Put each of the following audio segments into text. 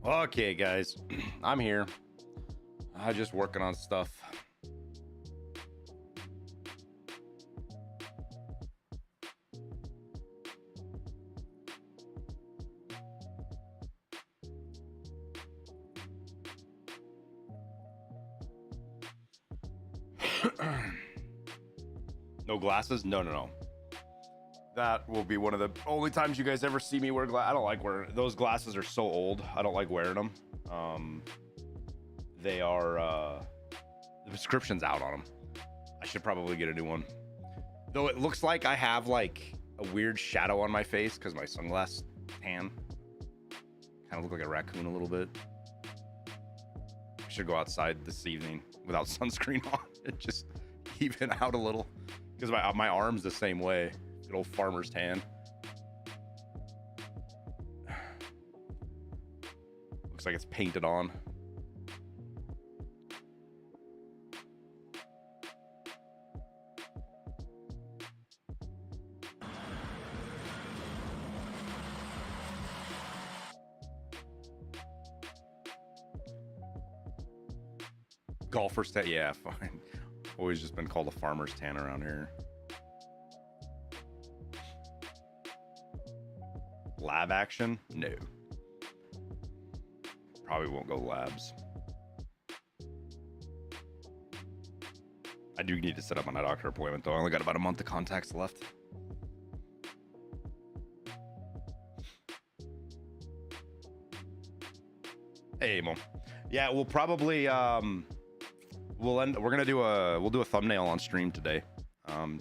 Okay, guys, I'm here. I'm just working on stuff. No glasses? No. That will be one of the only times you guys ever see me wear glasses. I don't like wearing those glasses. Are so old. I don't like wearing them. They are the prescription's out on them. I should probably get a new one. Though it looks like I have like a weird shadow on my face because my sunglass tan. Kind of look like a raccoon a little bit. I should go outside this evening without sunscreen on and just even out a little because my arm's the same way. Good old farmer's tan. Looks like it's painted on. Golfer's tan, yeah, fine. Always just been called a farmer's tan around here. Lab action? No. Probably won't go labs. I do need to set up my doctor appointment though. I only got about a month of contacts left. Hey, Mom. Yeah, we'll probably we'll do a thumbnail on stream today.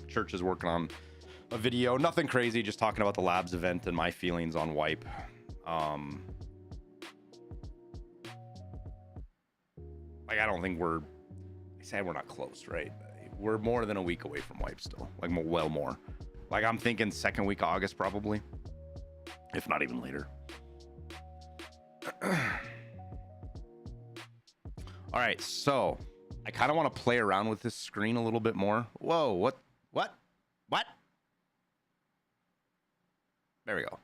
Church is working on a video, nothing crazy, just talking about the labs event and my feelings on wipe. Like I don't think we're not close, right? We're more than a week away from wipe still, like well more. Like I'm thinking second week of August probably, if not even later. All right, so I kind of want to play around with this screen a little bit more. Whoa, what? There we go.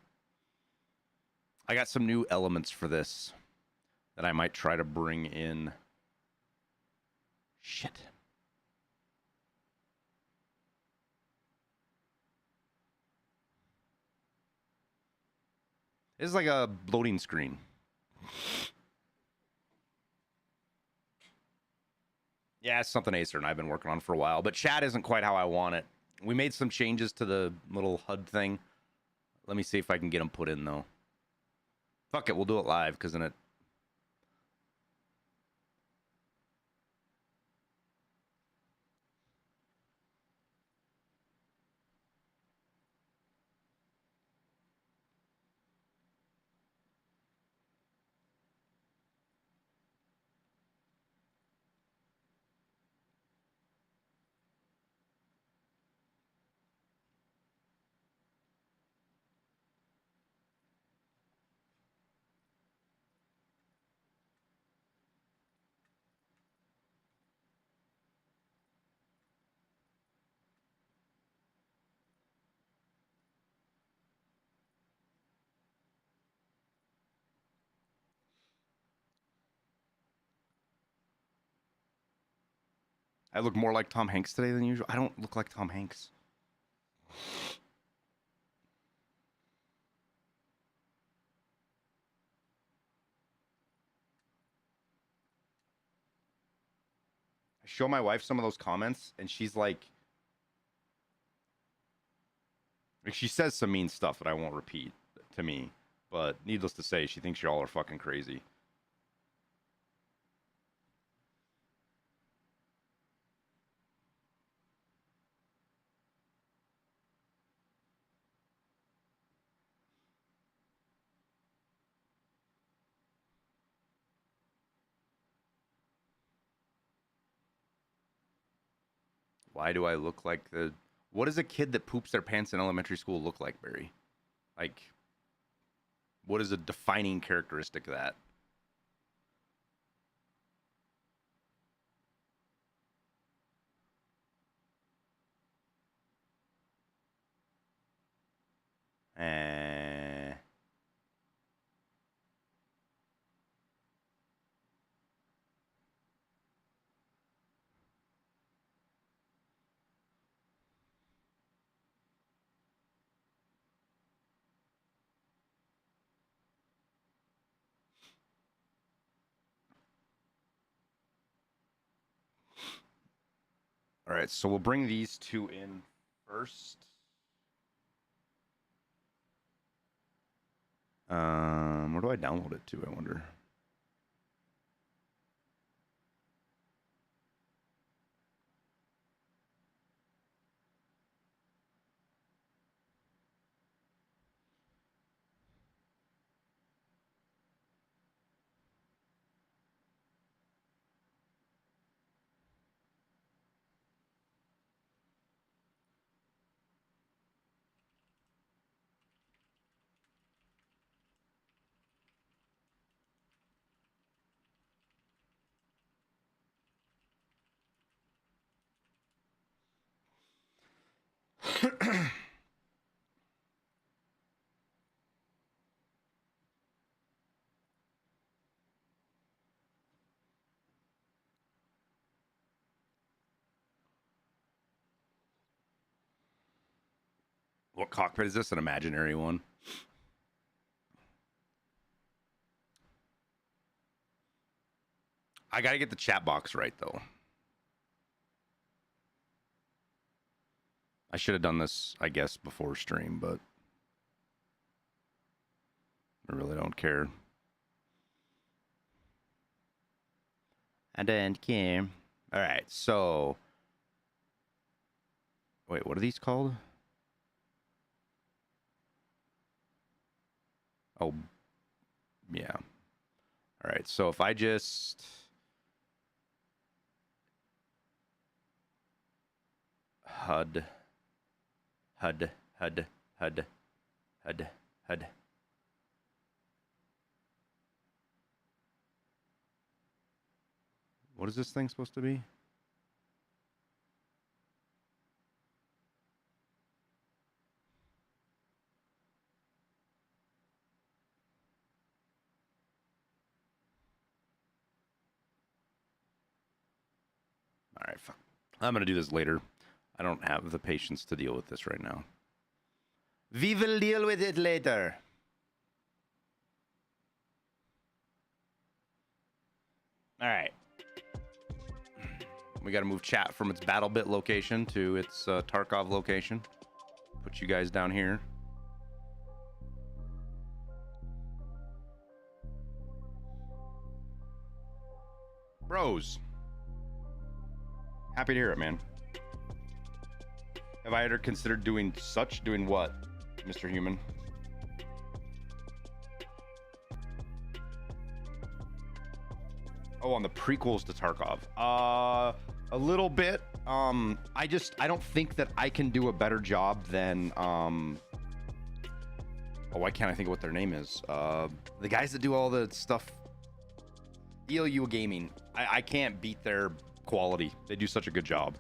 I got some new elements for this that I might try to bring in. Shit. This is like a loading screen. Yeah, it's something Acer and I've been working on for a while, but chat isn't quite how I want it. We made some changes to the little HUD thing. Let me see if I can get them put in, though. Fuck it, we'll do it live, because then it... I look more like Tom Hanks today than usual. I don't look like Tom Hanks. I show my wife some of those comments, and she's like... She says some mean stuff that I won't repeat to me, but needless to say, she thinks y'all are fucking crazy. Why do I look like the... What does a kid that poops their pants in elementary school look like, Barry? Like, what is a defining characteristic of that? All right, so we'll bring these two in first. Where do I download it to, I wonder? What cockpit is this? An imaginary one? I gotta get the chat box right, though. I should have done this, I guess, before stream, but I really don't care. I don't care. All right, so... Wait, what are these called? Oh, yeah. All right, so if I just... HUD. What is this thing supposed to be? All right, fuck. I'm going to do this later. I don't have the patience to deal with this right now. We will deal with it later. All right. We got to move chat from its BattleBit location to its Tarkov location. Put you guys down here. Bros. Happy to hear it, man. Have I ever considered doing such? Doing what, Mr. Human? Oh, on the prequels to Tarkov. A little bit. I don't think that I can do a better job than oh, why can't I think of what their name is? The guys that do all the stuff. ELU Gaming. I can't beat their quality. They do such a good job.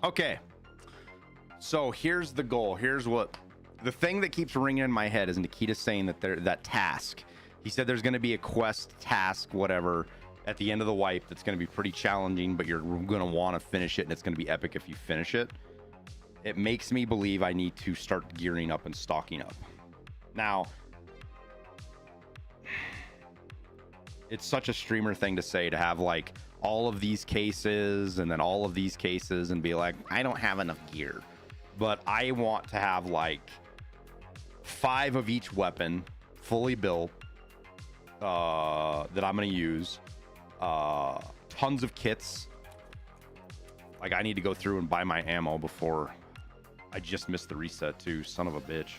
Okay, so here's the goal. Here's what the thing that keeps ringing in my head is Nikita saying that that task. He said there's going to be a quest task, whatever, at the end of the wipe that's going to be pretty challenging, but you're going to want to finish it, and it's going to be epic if you finish it. it makes me believe I need to start gearing up and stocking up. Now, it's such a streamer thing to say, to have like all of these cases and then all of these cases and be like, I don't have enough gear. But I want to have like 5 of each weapon fully built that I'm going to use. Tons of kits. Like, I need to go through and buy my ammo before I just missed the reset too. Son of a bitch.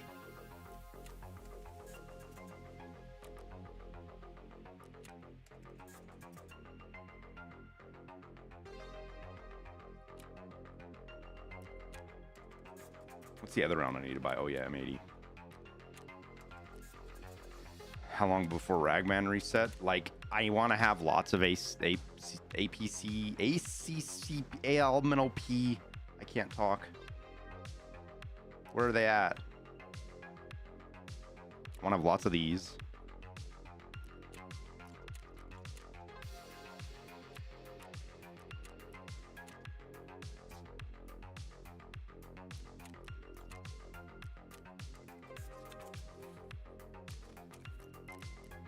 What's the other round I need to buy? Oh yeah, M80. How long before Ragman reset? Like, I want to have lots of APC, ACC, ALMNOP. I can't talk. Where are they at? I want to have lots of these.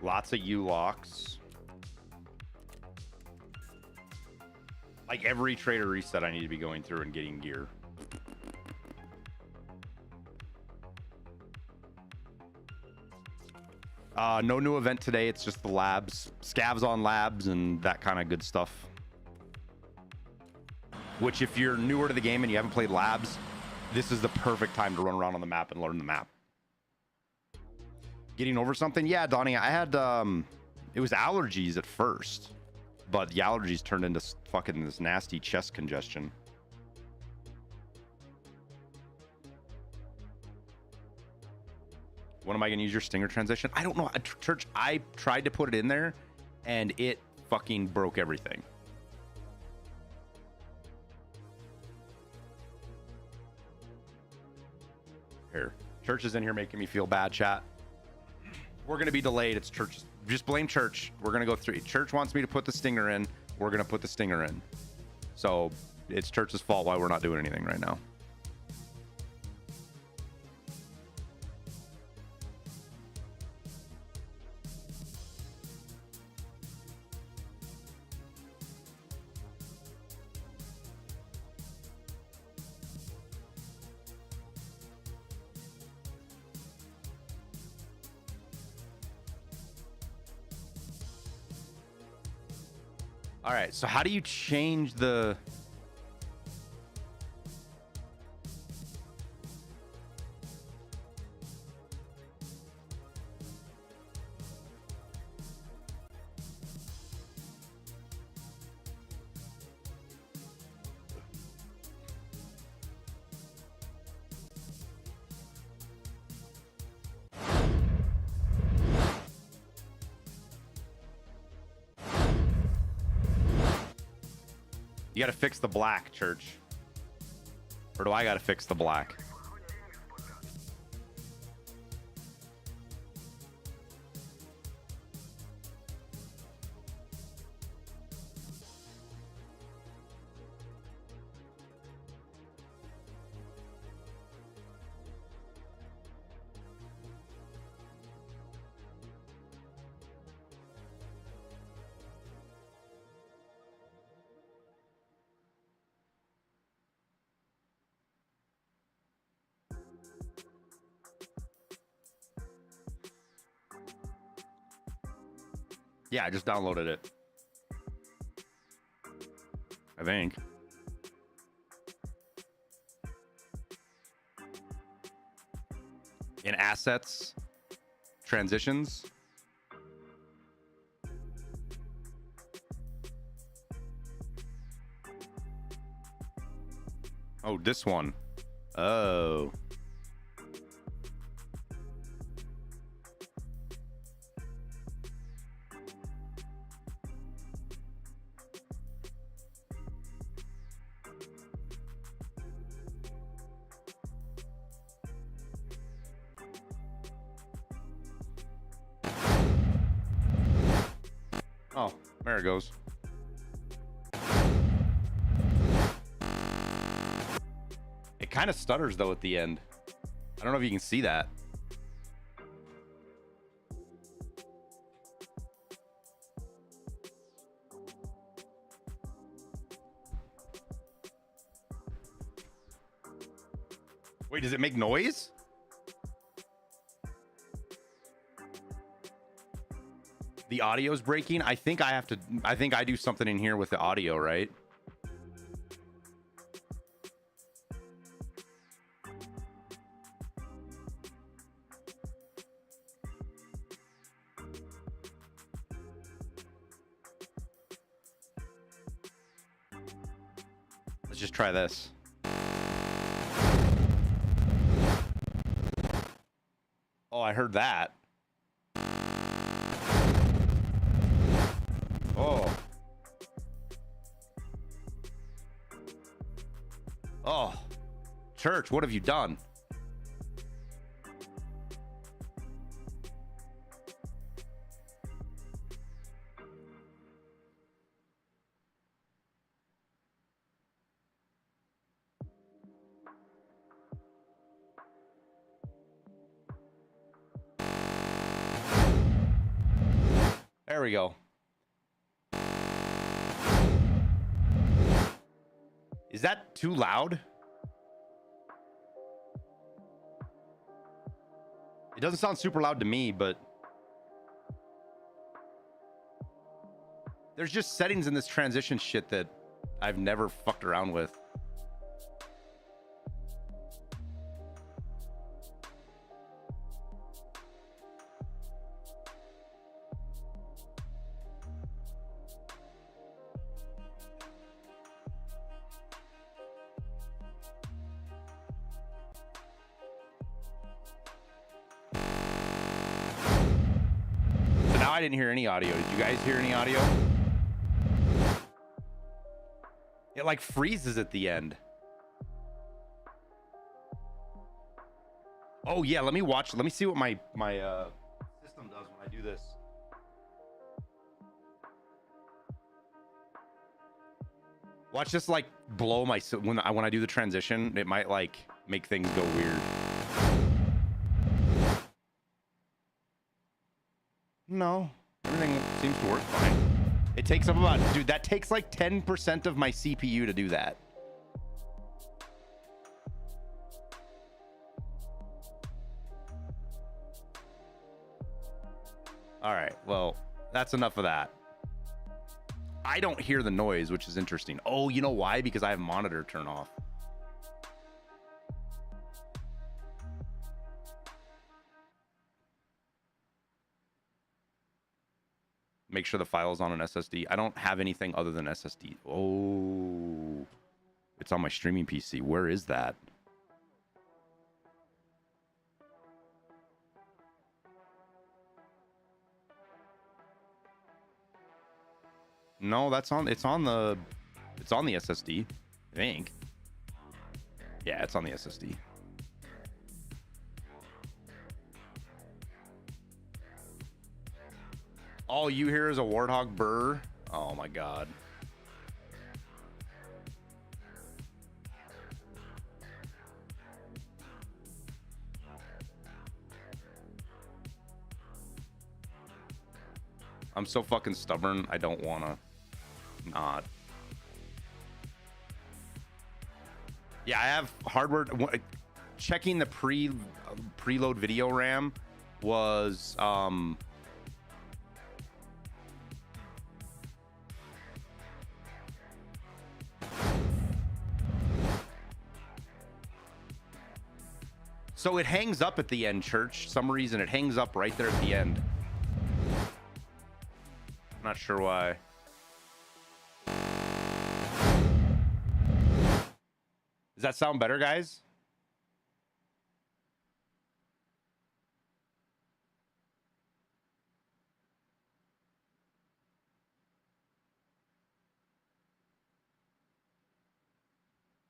Lots of U-locks. Like every trader reset, I need to be going through and getting gear. No new event today. It's just the labs. Scavs on labs and that kind of good stuff. Which, if you're newer to the game and you haven't played labs, this is the perfect time to run around on the map and learn the map. Getting over something? Yeah, Donnie, I had, it was allergies at first, but the allergies turned into fucking this nasty chest congestion. When am I going to use your stinger transition? I don't know. Church, I tried to put it in there, and it fucking broke everything. Here. Church is in here making me feel bad, chat. We're going to be delayed. It's Church. Just blame Church. We're going to go through. Church wants me to put the stinger in. We're going to put the stinger in. So it's Church's fault why we're not doing anything right now. All right, so how do you change the... You got to fix the black, Church. Or do I got to fix the black? Yeah, I just downloaded it. I think. In assets, transitions. Oh, this one. Oh. Oh, there it goes. It kind of stutters though at the end. I don't know if you can see that. Wait, does it make noise? The audio's breaking. I think I do something in here with the audio, right? Let's just try this. Oh, I heard that. Oh. Oh. Church, what have you done? There we go. Is that too loud? It doesn't sound super loud to me, but there's just settings in this transition shit that I've never fucked around with. I didn't hear any audio. Did you guys hear any audio? It like freezes at the end. Oh yeah, let me see what my system does when I do this. Watch this like blow my when I do the transition, it might like make things go weird. No, everything seems to work fine. It takes up about, dude, that takes like 10% of my CPU to do that. All right, well, that's enough of that. I don't hear the noise, which is interesting. Oh, you know why? Because I have monitor turn off. Make sure the file's on an SSD. I don't have anything other than SSD. Oh, it's on my streaming PC. Where is that? No, it's on the SSD, I think. Yeah, it's on the SSD. All you hear is a warthog burr. Oh my god. I'm so fucking stubborn. I don't wanna not. Yeah, I have hardware. Checking the preload video RAM was so it hangs up at the end, Church. Some reason it hangs up right there at the end. Not sure why. Does that sound better, guys?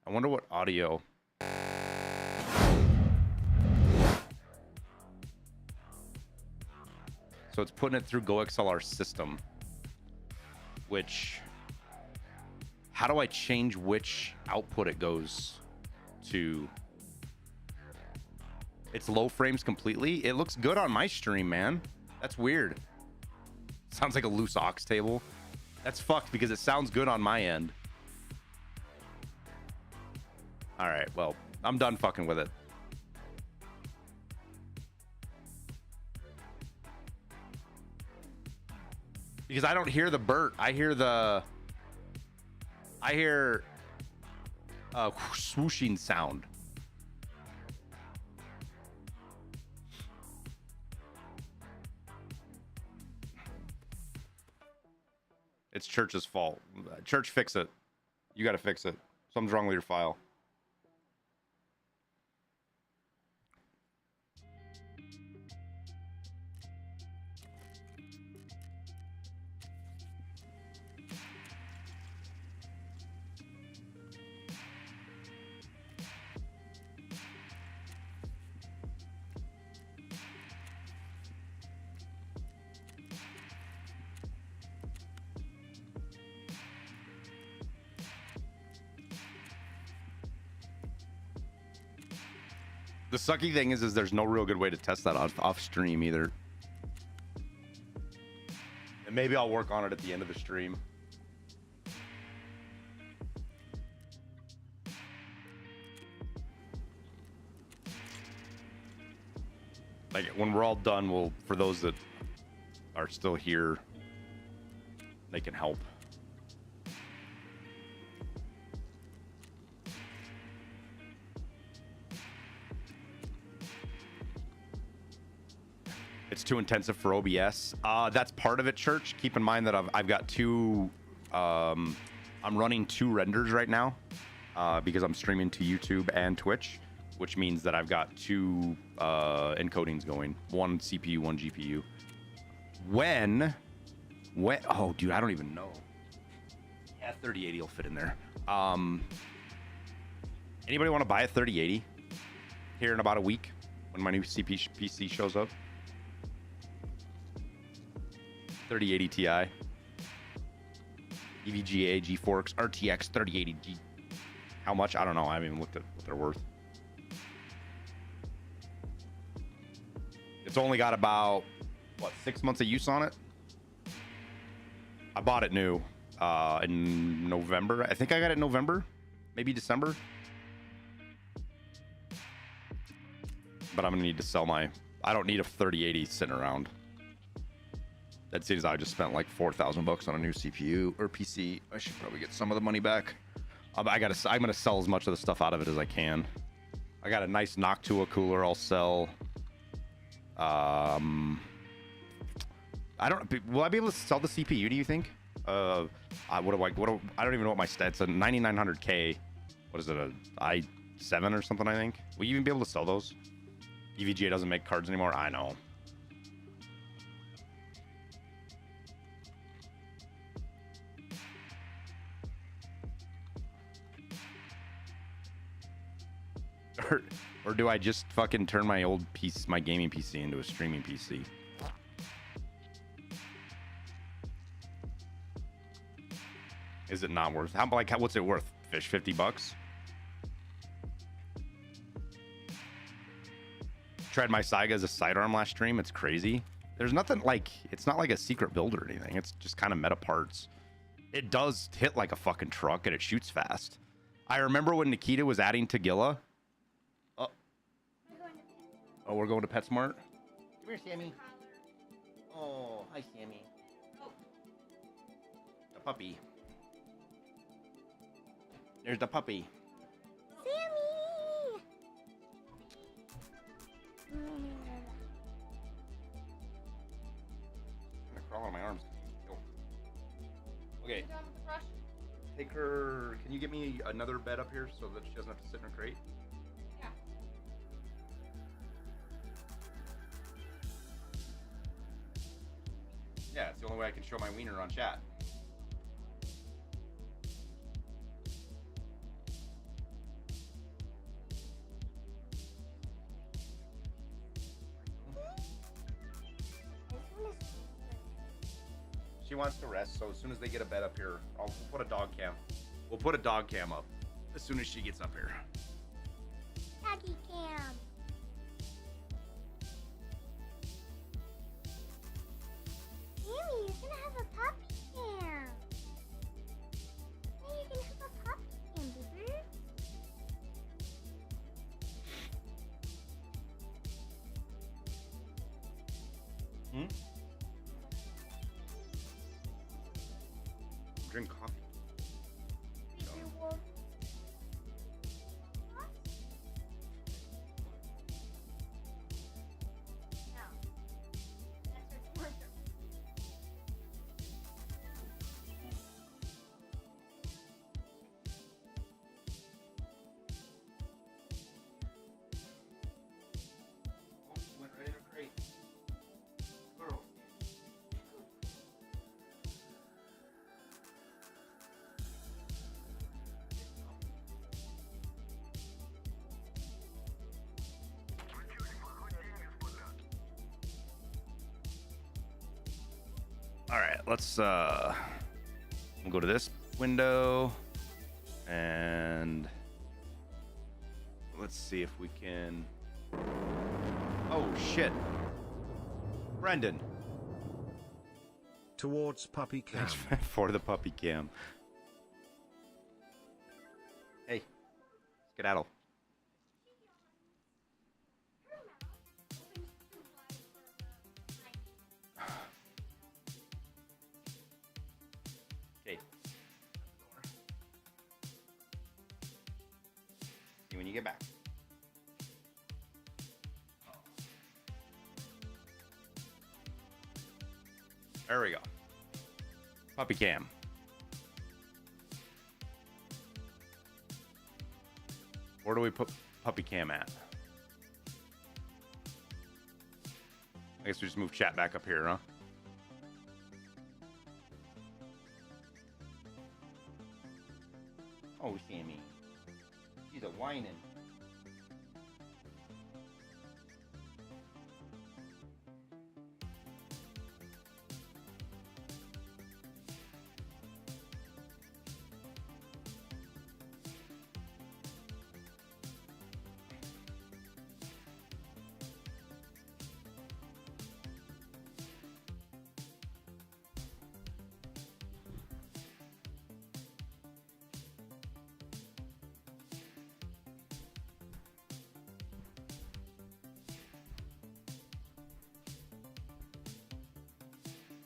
I wonder what audio. So it's putting it through GoXLR system, which, how do I change which output it goes to. It's low frames completely. It looks good on my stream, man. That's weird. Sounds like a loose aux table. That's fucked because it sounds good on my end. All right, well, I'm done fucking with it. Because I don't hear the Bert. I hear swooshing sound. It's Church's fault. Church, fix it. You got to fix it. Something's wrong with your file. The sucky thing is there's no real good way to test that off stream either. And maybe I'll work on it at the end of the stream. Like when we're all done, we'll, for those that are still here, they can help. It's too intensive for OBS. That's part of it, Church. Keep in mind that I've got two. I'm running two renders right now because I'm streaming to YouTube and Twitch, which means that I've got two encodings going. One CPU, one GPU. When? Oh, dude, I don't even know. Yeah, 3080 will fit in there. Anybody want to buy a 3080 here in about a week when my new PC shows up? 3080 Ti, EVGA, GeForce, RTX 3080G. How much? I don't know. I haven't even looked at what they're worth. It's only got about, what, 6 months of use on it? I bought it new in November. I think I got it in November, maybe December. But I'm gonna need to sell my. I don't need a 3080 sitting around. That seems I just spent like $4,000 on a new CPU or PC. I should probably get some of the money back. I'm gonna sell as much of the stuff out of it as I can. I got a nice Noctua cooler I'll sell. I don't. Will I be able to sell the CPU? Do you think? I don't even know what my stats. A 9900K. What is it? A i7 or something? I think. Will you even be able to sell those? EVGA doesn't make cards anymore. I know. Or do I just fucking turn my old PC, my gaming PC, into a streaming PC? Is it not worth? What's it worth? Fish, $50? Tried my Saiga as a sidearm last stream. It's crazy. There's nothing like. It's not like a secret build or anything. It's just kind of meta parts. It does hit like a fucking truck and it shoots fast. I remember when Nikita was adding Tagilla. Oh, we're going to PetSmart? Come here, Sammy. Oh, hi, Sammy. The puppy. There's the puppy. Sammy! I'm gonna crawl on my arms. Okay. Take her. Can you get me another bed up here so that she doesn't have to sit in her crate? Yeah, it's the only way I can show my wiener on chat. She wants to rest, so as soon as they get a bed up here, we'll put a dog cam. We'll put a dog cam up as soon as she gets up here. doggy cam. Sammy, you're gonna have a puppy cam. Hey, you're gonna have a puppy cam, baby. Drink coffee. All right, let's go to this window and let's see if we can. Oh shit, Brendan. Towards puppy cam. Thanks for the puppy cam. Hey, skedaddle. Okay. See when you get back. There we go. Puppy cam. Where do we put puppy cam at? I guess we just move chat back up here, huh? Oh, Sammy. She's a whining.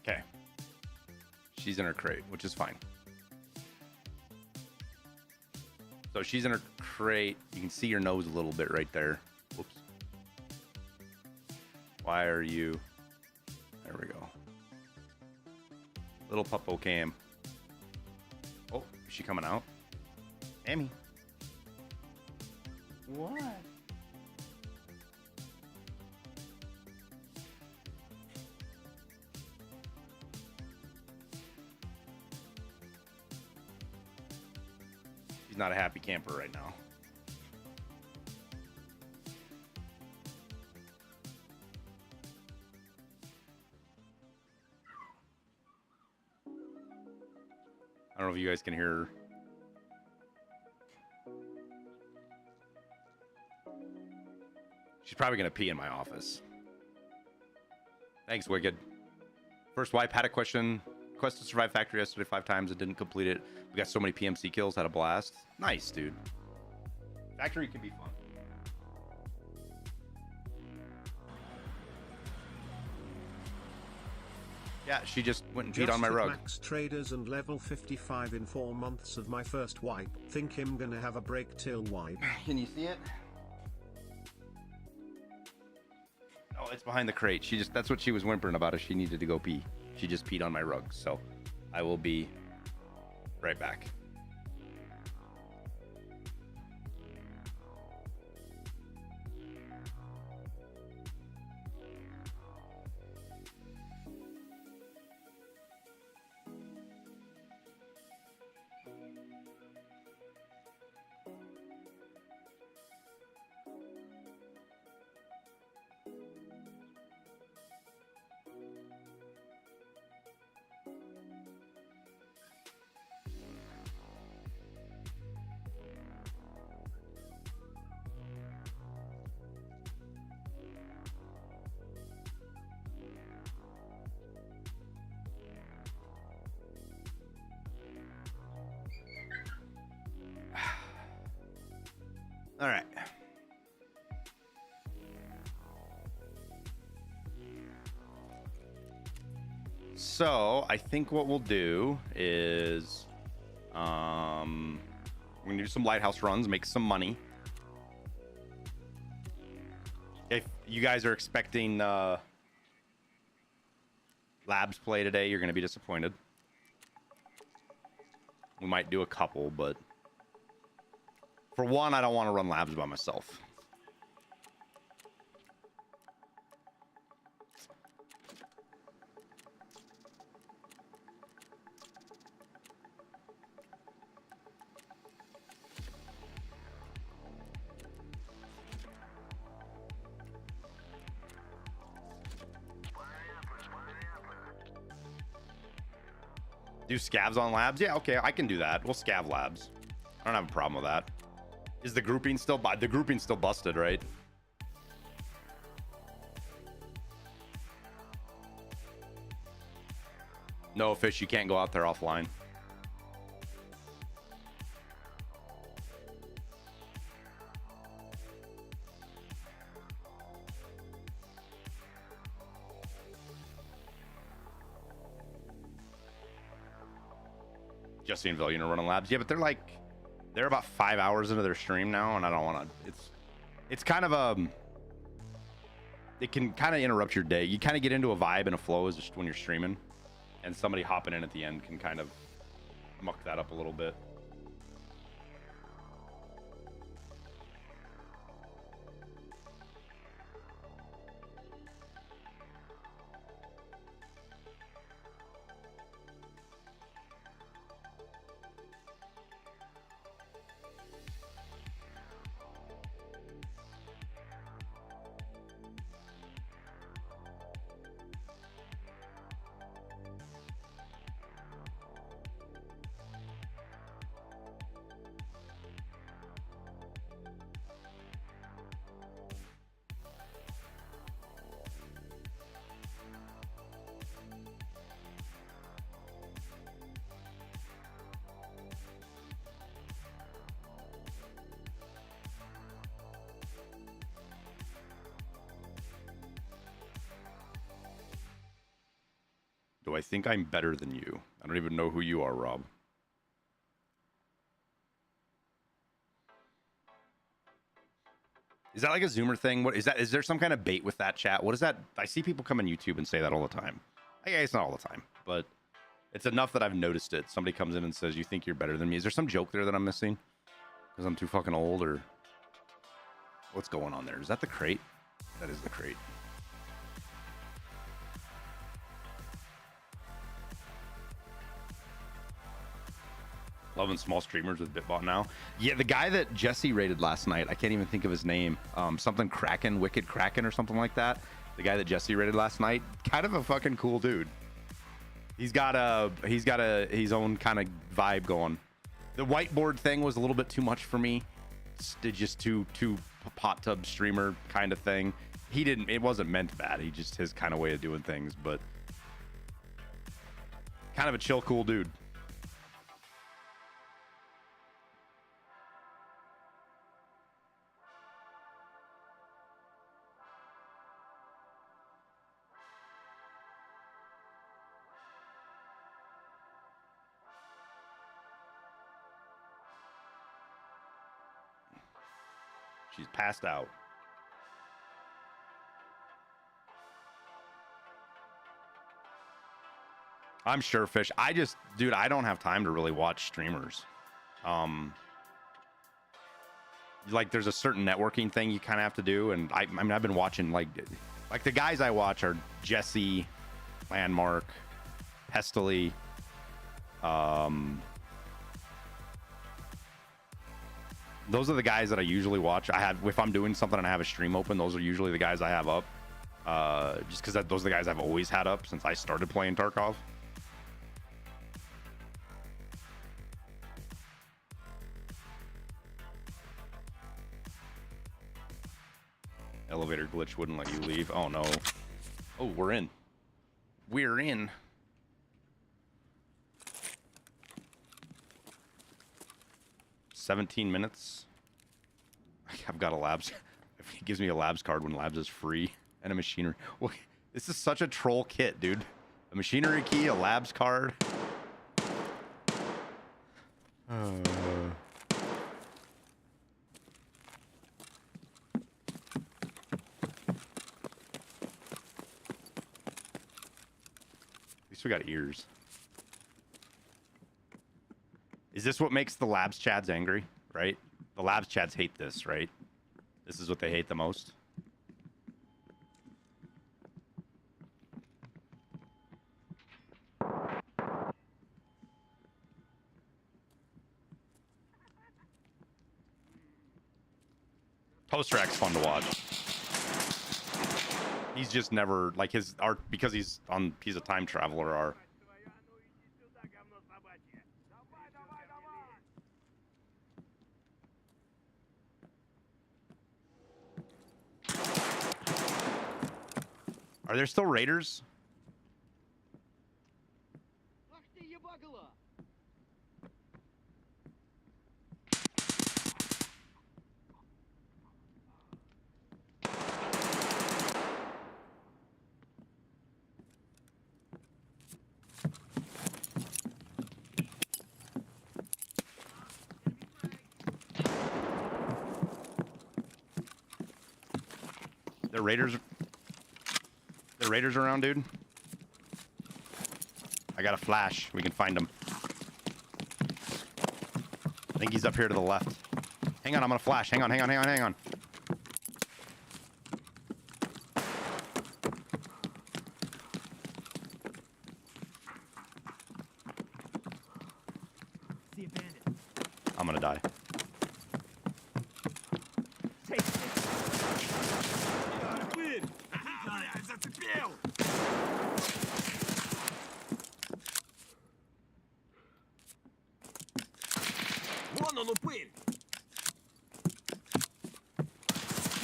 Okay. She's in her crate, which is fine. So she's in her crate. You can see your nose a little bit right there. Whoops. Why are you... There we go. Little puppo cam. Oh, is she coming out? Amy. What? She's not a happy camper right now. I don't know if you guys can hear her. She's probably going to pee in my office. Thanks, Wicked. First wipe had a question. Quest to survive factory yesterday 5 times and didn't complete it. We got so many PMC kills, had a blast. Nice, dude. Factory can be fun. Yeah, she just went and peed on my rug. Max traders and level 55 in 4 months of my first wipe. Think him gonna have a break till wipe. Can you see it? Oh, it's behind the crate. She just, that's what she was whimpering about, if she needed to go pee. She just peed on my rug. So I will be right back. All right. So I think what we'll do is we're gonna do some lighthouse runs, make some money. If you guys are expecting labs play today, you're gonna be disappointed. We might do a couple, but for one, I don't want to run labs by myself. Do scavs on labs? Yeah, okay, I can do that. We'll scav labs. I don't have a problem with that. Is the grouping still the grouping's still busted, right? No, Fish, you can't go out there offline. Jesse and Villian are running labs. Yeah, but they're about 5 hours into their stream now, and I don't want to. It's kind of it can kind of interrupt your day. You kind of get into a vibe and a flow is just when you're streaming, and somebody hopping in at the end can kind of muck that up a little bit. Do I think I'm better than you? I don't even know who you are, Rob. Is that like a Zoomer thing? What is that? Is there some kind of bait with that chat? What is that? I see people come on YouTube and say that all the time. I guess it's not all the time, but it's enough that I've noticed it. Somebody comes in and says, "You think you're better than me?" Is there some joke there that I'm missing? Because I'm too fucking old, or what's going on there? Is that the crate? That is the crate. Loving small streamers with Bitbot now. Yeah, the guy that Jesse raided last night, I can't even think of his name. Something Kraken, Wicked Kraken or something like that. The guy that Jesse raided last night, kind of a fucking cool dude. He's got his own kind of vibe going. The whiteboard thing was a little bit too much for me. Just too pot tub streamer kind of thing. It wasn't meant bad. He just his kind of way of doing things, but kind of a chill, cool dude. She's passed out. I'm sure, Fish. Dude, I don't have time to really watch streamers. Like there's a certain networking thing you kind of have to do, and I mean I've been watching like the guys I watch are Jesse, Landmark, Pestily, those are the guys that I usually watch. If I'm doing something and I have a stream open, those are usually the guys I have up. Just because those are the guys I've always had up since I started playing Tarkov. Elevator glitch wouldn't let you leave. Oh no. Oh, we're in. We're in. $17 minutes. I've got a labs. He gives me a labs card when labs is free and a machinery. Well, this is such a troll kit, dude. A machinery key, a labs card. At least we got ears. Is this what makes the labs chads angry, right? The labs chads hate this, right? This is what they hate the most. Toastrak's fun to watch. He's just never like his art because he's a time traveler. Are there still raiders? There raiders around, dude. I got a flash. We can find him. I think he's up here to the left. Hang on, I'm gonna flash. Hang on. I'm gonna die.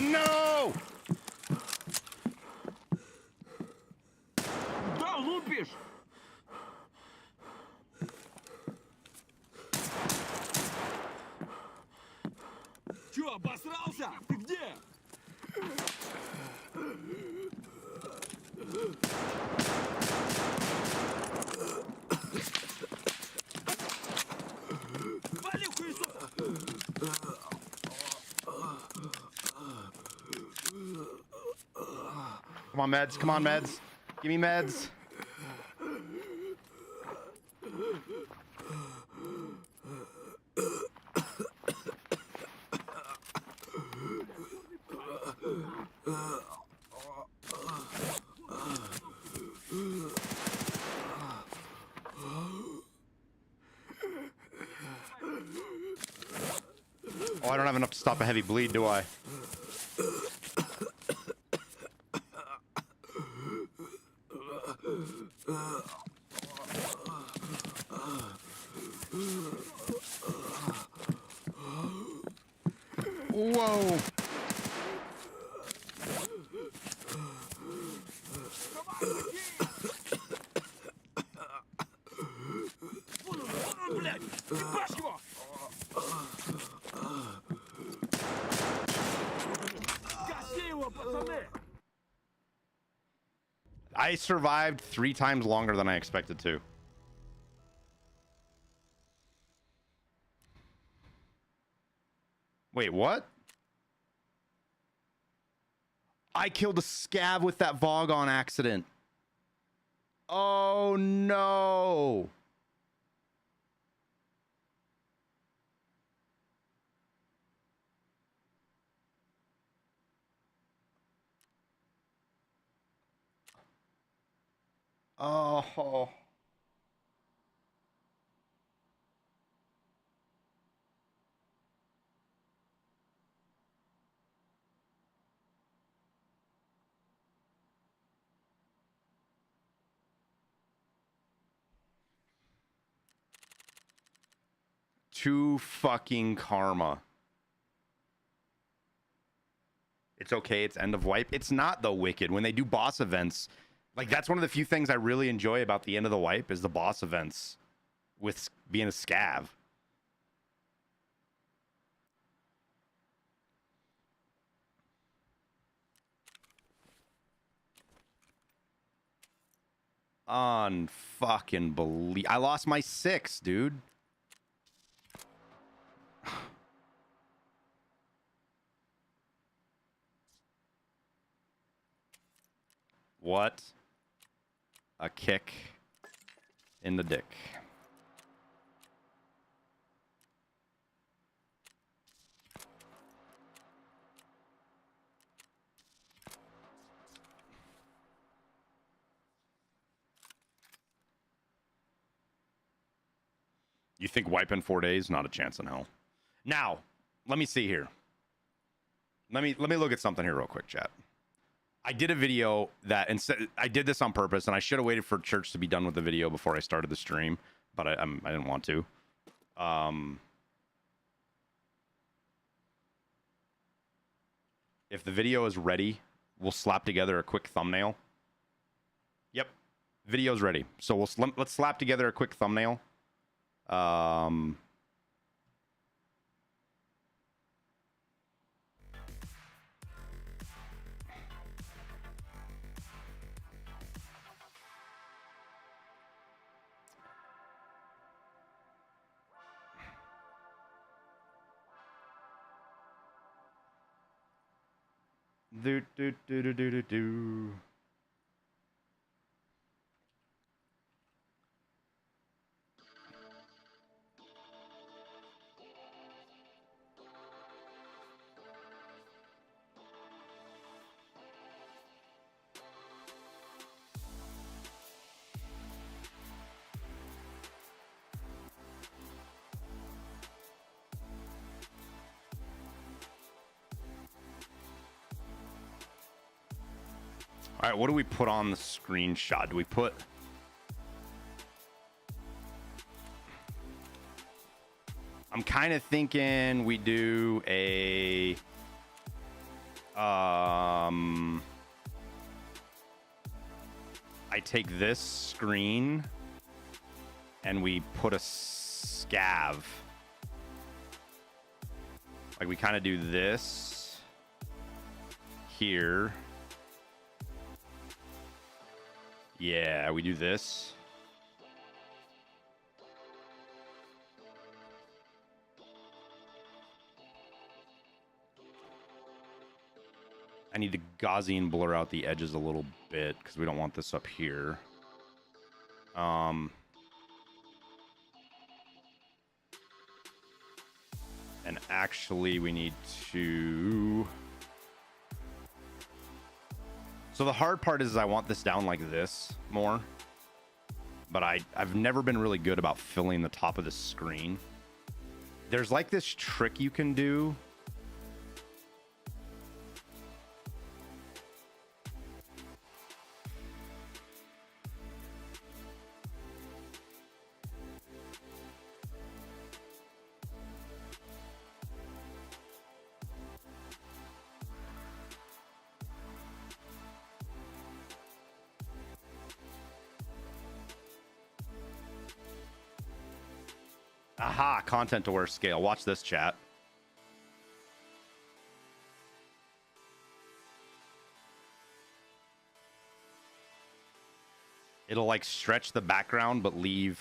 No! Да, лупишь! Чё, обосрался? Ты где? Вали хуесос! Come on, meds. Come on, meds. Give me meds. Oh, I don't have enough to stop a heavy bleed, do I? Whoa! Блядь! Ебашь его! Гаси его, пацаны! I survived 3 times longer than I expected to. Wait, what? I killed a scav with that Vog on accident. Oh no. Oh. Too fucking karma. It's okay, it's end of wipe. It's not though, Wicked. When they do boss events, like that's one of the few things I really enjoy about the end of the wipe is the boss events with being a scav. Unfucking believe. I lost my 6, dude. What a kick in the dick. You think wipe in 4 days? Not a chance in hell. Now, let me see here. Let me look at something here real quick, chat. I did a video that instead I did this on purpose, and I should have waited for church to be done with the video before I started the stream, but I didn't want to. If the video is ready, we'll slap together a quick thumbnail. Yep, video's ready. So let's slap together a quick thumbnail. Do do do do do do do. All right, what do we put on the screenshot? Do we put... I'm kind of thinking we do a... I take this screen and we put a scav. Like we kind of do this here. Yeah, we do this. I need to Gaussian blur out the edges a little bit because we don't want this up here. And actually we need to... So the hard part is I want this down like this more, but I've never been really good about filling the top of the screen. There's like this trick you can do. Aha, content aware scale. Watch this, chat. It'll like stretch the background, but leave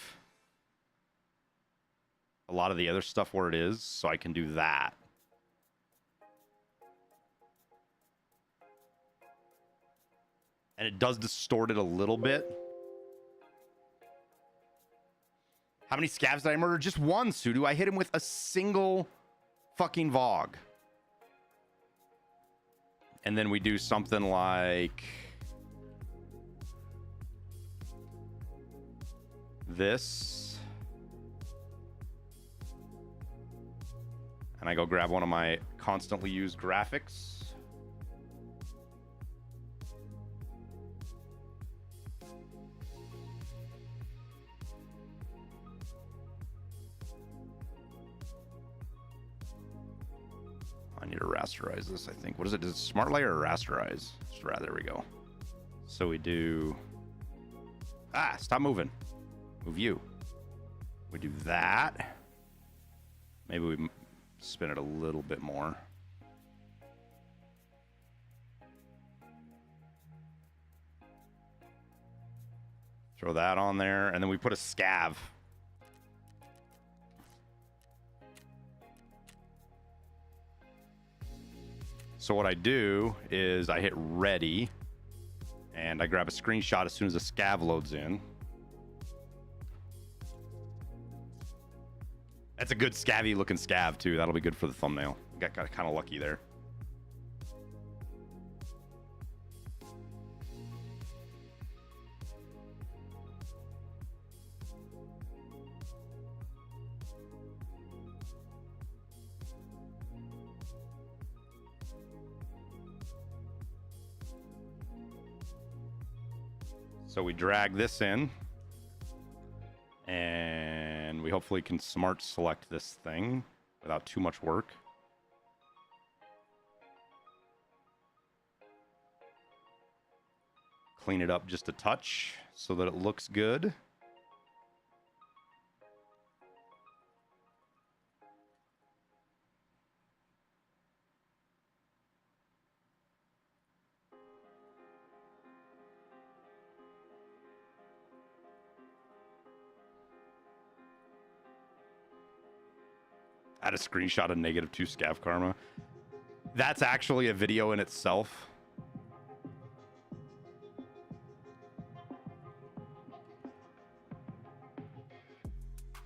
a lot of the other stuff where it is, so I can do that. And it does distort it a little bit. How many scavs did I murder? Just one, Sudo. I hit him with a single fucking Vogue. And then we do something like this. And I go grab one of my constantly used graphics. I need to rasterize this, I think. What is it? Does it smart layer or rasterize? There we go. So we do... Ah, stop moving. Move you. We do that. Maybe we spin it a little bit more. Throw that on there, and then we put a scav. So what I do is I hit ready, and I grab a screenshot as soon as the scav loads in. That's a good scavvy looking scav too. That'll be good for the thumbnail. Got kind of lucky there. So we drag this in, and we hopefully can smart select this thing without too much work. Clean it up just a touch so that it looks good. Add a screenshot of -2 Scav Karma. That's actually a video in itself.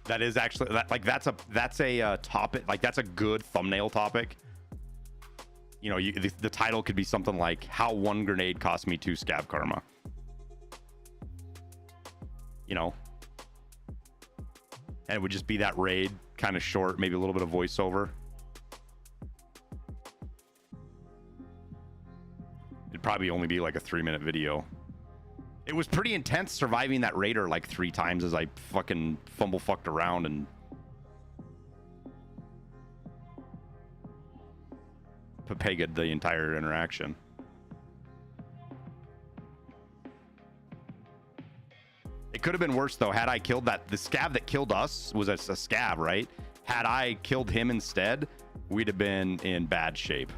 That is actually that's a topic, like that's a good thumbnail topic. You know, the title could be something like "How 1 grenade cost me 2 Scav Karma." You know, and it would just be that raid, kind of short, maybe a little bit of voiceover. It'd probably only be like a 3-minute video. It was pretty intense surviving that raider like 3 times as I fucking fucked around and Papega'd the entire interaction. It could have been worse though. Had I killed the scav that killed us was a scav, right? Had I killed him instead, we'd have been in bad shape.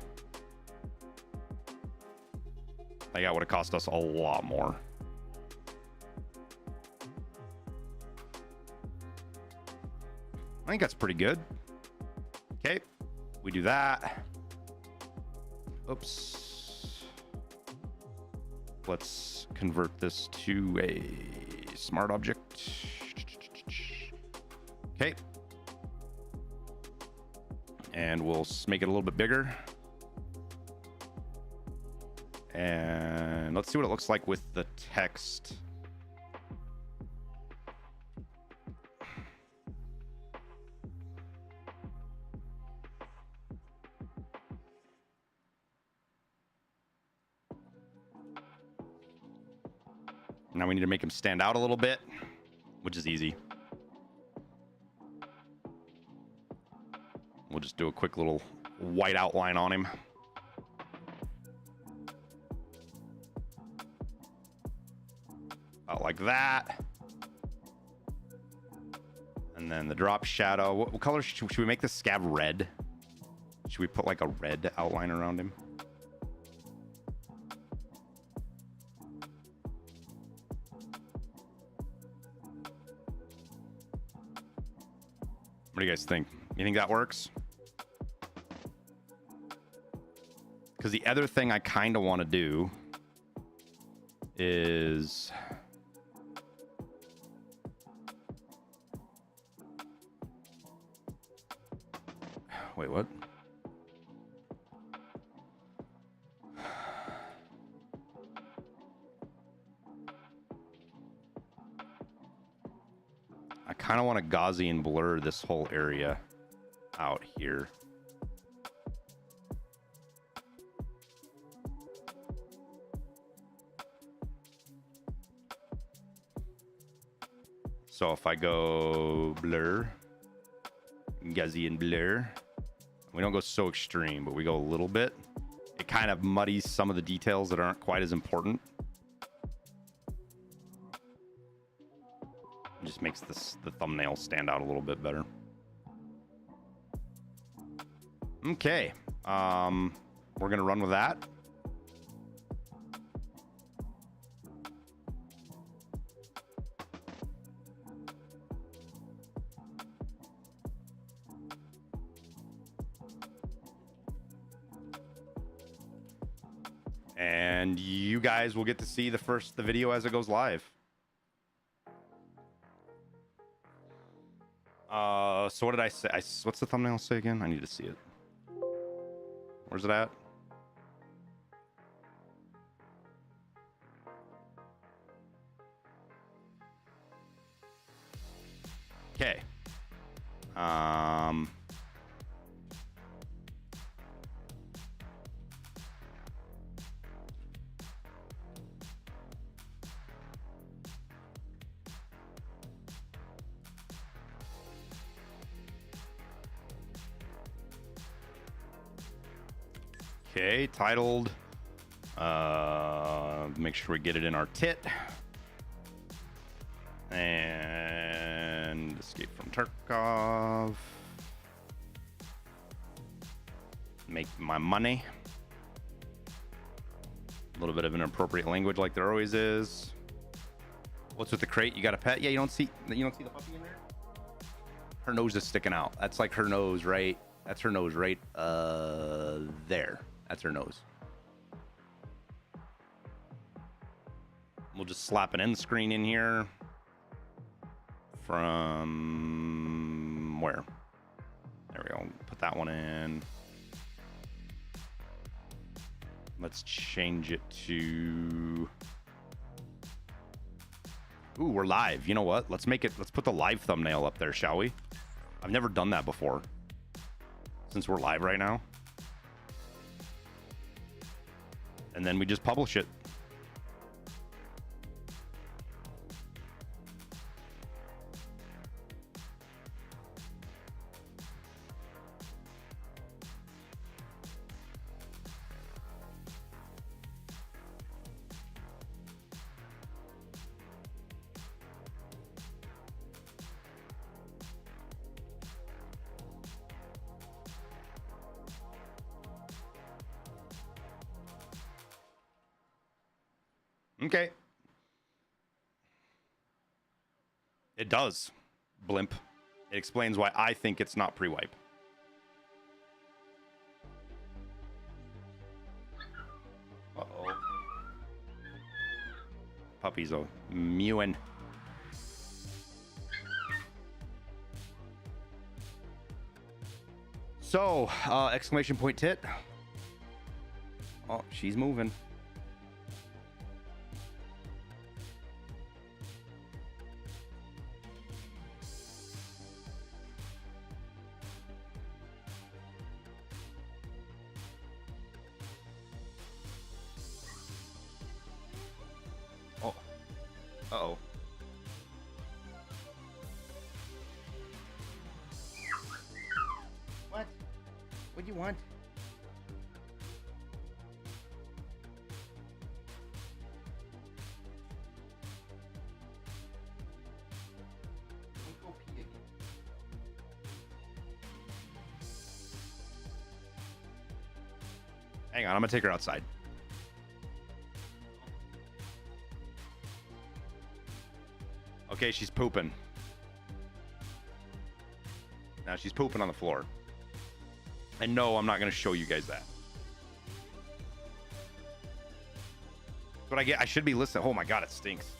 Like that would have cost us a lot more. I think that's pretty good. Okay, we do that. Oops. Let's convert this to a smart object. Okay. And we'll make it a little bit bigger. And let's see what it looks like with the text. Now we need to make him stand out a little bit, which is easy. We'll just do a quick little white outline on him. About like that. And then the drop shadow. What color should we make this scav red? Should we put like a red outline around him? What do you guys think? You think that works? Because the other thing I kind of want to do is... Wait, what? I kind of want to Gaussian blur this whole area out here. So if I go blur, Gaussian blur, we don't go so extreme, but we go a little bit. It kind of muddies some of the details that aren't quite as important. It just makes the thumbnail stand out a little bit better. Okay, we're gonna run with that. And you guys will get to see the video as it goes live. So what did I say? What's the thumbnail say again? I need to see it. Where's it at? Okay. Okay, titled, make sure we get it in our tit. And escape from Tarkov. Make my money. A little bit of inappropriate language like there always is. What's with the crate? You got a pet? Yeah, you don't see the puppy in there? Her nose is sticking out. That's like her nose, right? That's her nose right there. That's her nose. We'll just slap an end screen in here. From where? There we go. Put that one in. Let's change it to... Ooh, we're live. You know what? Let's put the live thumbnail up there, shall we? I've never done that before. Since we're live right now. And then we just publish it. Okay. It does, blimp. It explains why I think it's not pre-wipe. Uh-oh. Puppy's a mewing. So, exclamation point tit. Oh, she's moving. Oh. Uh-oh. What? What do you want? Don't go pee again. Hang on, I'm gonna take her outside. Okay, she's pooping. Now she's pooping on the floor. And no, I'm not going to show you guys that. But I should be listening. Oh my God, it stinks.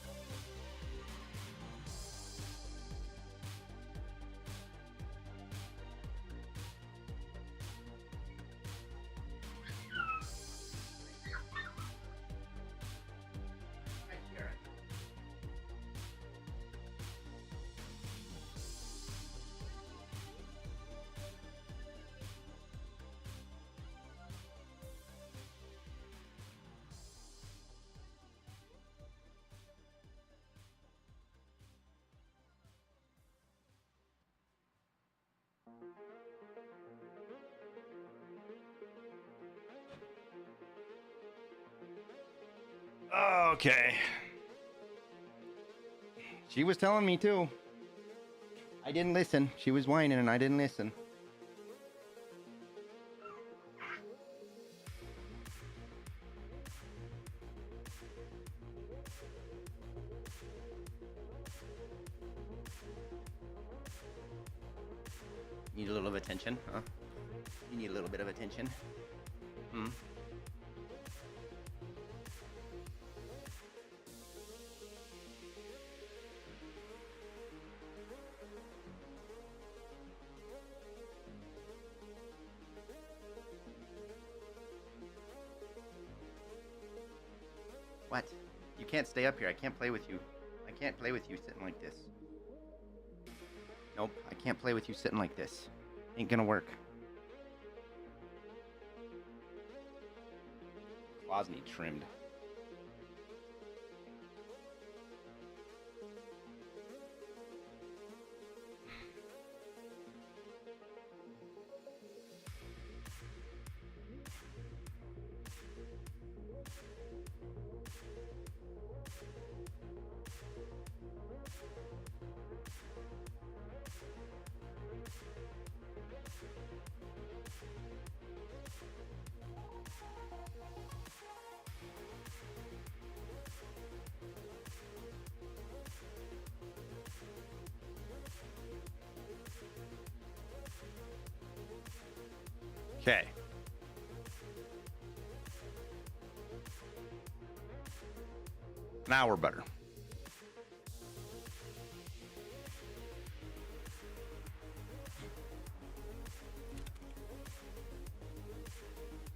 Okay. She was telling me too. I didn't listen. She was whining and I didn't listen. Need a little of attention, huh? You need a little bit of attention. Hmm. What? You can't stay up here. I can't play with you. I can't play with you sitting like this. Nope, I can't play with you sitting like this. Ain't gonna work. Claws need trimmed. Okay. Now we're better.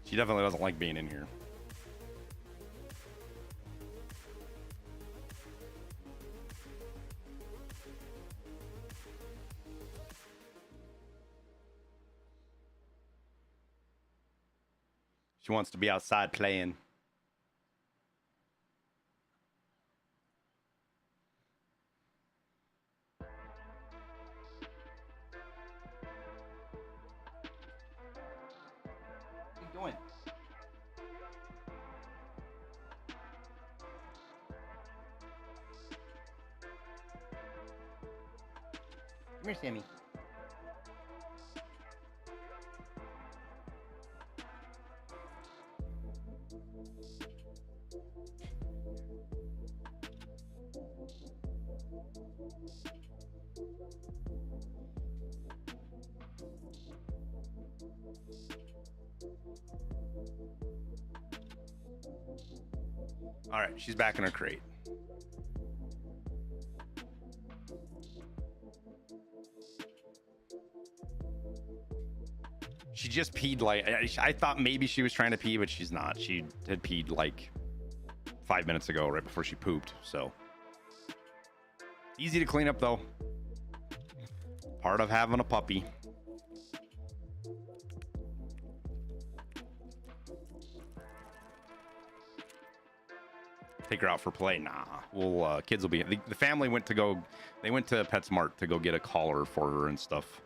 She definitely doesn't like being in here. She wants to be outside playing. What are you doing? Come here, Sammy. All right, she's back in her crate. She just peed like I thought maybe she was trying to pee, but she's not. She had peed like 5 minutes ago, right before she pooped. So easy to clean up, though. Part of having a puppy. Take her out for play? Nah. Well, kids will be. The family went to go. They went to PetSmart to go get a collar for her and stuff.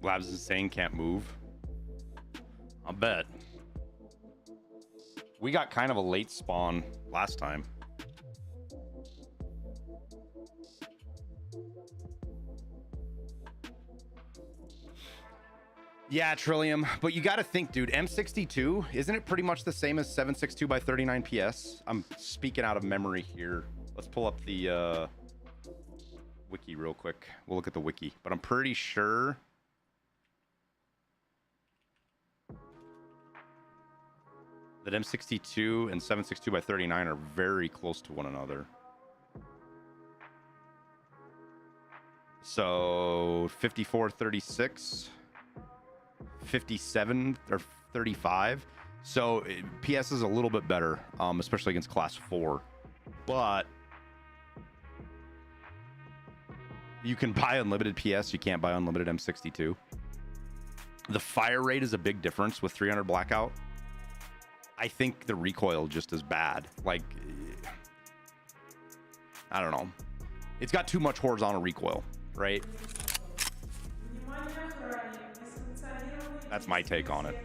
Labs is saying can't move. I'll bet. We got kind of a late spawn last time. Yeah, Trillium. But you got to think, dude, M62, isn't it pretty much the same as 762 by 39 PS? I'm speaking out of memory here. Let's pull up the wiki real quick. We'll look at the wiki. But I'm pretty sure... that M62 and 762 by 39 are very close to one another. So 5436, 57 or 35. So PS is a little bit better, especially against class 4. But you can buy unlimited PS. You can't buy unlimited M62. The fire rate is a big difference with 300 blackout. I think the recoil just is bad. Like, I don't know. It's got too much horizontal recoil, right? That's my take on it.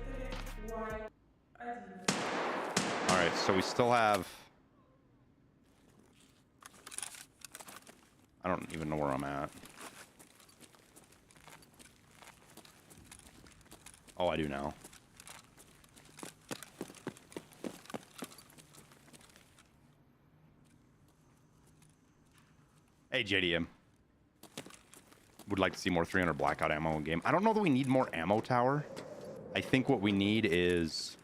All right, so we still have... I don't even know where I'm at. Oh, I do now. Hey, JDM. Would like to see more 300 blackout ammo in game. I don't know that we need more ammo tower. I think what we need is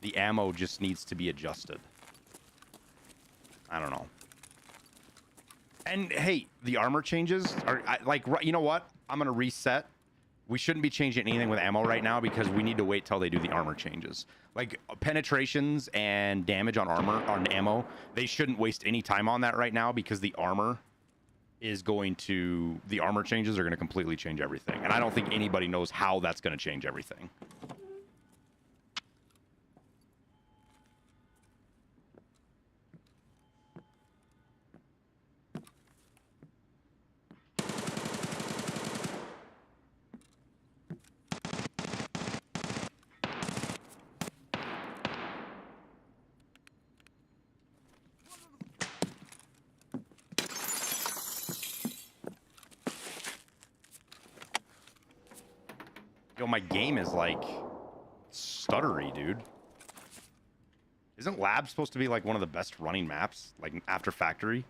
the ammo just needs to be adjusted. I don't know. And hey, the armor changes are like, you know what? I'm going to reset. We shouldn't be changing anything with ammo right now because we need to wait till they do the armor changes. Like penetrations and damage on armor, on ammo, they shouldn't waste any time on that right now because the armor changes are going to completely change everything. And I don't think anybody knows how that's going to change everything. Yo, my game is like stuttery, dude. Isn't Lab supposed to be like one of the best running maps, like after Factory?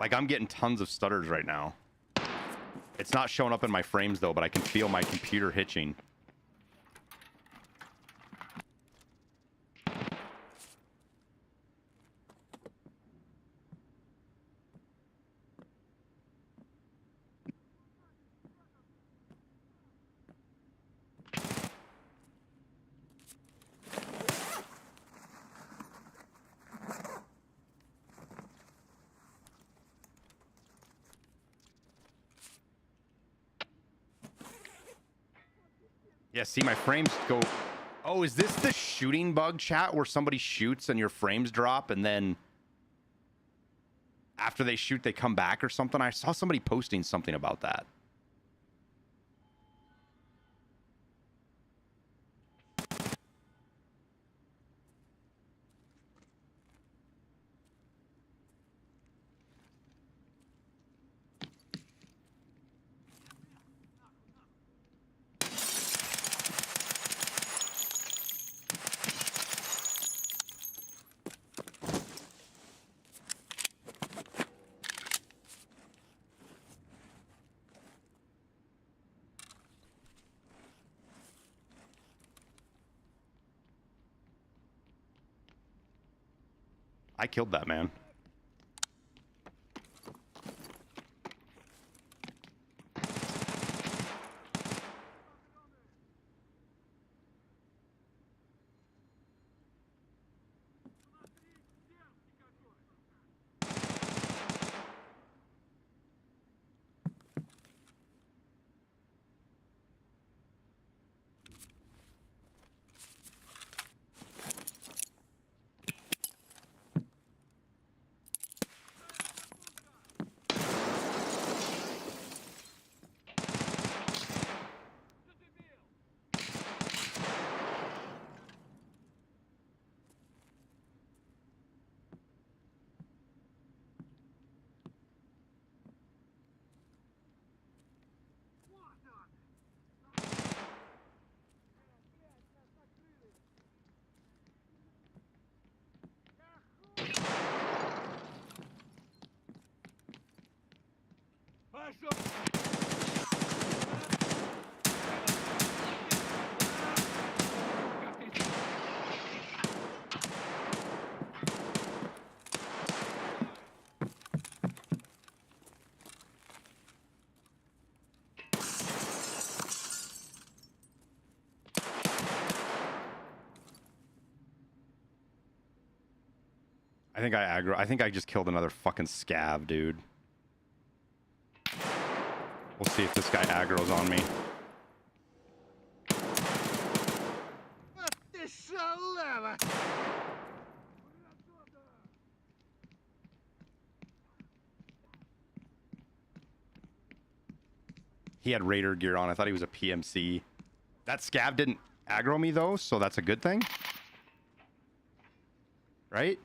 Like, I'm getting tons of stutters right now. It's not showing up in my frames, though, but I can feel my computer hitching. Yeah, see, my frames go... Oh, is this the shooting bug, chat, where somebody shoots and your frames drop, and then after they shoot, they come back or something? I saw somebody posting something about that. I killed that man. I think I just killed another fucking scav, dude. We'll see if this guy aggro's on me. He had Raider gear on. I thought he was a PMC. That scav didn't aggro me though, so that's a good thing. Right?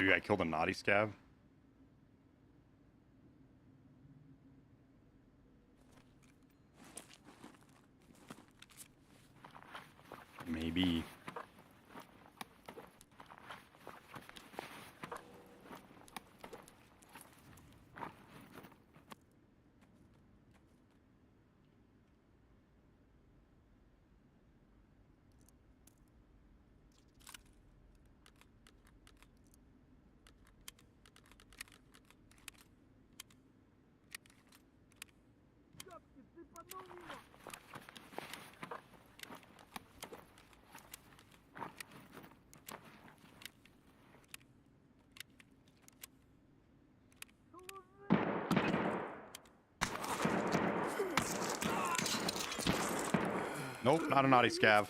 Maybe I killed a naughty scav. Maybe. Nope, not a naughty scav.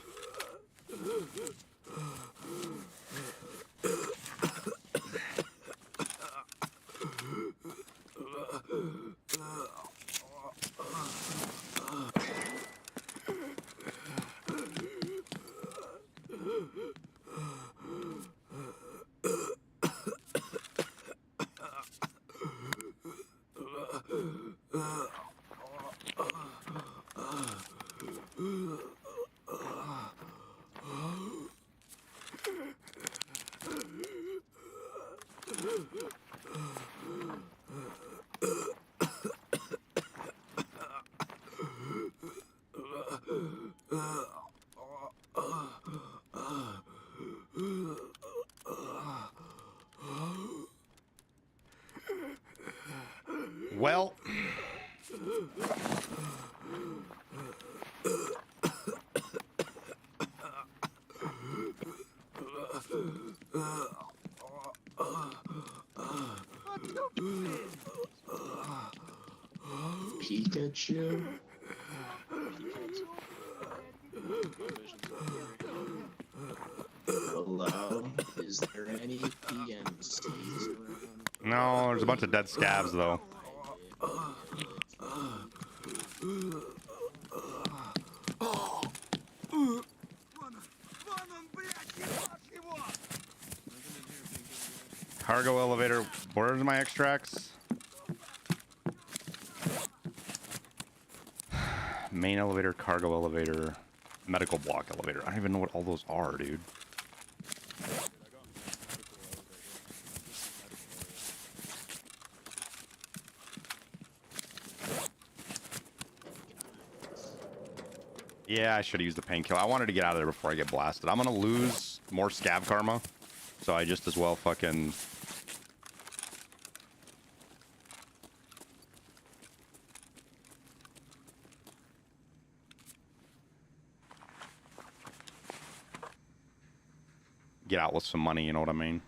Well, Pikachu. Hello, is there any PMCs around? no, there's a bunch of dead scavs though. Cargo elevator. Where's my extracts? Main elevator, cargo elevator, medical block elevator. I don't even know what all those are, dude. Yeah, I should have used the painkiller. I wanted to get out of there before I get blasted. I'm gonna lose more Scav Karma, so I just as well fucking... get out with some money, you know what I mean?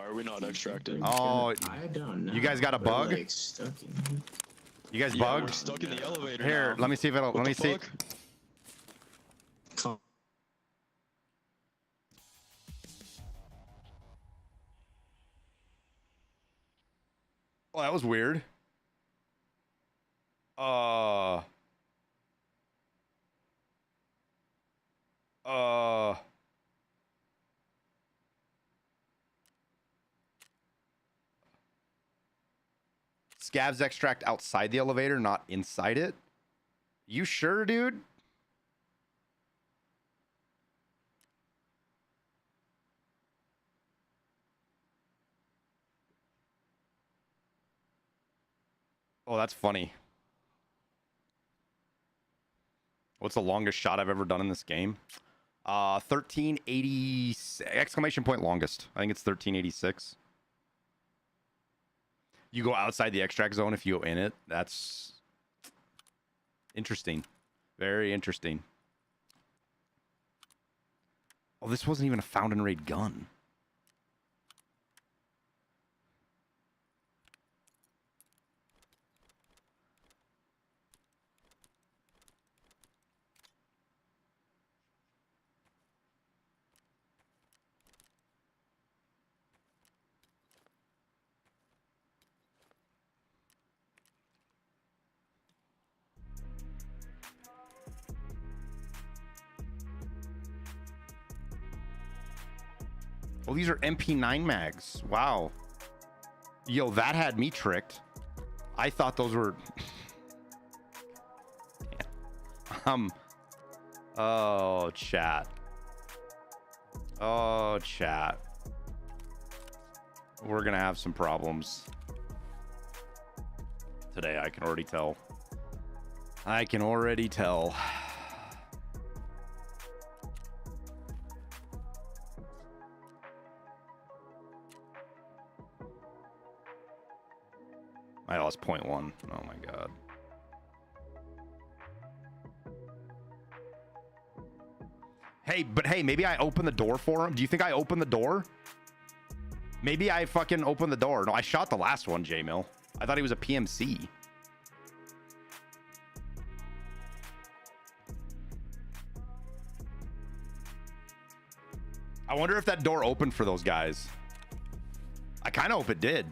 are we not extracting? Oh, I don't know. you guys got a We're, bug? like, stuck in here. You guys Yeah, we're bugged? stuck in the elevator Here, now. let me see if it'll. What Let me the see. fuck? Come- Oh, that was weird. Uh. Scavs extract outside the elevator, not inside it. You sure, dude? Oh, that's funny. What's the longest shot I've ever done in this game? 1380 exclamation point longest. I think it's 1386. You go outside the extract zone if you go in it. That's interesting. Very interesting. Oh, this wasn't even a found and raid gun. Oh, these are MP9 mags. Wow. Yo, that had me tricked. I thought those were... Oh, chat. Oh, chat. We're gonna have some problems today, I can already tell. I can already tell. I lost 0.1. Oh my god. Hey, but hey, maybe I opened the door for him. Do you think I opened the door? Maybe I fucking opened the door. No, I shot the last one, J-Mill. I thought he was a PMC. I wonder if that door opened for those guys. I kind of hope it did.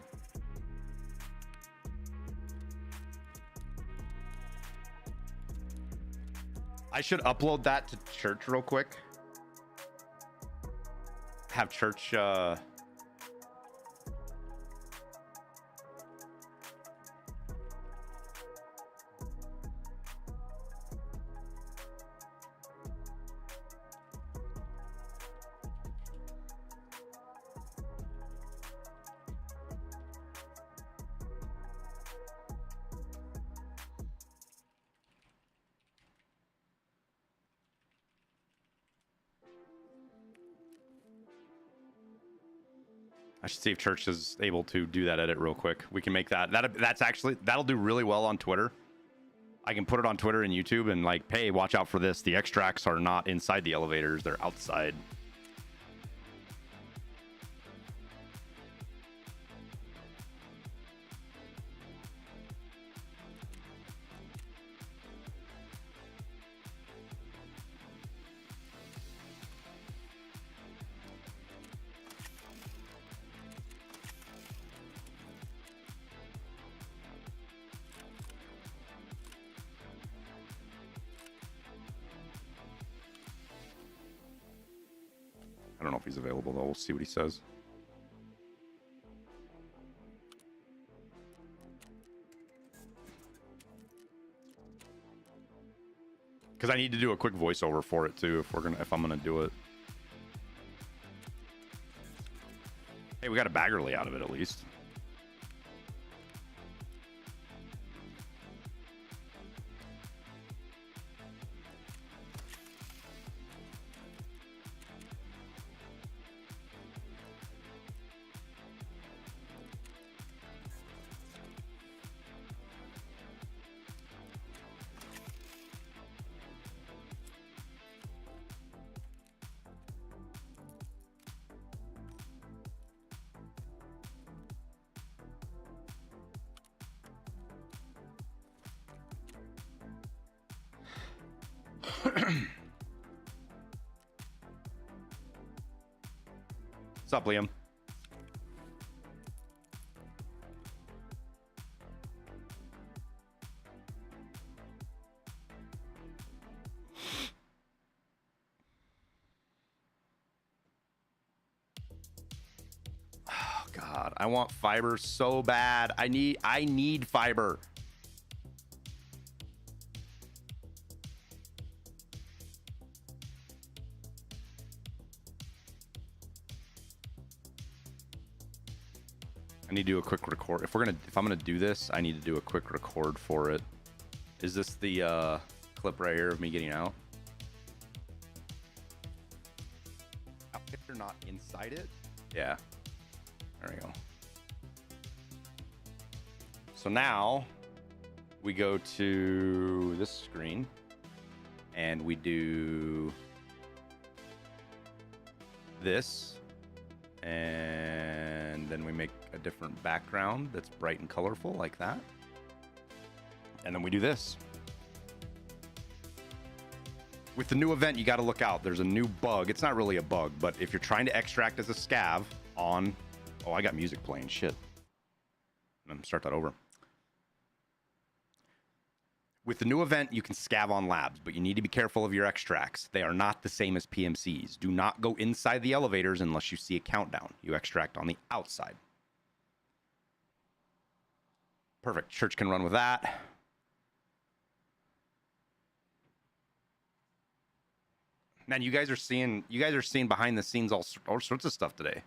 I should upload that to church real quick. Have church I should see if Church is able to do that edit real quick. We can make that. That's actually, that'll do really well on Twitter. I can put it on Twitter and YouTube and like, hey, watch out for this. The extracts are not inside the elevators. They're outside. I don't know if he's available though. We'll see what he says. Because I need to do a quick voiceover for it too if I'm gonna do it. Hey, we got a Baggerly out of it at least. What's up, Liam? Oh God, I want fiber so bad. I need fiber. I need to do a quick record. If I'm gonna do this, I need to do a quick record for it. Is this the clip right here of me getting out? If you're not inside it, yeah. There we go. So now we go to this screen and we do this, and then we make a different background that's bright and colorful like that. And then we do this. With the new event, you got to look out. There's a new bug. It's not really a bug, but if you're trying to extract as a scav on... Oh, I got music playing. Shit. Let me start that over. With the new event, you can scav on labs, but you need to be careful of your extracts. They are not the same as PMCs. Do not go inside the elevators unless you see a countdown. You extract on the outside. Perfect. Church can run with that. Man, you guys are seeing behind the scenes all sorts of stuff today.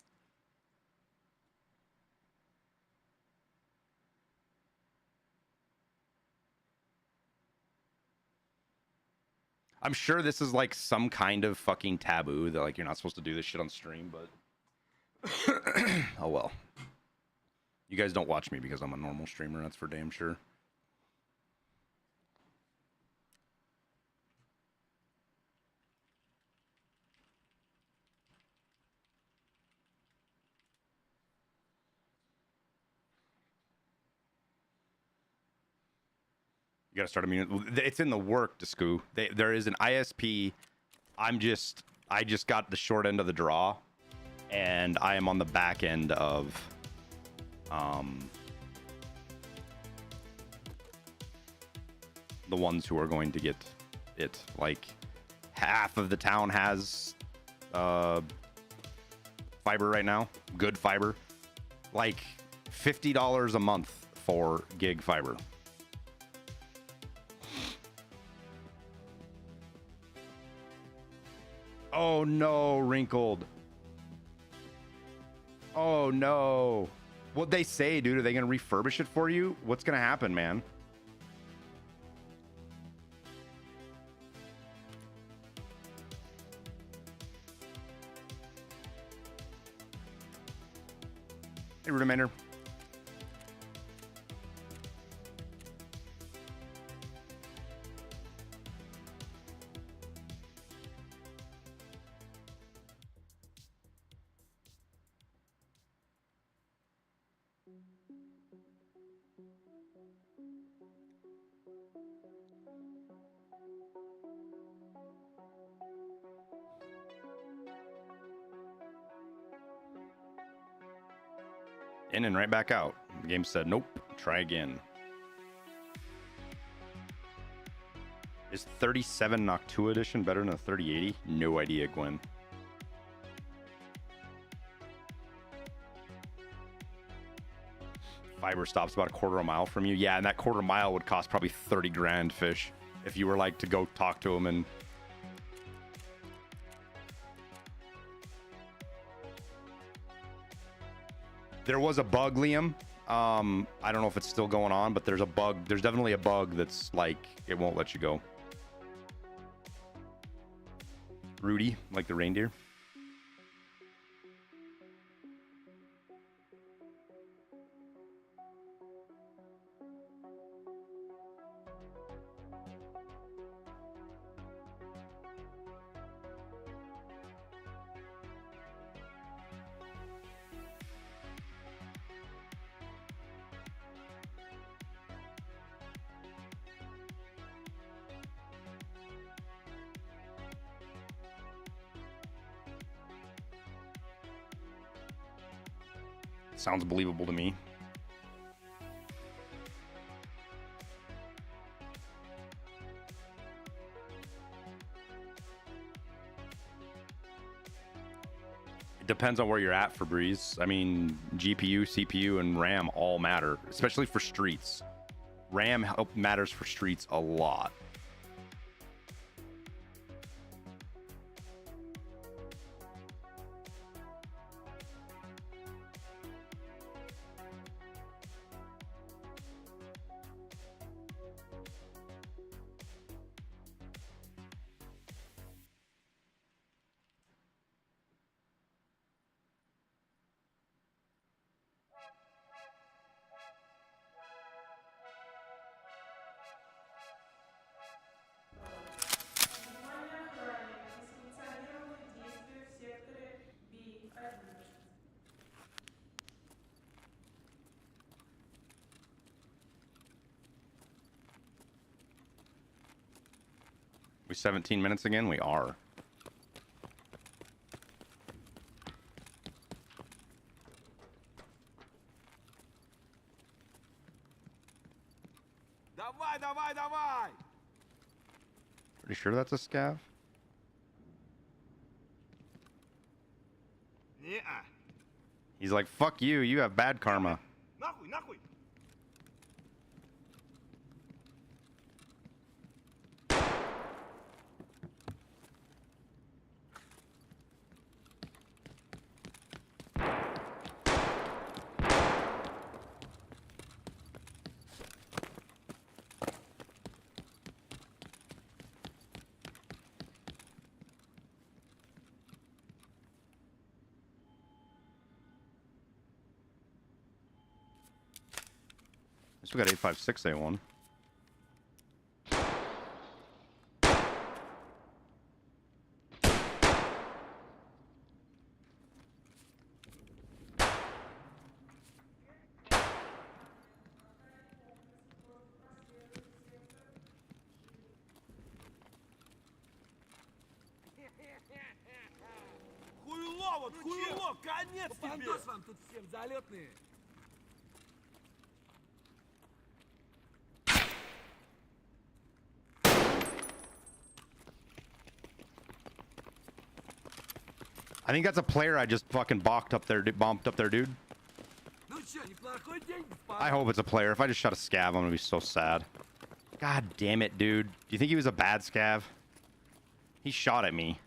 I'm sure this is like some kind of fucking taboo that like you're not supposed to do this shit on stream, but oh well. You guys don't watch me because I'm a normal streamer, that's for damn sure. You gotta start a meeting. It's in the work, Disco. There is an ISP. I just got the short end of the draw, and I am on the back end of the ones who are going to get it. Like half of the town has fiber right now, good fiber, like $50 a month for gig fiber. Oh no, wrinkled. Oh no. What'd they say, dude? Are they gonna refurbish it for you? What's gonna happen, man? Hey, Rudimentor. In and right back out. The game said, nope, try again. Is 37 Noctua edition better than a 3080? No idea, Gwen. Fiber stops about a quarter of a mile from you. Yeah, and that quarter mile would cost probably 30 grand, Fish, if you were like to go talk to him and... There was a bug, Liam. I don't know if it's still going on, but there's a bug. There's definitely a bug that's like, it won't let you go. Rudy, like the reindeer. Sounds believable to me. It depends on where you're at for Breeze. I mean, GPU, CPU, and RAM all matter, especially for streets. RAM matters for streets a lot. Внимание, охранник. Несанкционированные действия в секторе B11. We 17 minutes again? We are. Давай, давай, давай! Pretty sure that's a scav? Не-а. He's like, fuck you, you have bad karma. Нахуй, нахуй! We got 856A1. Хуйло, вот хуйло, конец тебе! Пандос вам тут всем залетные! I think that's a player I just fucking bonked up there, bumped up there, dude. Ну чё, неплохой день, господа? I hope it's a player. If I just shot a scav, I'm gonna be so sad. God damn it, dude. Do you think he was a bad scav? He shot at me.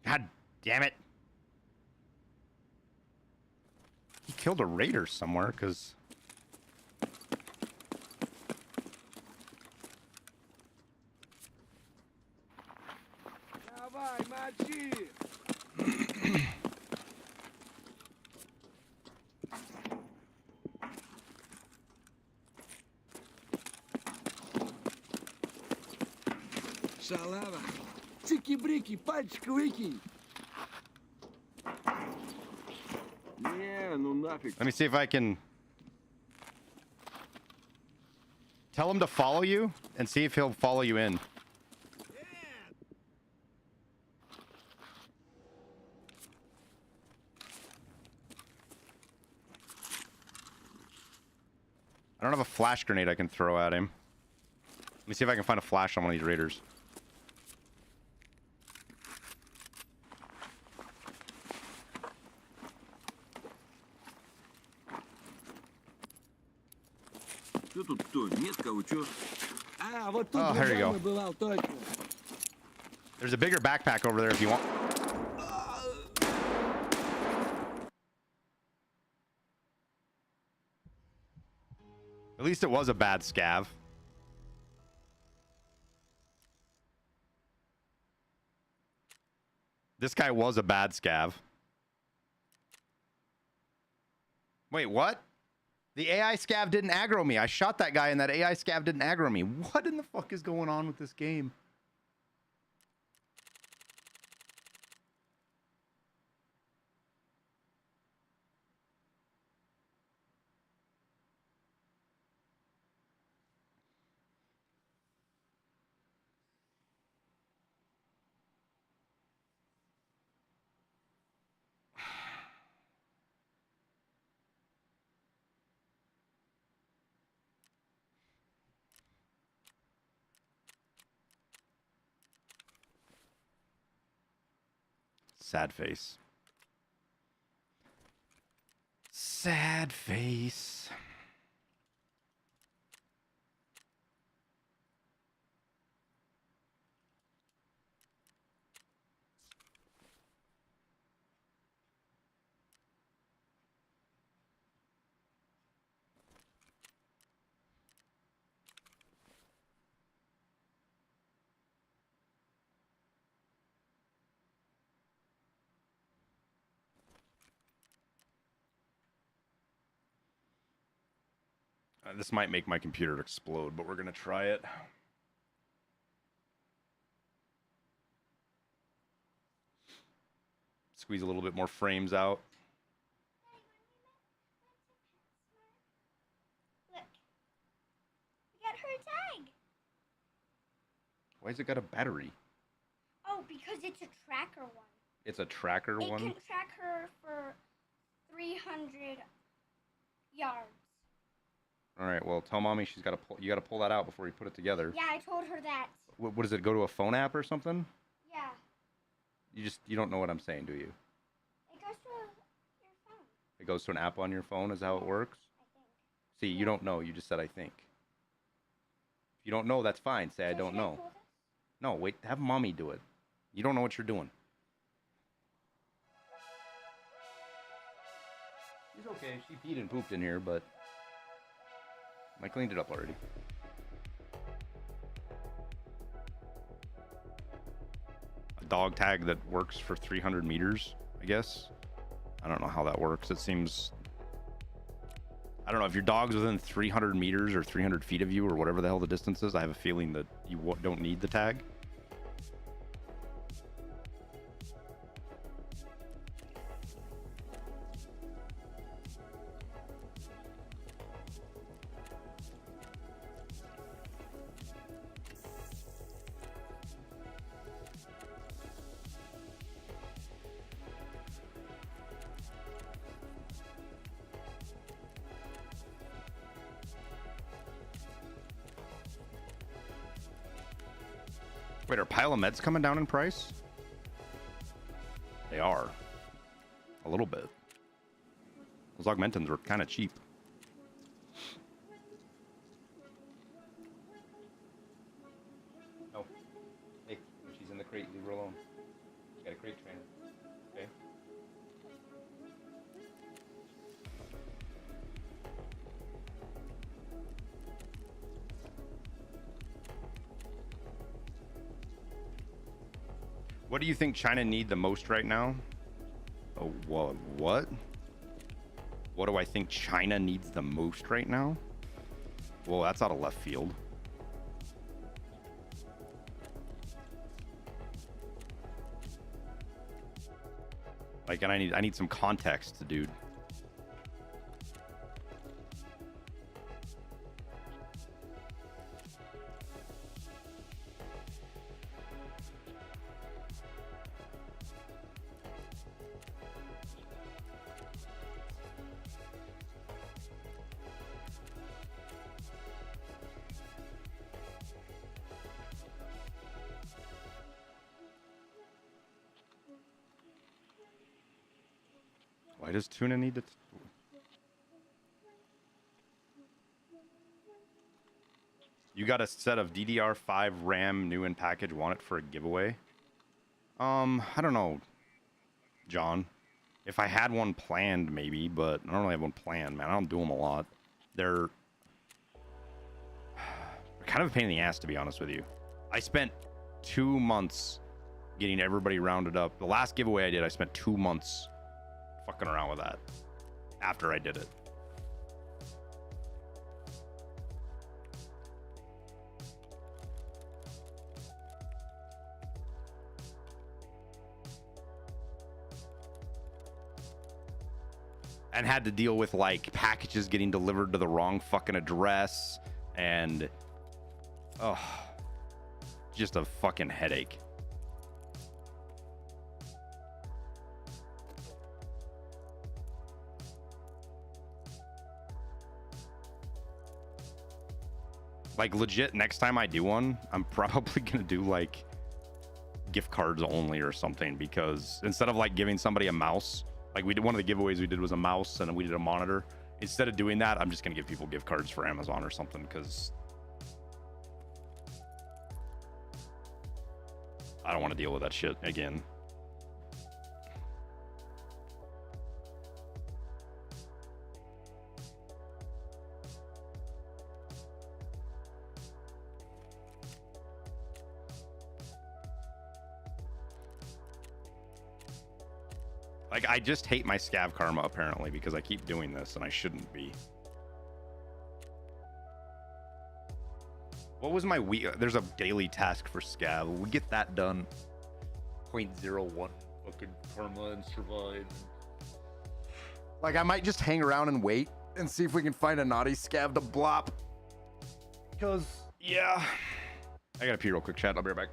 God damn it. He killed a raider somewhere, because... Давай, мочи! Шалава! Цики-брики, пальчик выкинь! Не, ну нафиг. Let me see if I can... Tell him to follow you, and see if he'll follow you in. I don't have a flash grenade I can throw at him. Let me see if I can find a flash on one of these raiders. Что тут кто? Нет кого, чё? А, вот тут Oh, here you go. бывал, точно. There's a bigger backpack over there if you want. At least it was a bad scav. This guy was a bad scav. Wait, what? The AI scav didn't aggro me. I shot that guy and that AI scav didn't aggro me. What in the fuck is going on with this game? Sad face. Sad face. This might make my computer explode, but we're going to try it. Squeeze a little bit more frames out. Look. We got her tag. Why's it got a battery? Oh, because it's a tracker one. It's a tracker It one? can track her for 300 yards. All right, well, tell mommy she's got to pull. You got to pull that out before you put it together. Yeah, I told her that. What does it go to a phone app or something? Yeah. You don't know what I'm saying, do you? It goes to your phone, It goes to an app on your phone is how it works? I think. See, you don't know. You just said I think. If you don't know, that's fine. Say I So don't should know. pull this? No, wait, have mommy do it. You don't know what you're doing. She's okay. She peed and pooped in here, but I cleaned it up already. A dog tag that works for 300 meters, I guess. I don't know how that works. It seems... I don't know, if your dog's within 300 meters or 300 feet of you or whatever the hell the distance is, I have a feeling that you don't need the tag. Wait, are pile of meds coming down in price? They are. A little bit. Those augmentins were kind of cheap. Oh. Hey, when she's in the crate, leave her alone. She's got a crate trainer. Okay? What do you think China need the most right now? Oh, what? What do I think China needs the most right now? Well, that's out of left field. Like, and I need some context, dude. Why does tuna need to... You got a set of DDR5 RAM new in package, want it for a giveaway? I don't know, John. If I had one planned, maybe, but I don't really have one planned, man. I don't do them a lot. They're kind of a pain in the ass, to be honest with you. I spent 2 months getting everybody rounded up. The last giveaway I did, I spent 2 months fucking around with that after I did it. And had to deal with like packages getting delivered to the wrong fucking address and oh, just a fucking headache. Like legit, next time I do one, I'm probably gonna do like gift cards only or something, because instead of like giving somebody a mouse, like we did, one of the giveaways we did was a mouse and we did a monitor. Instead of doing that, I'm just gonna give people gift cards for Amazon or something, because I don't want to deal with that shit again. Like, I just hate my Scav Karma, apparently, because I keep doing this, and I shouldn't be. What was my week? There's a daily task for Scav. We get that done. 0.01 fucking Karma and survive. Like, I might just hang around and wait and see if we can find a naughty Scav to blop. Because, yeah. I gotta pee real quick, chat. I'll be right back.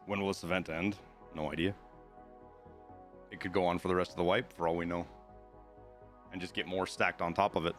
When will this event end? No idea. It could go on for the rest of the wipe, for all we know. And just get more stacked on top of it.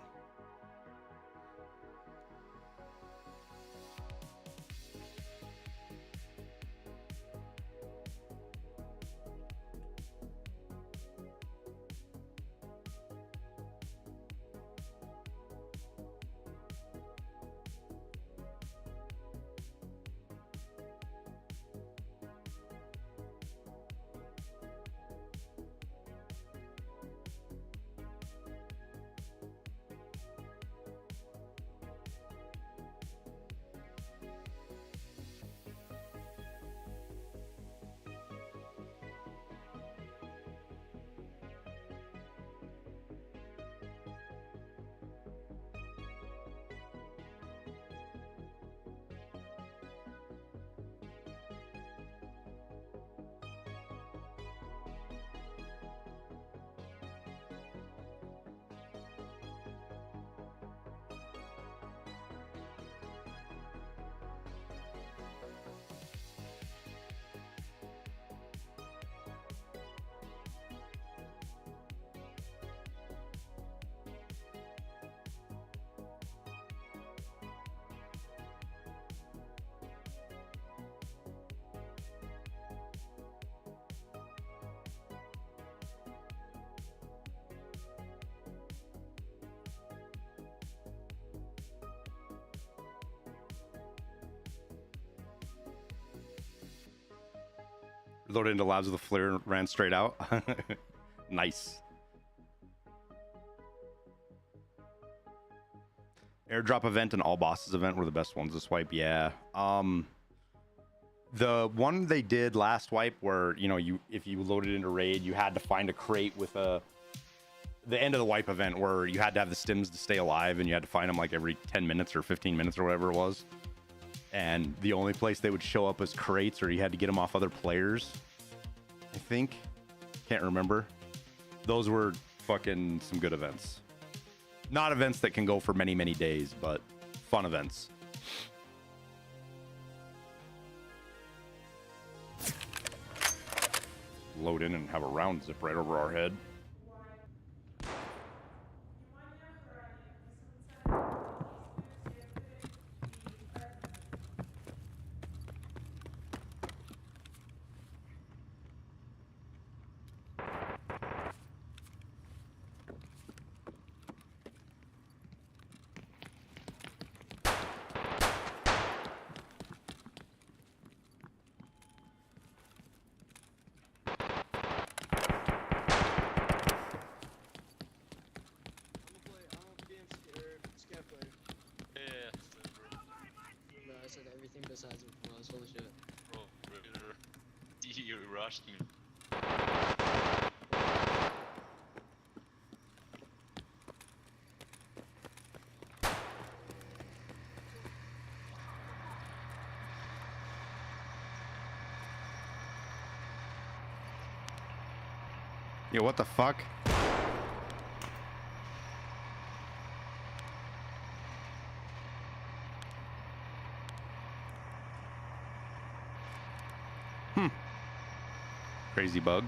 Loaded into labs with a flare and ran straight out. Nice. Airdrop event and all bosses event were the best ones to swipe. Yeah. The one they did last wipe where, you know, if you loaded into raid, you had to find a crate with the end of the wipe event where you had to have the stims to stay alive and you had to find them like every 10 minutes or 15 minutes or whatever it was. And the only place they would show up was crates, or you had to get them off other players, I think. Can't remember. Those were fucking some good events. Not events that can go for many, many days, but fun events. Load in and have a round zip right over our head. Besides was full of shit. Bro, you rushed me. Yeah, what the fuck? Crazy bug.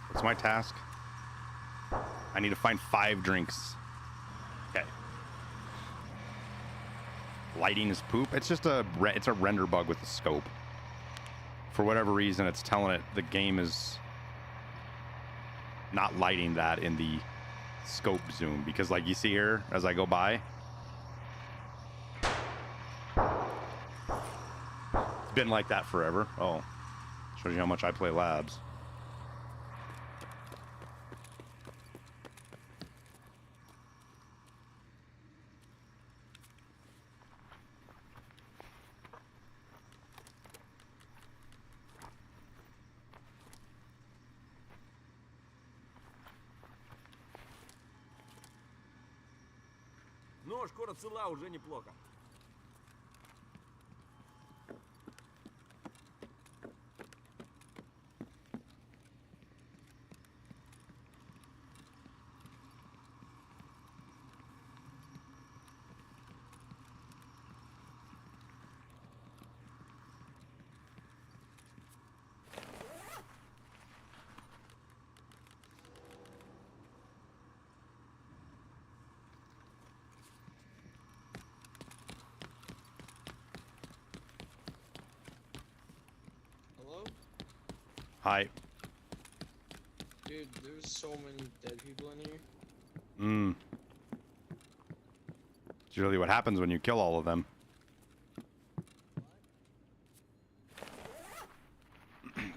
What's my task? I need to find 5 drinks. Okay. Lighting is poop. It's just it's a render bug with the scope. For whatever reason, it's telling it the game is not lighting that in the scope zoom, because like you see here as I go by, it's been like that forever. Oh, shows you how much I play labs. Ну, шкура цела, уже неплохо. Hello? Hi. Dude, there's so many dead people in here. It's really what happens when you kill all of them.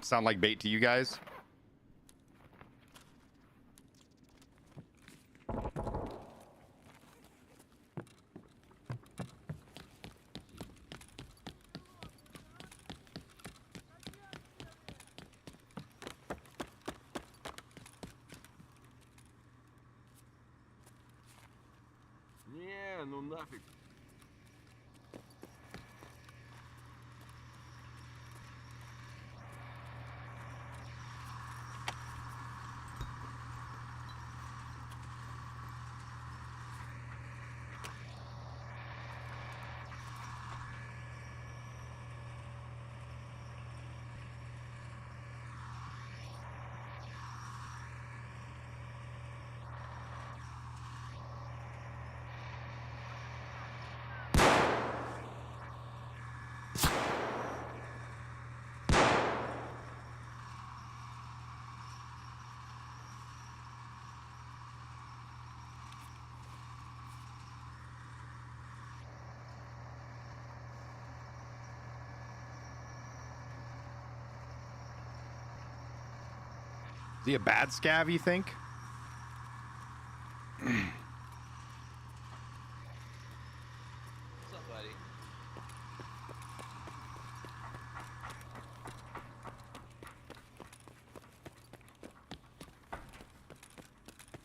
Sound like bait to you guys? Не, ну нафиг. Is he a bad scav, you think? Somebody.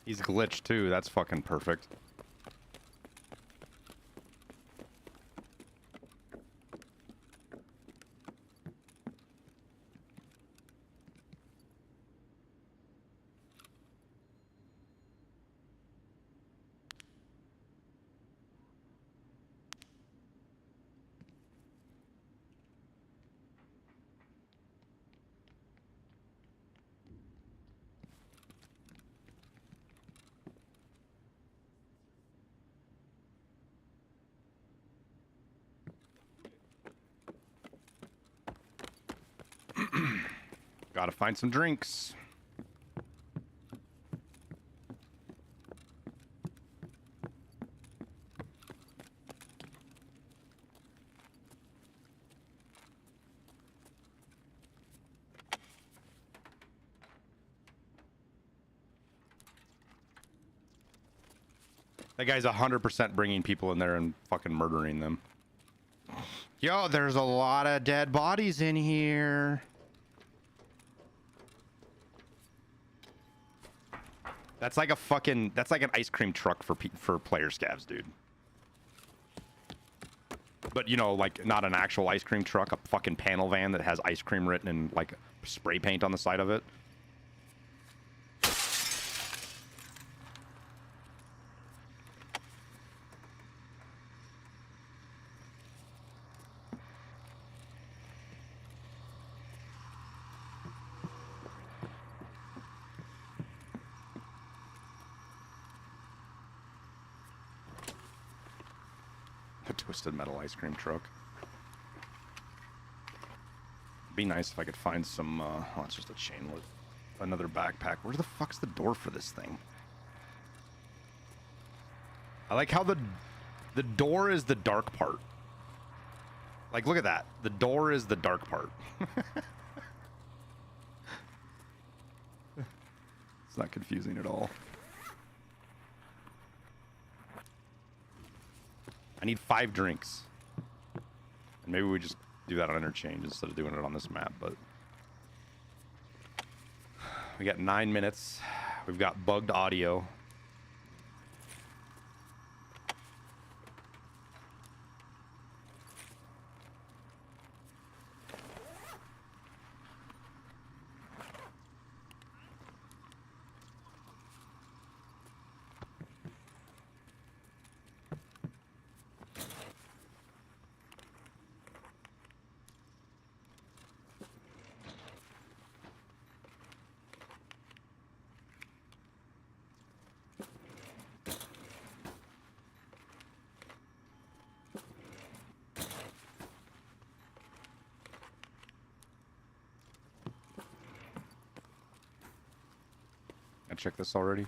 He's glitched too. That's fucking perfect. Gotta find some drinks. That guy's 100% bringing people in there and fucking murdering them. Yo, there's a lot of dead bodies in here. That's like a fucking, that's like an ice cream truck for player scavs, dude. But you know, like not an actual ice cream truck, a fucking panel van that has ice cream written in like spray paint on the side of it. A twisted metal ice cream truck. Be nice if I could find some, oh, it's just a chainlet. Another backpack. Where the fuck's the door for this thing? I like how the door is the dark part. Like, look at that. The door is the dark part. It's not confusing at all. I need 5 drinks. And maybe we just do that on interchange instead of doing it on this map, but... We got 9 minutes. We've got bugged audio. I checked this already.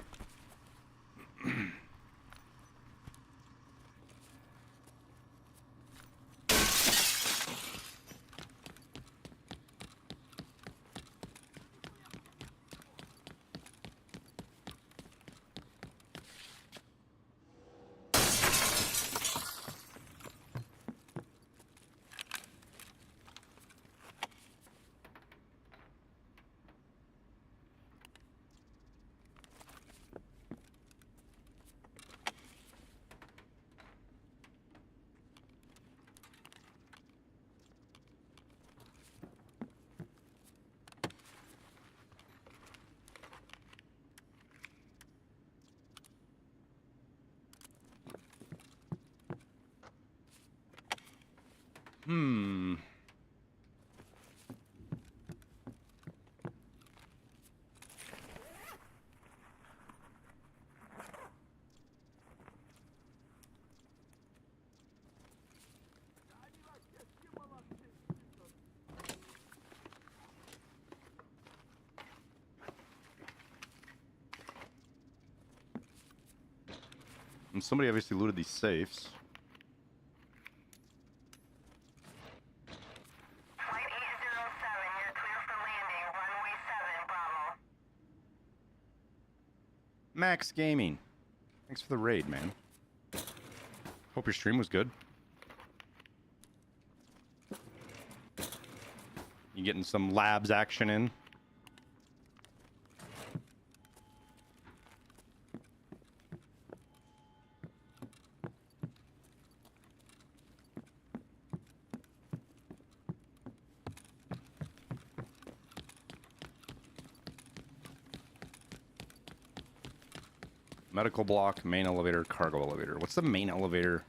Hmm. And somebody obviously looted these safes. Flight 807, you're clear for landing. Runway 7, Bravo. Max Gaming. Thanks for the raid, man. Hope your stream was good. You getting some labs action in? Medical block, main elevator, cargo elevator. What's the main elevator?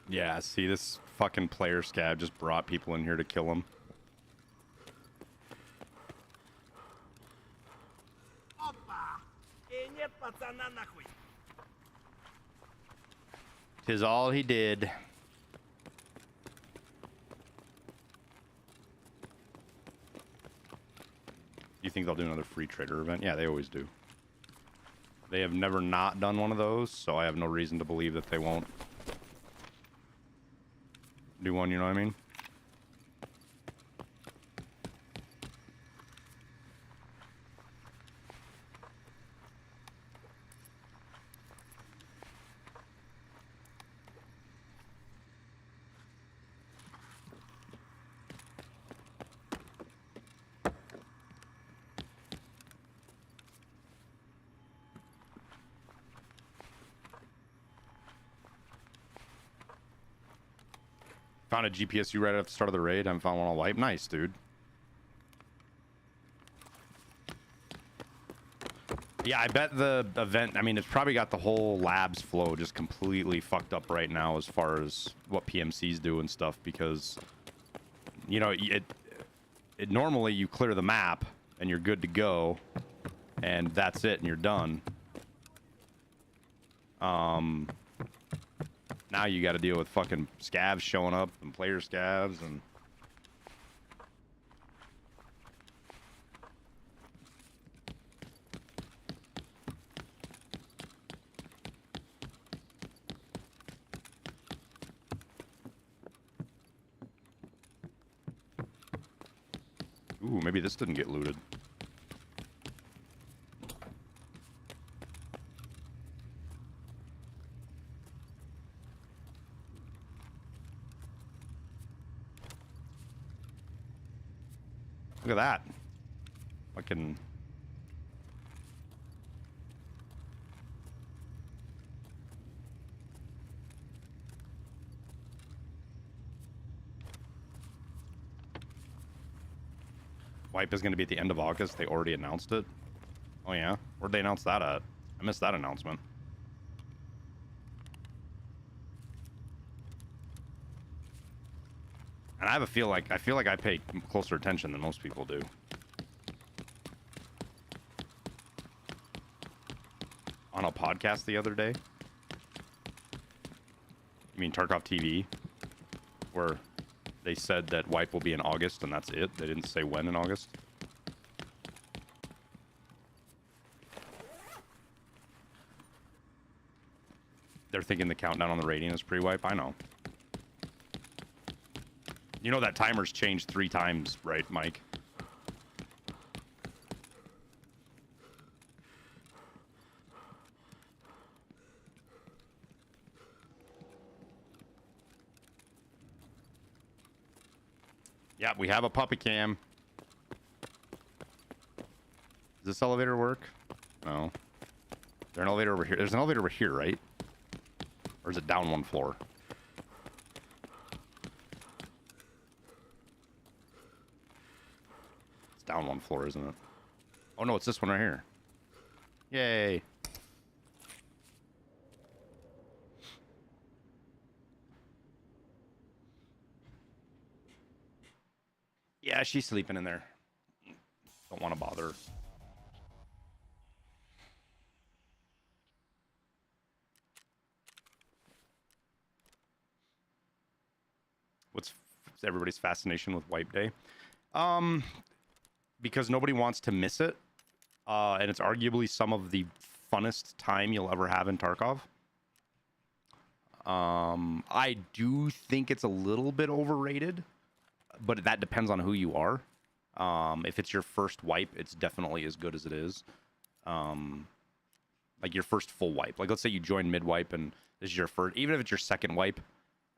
Yeah, see, this fucking player scav just brought people in here to kill him. Опа! И нет пацана нахуй. Tis all he did. You think they'll do another free trader event? Yeah, they always do. They have never not done one of those, so I have no reason to believe that they won't do one, you know what I mean? Found a GPSU right at the start of the raid. I found one on wipe. Nice, dude. Yeah, I bet the event, I mean, it's probably got the whole labs flow just completely fucked up right now as far as what PMCs do and stuff, because, you know, it normally you clear the map and you're good to go, and that's it, and you're done. Now you got to deal with fucking scavs showing up and player scavs and... Ooh, maybe this didn't get looted. Look at that. Fucking... Wipe is going to be at the end of August. They already announced it. Oh yeah? Where'd they announce that at? I missed that announcement. And I feel like I pay closer attention than most people do. On a podcast the other day. You mean Tarkov TV? Where they said that wipe will be in August and that's it. They didn't say when in August. They're thinking the countdown on the rating is pre-wipe. I know. You know that timer's changed 3 times, right, Mike? Yeah, we have a puppy cam. Does this elevator work? No. Is there an elevator over here? There's an elevator over here, right? Or is it down 1 floor? It's down 1 floor, isn't it? Oh no, it's this one right here. Yay. Yeah, she's sleeping in there. Don't want to bother her. everybody's fascination with wipe day? Because nobody wants to miss it, and it's arguably some of the funnest time you'll ever have in Tarkov. I do think it's a little bit overrated, but that depends on who you are. If it's your first wipe, it's definitely as good as it is. Like your first full wipe. Like let's say you join mid wipe and this is your first, even if it's your second wipe,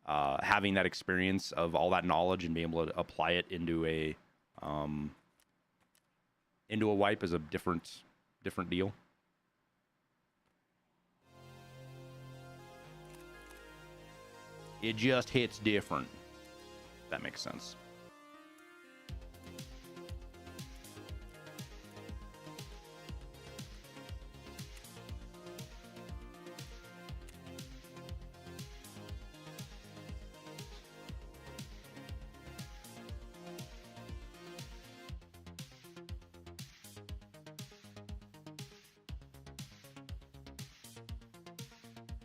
having that experience of all that knowledge and being able to apply it into a wipe is a different deal. It just hits different. If that makes sense.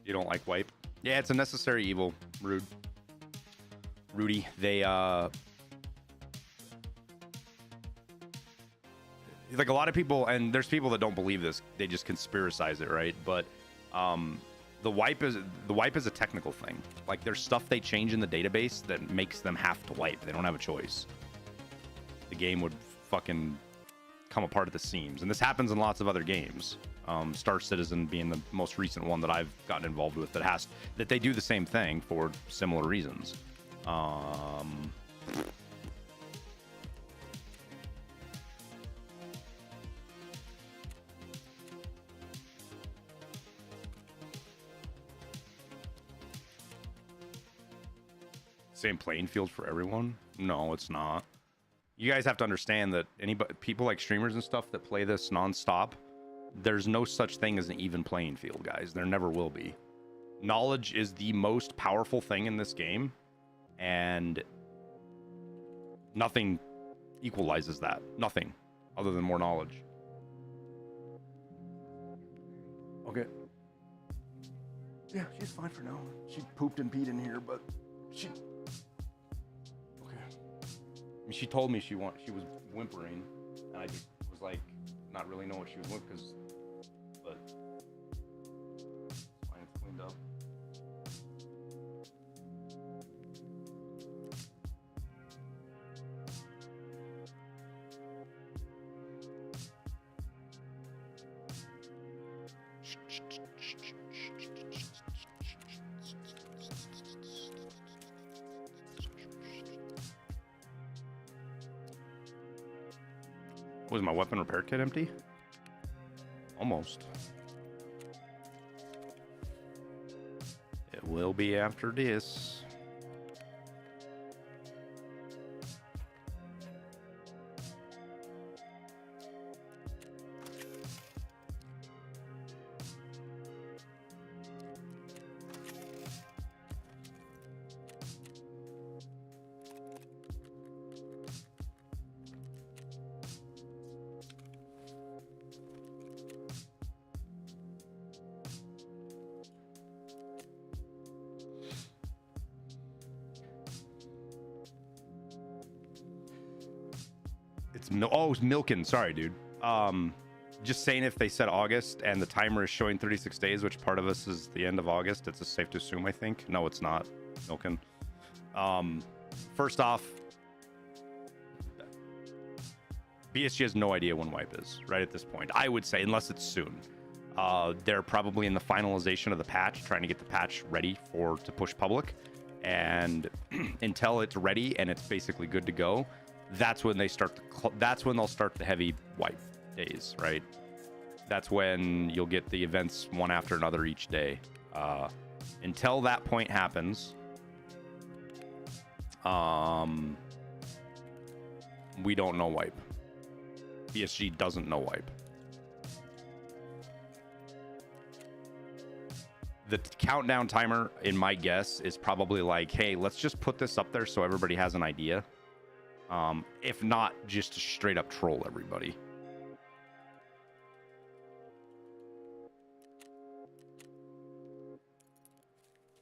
You don't like wipe? Yeah, it's a necessary evil, Rudy. They like a lot of people, and there's people that don't believe this. They just conspiracize it, right? But the wipe is a technical thing. Like there's stuff they change in the database that makes them have to wipe. They don't have a choice. The game would fucking come apart at the seams, and this happens in lots of other games. Star Citizen being the most recent one that I've gotten involved with that they do the same thing for similar reasons. Same playing field for everyone? No, it's not. You guys have to understand that people like streamers and stuff that play this nonstop, there's no such thing as an even playing field, guys. There never will be. Knowledge is the most powerful thing in this game, and nothing equalizes that. Nothing other than more knowledge. Okay. Yeah, she's fine for now. She pooped and peed in here, but she... Okay. I mean, she told me she was whimpering, and I just was like, not really know what she was whimpering, but it's fine, it's cleaned up. Was my weapon repair kit empty? Almost. It will be after this. It's milking. Sorry, dude. Just saying, if they said August and the timer is showing 36 days, which part of us is the end of August, it's safe to assume, I think. No, it's not milking. First off, BSG has no idea when wipe is, right at this point. I would say, unless it's soon. They're probably in the finalization of the patch, trying to get the patch ready to push public. And until it's ready and it's basically good to go, that's when they'll start the heavy wipe days, right? That's when you'll get the events one after another each day. Until that point happens, we don't know wipe. BSG doesn't know wipe. The countdown timer, in my guess, is probably like, hey, let's just put this up there so everybody has an idea. If not, just to straight up troll everybody.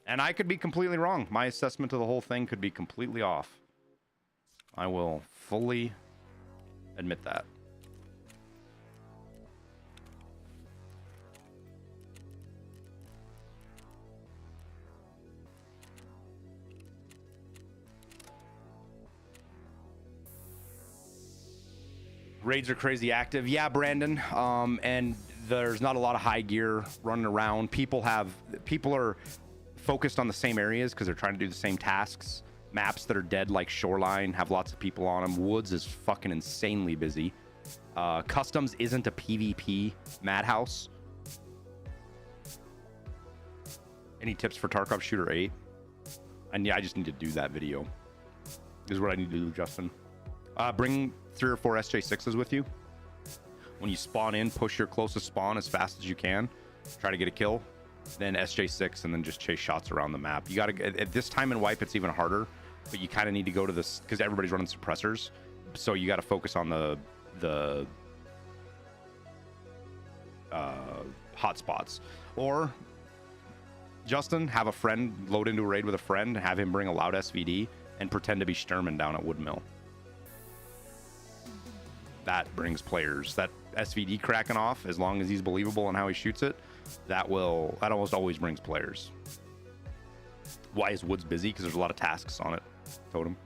And I could be completely wrong. My assessment of the whole thing could be completely off. I will fully admit that. Raids are crazy active. Yeah, Brandon. And there's not a lot of high gear running around. People are focused on the same areas because they're trying to do the same tasks. Maps that are dead, like Shoreline, have lots of people on them. Woods is fucking insanely busy. Customs isn't a PvP madhouse. Any tips for Tarkov Shooter 8? And yeah, I just need to do that video. This is what I need to do, Justin. Bring 3 or 4 SJ6s with you. When you spawn in, push your closest spawn as fast as you can. Try to get a kill. Then SJ6, and then just chase shots around the map. You gotta, at this time in wipe, it's even harder. But you kind of need to go to this, because everybody's running suppressors. So you got to focus on the hot spots. Or, Justin, have a friend load into a raid with a friend, have him bring a loud SVD, and pretend to be Sturman down at Woodmill. That brings players. That SVD cracking off, as long as he's believable in how he shoots it, that almost always brings players. Why is Woods busy? Because there's a lot of tasks on it. Totem.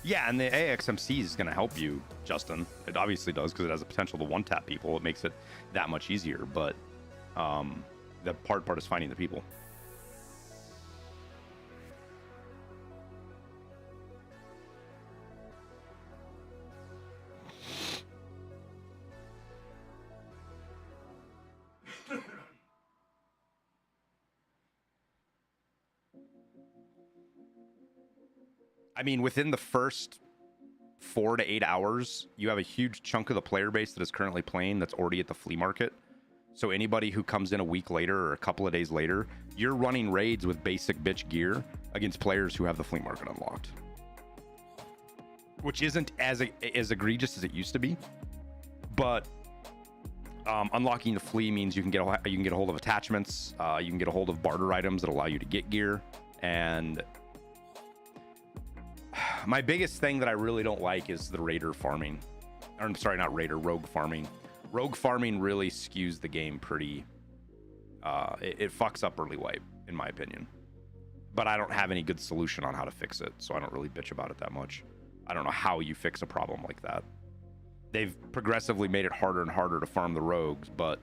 Yeah, and the AXMC is going to help you, Justin. It obviously does, because it has the potential to one-tap people. It makes it that much easier, but the hard part is finding the people. I mean, within the first 4 to 8 hours, you have a huge chunk of the player base that is currently playing that's already at the flea market. So anybody who comes in a week later or a couple of days later, you're running raids with basic bitch gear against players who have the flea market unlocked. Which isn't as egregious as it used to be. But unlocking the flea means you can get a hold of attachments, you can get a hold of barter items that allow you to get gear, and my biggest thing that I really don't like is the raider farming. I'm sorry, not raider, rogue farming. Rogue farming really skews the game pretty. It fucks up early wipe, in my opinion. But I don't have any good solution on how to fix it, so I don't really bitch about it that much. I don't know how you fix a problem like that. They've progressively made it harder and harder to farm the rogues, but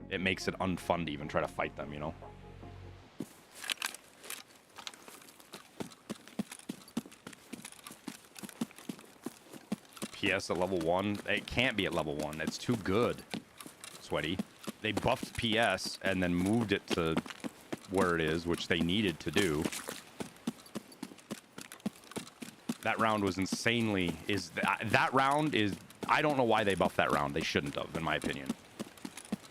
it makes it unfun to even try to fight them, you know? PS at level 1? It can't be at level 1. It's too good, Sweaty. They buffed PS and then moved it to where it is, which they needed to do. That round was insanely... That round is... I don't know why they buffed that round. They shouldn't have, in my opinion.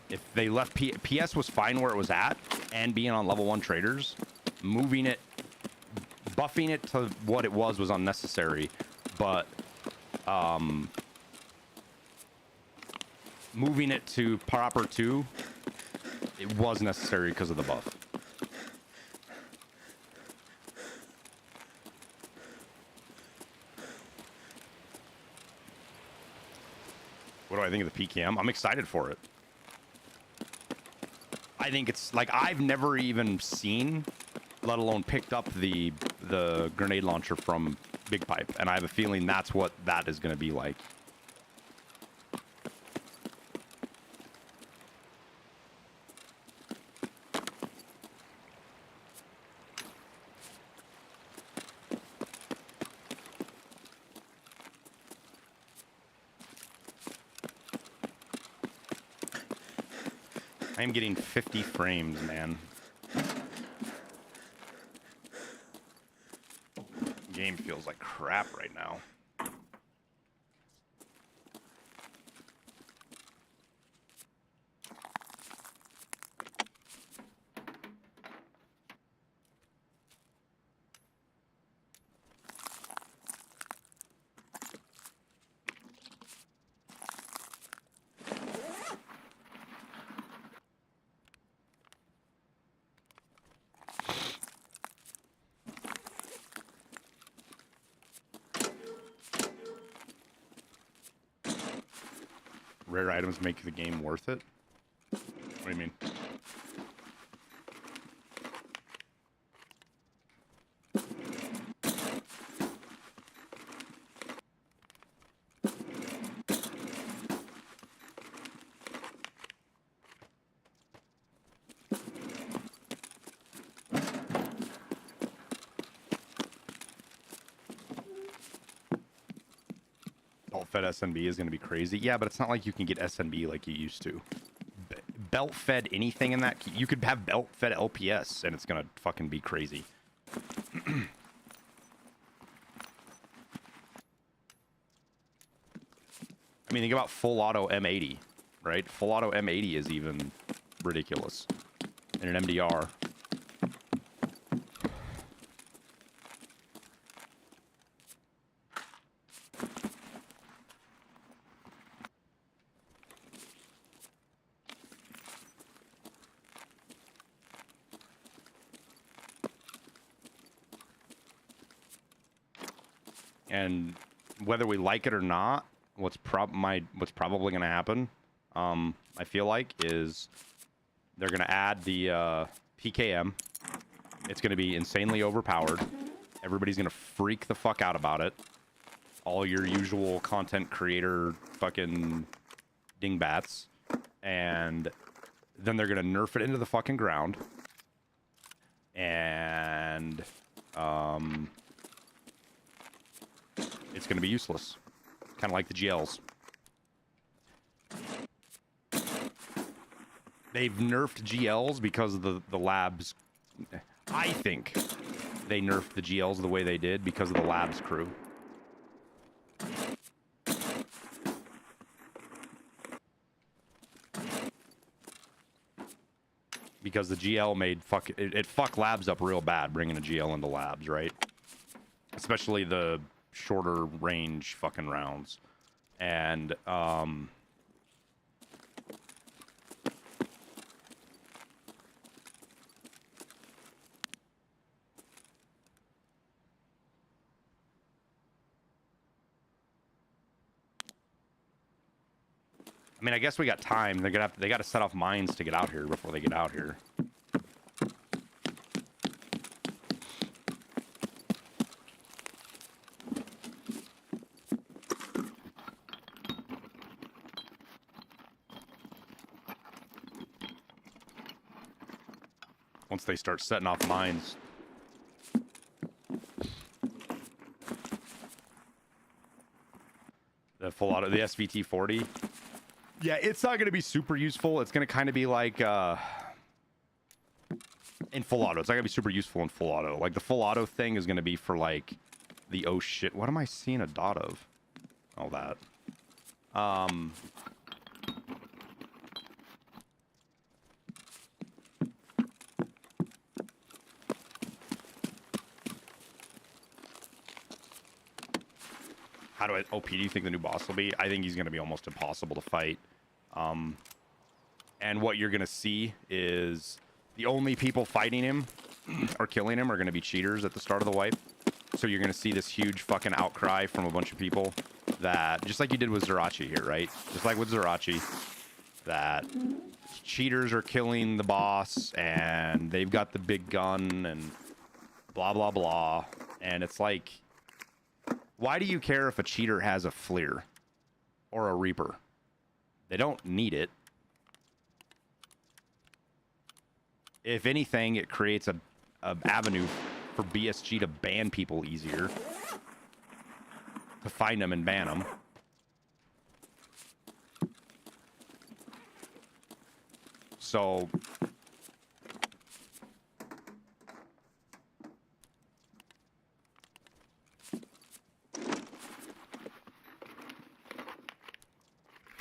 If they left... PS was fine where it was at, and being on level 1 traders, moving it... Buffing it to what it was unnecessary, but... moving it to proper 2, it was necessary because of the buff. What do I think of the PKM? I'm excited for it. I think it's like I've never even seen, let alone picked up the grenade launcher from Big Pipe, and I have a feeling that's what that is going to be like. I am getting 50 frames, man. Game feels like crap right now. Rare items make the game worth it? What do you mean? Belt-fed SNB is going to be crazy. Yeah, but it's not like you can get SNB like you used to. Belt-fed anything in that... You could have belt-fed LPS, and it's going to fucking be crazy. I mean, think about full auto M80, right? Full auto M80 is even ridiculous in an MDR. And whether we like it or not, what's probably going to happen, I feel like, is they're going to add the PKM. It's going to be insanely overpowered. Everybody's going to freak the fuck out about it. All your usual content creator fucking dingbats. And then they're going to nerf it into the fucking ground. And it's going to be useless. Kind of like the GLs. They've nerfed GLs because of the labs. I think they nerfed the GLs the way they did because of the labs crew. Because the GL made it fucked labs up real bad, bringing a GL into labs, right? Especially the shorter range fucking rounds. And I mean, I guess we got time. They got to set off mines to get out here before they get out here. Once they start setting off mines. The full auto, the SVT 40. Yeah, it's not going to be super useful. It's going to kind of be like in full auto. It's not going to be super useful in full auto. Like the full auto thing is going to be for like the oh shit. What am I seeing a dot of? All that. How do I... OP, do you think the new boss will be? I think he's going to be almost impossible to fight. And what you're going to see is the only people fighting him or killing him are going to be cheaters at the start of the wipe. So you're going to see this huge fucking outcry from a bunch of people that... Just like you did with Zerachi here, right? Just like with Zerachi. That cheaters are killing the boss and they've got the big gun and blah, blah, blah. And it's like... Why do you care if a cheater has a Fleer or a Reaper? They don't need it. If anything, it creates a avenue for BSG to ban people easier. To find them and ban them. So...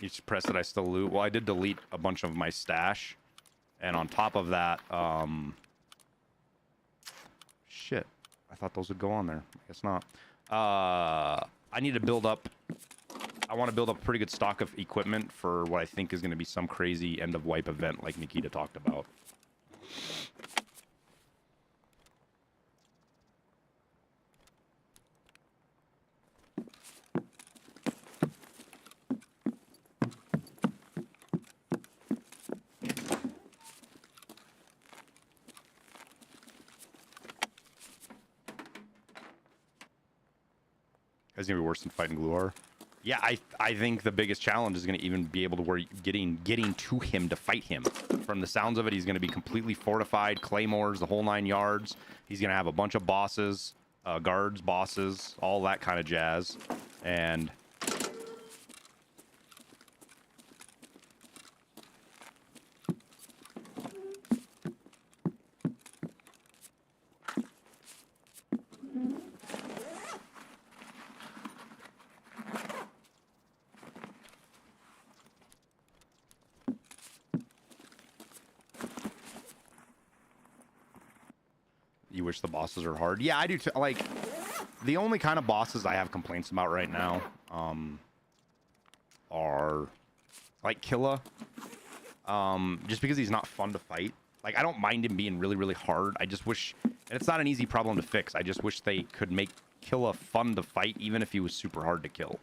You just press it, I still loot. Well, I did delete a bunch of my stash. And on top of that, shit. I thought those would go on there. I guess not. I need to build up... I want to build up a pretty good stock of equipment for what I think is going to be some crazy end-of-wipe event like Nikita talked about. It's gonna be worse than fighting Gluar. Yeah, I think the biggest challenge is gonna even be able to where getting to him to fight him. From the sounds of it, he's gonna be completely fortified, claymores, the whole 9 yards. He's gonna have a bunch of bosses, guards, bosses, all that kind of jazz, and you wish the bosses are hard. Yeah, I do too. Like, the only kind of bosses I have complaints about right now are like Killa. Just because he's not fun to fight. Like, I don't mind him being really, really hard. I just wish, and it's not an easy problem to fix. I just wish they could make Killa fun to fight, even if he was super hard to kill.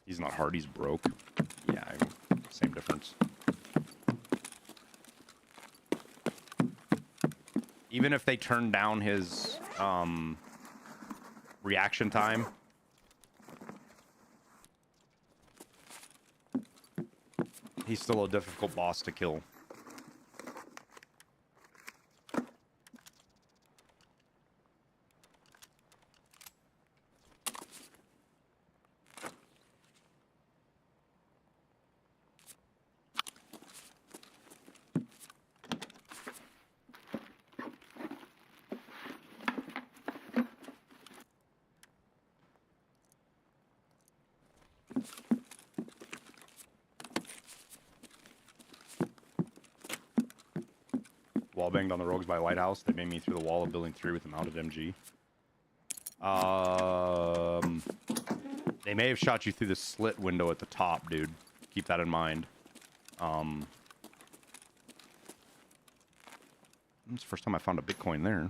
He's not hard, he's broke. Yeah, same difference. Even if they turn down his reaction time, he's still a difficult boss to kill. Wall banged on the rogues by Lighthouse. They made me through the wall of building 3 with a mounted MG. They may have shot you through the slit window at the top, dude. Keep that in mind. It's the first time I found a Bitcoin there.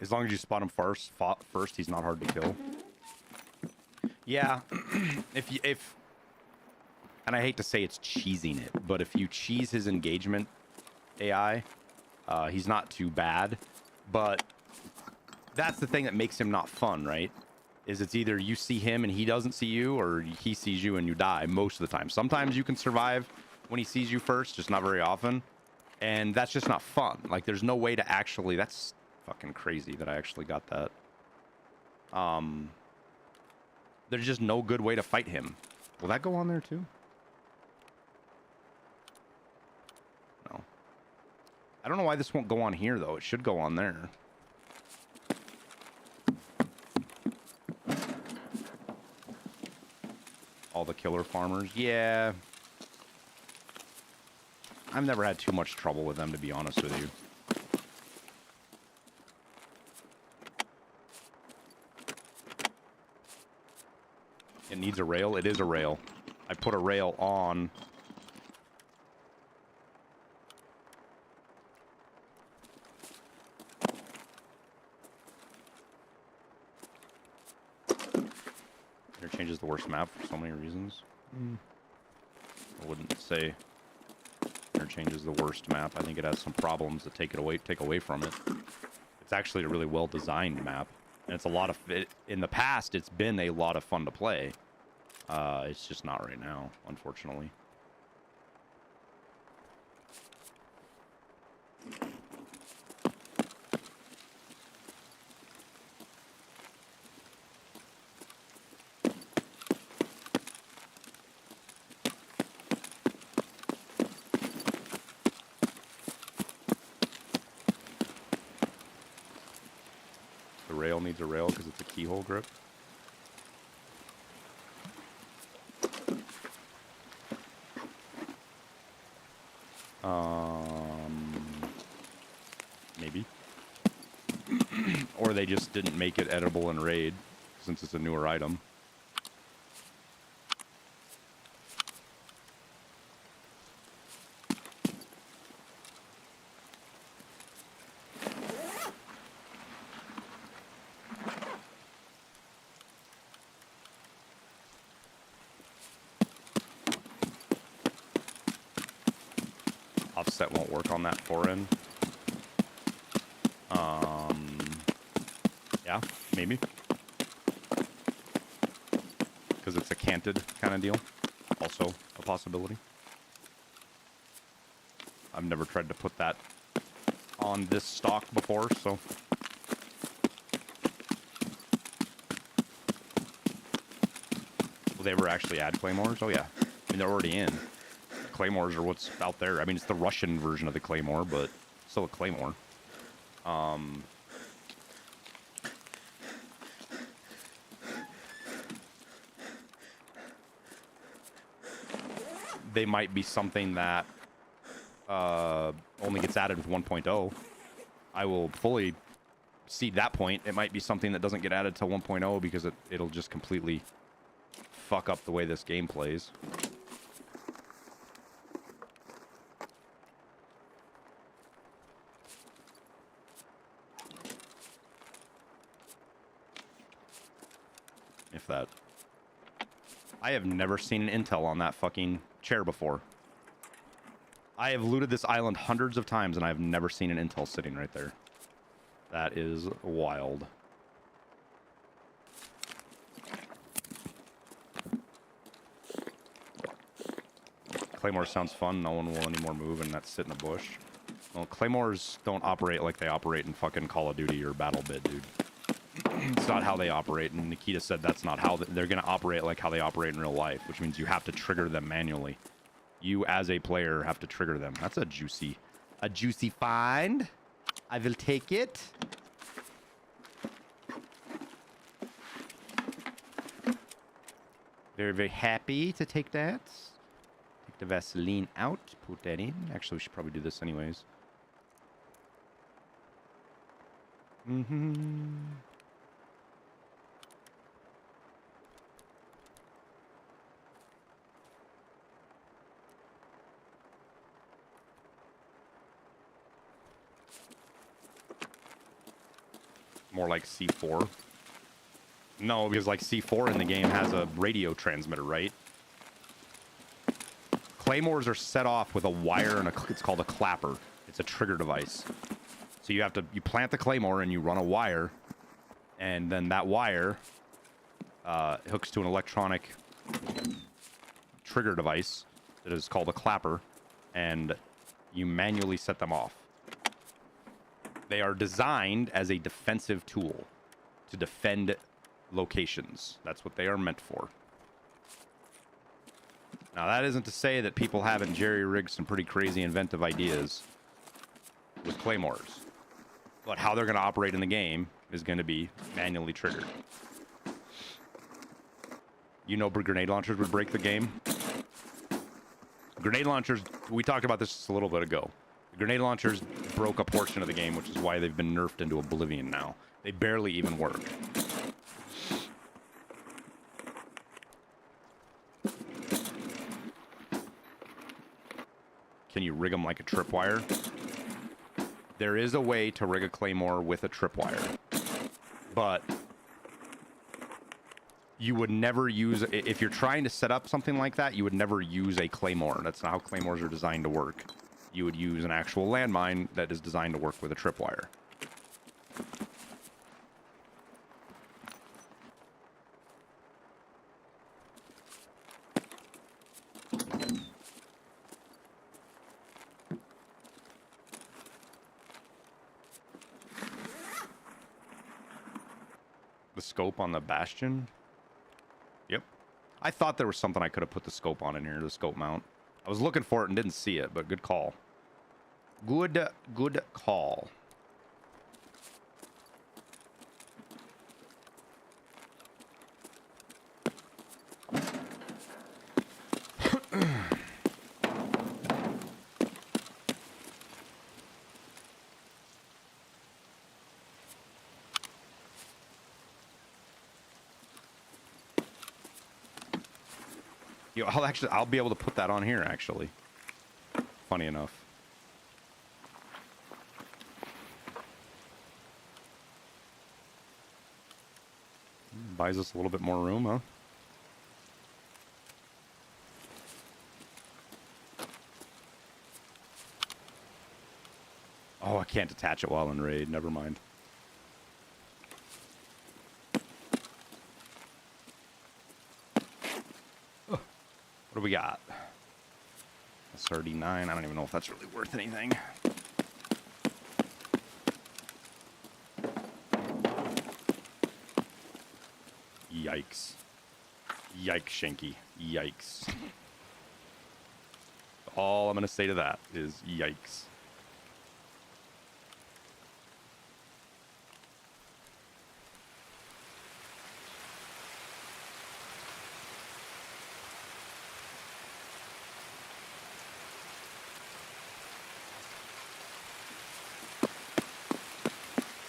As long as you spot him first, he's not hard to kill. Yeah, if and I hate to say it's cheesing it, but if you cheese his engagement AI, he's not too bad. But that's the thing that makes him not fun, right? Is it's either you see him and he doesn't see you, or he sees you and you die most of the time. Sometimes you can survive when he sees you first, just not very often. And that's just not fun. Like, there's no way to actually... That's fucking crazy that I actually got that. There's just no good way to fight him. Will that go on there too? No. I don't know why this won't go on here, though. It should go on there. All the killer farmers. Yeah. I've never had too much trouble with them, to be honest with you. It needs a rail. It is a rail. I put a rail on. Interchange is the worst map for so many reasons. I wouldn't say Interchange is the worst map. I think it has some problems that take away from it. It's actually a really well designed map. And it's a lot of... in the past, it's been a lot of fun to play. It's just not right now, unfortunately. barrel needs a rail because it's a keyhole grip. Maybe. Or they just didn't make it edible in raid since it's a newer item. Offset won't work on that forend. Yeah, maybe. Because it's a canted kind of deal. Also a possibility. I've never tried to put that on this stock before, so. Will they ever actually add claymores? Oh yeah. I mean, they're already in. Claymores are what's out there. I mean, it's the Russian version of the claymore, but still a claymore. They might be something that only gets added with 1.0. I will fully cede that point. It might be something that doesn't get added till 1.0 because it'll just completely fuck up the way this game plays. If that. I have never seen an intel on that fucking chair before. I have looted this island hundreds of times and I have never seen an intel sitting right there. That is wild. Claymore sounds fun. No one will anymore move and that's sit in a bush. Well, claymores don't operate like they operate in fucking Call of Duty or BattleBit, dude. It's not how they operate, and Nikita said that's not how they're going to operate like how they operate in real life, which means you have to trigger them manually. You, as a player, have to trigger them. That's a juicy find. I will take it. Very, very happy to take that. Take the Vaseline out, put that in. Actually, we should probably do this anyways. More like C4. No, because like C4 in the game has a radio transmitter, right? Claymores are set off with a wire and it's called a clapper. It's a trigger device. So you plant the claymore and you run a wire, and then that wire hooks to an electronic trigger device that is called a clapper, and you manually set them off. They are designed as a defensive tool to defend locations. That's what they are meant for. Now, that isn't to say that people haven't jerry-rigged some pretty crazy inventive ideas with claymores. But how they're going to operate in the game is going to be manually triggered. You know, grenade launchers would break the game. Grenade launchers, we talked about this just a little bit ago. Grenade launchers broke a portion of the game, which is why they've been nerfed into oblivion now. They barely even work. Can you rig them like a tripwire? There is a way to rig a claymore with a tripwire, but you would never use, if you're trying to set up something like that, you would never use a claymore. That's not how claymores are designed to work. You would use an actual landmine that is designed to work with a tripwire. The scope on the Bastion? Yep. I thought there was something I could have put the scope on in here, the scope mount. I was looking for it and didn't see it, but good call. Good call. You know, I'll be able to put that on here actually. Funny enough. Buys us a little bit more room, huh? Oh, I can't detach it while in raid. Never mind. What do we got? S39. I don't even know if that's really worth anything. Yikes. Yikes, Shanky. Yikes. All I'm going to say to that is yikes.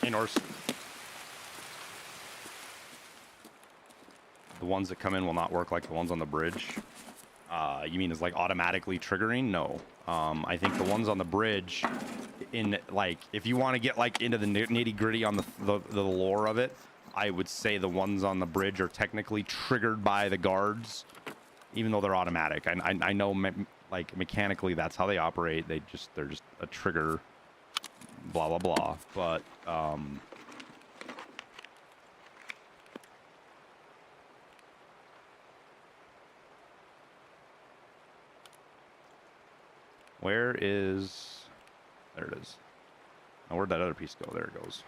Hey, Norse. The ones that come in will not work like the ones on the bridge. You mean is like automatically triggering? No. I think the ones on the bridge, in like, if you want to get like into the nitty gritty on the lore of it, I would say the ones on the bridge are technically triggered by the guards, even though they're automatic. I know like mechanically that's how they operate. They're just a trigger, blah blah blah. But where is... There it is. Now, where'd that other piece go? There it goes.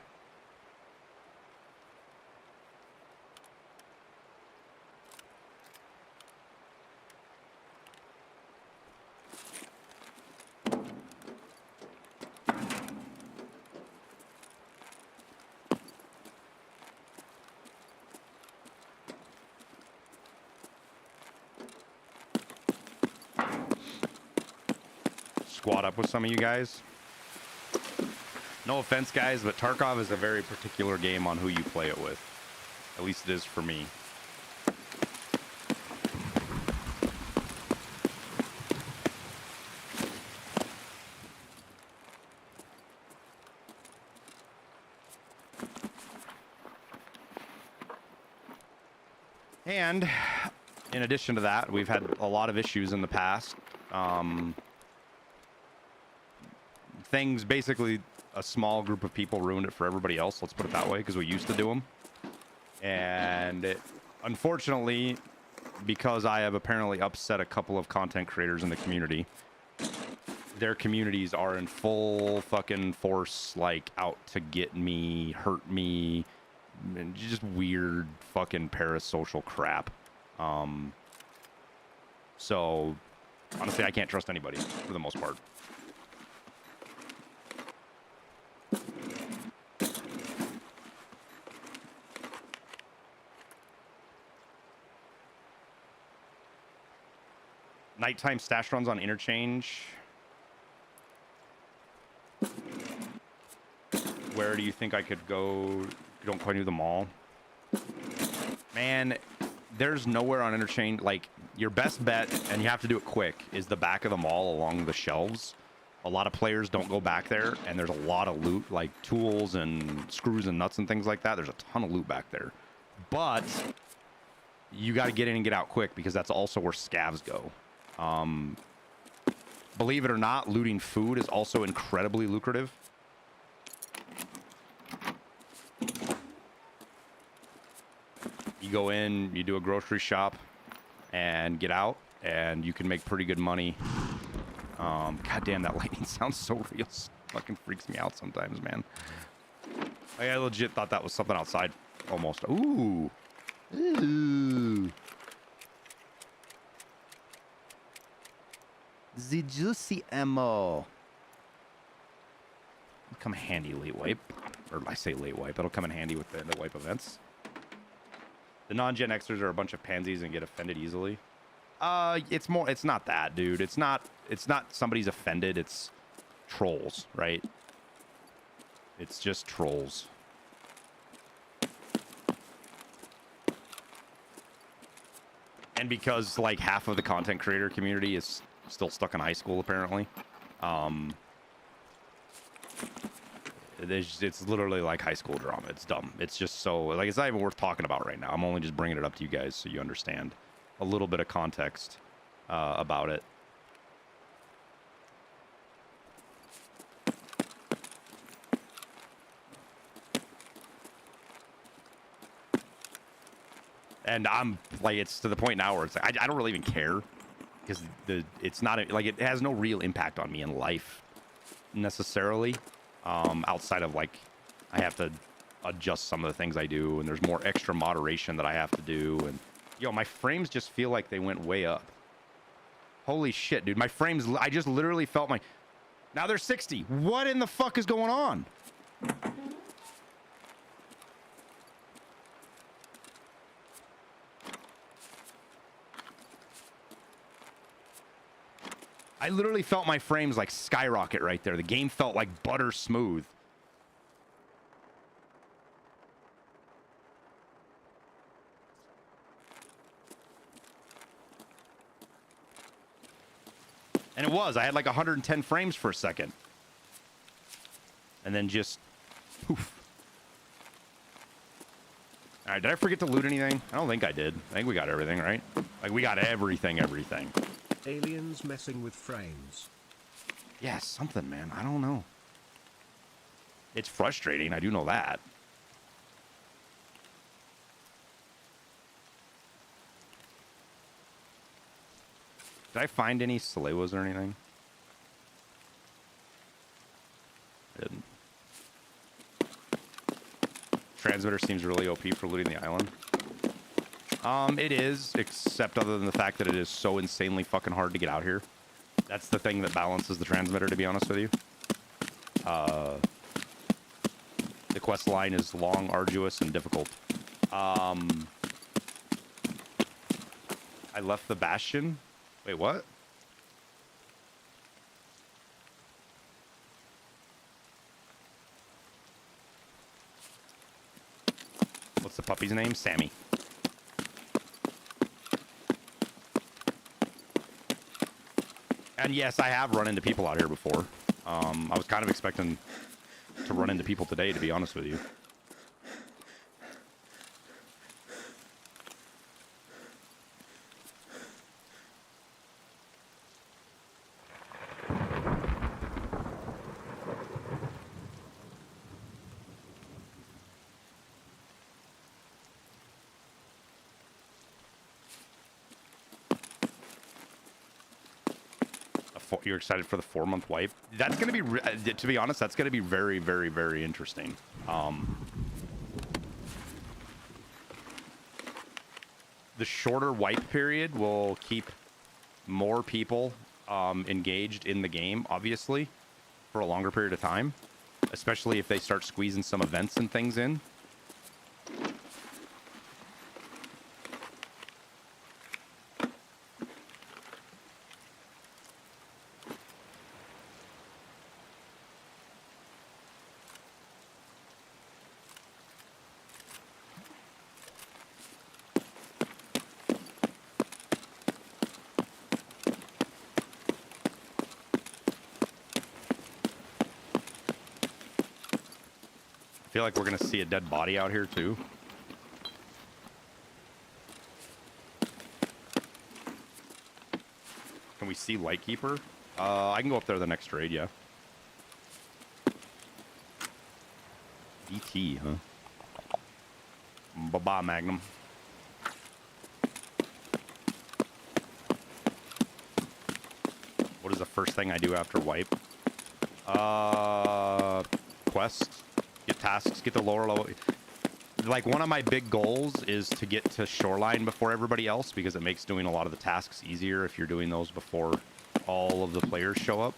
Squad up with some of you guys. No offense, guys, but Tarkov is a very particular game on who you play it with. At least it is for me. And in addition to that, we've had a lot of issues in the past. Things, basically, a small group of people ruined it for everybody else. Let's put it that way, because we used to do them. And unfortunately, because I have apparently upset a couple of content creators in the community, their communities are in full fucking force, like, out to get me, hurt me, and just weird fucking parasocial crap. So, honestly, I can't trust anybody, for the most part. Nighttime stash runs on interchange. Where do you think I could go? You don't quite know the mall. Man, there's nowhere on interchange. Like, your best bet, and you have to do it quick, is the back of the mall along the shelves. A lot of players don't go back there, and there's a lot of loot, like tools and screws and nuts and things like that. There's a ton of loot back there. But you got to get in and get out quick, because that's also where scavs go. Believe it or not, looting food is also incredibly lucrative. You go in, you do a grocery shop, and get out, and you can make pretty good money. God damn, that lightning sounds so real. Fucking freaks me out sometimes, man. I legit thought that was something outside, almost. Ooh. Ooh. The juicy ammo. It'll come handy late wipe. Or I say late wipe. It'll come in handy with the wipe events. The non-Gen Xers are a bunch of pansies and get offended easily. It's not that, dude. It's not somebody's offended. It's trolls, right? It's just trolls. And because like half of the content creator community is still stuck in high school, apparently. It's literally like high school drama. It's dumb. It's just so like it's not even worth talking about right now. I'm only just bringing it up to you guys so you understand a little bit of context about it. And I'm like, it's to the point now where it's like, I don't really even care because it's not like it has no real impact on me in life necessarily. Outside of like, I have to adjust some of the things I do, and there's more extra moderation that I have to do. And yo, my frames just feel like they went way up. Holy shit, dude, my frames, I just literally felt my, now they're 60. What in the fuck is going on? I literally felt my frames like skyrocket right there. The game felt like butter smooth. And it was. I had like 110 frames for a second. And then just poof. All right, did I forget to loot anything? I don't think I did. I think we got everything, right? Like we got everything. Aliens messing with frames. Yeah, something, man. I don't know. It's frustrating. I do know that. Did I find any Salewos or anything? I didn't. Transmitter seems really OP for looting the island. It is, except other than the fact that it is so insanely fucking hard to get out here. That's the thing that balances the transmitter, to be honest with you. The quest line is long, arduous, and difficult. I left the Bastion. Wait, what? What's the puppy's name? Sammy. And yes, I have run into people out here before. I was kind of expecting to run into people today, to be honest with you. You're excited for the 4-month wipe? That's going to be, to be honest, that's going to be very, very, very interesting. The shorter wipe period will keep more people engaged in the game, obviously, for a longer period of time, especially if they start squeezing some events and things in. I feel like we're gonna see a dead body out here too. Can we see Lightkeeper? I can go up there the next raid, yeah. DT, huh? Bye-bye, Magnum. What is the first thing I do after wipe? Quests. Get tasks, get the lower level. Like, one of my big goals is to get to Shoreline before everybody else, because it makes doing a lot of the tasks easier if you're doing those before all of the players show up.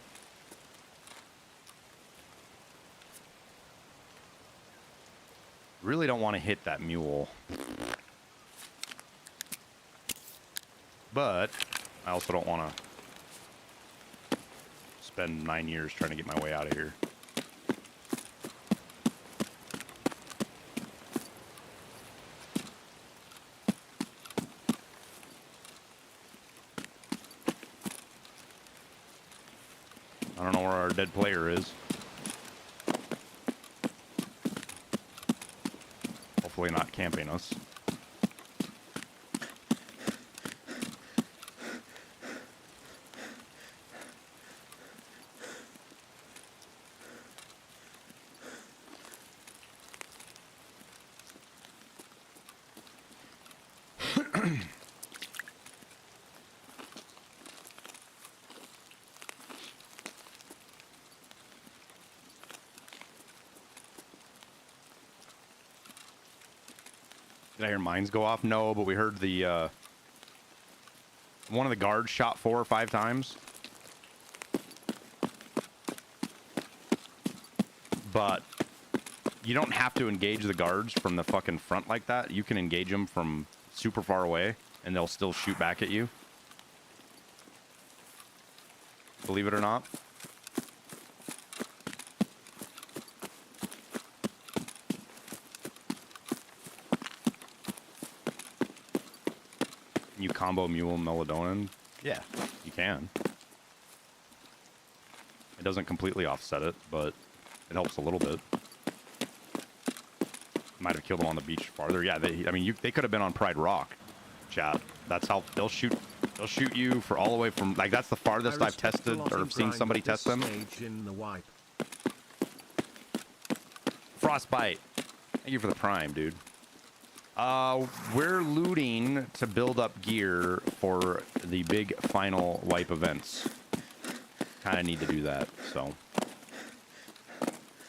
Really don't want to hit that mule. But I also don't want to spend 9 years trying to get my way out of here. dead player is. Hopefully not camping us. Did I hear mines go off? No, but we heard the one of the guards shot 4 or 5 times. But you don't have to engage the guards from the fucking front like that. You can engage them from super far away, and they'll still shoot back at you. Believe it or not. You combo mule melatonin? Yeah, you can. It doesn't completely offset it, but it helps a little bit. Might have killed them on the beach farther. Yeah, they could have been on Pride Rock, chat. That's how they'll shoot. They'll shoot you for all the way from, like, that's the farthest I've tested or seen somebody test them. In the wipe. Frostbite. Thank you for the prime, dude. We're looting to build up gear for the big final wipe events. Kind of need to do that, so.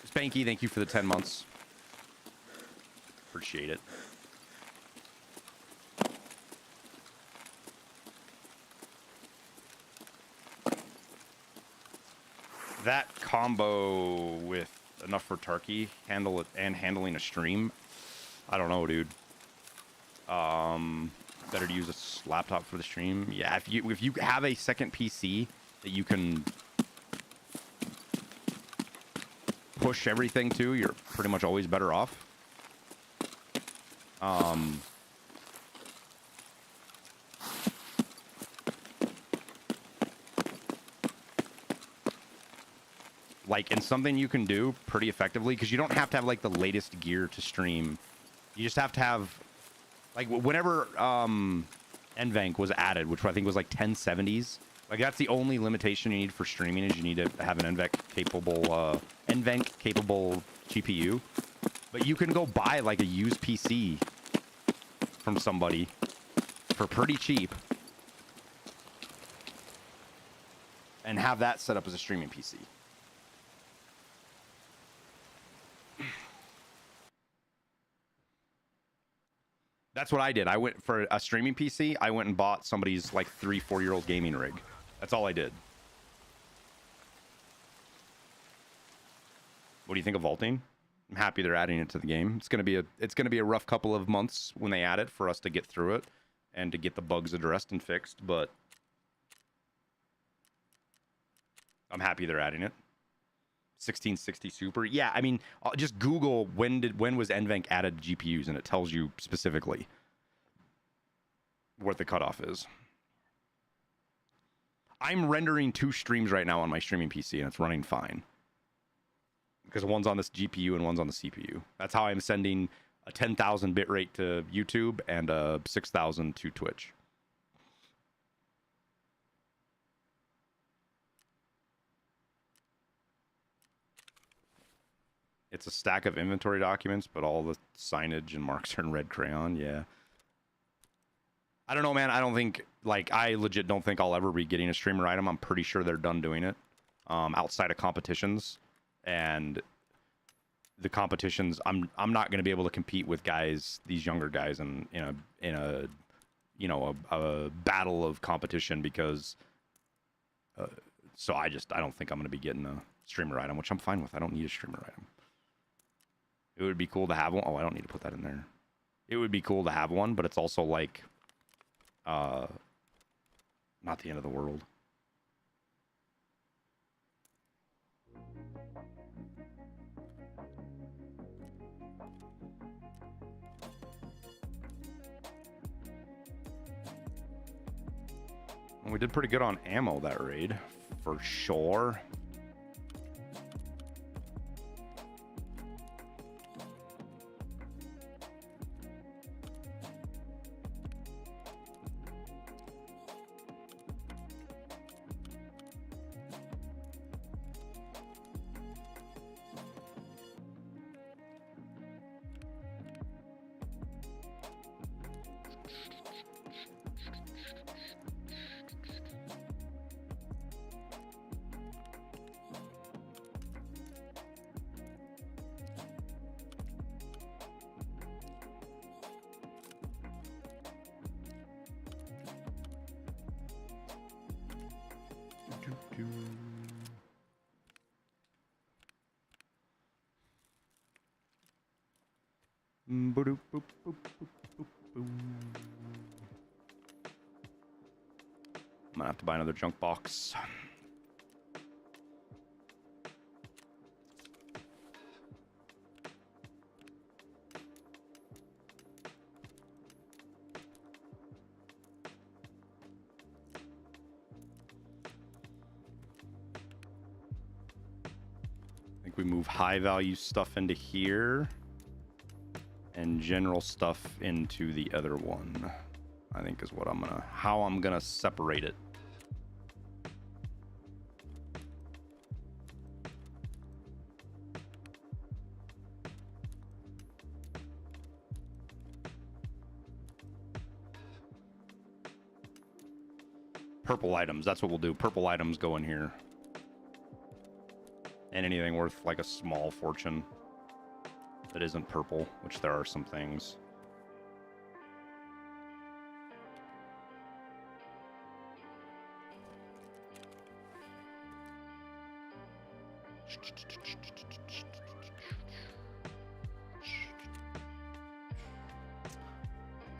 Spanky, thank you for the 10 months. Appreciate it. That combo with enough for Tarky, handle it and handling a stream. I don't know, dude. Better to use a laptop for the stream. Yeah, if you have a second PC that you can push everything to, you're pretty much always better off. Like, and something you can do pretty effectively, because you don't have to have like the latest gear to stream. You just have to have, like, whenever NVENC was added, which I think was like 1070s, like that's the only limitation you need for streaming, is you need to have an NVENC capable GPU. But you can go buy like a used PC from somebody for pretty cheap and have that set up as a streaming PC. That's what I did. I went for a streaming PC. I went and bought somebody's like 3-4-year-old gaming rig. That's all I did. What do you think of vaulting? I'm happy they're adding it to the game. It's gonna be a rough couple of months when they add it for us to get through it and to get the bugs addressed and fixed, but I'm happy they're adding it. 1660 Super. Yeah, I mean, just Google when was NVENC added to GPUs, and it tells you specifically what the cutoff is. I'm rendering 2 streams right now on my streaming PC, and it's running fine. Because one's on this GPU and one's on the CPU. That's how I'm sending a 10,000 bitrate to YouTube and a 6,000 to Twitch. It's a stack of inventory documents, but all the signage and marks are in red crayon. Yeah. I don't know, man. I don't think, like, I legit don't think I'll ever be getting a streamer item. I'm pretty sure they're done doing it outside of competitions. And the competitions, I'm not going to be able to compete with guys, these younger guys, in a you know, a battle of competition, because so I don't think I'm going to be getting a streamer item, which I'm fine with. I don't need a streamer item. It would be cool to have one. Oh, I don't need to put that in there. It would be cool to have one, but it's also like not the end of the world. We did pretty good on ammo that raid, for sure. Boop, boop, boop, boop, boop. I'm gonna have to buy another junk box. I think we move high value stuff into here and general stuff into the other one. I think is what how I'm gonna separate it. Purple items, that's what we'll do. Purple items go in here. And anything worth like a small fortune that isn't purple, which there are some things.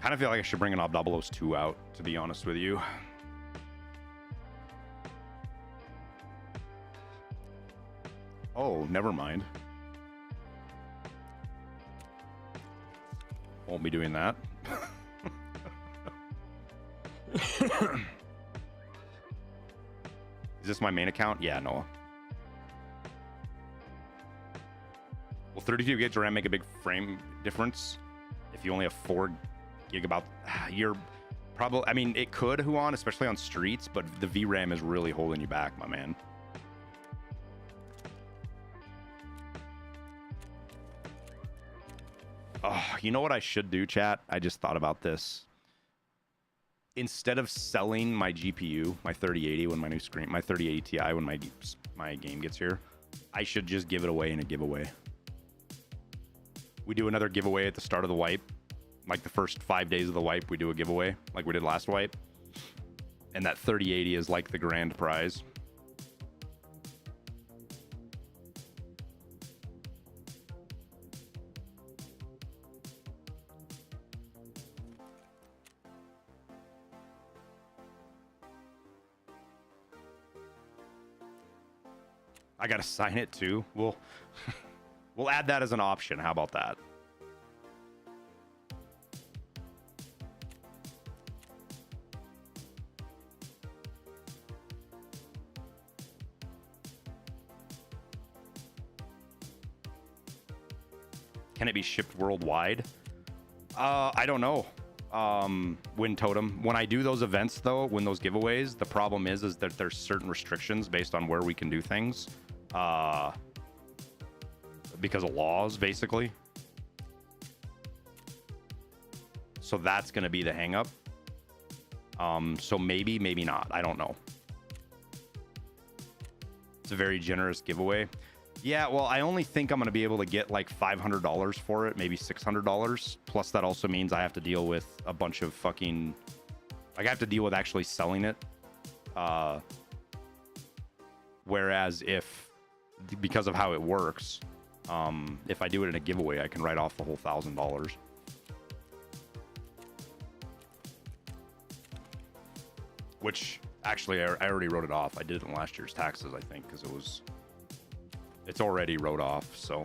Kind of feel like I should bring an Obdobolos 2 out, to be honest with you. Oh, never mind. Won't be doing that. Is this my main account? Yeah, Noah. Will 32 gigs RAM make a big frame difference? If you only have 4 gigabyte, you're probably, I mean, it could, Huan, especially on streets, but the VRAM is really holding you back, my man. Oh, you know what I should do, chat? I just thought about this. Instead of selling my GPU, my 3080 when my new screen, my 3080 Ti when my game gets here, I should just give it away in a giveaway. We do another giveaway at the start of the wipe. Like the first 5 days of the wipe, we do a giveaway like we did last wipe. And that 3080 is like the grand prize. I gotta sign it too. We'll add that as an option. How about that? Can it be shipped worldwide? I don't know. Wind Totem. When I do those events, though, when those giveaways, the problem is that there's certain restrictions based on where we can do things. Because of laws, basically. So that's going to be the hang up. So maybe, maybe not. I don't know. It's a very generous giveaway. Yeah, well, I only think I'm going to be able to get like $500 for it, maybe $600. Plus, that also means I have to deal with a bunch of fucking... Like, I have to deal with actually selling it. Whereas if, because of how it works, if I do it in a giveaway, I can write off the whole $1,000. Which, actually, I already wrote it off. I did it in last year's taxes, I think, because it was... It's already wrote off, so...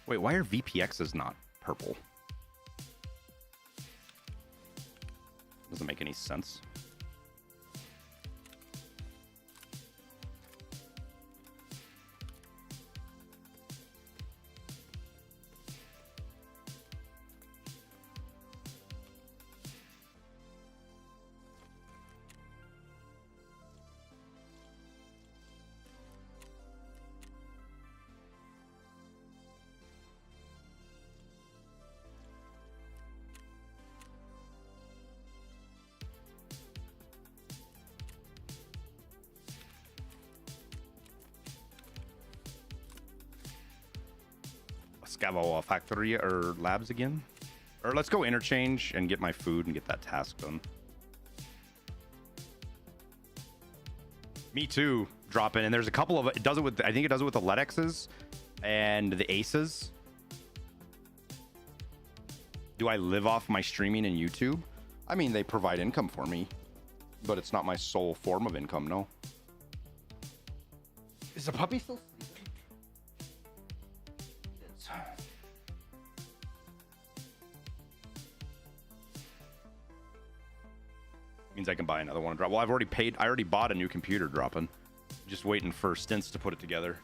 Wait, why are VPXs not purple? Doesn't make any sense. Scav factory or labs again. Or let's go interchange and get my food and get that task done. Me too. Drop in, and there's a couple of it does it with. I think it does it with the Letexes and the Aces. Do I live off my streaming and YouTube? I mean, they provide income for me, but it's not my sole form of income. No. Is the puppy still sleeping? Yes. Means I can buy another one and drop. Well, I've already paid. I already bought a new computer dropping. Just waiting for stints to put it together.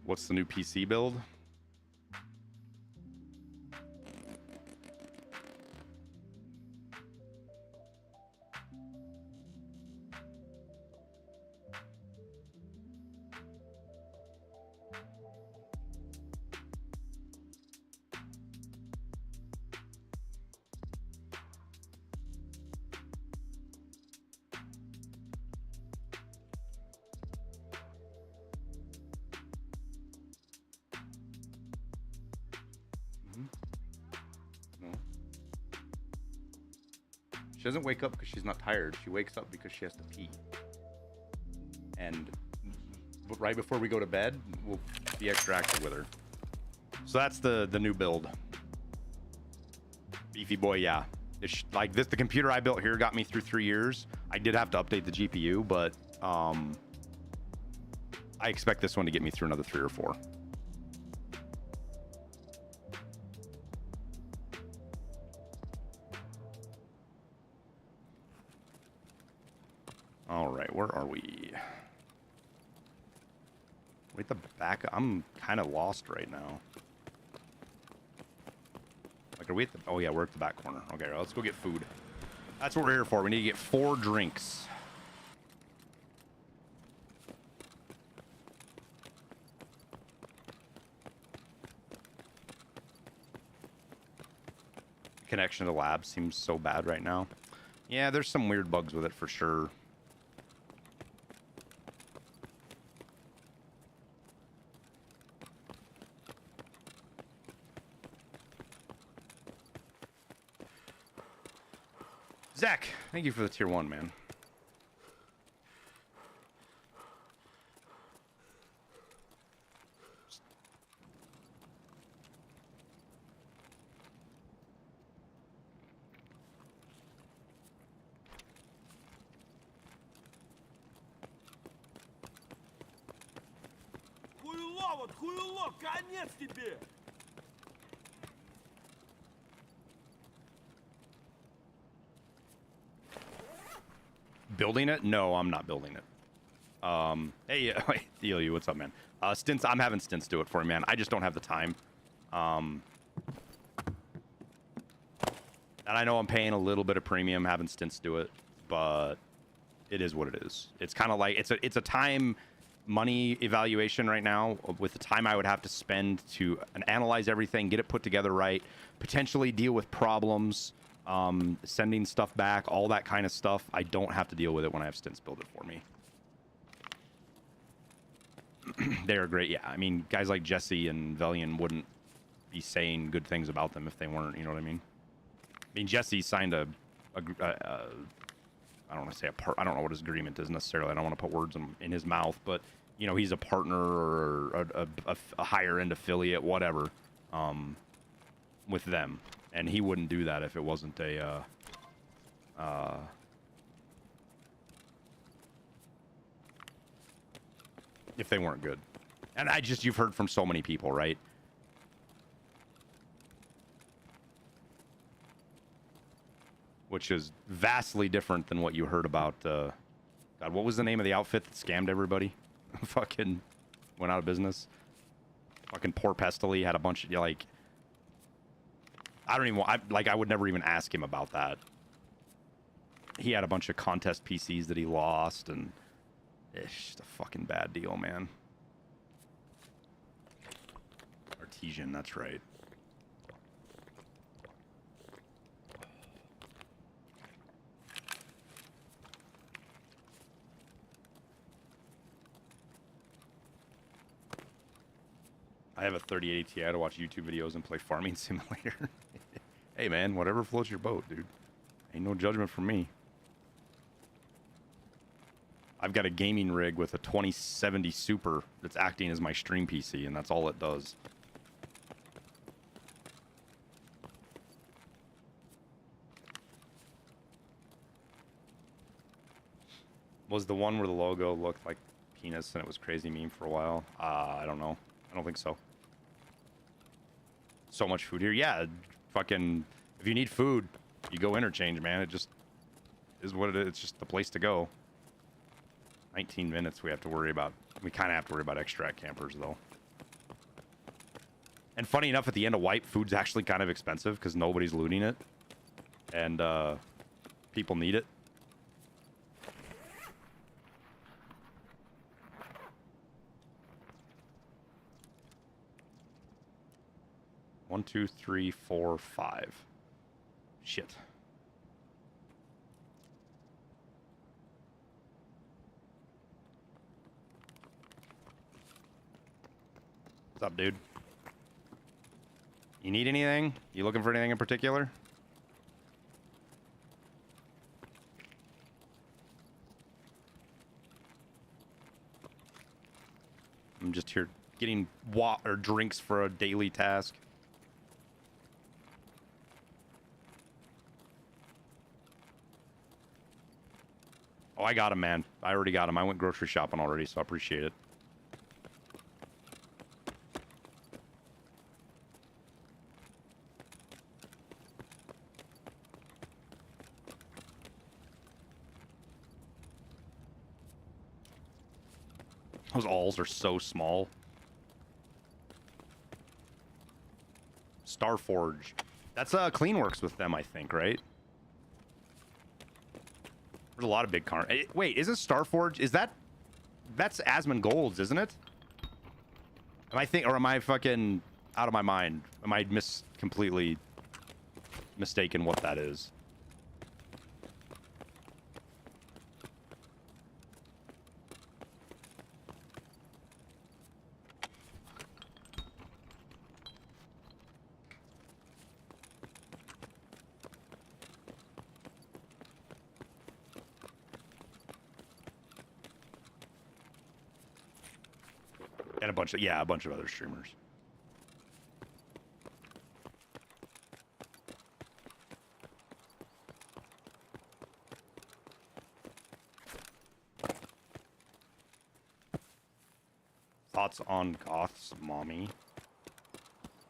What's the new PC build? She doesn't wake up because she's not tired. She wakes up because she has to pee. And right before we go to bed, we'll be extra active with her. So that's the new build. Beefy boy, yeah. Like this, the computer I built here got me through 3 years. I did have to update the GPU, but I expect this one to get me through another 3 or 4. All right, where are we? Wait, the back. I'm kind of lost right now. Like, are we at the? Oh yeah, we're at the back corner. Okay, let's go get food. That's what we're here for. We need to get 4 drinks. Connection to the lab seems so bad right now. Yeah, there's some weird bugs with it for sure. Zach, thank you for the tier 1, man. Хуйло, вот хуйло, конец тебе! Building it? No, I'm not building it. Hey, wait, Theo, what's up, man? Stints, I'm having Stints do it for me, man. I just don't have the time. And I know I'm paying a little bit of premium having Stints do it, but it is what it is. It's kind of like it's a time money evaluation right now with the time I would have to spend to analyze everything, get it put together right, potentially deal with problems. Sending stuff back, all that kind of stuff. I don't have to deal with it when I have Stints build it for me. They're great. Yeah, I mean, guys like Jesse and Velian wouldn't be saying good things about them if they weren't. You know what I mean? I mean, Jesse signed I don't want to say a part. I don't know what his agreement is necessarily. I don't want to put words in his mouth, but you know, he's a partner or a higher end affiliate, whatever, with them. And he wouldn't do that if it wasn't if they weren't good. And you've heard from so many people, right? Which is vastly different than what you heard about, God, what was the name of the outfit that scammed everybody? Fucking went out of business. Fucking poor Pestily had a bunch of like. I don't even want. I would never even ask him about that. He had a bunch of contest PCs that he lost, and it's just a fucking bad deal, man. Artesian, that's right. I have a 3080 Ti to watch YouTube videos and play Farming Simulator. Hey, man, whatever floats your boat, dude. Ain't no judgment from me. I've got a gaming rig with a 2070 Super that's acting as my stream PC, and that's all it does. Was the one where the logo looked like penis and it was crazy meme for a while? I don't know. I don't think so. So much food here. Yeah, fucking, if you need food, you go interchange, man. It just is what it is. It's just the place to go. 19 minutes we have to worry about. We kind of have to worry about extract campers, though. And funny enough, at the end of wipe, food's actually kind of expensive because nobody's looting it. And people need it. One, two, three, four, five. Shit. What's up, dude? You need anything? You looking for anything in particular? I'm just here getting water, drinks for a daily task. Oh, I got him, man. I already got him. I went grocery shopping already, so I appreciate it. Those alls are so small. Starforge. That's Cleanworks with them, I think, right? There's a lot of big car. Wait, isn't Starforge? Is that? That's Asmongold's, isn't it? Am I fucking out of my mind? Am I completely mistaken what that is? And a bunch of other streamers. Thoughts on Goth's mommy?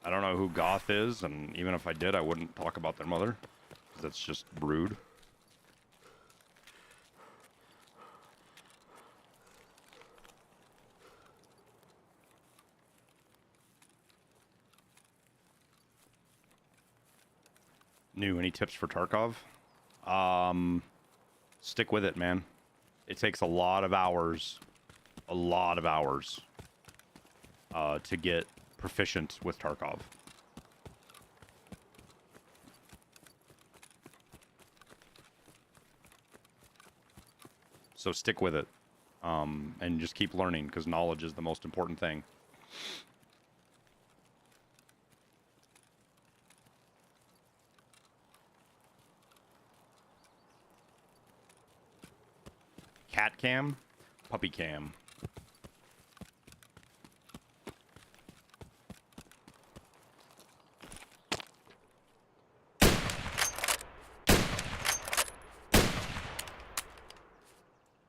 I don't know who Goth is, and even if I did, I wouldn't talk about their mother, because that's just rude. Any tips for Tarkov? Stick with it, man. It takes a lot of hours to get proficient with Tarkov. So stick with it, and just keep learning, because knowledge is the most important thing. Cat cam, puppy cam.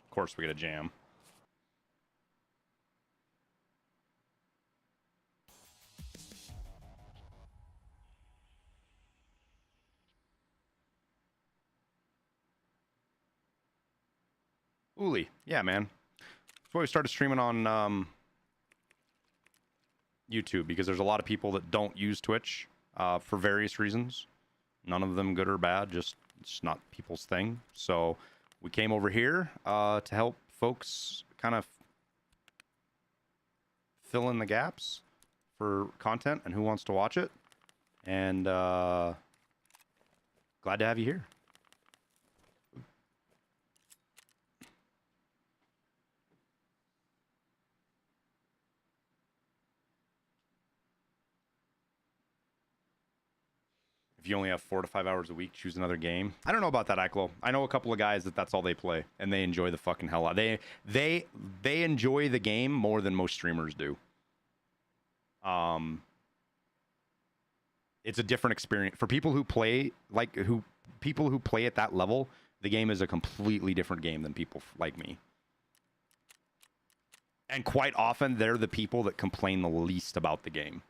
Of course we get a jam. Uli, yeah, man. That's why we started streaming on YouTube, because there's a lot of people that don't use Twitch for various reasons. None of them good or bad, just it's not people's thing. So we came over here to help folks kind of fill in the gaps for content and who wants to watch it. And glad to have you here. If you only have 4 to 5 hours a week, choose another game. I don't know about that, Iclo. I know a couple of guys that's all they play, and they enjoy the fucking hell out. They enjoy the game more than most streamers do. It's a different experience for people who play people who play at that level. The game is a completely different game than people like me. And quite often, they're the people that complain the least about the game.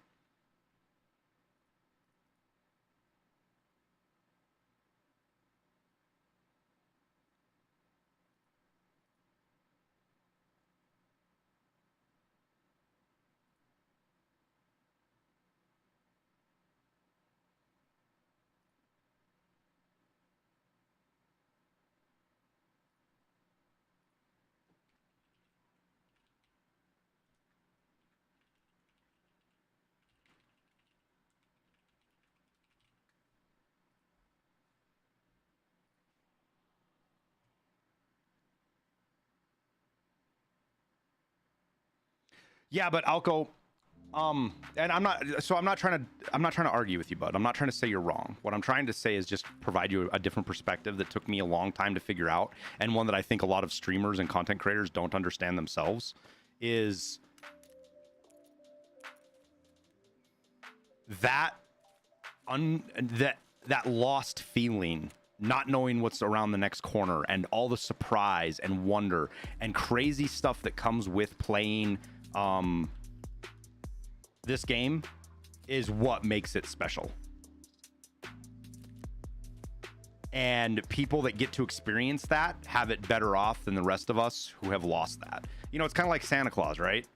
Yeah, but Alco, and I'm not trying to argue with you, bud. I'm not trying to say you're wrong. What I'm trying to say is just provide you a different perspective that took me a long time to figure out, and one that I think a lot of streamers and content creators don't understand themselves, is that lost feeling, not knowing what's around the next corner, and all the surprise and wonder and crazy stuff that comes with playing this game is what makes it special. And people that get to experience that have it better off than the rest of us who have lost that. You know, it's kind of like Santa Claus, right?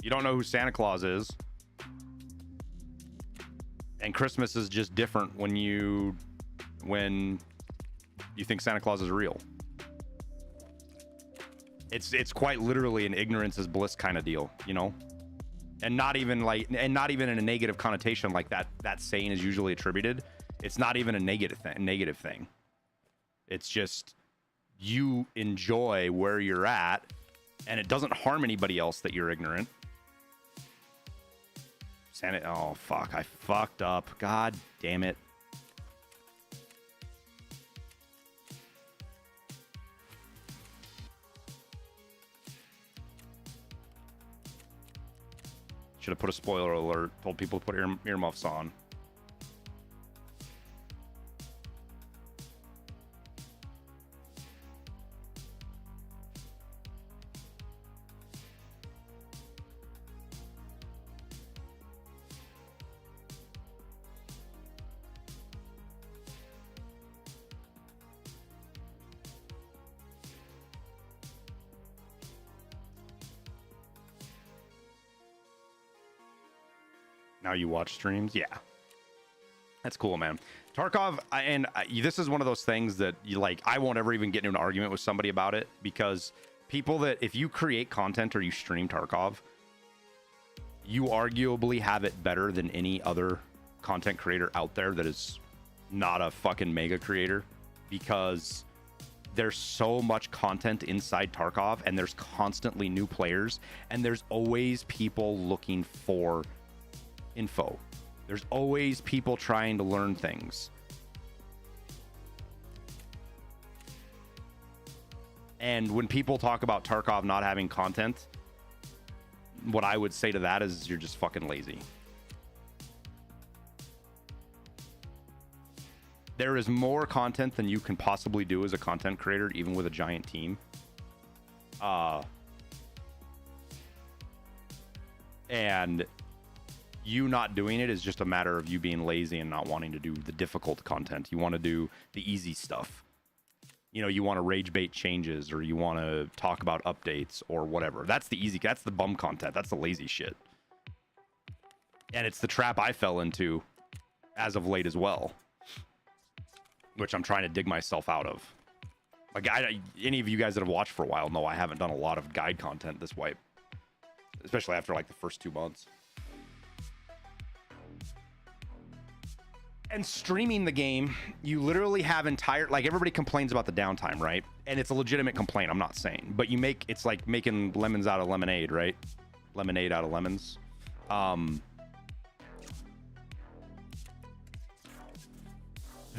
You don't know who Santa Claus is. And Christmas is just different when you think Santa Claus is real. It's quite literally an ignorance is bliss kind of deal, you know? And not even in a negative connotation like that saying is usually attributed. It's not even a negative thing. It's just you enjoy where you're at, and it doesn't harm anybody else that you're ignorant. Oh, fuck. I fucked up. God damn it. Should have put a spoiler alert. Told people to put earmuffs on. Now you watch streams? Yeah. That's cool, man. Tarkov, this is one of those things that I won't ever even get into an argument with somebody about it, because people that, if you create content or you stream Tarkov, you arguably have it better than any other content creator out there that is not a fucking mega creator, because there's so much content inside Tarkov, and there's constantly new players, and there's always people looking for info. There's always people trying to learn things. And when people talk about Tarkov not having content, what I would say to that is you're just fucking lazy. There is more content than you can possibly do as a content creator, even with a giant team. And you not doing it is just a matter of you being lazy and not wanting to do the difficult content. You want to do the easy stuff. You know, you want to rage bait changes, or you want to talk about updates or whatever. That's the easy, that's the bum content. That's the lazy shit. And it's the trap I fell into as of late as well, which I'm trying to dig myself out of. Like, any of you guys that have watched for a while know I haven't done a lot of guide content this wipe, especially after like the first 2 months. And streaming the game, you literally have like, everybody complains about the downtime, right? And it's a legitimate complaint, I'm not saying, but it's like making lemons out of lemonade, right? Lemonade out of lemons.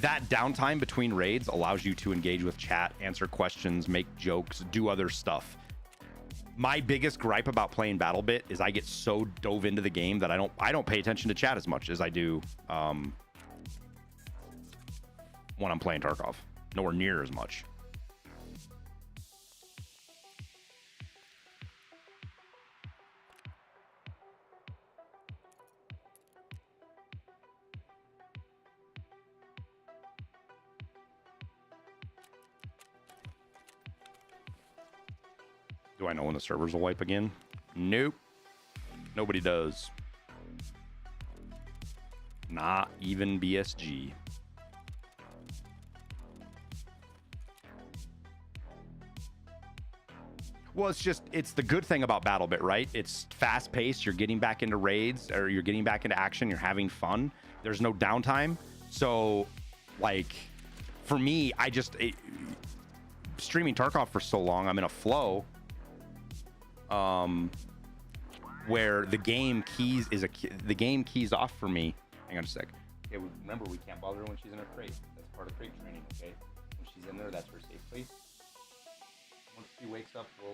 That downtime between raids allows you to engage with chat, answer questions, make jokes, do other stuff. My biggest gripe about playing BattleBit is I get so dove into the game that I don't pay attention to chat as much as I do when I'm playing Tarkov. Nowhere near as much. Do I know when the servers will wipe again? Nope. Nobody does. Not even BSG. Well, it's the good thing about BattleBit, right? It's fast paced. You're getting back into raids, or you're getting back into action. You're having fun. There's no downtime. So, like, for me, streaming Tarkov for so long, I'm in a flow where the game keys off for me. Hang on a sec. Okay, remember, we can't bother her when she's in her crate. That's part of crate training, okay? When she's in there, that's her safe place. Once she wakes up, we'll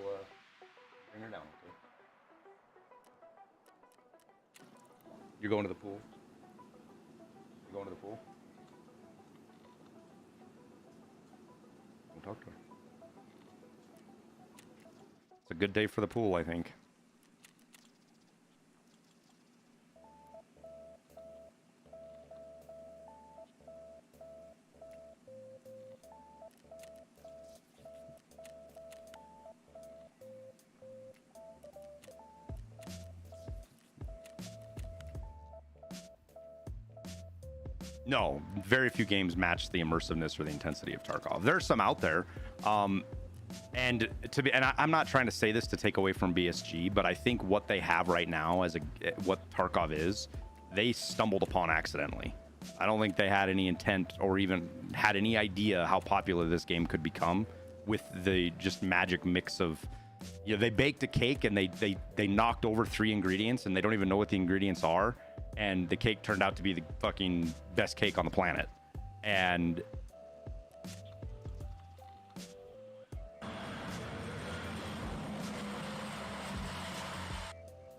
bring her down, okay? You're going to the pool? You going to the pool? Don't talk to her. It's a good day for the pool, I think. No, very few games match the immersiveness or the intensity of Tarkov. There's some out there, I'm not trying to say this to take away from BSG, but I think what they have right now what Tarkov is, they stumbled upon accidentally. I don't think they had any intent or even had any idea how popular this game could become with the just magic mix of, you know, they baked a cake and they knocked over 3 ingredients and they don't even know what the ingredients are. And the cake turned out to be the fucking best cake on the planet. And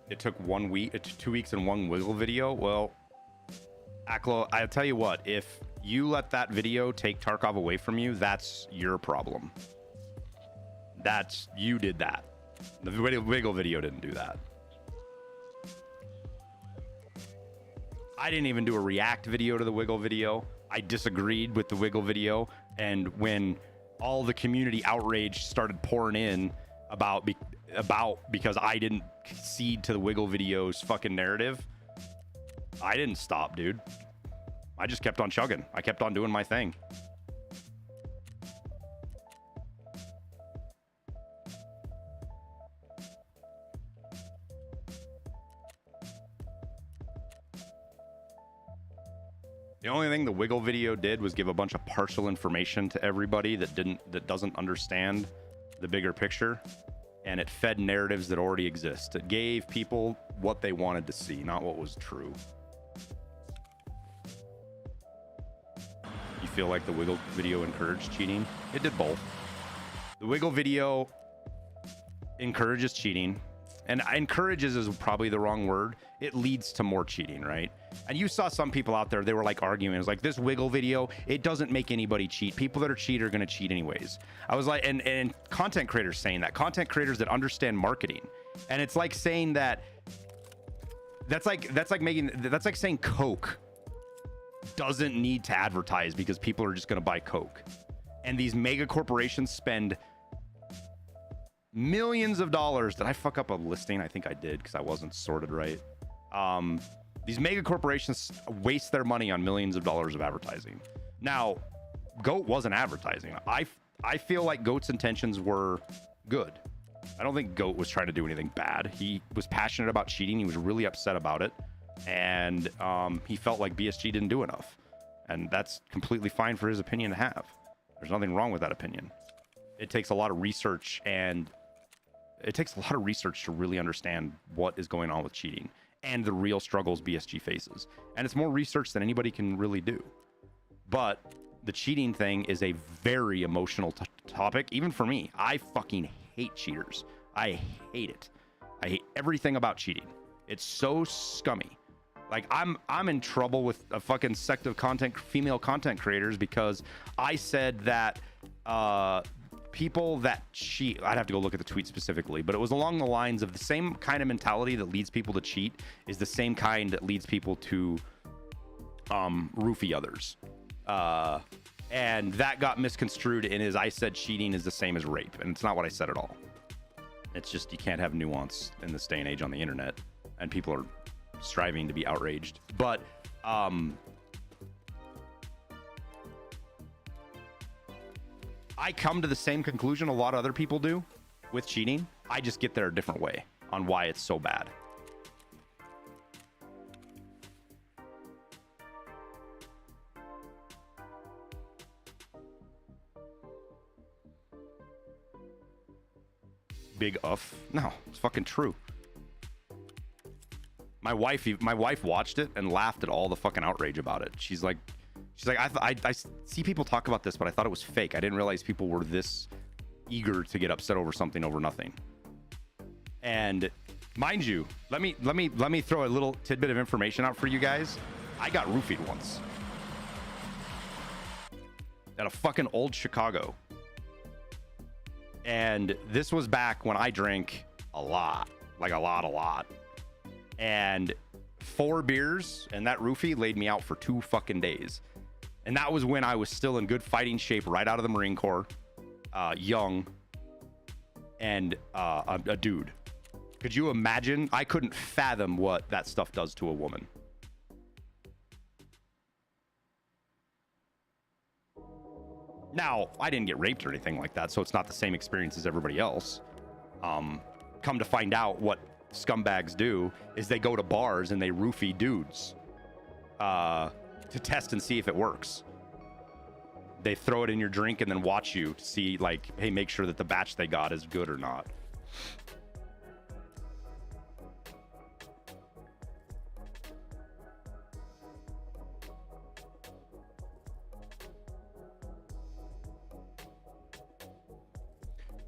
it took 1 week, 2 weeks and 1 wiggle video. Well, Aklo, I'll tell you what, if you let that video take Tarkov away from you, that's your problem. You did that. The wiggle video didn't do that. I didn't even do a react video to the wiggle video. I disagreed with the wiggle video. And when all the community outrage started pouring in about because I didn't cede to the wiggle video's fucking narrative, I didn't stop, dude. I just kept on chugging. I kept on doing my thing. The only thing the wiggle video did was give a bunch of partial information to everybody that doesn't understand the bigger picture, and it fed narratives that already exist. It gave people what they wanted to see, not what was true. You feel like the wiggle video encouraged cheating? It did both. The wiggle video encourages cheating, and encourages is probably the wrong word. It leads to more cheating, right? And you saw some people out there, they were like arguing. It was like, this wiggle video, it doesn't make anybody cheat. People that are cheat are going to cheat anyways. I was like, and content creators saying that, content creators that understand marketing. And it's like saying that That's like saying Coke doesn't need to advertise because people are just going to buy Coke. And these mega corporations spend millions of dollars. Did I fuck up a listing? I think I did because I wasn't sorted right. These mega corporations waste their money on millions of dollars of advertising. Now, Goat wasn't advertising. I feel like Goat's intentions were good. I don't think Goat was trying to do anything bad. He was passionate about cheating. He was really upset about it. And he felt like BSG didn't do enough. And that's completely fine for his opinion to have. There's nothing wrong with that opinion. It takes a lot of research, and it takes a lot of research to really understand what is going on with cheating and the real struggles BSG faces. And it's more research than anybody can really do. But the cheating thing is a very emotional topic, even for me. I fucking hate cheaters. I hate it. I hate everything about cheating. It's so scummy. Like, I'm in trouble with a fucking sect of female content creators because I said that people that cheat, I'd have to go look at the tweet specifically, but it was along the lines of the same kind of mentality that leads people to cheat is the same kind that leads people to roofie others. And that got misconstrued in as I said cheating is the same as rape, and it's not what I said at all. It's just you can't have nuance in this day and age on the internet, and people are striving to be outraged. But I come to the same conclusion a lot of other people do with cheating. I just get there a different way on why it's so bad. Big uff. No, it's fucking true. My wife watched it and laughed at all the fucking outrage about it. She's like, I see people talk about this, but I thought it was fake. I didn't realize people were this eager to get upset over something over nothing. And mind you, let me throw a little tidbit of information out for you guys. I got roofied once at a fucking old Chicago. And this was back when I drank a lot, like a lot. And 4 beers and that roofie laid me out for 2 fucking days. And that was when I was still in good fighting shape right out of the Marine Corps, young, and a dude. Could you imagine? I couldn't fathom what that stuff does to a woman. Now, I didn't get raped or anything like that, so it's not the same experience as everybody else. Come to find out, what scumbags do is they go to bars and they roofie dudes to test and see if it works. They throw it in your drink and then watch you to see, like, hey, make sure that the batch they got is good or not.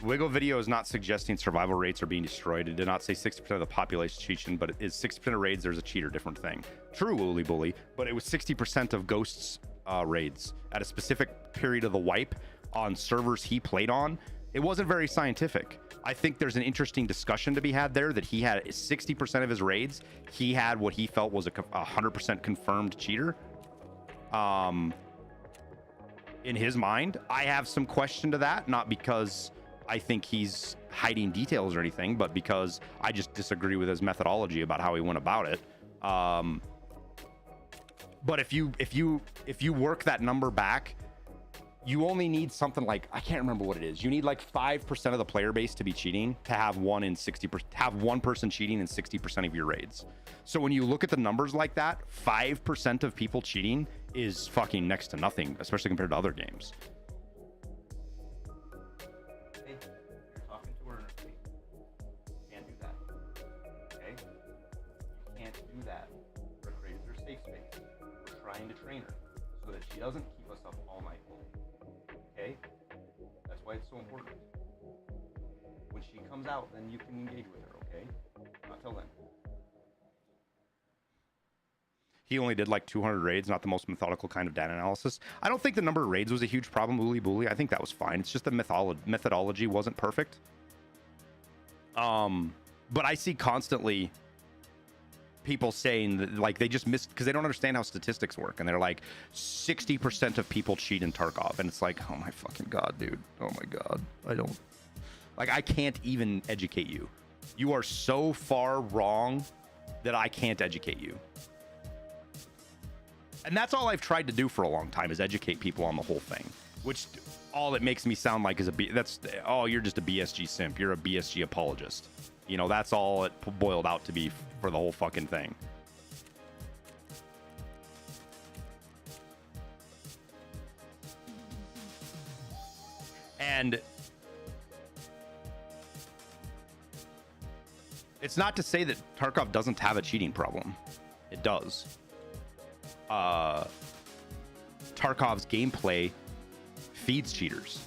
Wiggle video is not suggesting survival rates are being destroyed. It did not say 60% of the population cheating, but it is 60% of raids. There's a cheater, different thing. True, Wooly Bully, but it was 60% of Ghost's raids at a specific period of the wipe on servers he played on. It wasn't very scientific. I think there's an interesting discussion to be had there that he had 60% of his raids. He had what he felt was a 100% confirmed cheater. In his mind, I have some question to that, not because I think he's hiding details or anything, but because I just disagree with his methodology about how he went about it. But if you work that number back, you only need something like, I can't remember what it is. You need like 5% of the player base to be cheating to have one person cheating in 60% of your raids. So when you look at the numbers like that, 5% of people cheating is fucking next to nothing, especially compared to other games. She doesn't keep us up all night long. Okay? That's why it's so important. When she comes out, then you can engage with her, okay? Not till then. He only did like 200 raids, not the most methodical kind of data analysis. I don't think the number of raids was a huge problem, Wooly Bully. I think that was fine. It's just the methodology wasn't perfect. But I see constantly people saying that, like, they just missed because they don't understand how statistics work, and they're like 60% of people cheat in Tarkov, and it's like, oh my fucking god, dude, oh my god, I don't, like, I can't even educate you. You are so far wrong that I can't educate you. And that's all I've tried to do for a long time, is educate people on the whole thing, which all it makes me sound like is oh, you're just a BSG simp, you're a BSG apologist. You know, that's all it boiled out to be for the whole fucking thing. And it's not to say that Tarkov doesn't have a cheating problem. It does. Tarkov's gameplay feeds cheaters.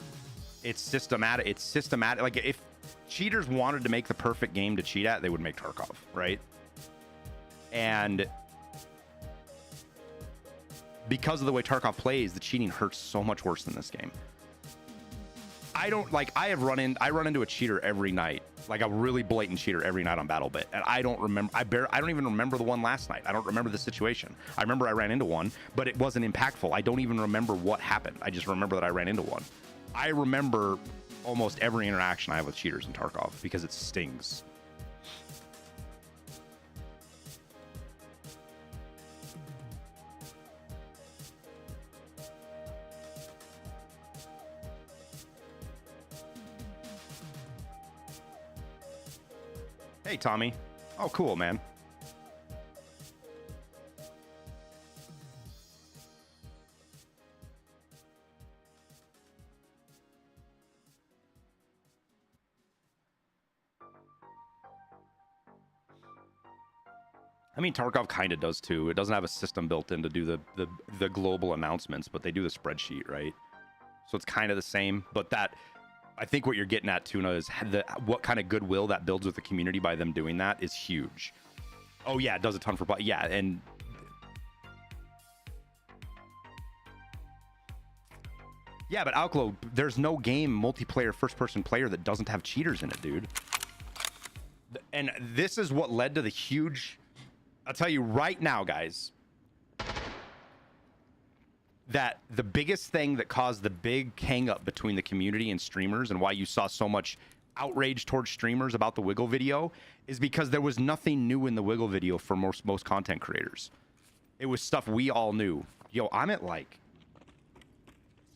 It's systematic. It's systematic. Like, if cheaters wanted to make the perfect game to cheat at, they would make Tarkov, right? And because of the way Tarkov plays, the cheating hurts so much worse than this game. I run into a cheater every night, like a really blatant cheater every night on BattleBit, and I don't even remember the one last night. I don't remember the situation. I remember I ran into one, but it wasn't impactful. I don't even remember what happened. I just remember that I ran into one. I remember almost every interaction I have with cheaters in Tarkov because it stings. Hey, Tommy. Oh, cool, man. I mean, Tarkov kind of does too. It doesn't have a system built in to do the global announcements, but they do the spreadsheet, right? So it's kind of the same. But that, I think what you're getting at, Tuna, is what kind of goodwill that builds with the community by them doing that is huge. Oh yeah, it does a ton for, yeah, and yeah, but Alclo, there's no game multiplayer first-person player that doesn't have cheaters in it, dude. And this is what led to the huge. I'll tell you right now, guys, that the biggest thing that caused the big hang-up between the community and streamers, and why you saw so much outrage towards streamers about the Wiggle video, is because there was nothing new in the Wiggle video for most content creators. It was stuff we all knew. Yo, I'm at like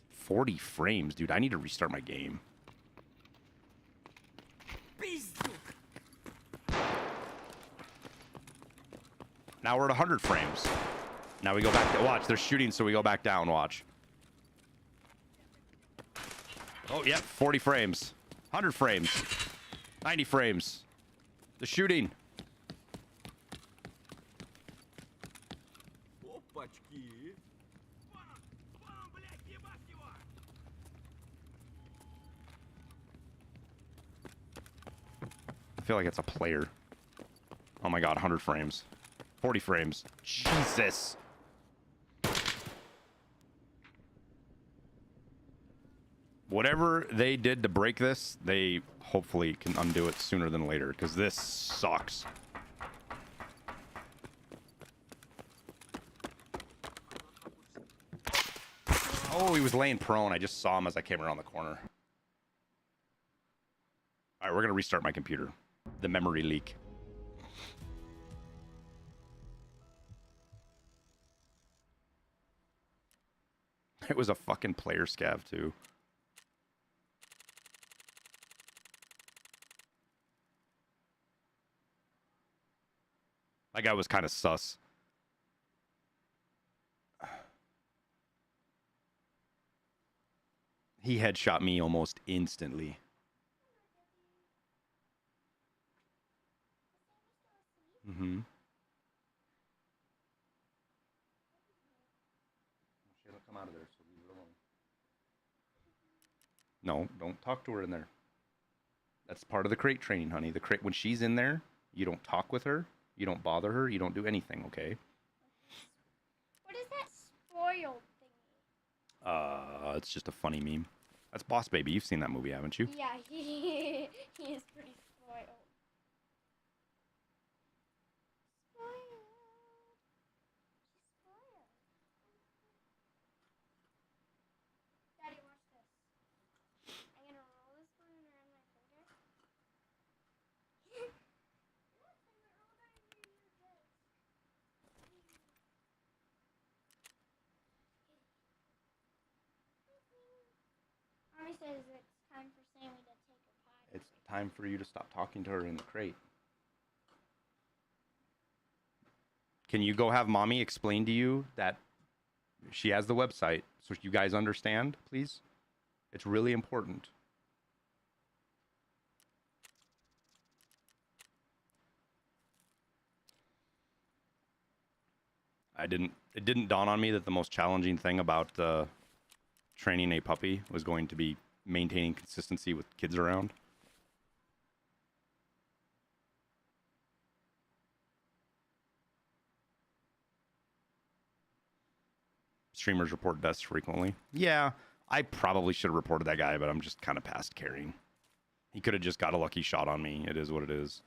40 frames, dude. I need to restart my game. Now we're at 100 frames. Now we go back to watch. They're shooting, so we go back down. Watch. Oh, yep. 40 frames. 100 frames. 90 frames. The shooting. Опачки. I feel like it's a player. Oh my god, 100 frames. 40 frames. Jesus. Whatever they did to break this, they hopefully can undo it sooner than later, because this sucks. Oh, he was laying prone. I just saw him as I came around the corner. All right, we're going to restart my computer. The memory leak. It was a fucking player scav, too. That guy was kind of sus. He headshot me almost instantly. Mm-hmm. She'll come out of there, so leave her alone. No, don't talk to her in there. That's part of the crate training, honey. The crate, when she's in there, you don't talk with her, you don't bother her, you don't do anything, okay? What is that spoiled thingy? It's just a funny meme. That's Boss Baby. You've seen that movie, haven't you? Yeah, he is pretty spoiled. Spoiled. says it's time for Sammy to take a potty. It's time for you to stop talking to her in the crate. Can you go have mommy explain to you that she has the website so you guys understand, please? It's really important. It didn't dawn on me that the most challenging thing about training a puppy was going to be maintaining consistency with kids around. Streamers report deaths frequently. Yeah, I probably should have reported that guy, but I'm just kind of past caring. He could have just got a lucky shot on me. It is what it is.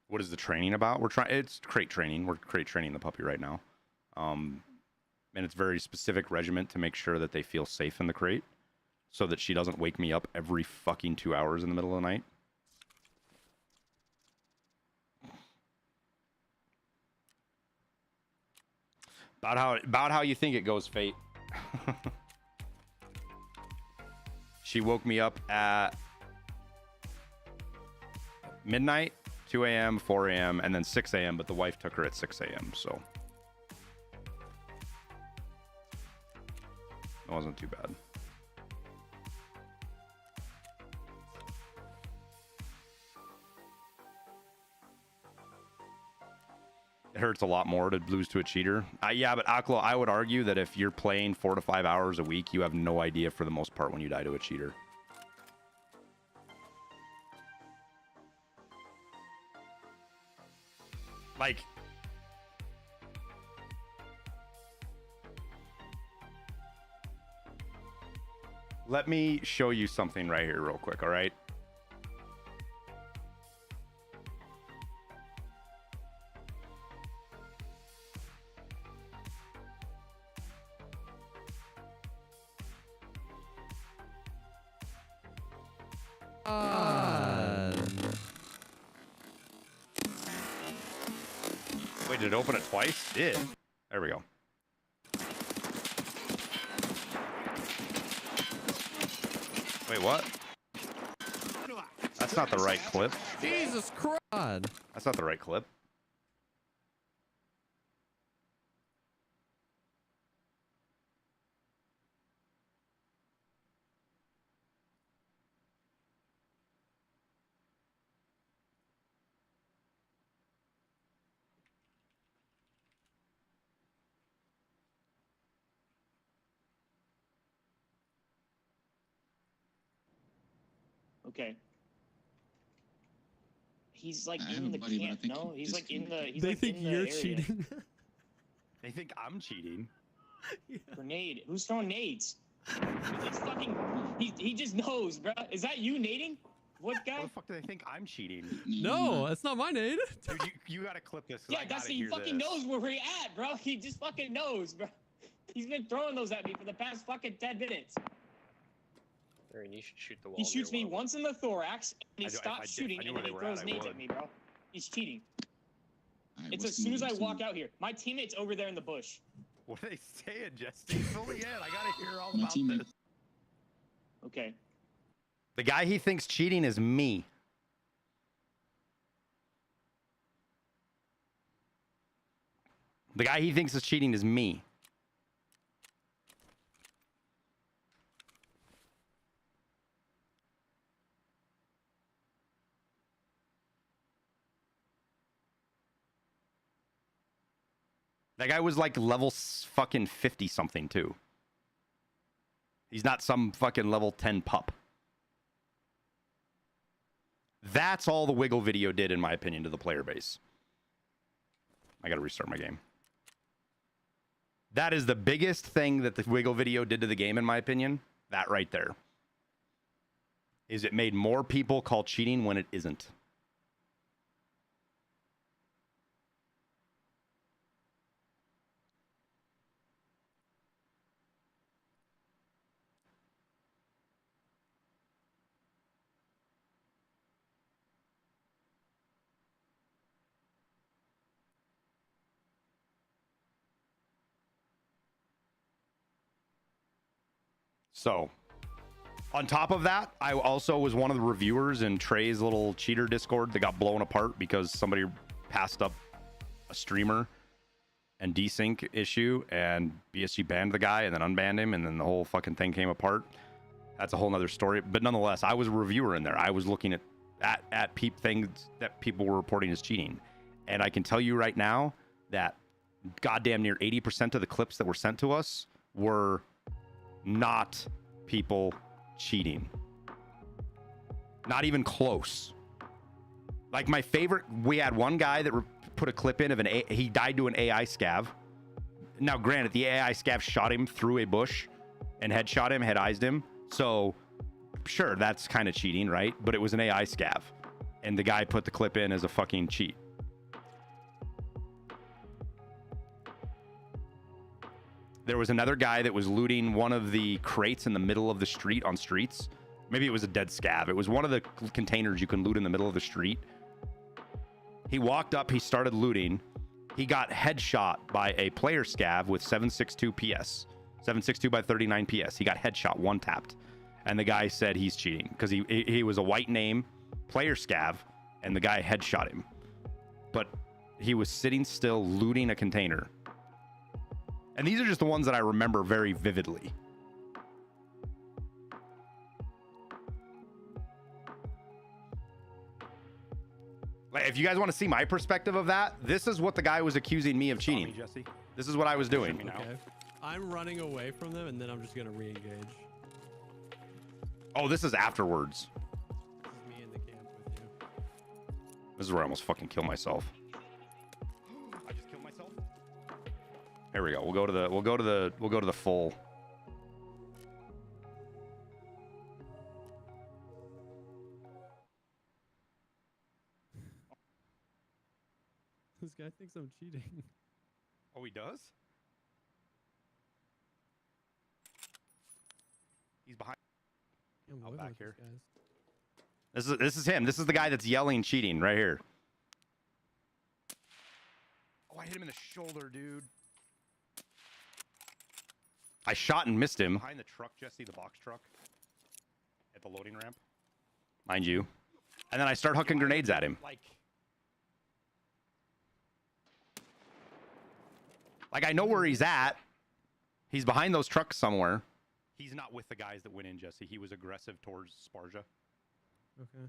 What is the training about? It's crate training. We're crate training the puppy right now. And it's very specific regiment to make sure that they feel safe in the crate so that she doesn't wake me up every fucking 2 hours in the middle of the night. About how you think it goes, Fate. She woke me up at midnight, 2 a.m., 4 a.m., and then 6 a.m., but the wife took her at 6 a.m., so it wasn't too bad. It hurts a lot more to lose to a cheater. Yeah, but Aklo, I would argue that if you're playing 4 to 5 hours a week, you have no idea for the most part when you die to a cheater. Like, let me show you something right here real quick, all right? Wait, did it open it twice? It did. There we go. Wait, what? That's not the right clip. Jesus Christ. That's not the right clip. Okay. He's like in the camp. No, he's like in the. He's like in the area. Cheating. They think I'm cheating. Yeah. Grenade. Who's throwing nades? It's fucking. He just knows, bro. Is that you nading? What guy? What the fuck do they think I'm cheating? No, that's not my nade. Dude, you gotta clip this. Yeah, that's he fucking knows where we're at, bro. He just fucking knows, bro. He's been throwing those at me for the past fucking 10 minutes. You should shoot the wall. He shoots me once in the thorax, and he stops shooting, and then he throws nades at me, bro. He's cheating. It's as soon as I walk out here. My teammate's over there in the bush. What are they saying, Jesse? Fill me in. I gotta hear all about this. Okay. The guy he thinks cheating is me. The guy he thinks is cheating is me. That guy was like level fucking 50 something too. He's not some fucking level 10 pup. That's all the Wiggle video did, in my opinion, to the player base. I gotta restart my game. That is the biggest thing that the Wiggle video did to the game, in my opinion. That right there. Is it made more people call cheating when it isn't. So, on top of that, I also was one of the reviewers in Trey's little cheater Discord that got blown apart because somebody passed up a streamer and desync issue, and BSG banned the guy and then unbanned him, and then the whole fucking thing came apart. That's a whole nother story. But nonetheless, I was a reviewer in there. I was looking at things that people were reporting as cheating. And I can tell you right now that goddamn near 80% of the clips that were sent to us were not people cheating. Not even close. Like my favorite, we had one guy that put a clip in of he died to an AI scav. Now granted, the AI scav shot him through a bush and headshot him, head-eyed him. So sure, that's kind of cheating, right? But it was an AI scav. And the guy put the clip in as a fucking cheat. There was another guy that was looting one of the crates in the middle of the street on streets. Maybe it was a dead scav. It was one of the containers you can loot in the middle of the street. He walked up, he started looting. He got headshot by a player scav with 762 PS. 762 by 39 PS. He got headshot, one tapped. And the guy said he's cheating because he was a white name player scav and the guy headshot him. But he was sitting still looting a container. And these are just the ones that I remember very vividly. Like, if you guys want to see my perspective of that, this is what the guy was accusing me of cheating. Jesse. This is what I was doing. Okay. I'm running away from them, and then I'm just gonna re-engage. Oh, this is afterwards. This is me in the camp with you. This is where I almost fucking kill myself. I just killed myself. There we go. We'll go to the full. This guy thinks I'm cheating. Oh, he does? He's behind. I'm Out living back with here. these guys. This is him. This is the guy that's yelling cheating right here. Oh, I hit him in the shoulder, dude. I shot and missed him. Behind the truck, Jesse, the box truck. At the loading ramp. Mind you. And then I start hucking grenades at him. Like, I know where he's at. He's behind those trucks somewhere. He's not with the guys that went in, Jesse. He was aggressive towards Sparja. Okay.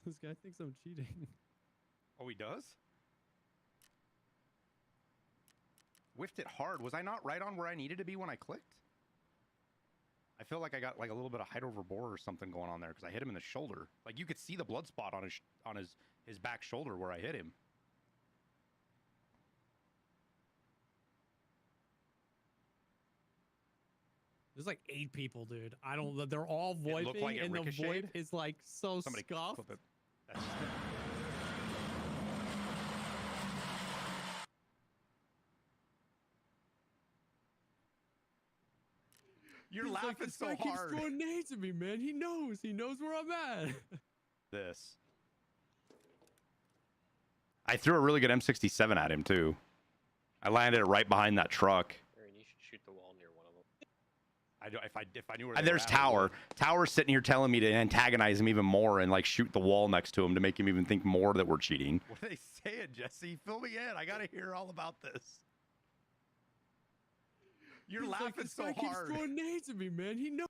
This guy thinks I'm cheating. Oh, he does? Whiffed it hard. Was I not right on where I needed to be when I clicked? I feel like I got like a little bit of height over bore or something going on there because I hit him in the shoulder. Like you could see the blood spot on his back shoulder where I hit him. There's like 8 people, dude. I don't. They're all VoIPing, like it and the VoIP ricocheted? is like so Somebody scuffed. clip it. That's You're He's laughing like, this so guy hard. keeps throwing nades at me, man. He knows where I'm at. This. I threw a really good M67 at him too. I landed it right behind that truck. Aaron, you should shoot the wall near one of them. I do, if I knew where. Uh, And there's Tower. Tower's sitting here telling me to antagonize him even more and like shoot the wall next to him to make him even think more that we're cheating. What are they saying, Jesse? Fill me in. I gotta hear all about this. You're He's laughing like, this so guy keeps hard. throwing nades at me, man. He knows.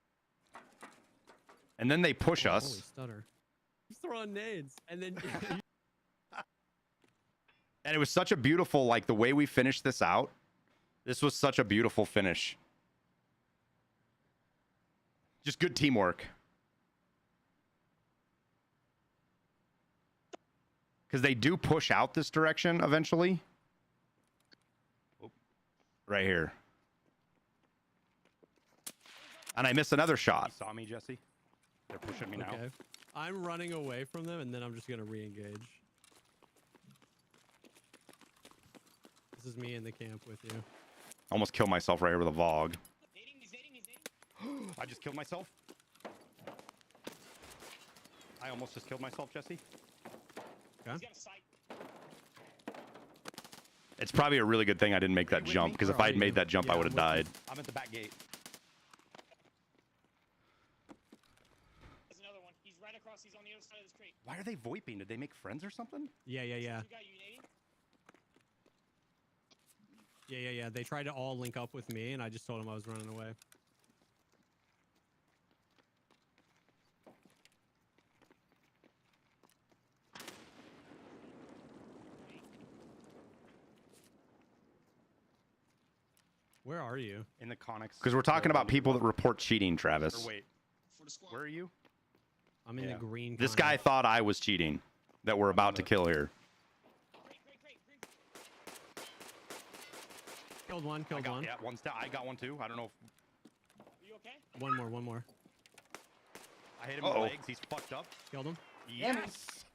And then they push Holy us. stutter. He's throwing nades, and then. And it was such a beautiful, like the way we finished this out. This was such a beautiful finish. Just good teamwork. Because they do push out this direction eventually. Right here. And I missed another shot. You saw me, Jesse? They're pushing me now. Okay. I'm running away from them, and then I'm just gonna re-engage. This is me in the camp with you. Almost killed myself right here with a Vogue. I just killed myself. I almost just killed myself, Jesse. Okay. It's probably a really good thing I didn't make that jump, because if I had made that jump, I would have died. I'm at the back gate. There's another one. He's right across. He's on the other side of this crate. Why are they VoIPing? Did they make friends or something? Yeah. You got you nading? Yeah. They tried to all link up with me, and I just told them I was running away. Where are you? In the Connex. Because we're talking about people that report cheating, Travis. For the squad. Where are you? I'm in the green. This guy thought I was cheating that we're about to kill here. Killed one. Killed one. Yeah, one's down. I got one too. I don't know. Are you okay? One more. I hit him in the legs. He's fucked up. Killed him. Yes.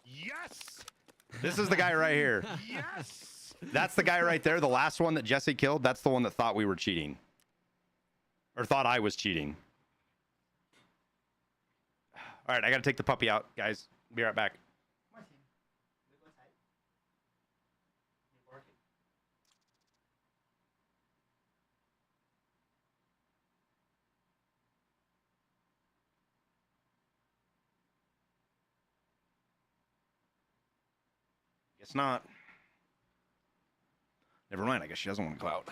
Yes. This is the guy right here. Yes. That's the guy right there. The last one that Jesse killed. That's the one that thought we were cheating. Or thought I was cheating. All right, I got to take the puppy out, guys. Be right back. Guess not. Never mind. I guess she doesn't want to go out.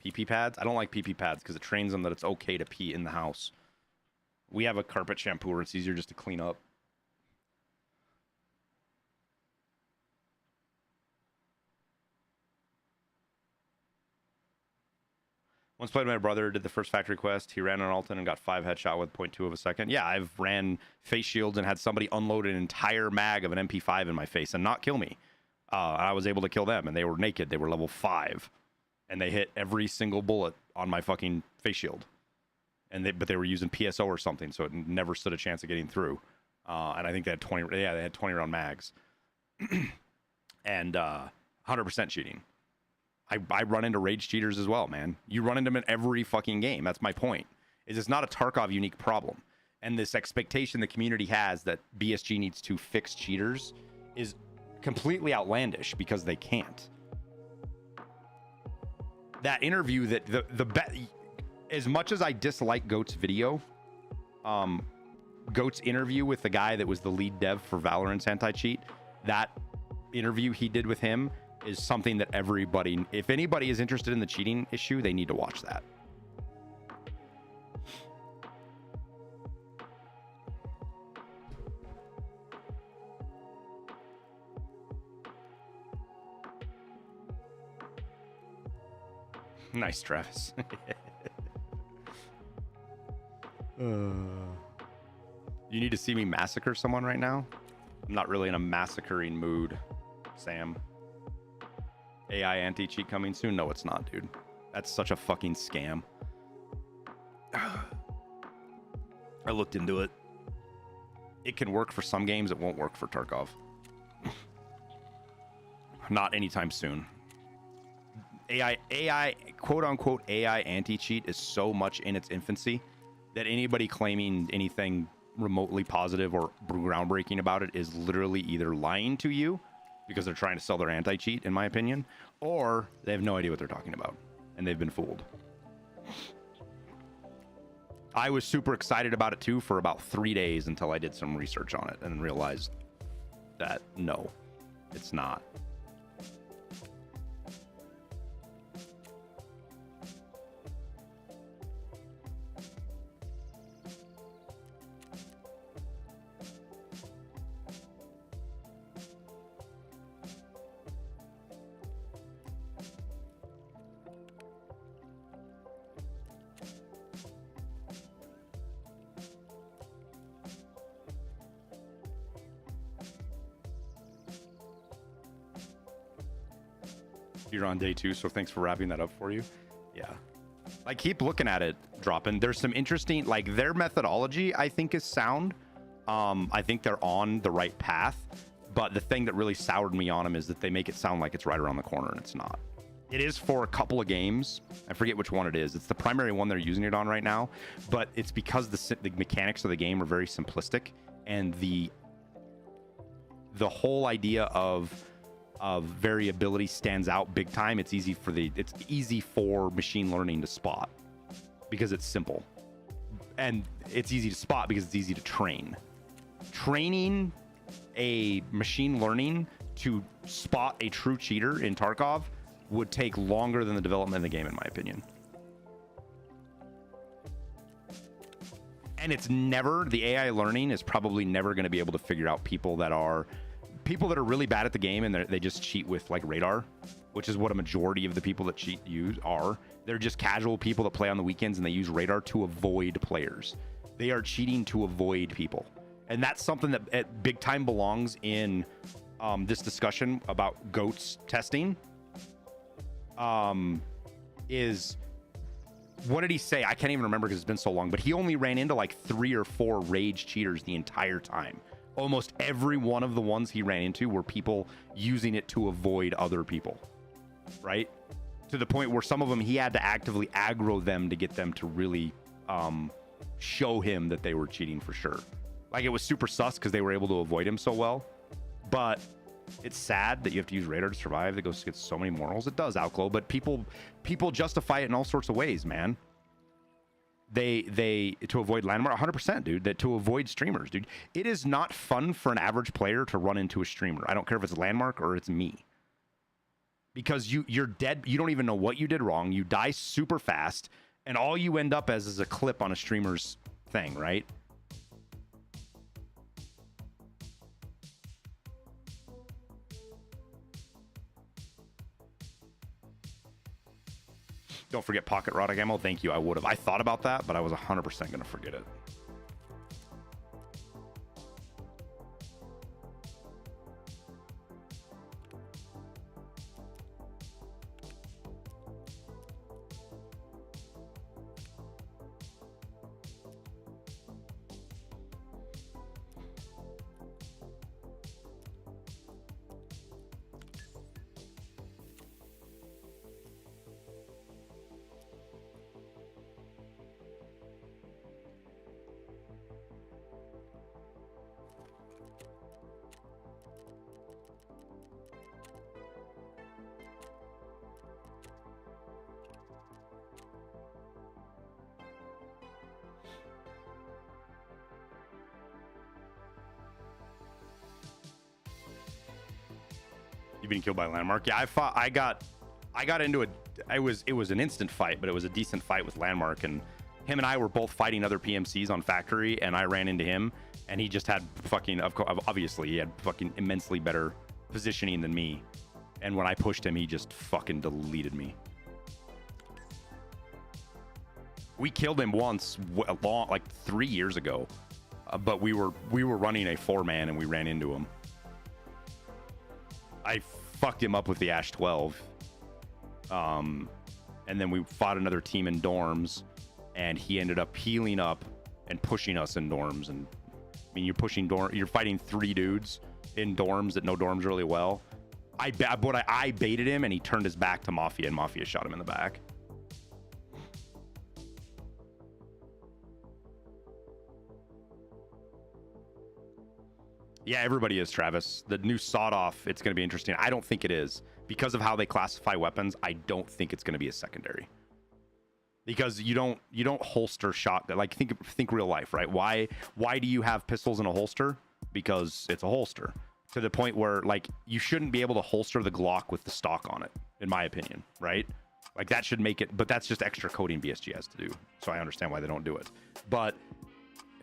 PP pads? I don't like PP pads because it trains them that it's okay to pee in the house. We have a carpet shampooer. It's easier just to clean up. Once played with my brother, did the first factory quest. He ran on Alton and got 5 headshot with 0.2 of a second. Yeah, I've ran face shields and had somebody unload an entire mag of an MP5 in my face and not kill me. I was able to kill them, and they were naked. They were level 5. And they hit every single bullet on my fucking face shield. But they were using PSO or something, so it never stood a chance of getting through. And I think they had 20. Yeah, they had 20 round mags. And 100% cheating. I run into rage cheaters as well, man. You run into them in every fucking game. That's my point. It's not a Tarkov unique problem. And this expectation the community has that BSG needs to fix cheaters is completely outlandish because they can't. That interview that as much as I dislike Goat's video, Goat's interview with the guy that was the lead dev for Valorant's anti-cheat, that interview he did with him is something that everybody, if anybody is interested in the cheating issue, they need to watch that. Nice, Travis. You need to see me massacre someone right now? I'm not really in a massacring mood, Sam. AI anti-cheat coming soon? No, it's not, dude. That's such a fucking scam. I looked into it. It can work for some games. It won't work for Tarkov. Not anytime soon. AI, quote-unquote AI anti-cheat is so much in its infancy that anybody claiming anything remotely positive or groundbreaking about it is literally either lying to you because they're trying to sell their anti-cheat, in my opinion, or they have no idea what they're talking about, and they've been fooled. I was super excited about it, too, for about 3 days until I did some research on it and realized that, no, it's not. You're on day 2, so thanks for wrapping that up for you. Yeah. I keep looking at it dropping. There's some interesting, like, their methodology, I think, is sound. I think they're on the right path. But the thing that really soured me on them is that they make it sound like it's right around the corner, and it's not. It is for a couple of games. I forget which one it is. It's the primary one they're using it on right now. But it's because the mechanics of the game are very simplistic. and the whole idea of variability stands out big time. It's easy for machine learning to spot because it's simple, and it's easy to spot because it's easy to train. Training a machine learning to spot a true cheater in Tarkov would take longer than the development of the game, in my opinion. And the AI learning is probably never going to be able to figure out people that are really bad at the game and they just cheat with like radar, which is what a majority of the people that cheat are. They're just casual people that play on the weekends and they use radar to avoid players. They are cheating to avoid people. And that's something that at big time belongs in this discussion about GOATs testing. Is what did he say? I can't even remember because it's been so long, but he only ran into like 3 or 4 rage cheaters the entire time. Almost every one of the ones he ran into were people using it to avoid other people, right? To the point where some of them he had to actively aggro them to get them to really show him that they were cheating for sure. Like, it was super sus because they were able to avoid him so well. But it's sad that you have to use radar to survive. That goes against so many morals. It does, Outglow, but people justify it in all sorts of ways, man. They to avoid landmark, 100%, dude. That to avoid streamers, dude. It is not fun for an average player to run into a streamer. I don't care if it's landmark or it's me, because you're dead. You don't even know what you did wrong. You die super fast, and all you end up as is a clip on a streamer's thing, right? Don't forget pocket Roddick ammo. Thank you. I would have. I thought about that, but I was 100% going to forget it. You've been killed by a landmark. Yeah, I got into it was an instant fight, but it was a decent fight with landmark, and him and I were both fighting other PMCs on factory, and I ran into him, and he just had obviously he had fucking immensely better positioning than me, and when I pushed him, he just fucking deleted me. We killed him once like 3 years ago, but we were running a 4-man and we ran into him. I fucked him up with the Ash 12. And then we fought another team in dorms, and he ended up healing up and pushing us in dorms. And I mean, you're fighting 3 dudes in dorms that know dorms really well. I baited him, and he turned his back to Mafia, and Mafia shot him in the back. Yeah, everybody is, Travis. The new sawed-off, it's going to be interesting. I don't think it is. Because of how they classify weapons, I don't think it's going to be a secondary. Because you don't holster shotgun. Like, think real life, right? Why do you have pistols in a holster? Because it's a holster. To the point where, like, you shouldn't be able to holster the Glock with the stock on it, in my opinion, right? Like, that should make it, but that's just extra coding BSG has to do. So I understand why they don't do it. But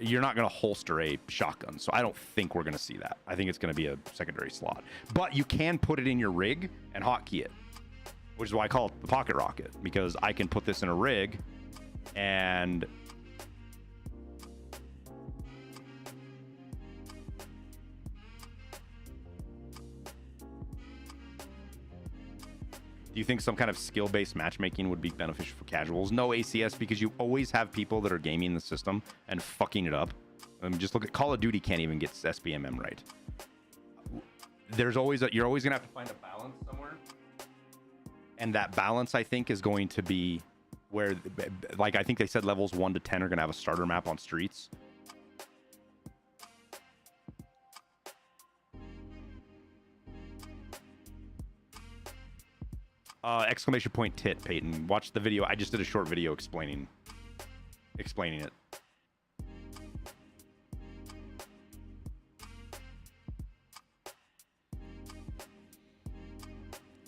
you're not going to holster a shotgun, so I don't think we're going to see that. I think it's going to be a secondary slot. But you can put it in your rig and hotkey it, which is why I call it the pocket rocket, because I can put this in a rig and do you think some kind of skill-based matchmaking would be beneficial for casuals? No, ACS, because you always have people that are gaming the system and fucking it up. Just look at Call of Duty, can't even get SBMM right. You're always gonna have to find a balance somewhere, and that balance, I think, is going to be where, like, I think they said levels 1 to 10 are gonna have a starter map on streets. Exclamation point tit, Peyton. Watch the video. I just did a short video explaining it.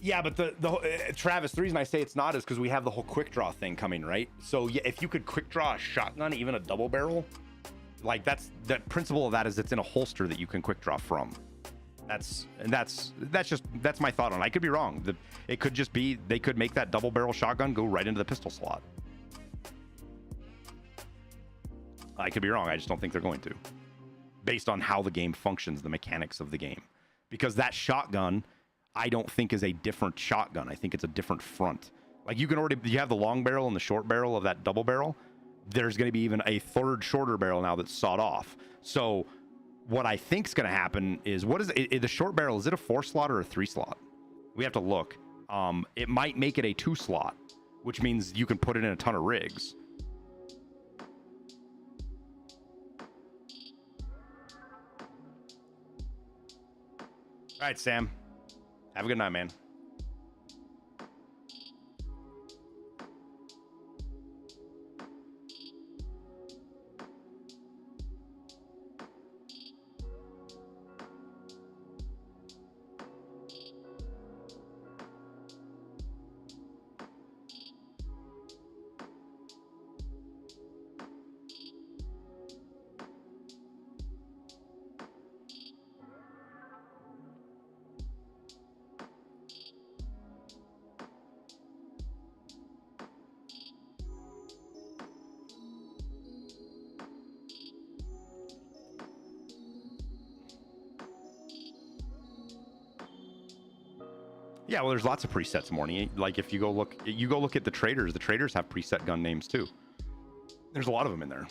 Yeah, but Travis, the reason I say it's not is because we have the whole quick draw thing coming, right? So yeah, if you could quick draw a shotgun, even a double barrel, like that's the principle of that is it's in a holster that you can quick draw from. That's my thought on it. I could be wrong. It could just be they could make that double barrel shotgun go right into the pistol slot. I could be wrong. I just don't think they're going to, based on how the game functions, the mechanics of the game, because that shotgun, I don't think is a different shotgun. I think it's a different front. Like you have the long barrel and the short barrel of that double barrel. There's going to be even a third shorter barrel now that's sawed off. So what I think is going to happen is, what is it, the short barrel? Is it a 4 slot or a 3 slot? We have to look. It might make it a 2 slot, which means you can put it in a ton of rigs. All right, Sam. Have a good night, man. Yeah, well, there's lots of presets, Morning. Like if you go look at the traders have preset gun names too. There's a lot of them in there.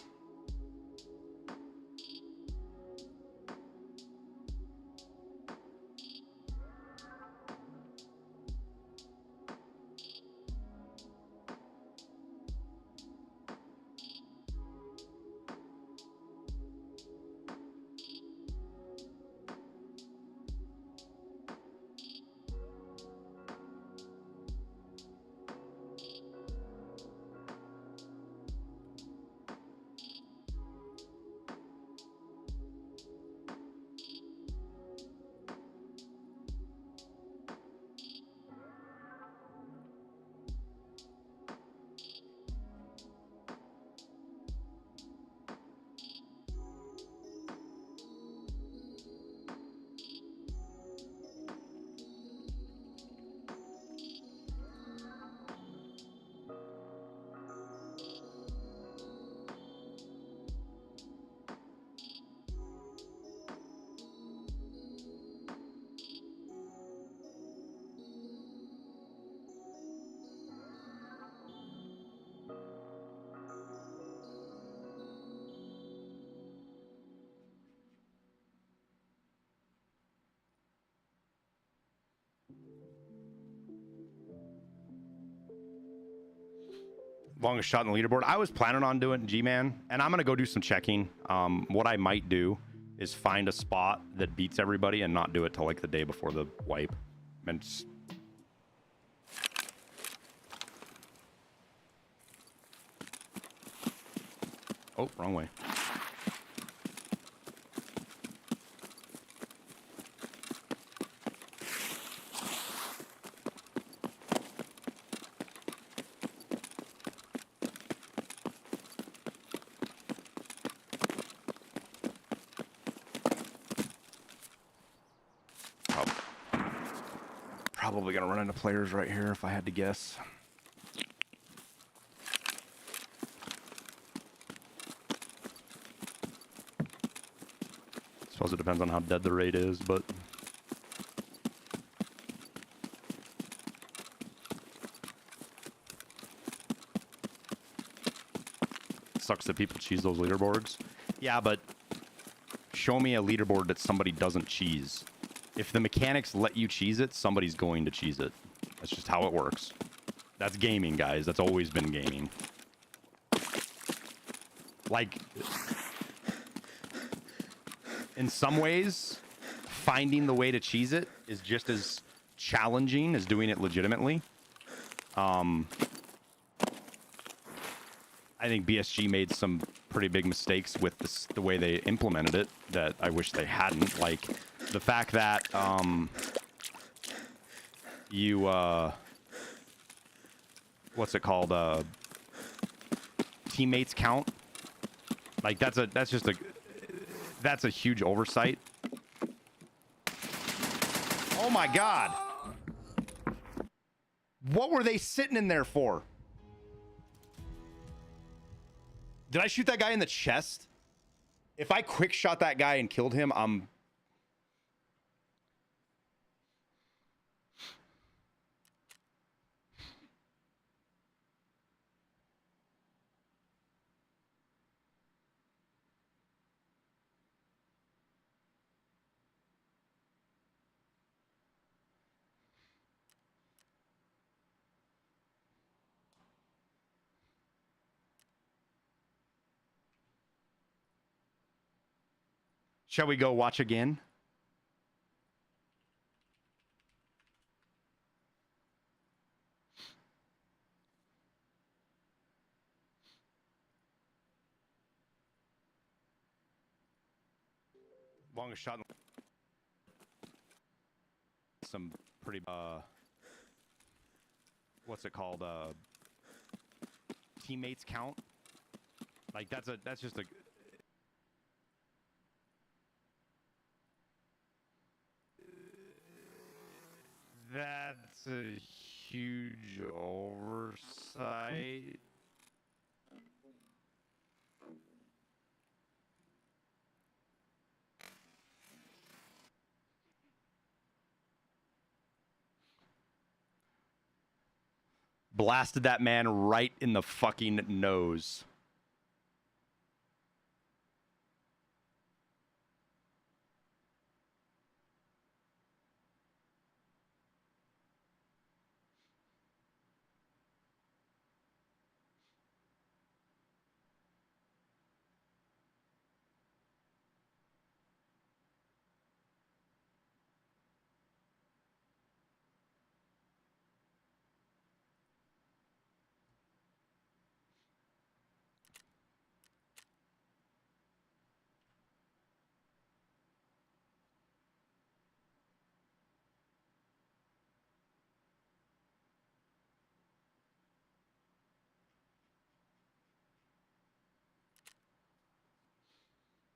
Longest shot in the leaderboard. I was planning on doing G-Man, and I'm going to go do some checking. What I might do is find a spot that beats everybody and not do it till like the day before the wipe. And oh, wrong way. Probably gonna run into players right here if I had to guess. Suppose it depends on how dead the raid is, but sucks that people cheese those leaderboards. Yeah, but show me a leaderboard that somebody doesn't cheese. If the mechanics let you cheese it, somebody's going to cheese it. That's just how it works. That's gaming, guys. That's always been gaming. Like, in some ways, finding the way to cheese it is just as challenging as doing it legitimately. I think BSG made some pretty big mistakes with the way they implemented it that I wish they hadn't. Like the fact that you what's it called? Teammates count. Like that's a huge oversight. Oh my god. What were they sitting in there for? Did I shoot that guy in the chest? If I quick shot that guy and killed him, shall we go watch again? Longest shot. Some pretty what's it called? Teammates count. Like that's just a that's a huge oversight. Blasted that man right in the fucking nose.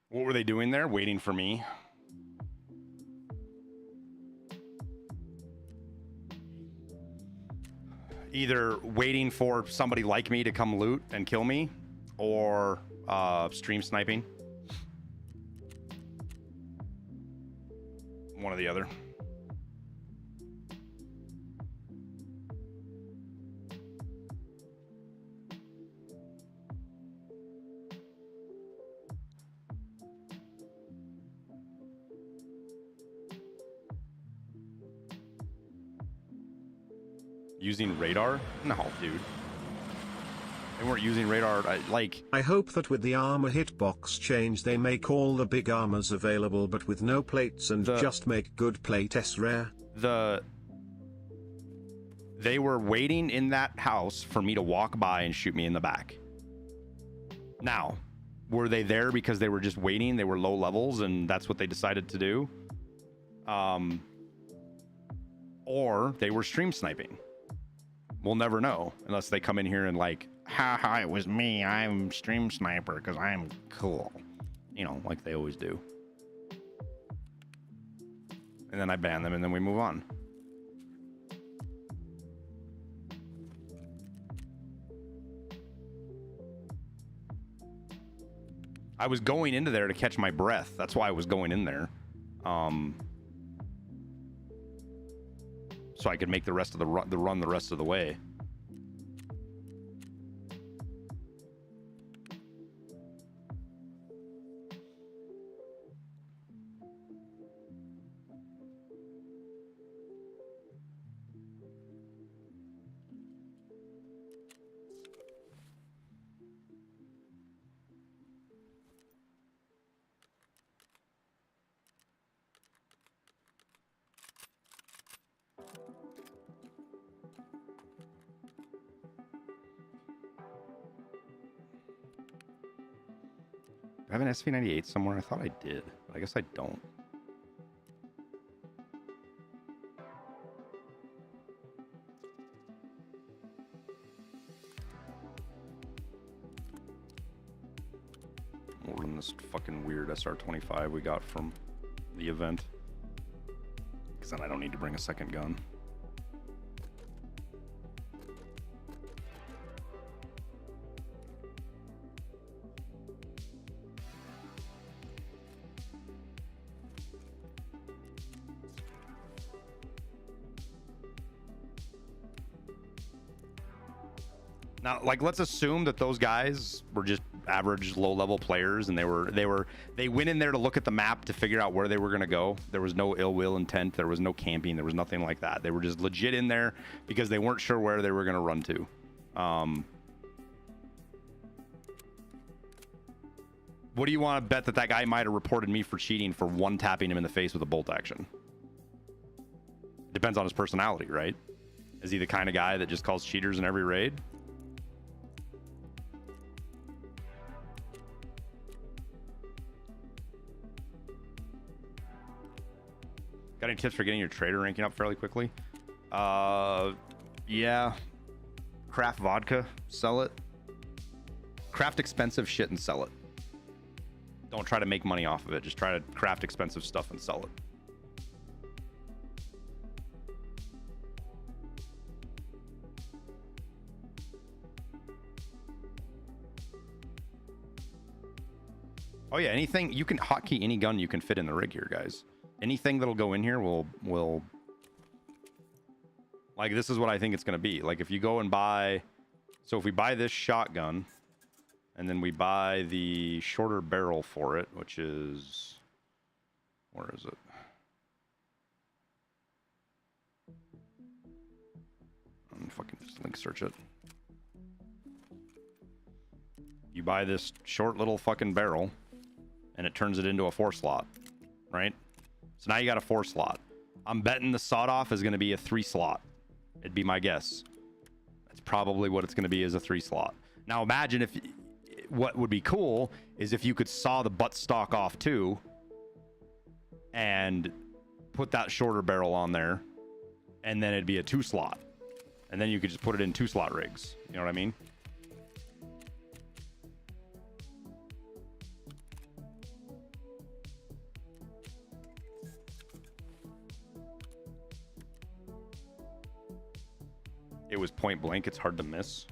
What were they doing there? Waiting for me. Either waiting for somebody like me to come loot and kill me, or stream sniping. One or the other. Using radar? No, dude. They weren't using radar. I hope that with the armor hitbox change they make all the big armors available but with no plates and just make good playtests rare. They were waiting in that house for me to walk by and shoot me in the back. Now, were they there because they were just waiting? They were low levels and that's what they decided to do? Or they were stream sniping. We'll never know unless they come in here and like, haha, it was me. I'm stream sniper because I'm cool. You know, like they always do. And then I ban them and then we move on. I was going into there to catch my breath. That's why I was going in there. So I could make the rest of the run the rest of the way. I have an SV98 somewhere? I thought I did, but I guess I don't. We'll run this fucking weird SR25 we got from the event. Because then I don't need to bring a second gun. Now, like, let's assume that those guys were just average low-level players, and they went in there to look at the map to figure out where they were going to go. There was no ill will intent. There was no camping. There was nothing like that. They were just legit in there because they weren't sure where they were going to run to. What do you want to bet that guy might have reported me for cheating for one tapping him in the face with a bolt action? Depends on his personality, right? Is he the kind of guy that just calls cheaters in every raid? Got any tips for getting your trader ranking up fairly quickly? Yeah. Craft vodka, sell it. Craft expensive shit and sell it. Don't try to make money off of it. Just try to craft expensive stuff and sell it. Oh yeah, anything you can hotkey any gun you can fit in the rig here, guys. Anything that'll go in here will like, this is what I think it's going to be. Like, if you go and buy, so if we buy this shotgun and then we buy the shorter barrel for it, which is, where is it? I'm fucking just link search it. You buy this short little fucking barrel and it turns it into a 4-slot, right? So now you got a 4-slot. I'm betting the sawed-off is going to be a 3-slot. It'd be my guess. That's probably what it's going to be, is a 3-slot. Now imagine if, what would be cool is if you could saw the buttstock off too and put that shorter barrel on there, and then it'd be a 2-slot. And then you could just put it in 2-slot rigs. You know what I mean? It was point blank. It's hard to miss.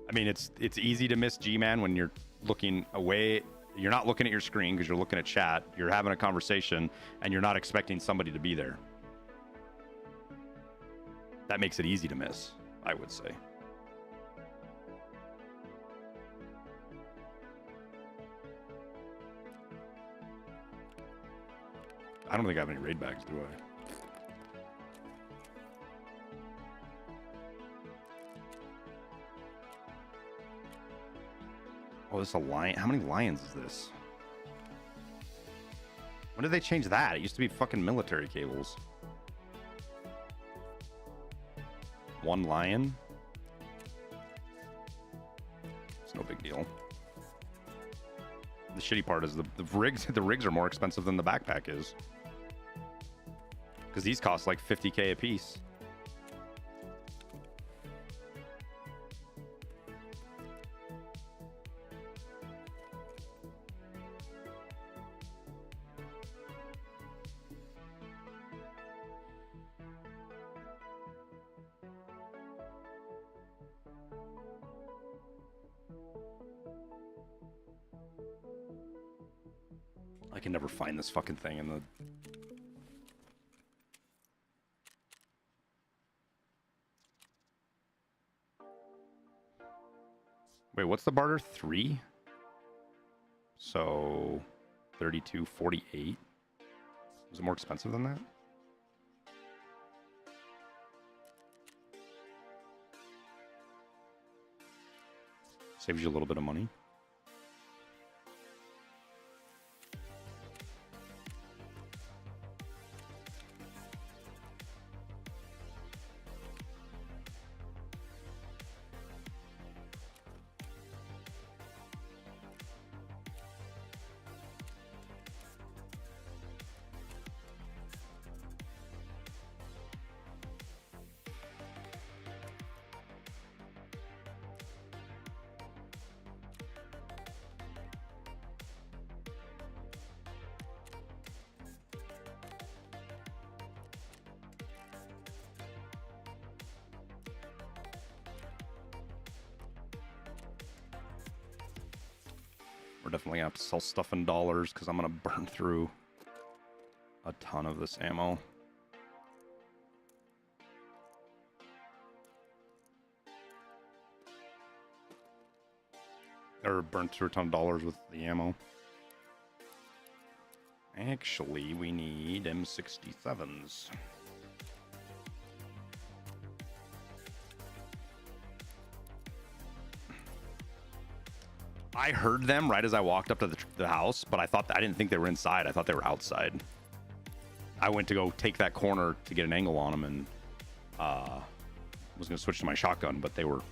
I mean, it's easy to miss G-Man when you're looking away. You're not looking at your screen because you're looking at chat. You're having a conversation and you're not expecting somebody to be there. That makes it easy to miss, I would say. I don't think I have any raid bags, do I? Oh, this is a lion. How many lions is this? When did they change that? It used to be fucking military cables. 1 lion? It's no big deal. The shitty part is the rigs are more expensive than the backpack is. Because these cost like 50k a piece. I can never find this fucking thing in the... Wait, what's the barter? 3? So 32.48. Was it more expensive than that? Saves you a little bit of money. definitely gonna have to sell stuff in dollars because I'm gonna burn through a ton of this ammo. Or burn through a ton of dollars with the ammo. Actually, we need M67s. I heard them right as I walked up to the house, but I didn't think they were inside. I thought they were outside. I went to go take that corner to get an angle on them, and was gonna switch to my shotgun, but they were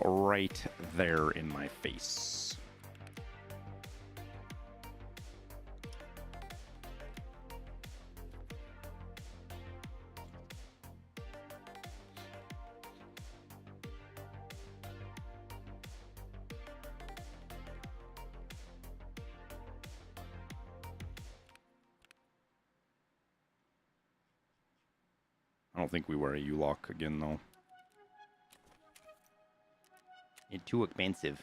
right there in my face. I don't think we wear a U-lock again, though. It's too expensive.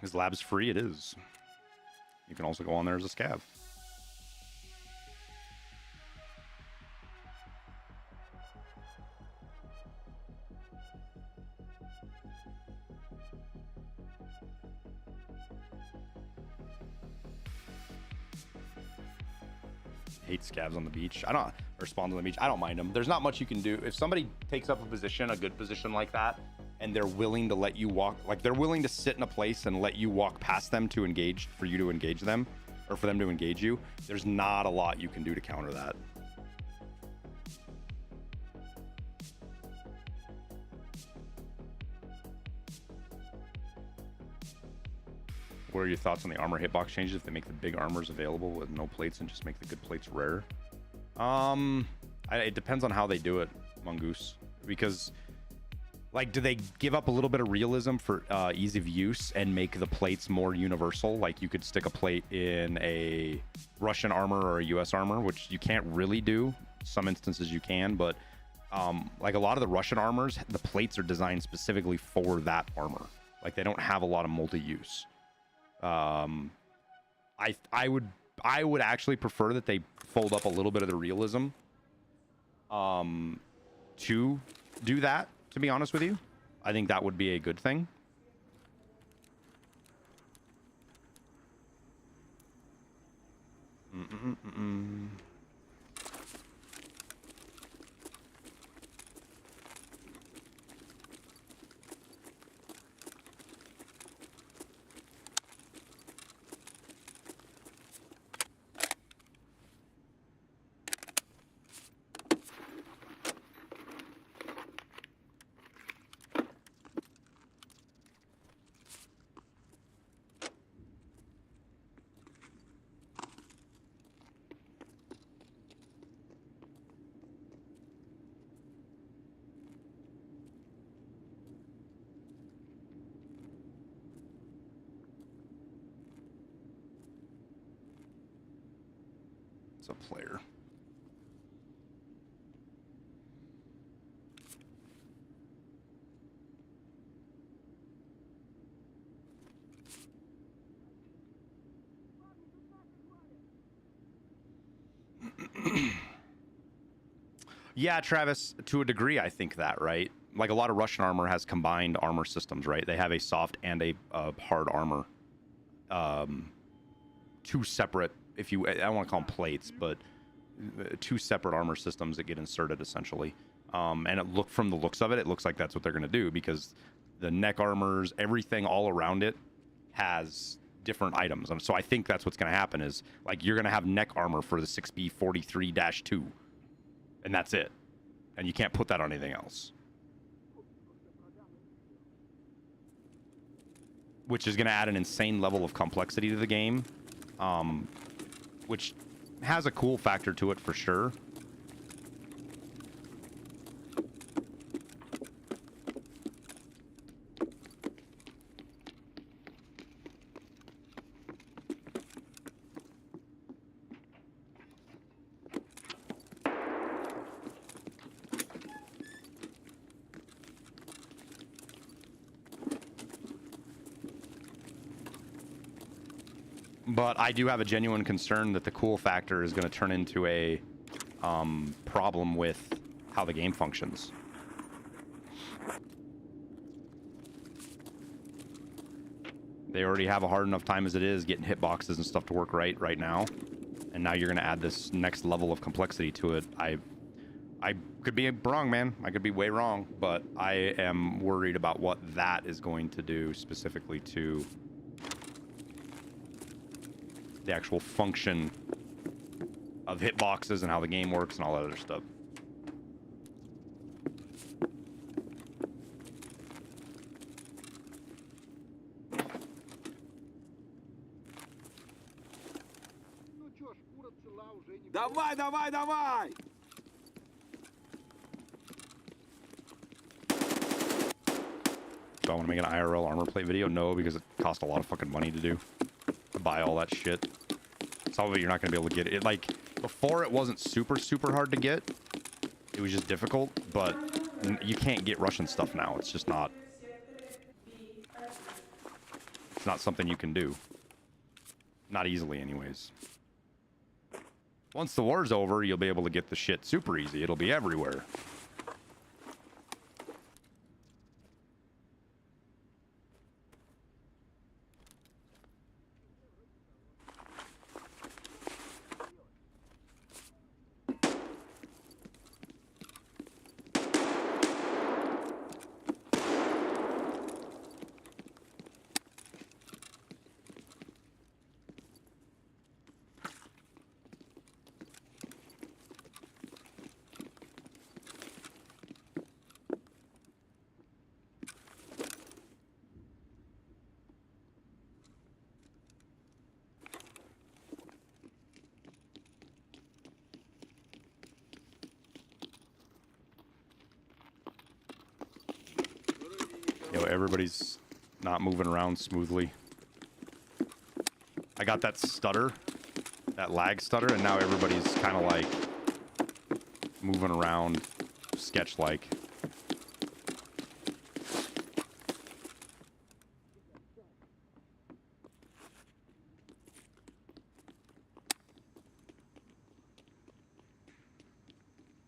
His lab's free, it is. You can also go on there as a scav. Hate scavs on the beach. Or spawns on the beach. I don't mind them. There's not much you can do. If somebody takes up a position, a good position like that, and they're willing to let you walk, like they're willing to sit in a place and let you walk past them to engage, for you to engage them, or for them to engage you, there's not a lot you can do to counter that. What are your thoughts on the armor hitbox changes if they make the big armors available with no plates and just make the good plates rare? It depends on how they do it, Mongoose, because like, do they give up a little bit of realism for ease of use and make the plates more universal? Like, you could stick a plate in a Russian armor or a US armor, which you can't really do. Some instances you can, but like a lot of the Russian armors, the plates are designed specifically for that armor. Like, they don't have a lot of multi-use. I would actually prefer that they fold up a little bit of the realism to do that. To be honest with you, I think that would be a good thing. It's a player. Yeah, Travis, to a degree, I think that, right? Like, a lot of Russian armor has combined armor systems, right? They have a soft and a hard armor. Two separate, if you, I don't want to call them plates, but two separate armor systems that get inserted, essentially. And from the looks of it, it looks like that's what they're going to do, because the neck armors, everything all around it has different items. And so I think that's what's going to happen is like you're going to have neck armor for the 6B43-2 and that's it. And you can't put that on anything else. Which is going to add an insane level of complexity to the game, which has a cool factor to it for sure. But I do have a genuine concern that the cool factor is going to turn into a problem with how the game functions. They already have a hard enough time as it is getting hitboxes and stuff to work right now. And now you're going to add this next level of complexity to it. I could be wrong, man. I could be way wrong. But I am worried about what that is going to do specifically to the actual function of hitboxes and how the game works and all that other stuff. Давай, давай, давай! Do I want to make an IRL armor plate video? No, because it costs a lot of fucking money to do. To buy all that shit. Some of it you're not going to be able to get it. Like, before it wasn't super hard to get. It was just difficult, but you can't get Russian stuff now. It's just not... It's not something you can do. Not easily, anyways. Once the war's over, you'll be able to get the shit super easy. It'll be everywhere. Everybody's not moving around smoothly. I got that stutter, that lag stutter, and now everybody's kind of like moving around sketch-like. Is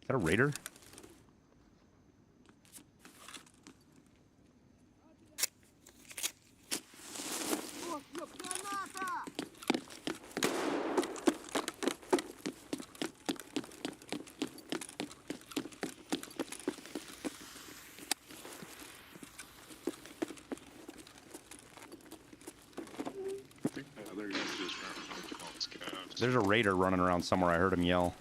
that a raider? There's a raider running around somewhere. I heard him yell.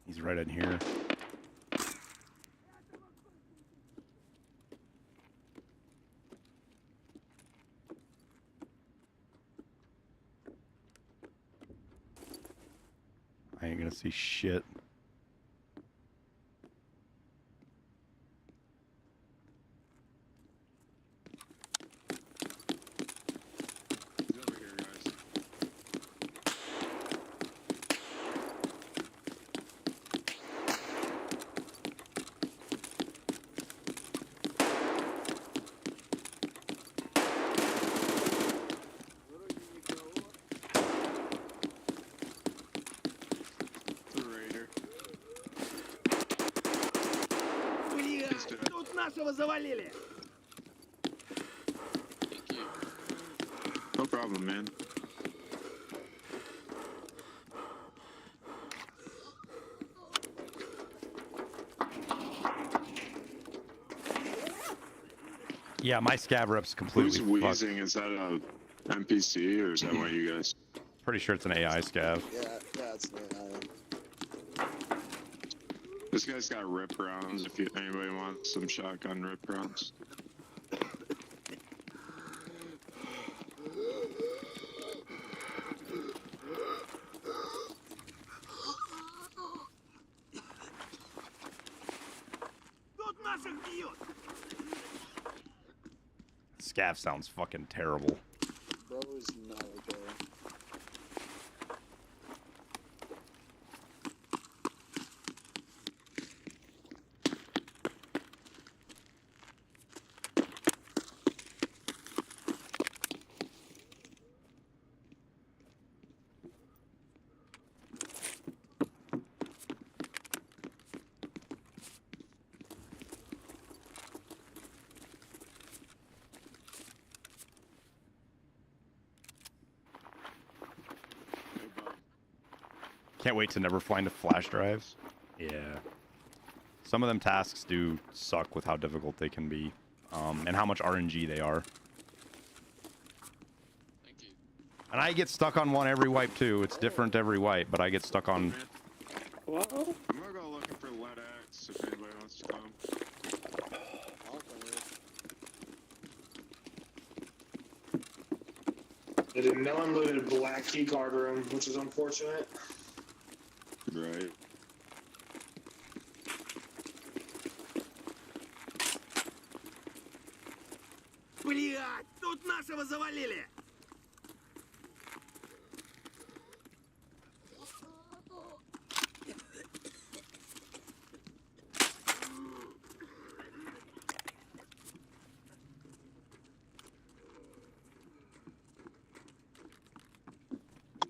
He's right in here. I ain't gonna see shit. нашего завалили! Thank you. No problem, man. Yeah, my scav rep's completely Who's fucked. wheezing? Is that a NPC or is that one of you guys? Pretty sure it's an AI scav. Yeah, it's an AI. This guy's got rip rounds. If anybody wants some shotgun rip rounds. Тут наших бьют! Scav sounds fucking terrible. Bro is not okay. Can't wait to never find a flash drive. Yeah. Some of them tasks do suck with how difficult they can be, and how much RNG they are. Thank you. And I get stuck on one every wipe too. It's different every wipe, but I get stuck on. I'm gonna go looking for lead axe if anybody wants to come. They did no one looted a black key card room, which is unfortunate. Right. Блять, тут нашего завалили!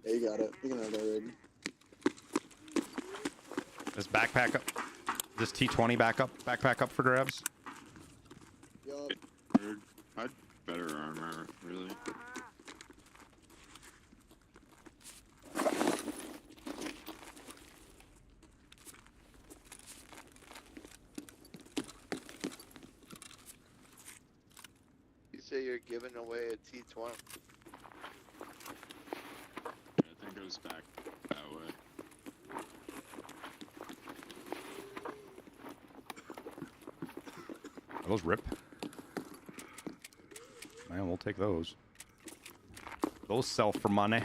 Yeah, you got it. You can have that rig. This backpack up. This T20 backpack up for grabs. Yup. I'd better armor, really. You say you're giving away a T20? Yeah, I think it goes back that way. Are those rip? Man, we'll take those. Those sell for money.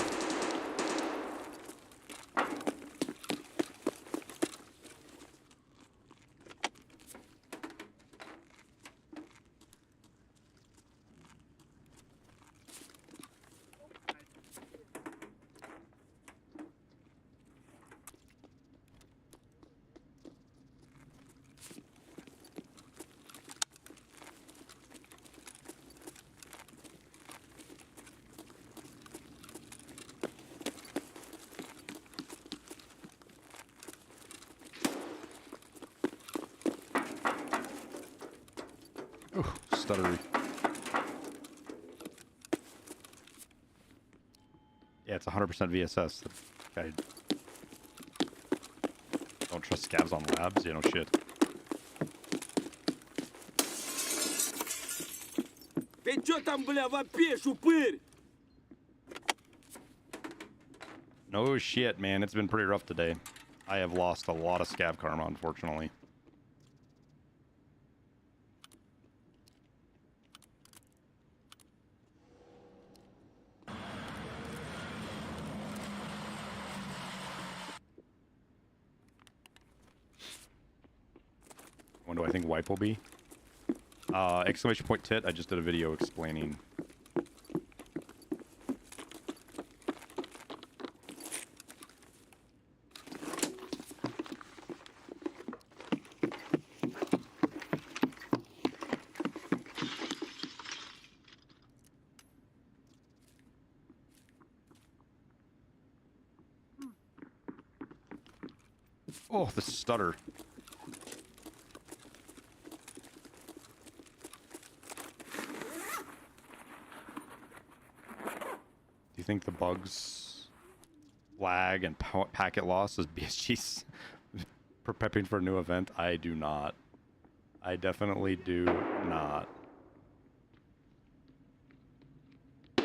Ooh, stuttery. Yeah, it's 100% VSS. I don't trust scavs on labs. You know, shit. Ты чё там, бля, вопишь, упырь? No shit, man. It's been pretty rough today. I have lost a lot of Scav Karma, unfortunately. When do I think wipe will be? Exclamation point tit. I just did a video explaining. Oh, the stutter. You think the bugs, lag, and packet loss is BSG's prepping for a new event? I do not. I definitely do not. I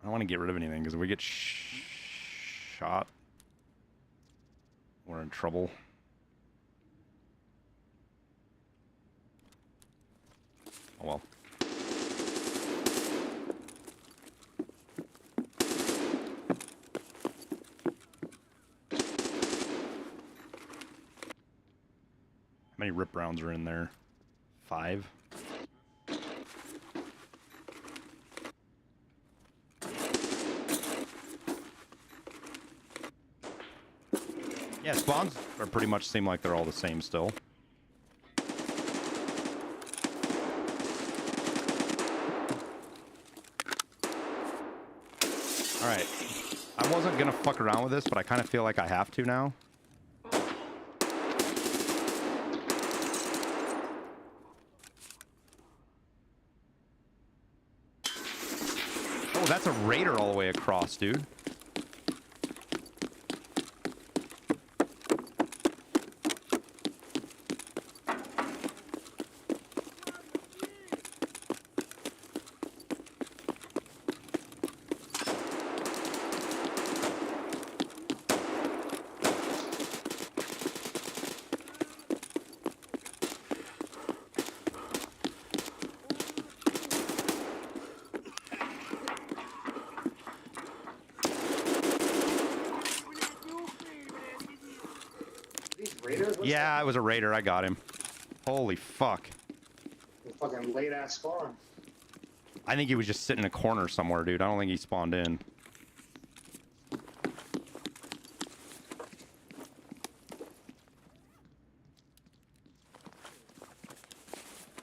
don't want to get rid of anything because if we get shot, we're in trouble. Oh well. How many rip rounds are in there? 5? Yeah, spawns are pretty much seem like they're all the same still. Alright. I wasn't gonna fuck around with this, but I kind of feel like I have to now. Oh, that's a raider all the way across, dude. Yeah, it was a raider. I got him. Holy fuck. Fucking late ass spawn. I think he was just sitting in a corner somewhere, dude. I don't think he spawned in.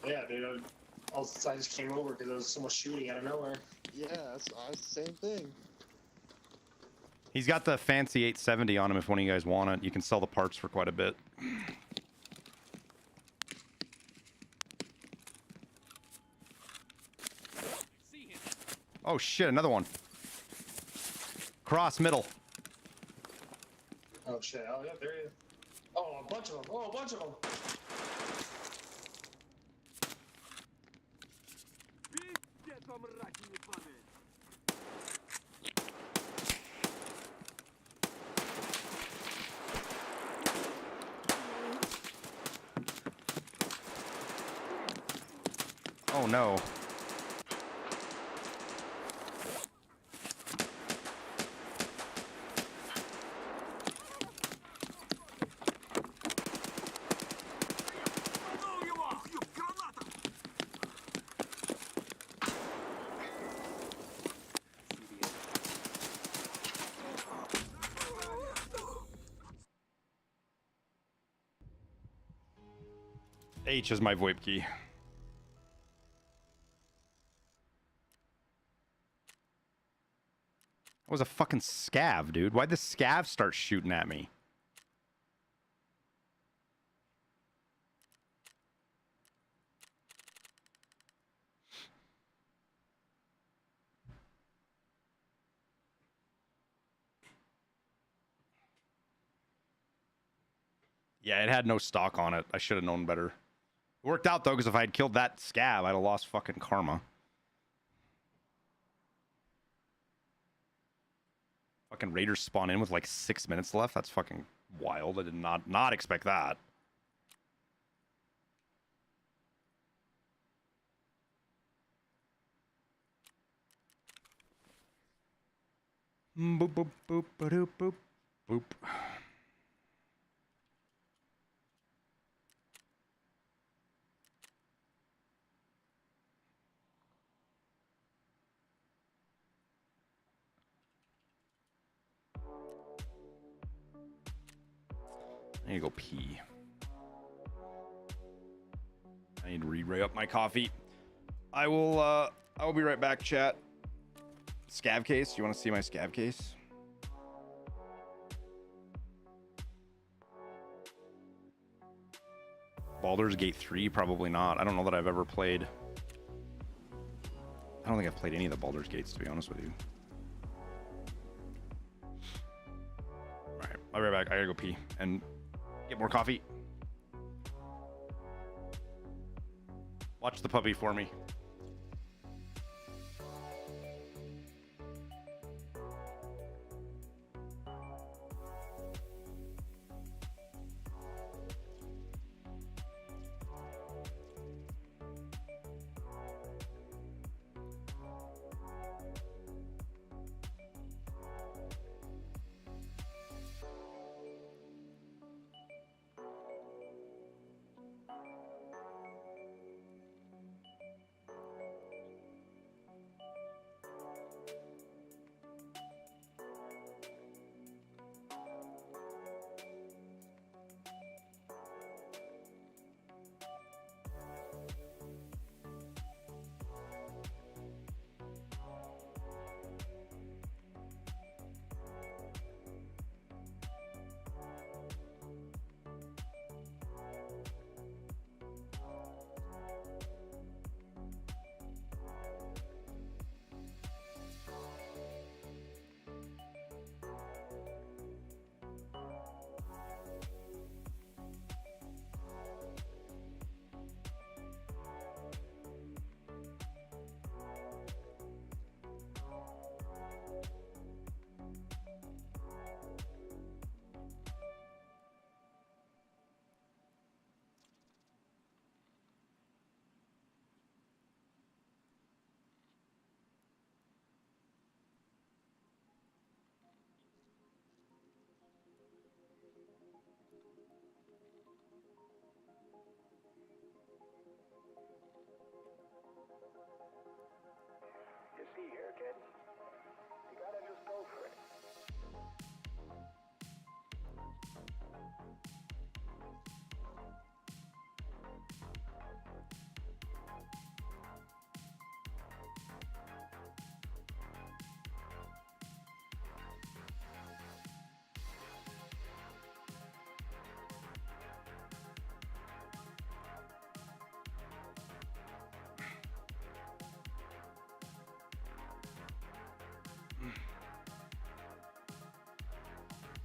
Yeah, dude. I just came over because there was so much shooting out of nowhere. Yeah, that's the same thing. He's got the fancy 870 on him if one of you guys want it. You can sell the parts for quite a bit. Oh shit, another one. Cross middle. Oh shit, oh yeah, there he is. Oh, a bunch of them. Oh, a bunch of them. Oh no. H is my VoIP key. That was a fucking scav, dude. Why'd the scav start shooting at me? Yeah, it had no stock on it. I should have known better. It worked out, though, because if I had killed that scav, I'd have lost fucking karma. Fucking raiders spawn in with like 6 minutes left. That's fucking wild. I did not expect that. Boop, boop, boop, ba-doop, boop, boop. I need to go pee. I need to re-ray up my coffee. I will be right back, chat. Scav case. You want to see my scav case? Baldur's Gate 3? Probably not. I don't know that I've ever played. don't think I've played any of the Baldur's Gates, to be honest with you. All right, I'll be right back. I gotta go pee and get more coffee. Watch the puppy for me. You see here, kid? You gotta just go for it.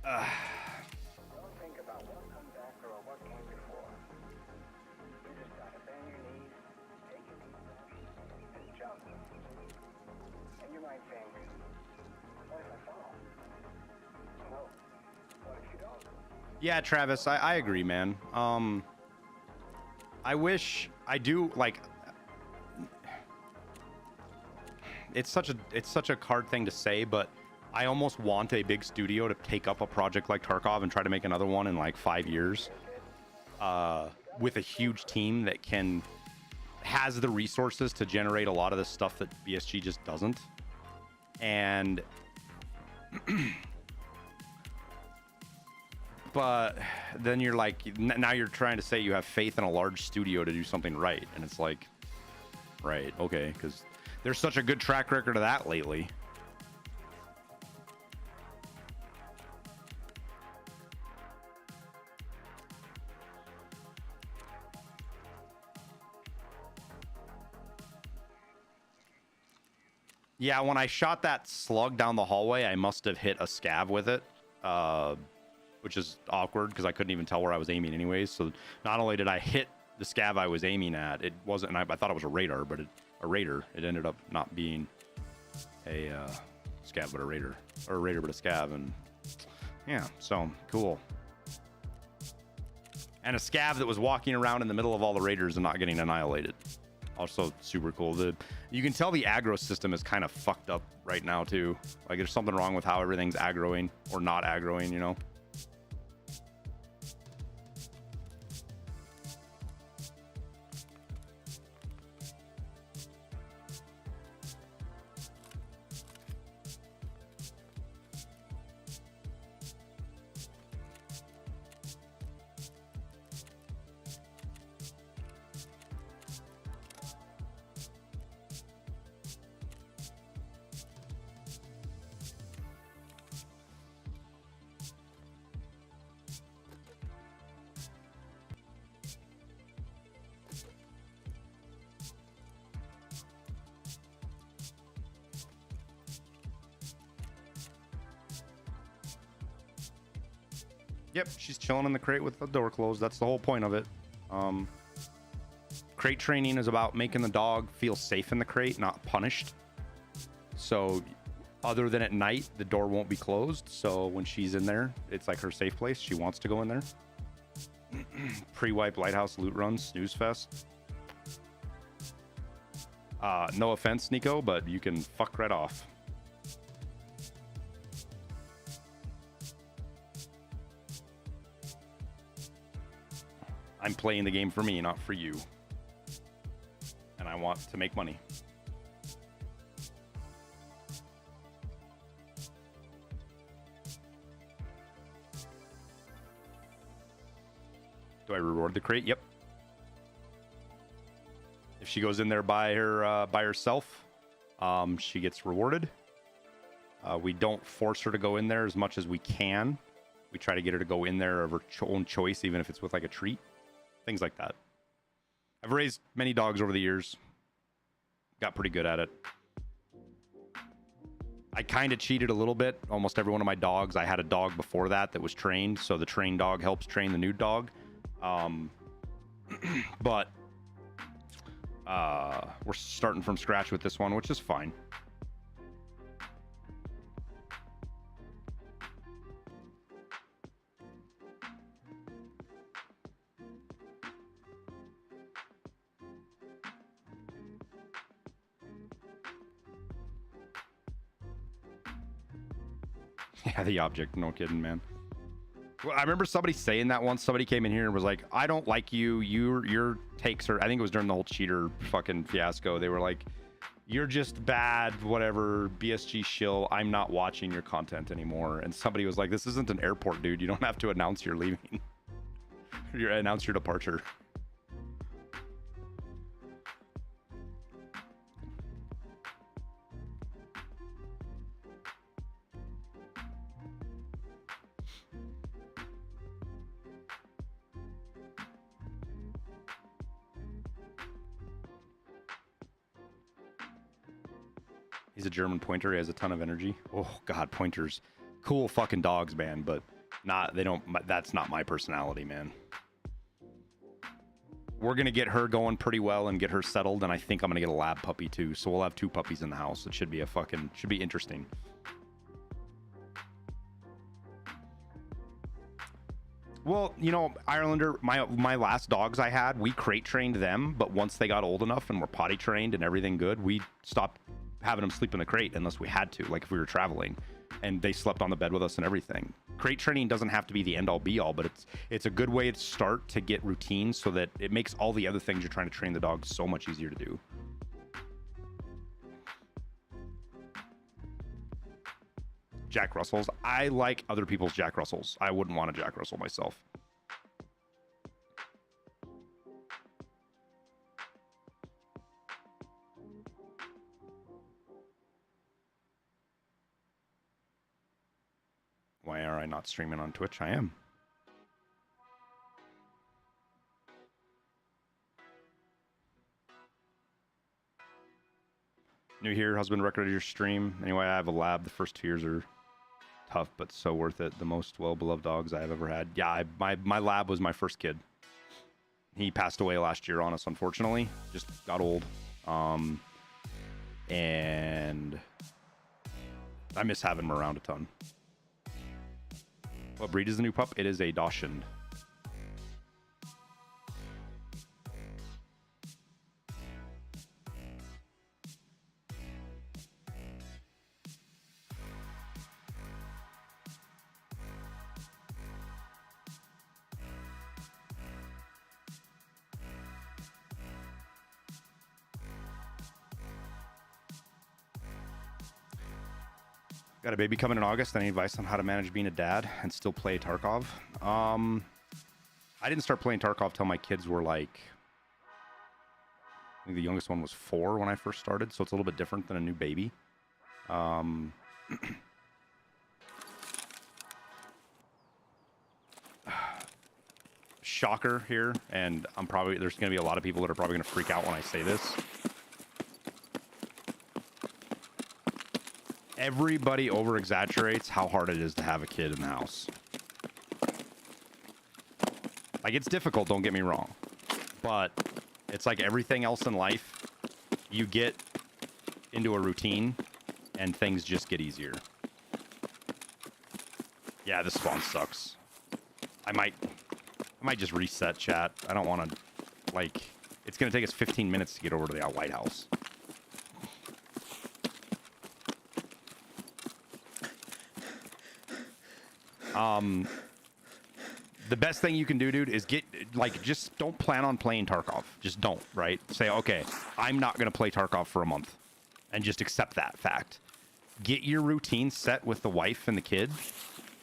Don't think about what comes after or what came before. You just gotta bend your knees, take a deep breath, and jump. And you might think, what if I fall? Well, what if you don't? Yeah, Travis, I agree, man. I wish I do like. It's such a hard thing to say, but I almost want a big studio to take up a project like Tarkov and try to make another one in like 5 years, with a huge team that has the resources to generate a lot of the stuff that BSG just doesn't. And but then you're like, now you're trying to say you have faith in a large studio to do something right, and it's like, right, okay, because there's such a good track record of that lately. Yeah, when I shot that slug down the hallway, I must have hit a scav with it, which is awkward because I couldn't even tell where I was aiming anyways. So not only did I hit the scav I was aiming at, it wasn't, and I thought it was a radar, but a raider. It ended up not being a scav, but a raider, or a raider, but a scav. And yeah, so cool. And a scav that was walking around in the middle of all the raiders and not getting annihilated. Also super cool. You can tell the aggro system is kind of fucked up right now too. Like there's something wrong with how everything's aggroing or not aggroing, you know? Yep, she's chilling in the crate with the door closed. That's the whole point of it. Crate training is about making the dog feel safe in the crate, not punished. So other than at night, the door won't be closed. So when she's in there, it's like her safe place. She wants to go in there. Pre-wipe Lighthouse loot runs, snooze fest. No offense, Nico, but you can fuck right off. I'm playing the game for me, not for you. And I want to make money. Do I reward the crate? Yep. If she goes in there by herself, she gets rewarded. We don't force her to go in there as much as we can. We try to get her to go in there of her own choice, even if it's with like a treat. Things like that. I've raised many dogs over the years. Got pretty good at it. I kind of cheated a little bit. Almost every one of my dogs, I had a dog before that was trained. So the trained dog helps train the new dog. But we're starting from scratch with this one, which is fine. Yeah, the object. No kidding, man. Well, I remember somebody saying that once. Somebody came in here and was like, I don't like you. Your takes are... I think it was during the whole cheater fucking fiasco. They were like, you're just bad, whatever, BSG shill. I'm not watching your content anymore. And somebody was like, this isn't an airport, dude. You don't have to announce you're leaving. Announce your departure. He's a German pointer. He has a ton of energy. Oh God, pointers, cool fucking dogs, man. But that's not my personality, man. We're gonna get her going pretty well and get her settled, and I think I'm gonna get a lab puppy too. So we'll have 2 puppies in the house. It should be interesting. Well, you know, Irelander, my last dogs I had, we crate trained them, but once they got old enough and were potty trained and everything good, we stopped having them sleep in the crate unless we had to, like if we were traveling, and they slept on the bed with us and everything. Crate training doesn't have to be the end all be all, but it's a good way to start to get routines so that it makes all the other things you're trying to train the dog so much easier to do. Jack Russells. I like other people's Jack Russells. I wouldn't want a Jack Russell myself. Why are I not streaming on Twitch? I am. New here, husband recommended your stream. Anyway, I have a lab. The first 2 years are tough, but so worth it. The most well-beloved dogs I have ever had. Yeah, my lab was my first kid. He passed away last year on us, unfortunately. Just got old. And I miss having him around a ton. What breed is the new pup? It is a Dachshund. Got a baby coming in August. Any advice on how to manage being a dad and still play Tarkov? I didn't start playing Tarkov till my kids were like, I think the youngest one was 4 when I first started, so it's a little bit different than a new baby. Shocker here, and there's going to be a lot of people that are probably going to freak out when I say this. Everybody over-exaggerates how hard it is to have a kid in the house. Like, it's difficult, don't get me wrong. But it's like everything else in life, you get into a routine and things just get easier. Yeah, this spawn sucks. I might just reset chat. I don't want to, like, it's going to take us 15 minutes to get over to the Lighthouse. The best thing you can do, dude, is just don't plan on playing Tarkov. Just don't, right? Say, okay, I'm not going to play Tarkov for a month. And just accept that fact. Get your routine set with the wife and the kid,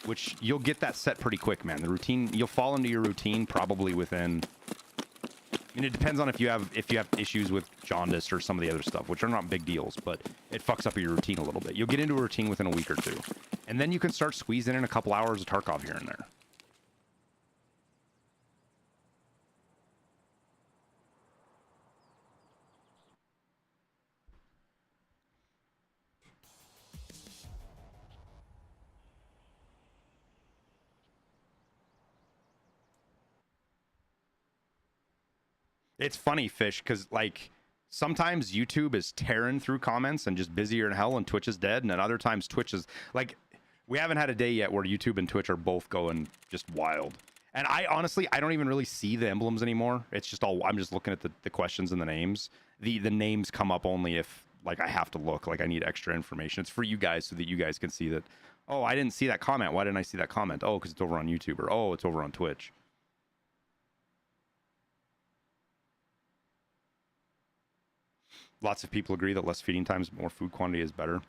which you'll get that set pretty quick, man. The routine, you'll fall into your routine probably within... I mean, it depends on if you have issues with jaundice or some of the other stuff, which are not big deals, but it fucks up your routine a little bit. You'll get into a routine within a week or two. And then you can start squeezing in a couple hours of Tarkov here and there. It's funny, Fish, because, like, sometimes YouTube is tearing through comments and just busier than hell, and Twitch is dead, and then other times Twitch is, like, we haven't had a day yet where YouTube and Twitch are both going just wild. And I honestly, I don't even really see the emblems anymore. It's just all, I'm just looking at the questions and the names. The names come up only if, like, I have to look, like, I need extra information. It's for you guys so that you guys can see that, oh, I didn't see that comment. Why didn't I see that comment? Oh, because it's over on YouTube, or oh, it's over on Twitch. Lots of people agree that less feeding times, more food quantity is better.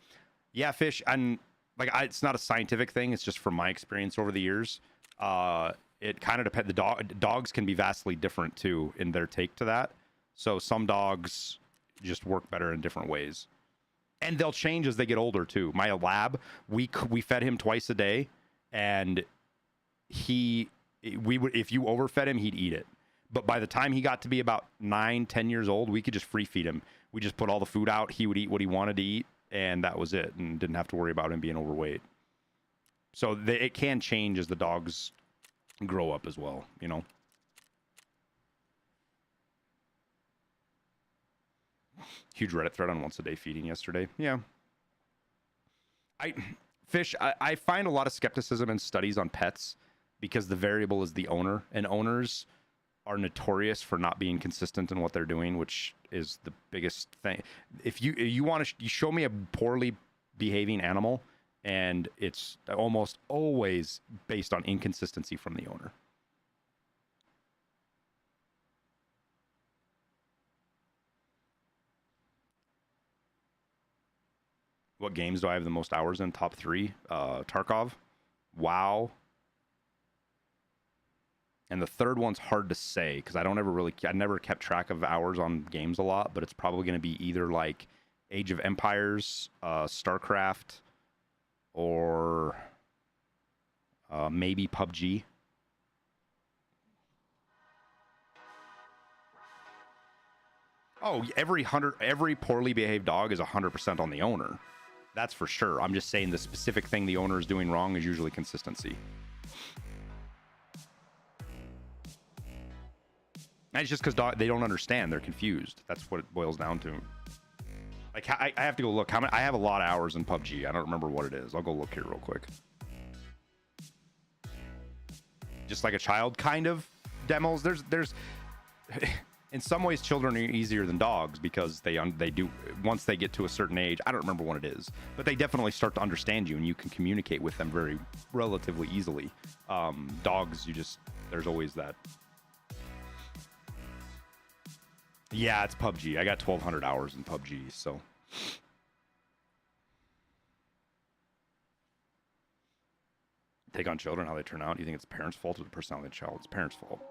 Yeah, Fish, and like it's not a scientific thing. It's just from my experience over the years. It kind of depends. Dogs can be vastly different too in their take to that. So some dogs just work better in different ways, and they'll change as they get older too. My lab, we fed him twice a day, and if you overfed him, he'd eat it. But by the time he got to be about 9-10 years old, we could just free feed him. We just put all the food out. He would eat what he wanted to eat, and that was it, and didn't have to worry about him being overweight. So it can change as the dogs grow up as well, you know? Huge Reddit thread on once a day feeding yesterday. Yeah. Fish, I find a lot of skepticism in studies on pets because the variable is the owner, and owners are notorious for not being consistent in what they're doing, which is the biggest thing. If you want to show me a poorly behaving animal, and it's almost always based on inconsistency from the owner. What games do I have the most hours in? Top 3? Tarkov, WoW, and the third one's hard to say because I never kept track of hours on games a lot, but it's probably going to be either like Age of Empires, StarCraft, or maybe PUBG. Oh, every poorly behaved dog is 100% on the owner. That's for sure. I'm just saying the specific thing the owner is doing wrong is usually consistency. And it's just because they don't understand. They're confused. That's what it boils down to. Like, I have to go look. I have a lot of hours in PUBG. I don't remember what it is. I'll go look here real quick. Just like a child, kind of, demos. There's in some ways, children are easier than dogs because they do, once they get to a certain age, I don't remember what it is, but they definitely start to understand you and you can communicate with them relatively easily. Dogs, there's always that. Yeah, it's PUBG. I got 1,200 hours in PUBG, so. Take on children, how they turn out. Do you think it's the parents' fault or the personality of the child? It's parents' fault.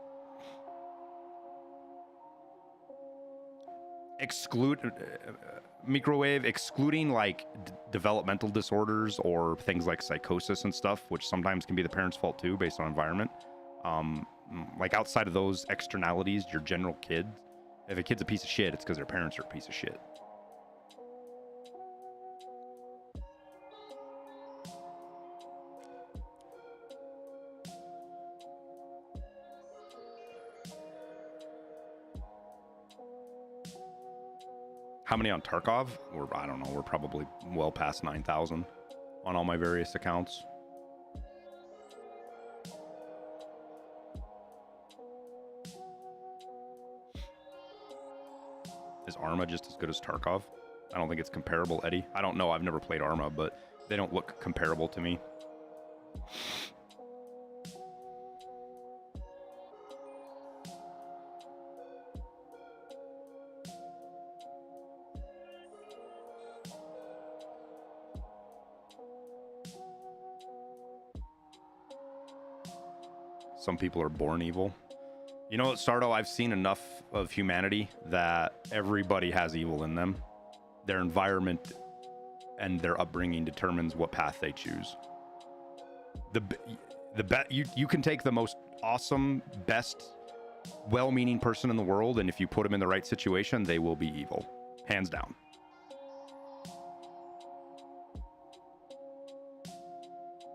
Excluding like developmental disorders or things like psychosis and stuff, which sometimes can be the parents' fault too, based on environment. Like outside of those externalities, your general kid, if a kid's a piece of shit, it's because their parents are a piece of shit. How many on Tarkov? I don't know. We're probably well past 9,000 on all my various accounts. Is Arma just as good as Tarkov? I don't think it's comparable, Eddie. I don't know. I've never played Arma, but they don't look comparable to me. Some people are born evil. You know what, Sardo? I've seen enough of humanity that everybody has evil in them. Their environment and their upbringing determines what path they choose. You can take the most awesome, best, well-meaning person in the world, and if you put them in the right situation, they will be evil, hands down.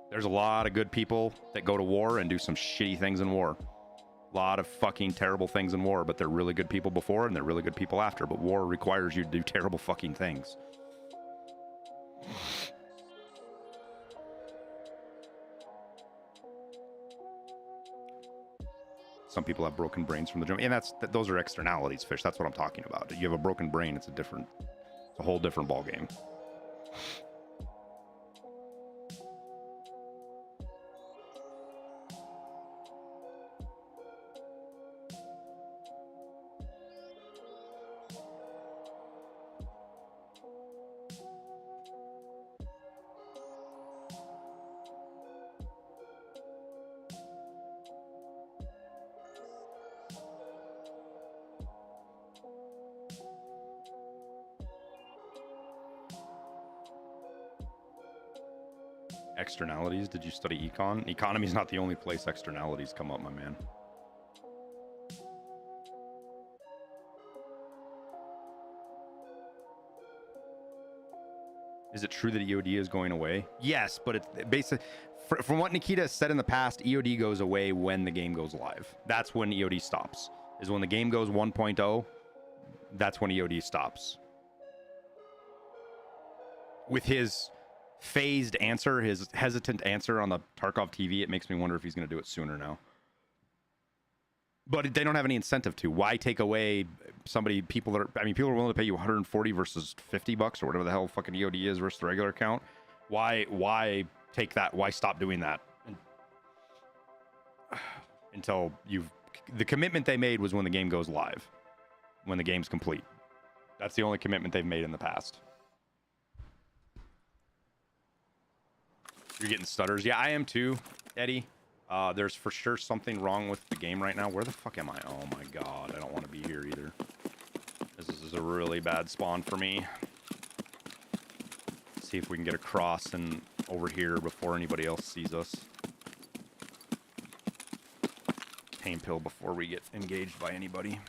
There's a lot of good people that go to war and do some shitty things in war. A lot of fucking terrible things in war, but they're really good people before and they're really good people after. But war requires you to do terrible fucking things. Some people have broken brains from the gym, and those are externalities, Fish. That's what I'm talking about. You have a broken brain, it's a whole different ball game. Externalities? Did you study econ? Economy is not the only place externalities come up, my man. Is it true that EOD is going away? Yes, but it's basically, from what Nikita has said in the past, EOD goes away when the game goes live. That's when EOD stops. Is when the game goes 1.0, that's when EOD stops. With his phased answer, his hesitant answer on the Tarkov TV, it makes me wonder if he's going to do it sooner now. But they don't have any incentive to. Why take away people are willing to pay you 140 versus $50 or whatever the hell fucking EOD is versus the regular account. Why take that? Why stop doing that? Until the commitment they made was when the game goes live, when the game's complete. That's the only commitment they've made in the past. You're getting stutters. Yeah, I am too, Eddie. There's for sure something wrong with the game right now. Where the fuck am I? Oh my god, I don't want to be here either. This is a really bad spawn for me. Let's see if we can get across and over here before anybody else sees us. Pain pill before we get engaged by anybody.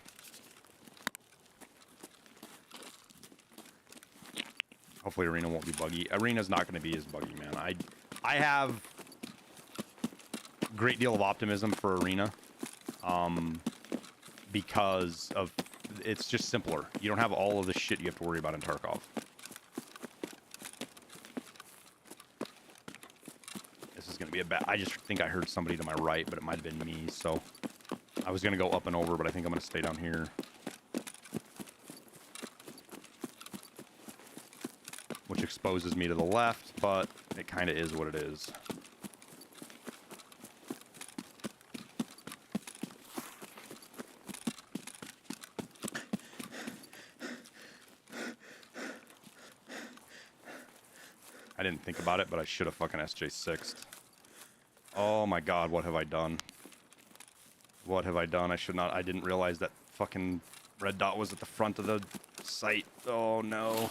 Hopefully Arena won't be buggy. Arena's not going to be as buggy, man. I have a great deal of optimism for Arena because of it's just simpler. You don't have all of the shit you have to worry about in Tarkov. This is going to be a bad... I just think I heard somebody to my right, but it might have been me, so I was going to go up and over, but I think I'm going to stay down here. Which exposes me to the left, but it kind of is what it is. I didn't think about it, but I should have fucking SJ6'd. Oh my god, what have I done? What have I done? I didn't realize that fucking red dot was at the front of the site. Oh no.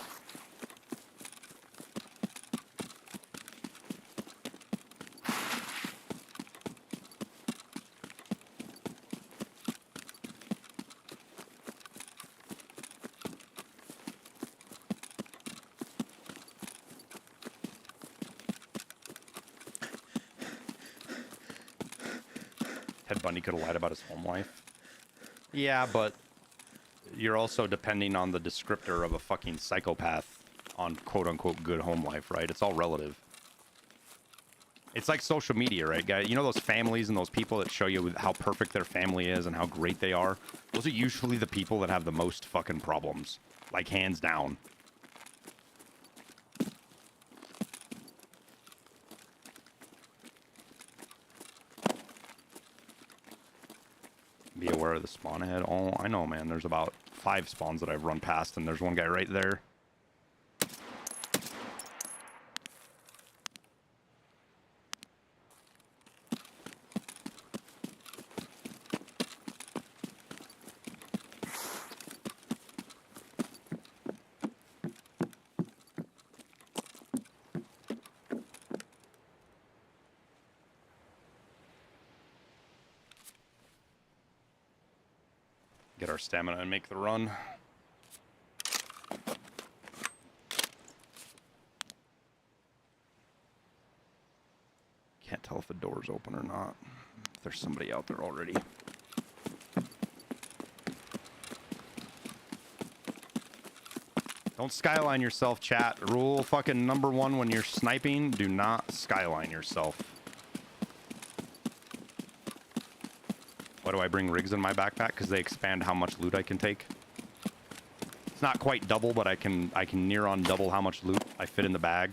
Ted Bundy could have lied about his home life. Yeah, but you're also depending on the descriptor of a fucking psychopath on quote-unquote good home life, right? It's all relative. It's like social media, right, guys? You know those families and those people that show you how perfect their family is and how great they are? Those are usually the people that have the most fucking problems. Like, hands down. Be aware of the spawn ahead. Oh, I know, man. There's about 5 spawns that I've run past, and there's one guy right there. Get our stamina and make the run. Can't tell if the door's open or not. If there's somebody out there already. Don't skyline yourself, chat. Rule fucking number 1 when you're sniping, do not skyline yourself. Why do I bring rigs in my backpack? Because they expand how much loot I can take. It's not quite double, but I can near on double how much loot I fit in the bag.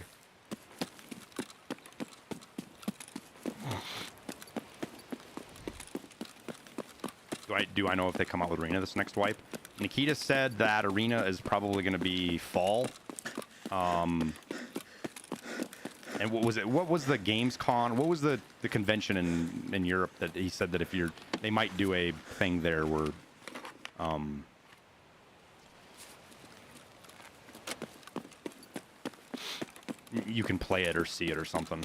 Do I know if they come out with Arena this next wipe? Nikita said that Arena is probably going to be fall. And what was it? What was the Gamescom? What was the convention in Europe that he said that if they might do a thing there where you can play it or see it or something.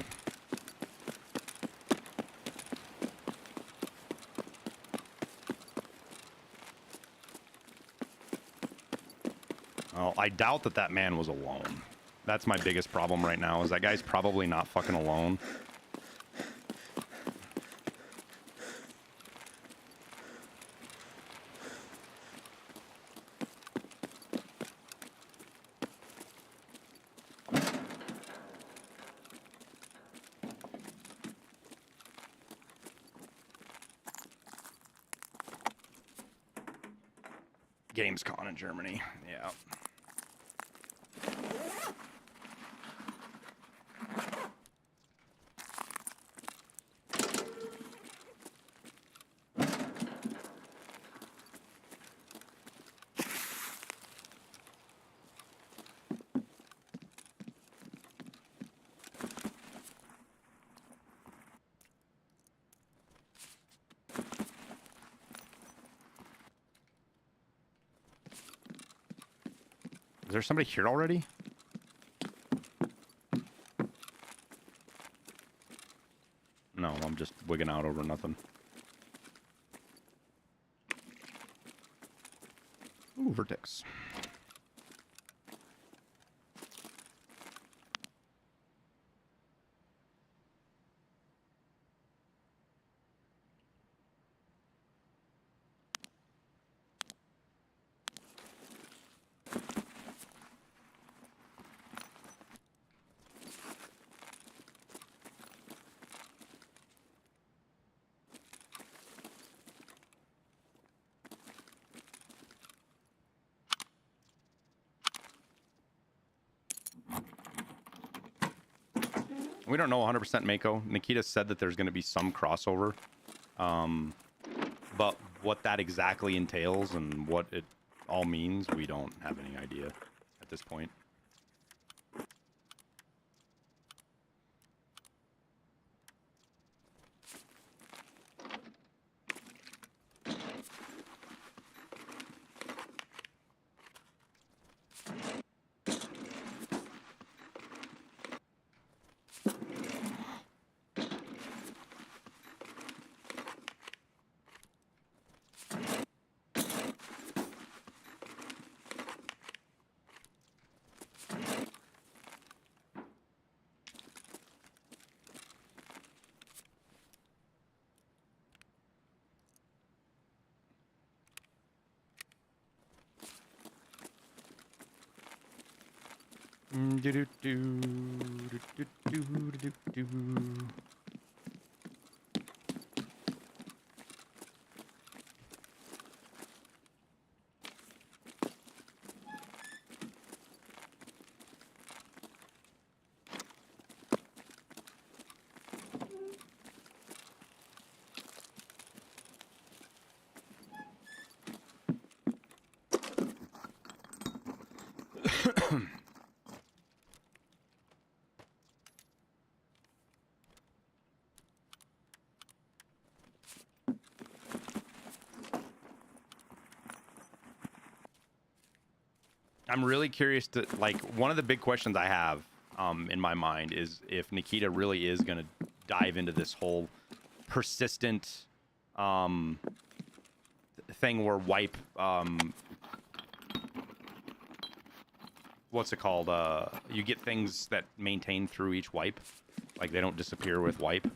Well, I doubt that man was alone. That's my biggest problem right now, is that guy's probably not fucking alone. Gamescom in Germany, yeah. Is there somebody here already? No, I'm just wigging out over nothing. Ooh, Vertex. We don't know 100% Mako. Nikita said that there's going to be some crossover. But what that exactly entails and what it all means, we don't have any idea at this point. I'm really curious to, like, one of the big questions I have in my mind is if Nikita really is going to dive into this whole persistent thing where wipe, what's it called? You get things that maintain through each wipe. Like, they don't disappear with wipe.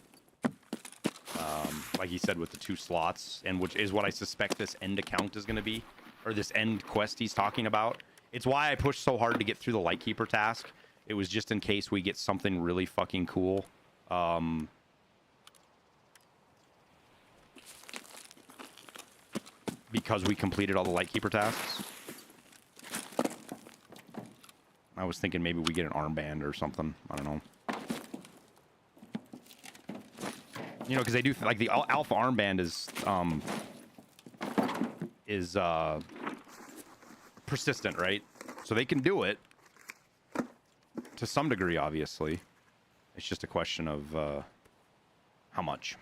Like he said with the 2 slots, and which is what I suspect this end account is going to be, or this end quest he's talking about. It's why I pushed so hard to get through the Lightkeeper task. It was just in case we get something really fucking cool. Because we completed all the Lightkeeper tasks. I was thinking maybe we get an armband or something. I don't know. You know, because they do, like, the Alpha armband is persistent, right? So they can do it to some degree, obviously. It's just a question of how much.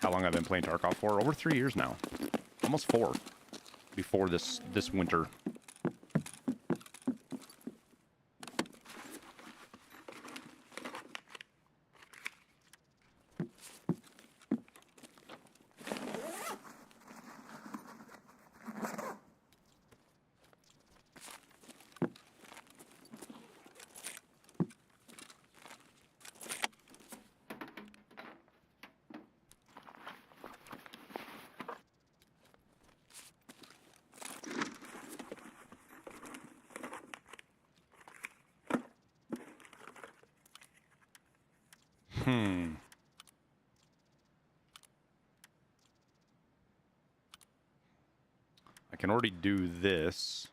How long I've been playing Tarkov for? Over 3 years now. Almost 4. Before this winter. I can already do this.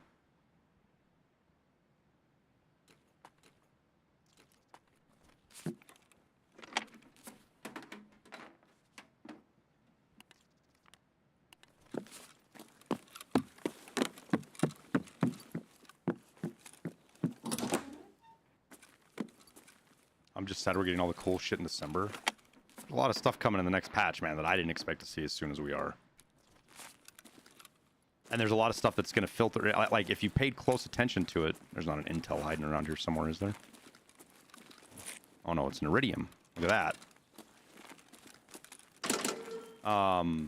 I'm just sad we're getting all the cool shit in December. There's a lot of stuff coming in the next patch, man, that I didn't expect to see as soon as we are. And there's a lot of stuff that's going to filter. Like, if you paid close attention to it, there's not an intel hiding around here somewhere, is there? Oh, no, it's an iridium. Look at that.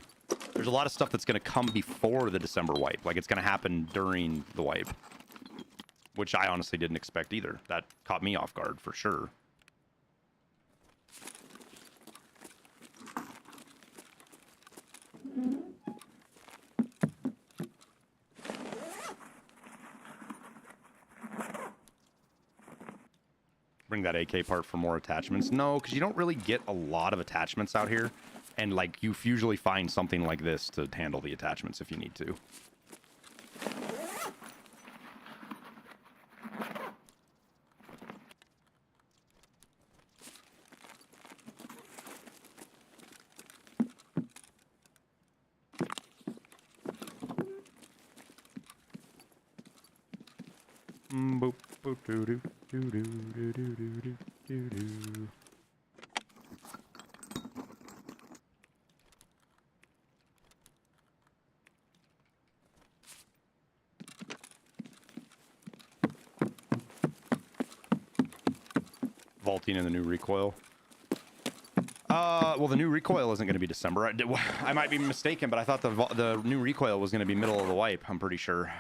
There's a lot of stuff that's going to come before the December wipe. Like, it's going to happen during the wipe. Which I honestly didn't expect either. That caught me off guard, for sure. Bring that AK part for more attachments. No, because you don't really get a lot of attachments out here. And, like, you usually find something like this to handle the attachments if you need to. Boop, boop, doo doo doo doo doo doo doo doo doo. Vaulting in the new recoil. Well, the new recoil isn't going to be December. I might be mistaken, but I thought the new recoil was going to be middle of the wipe. I'm pretty sure.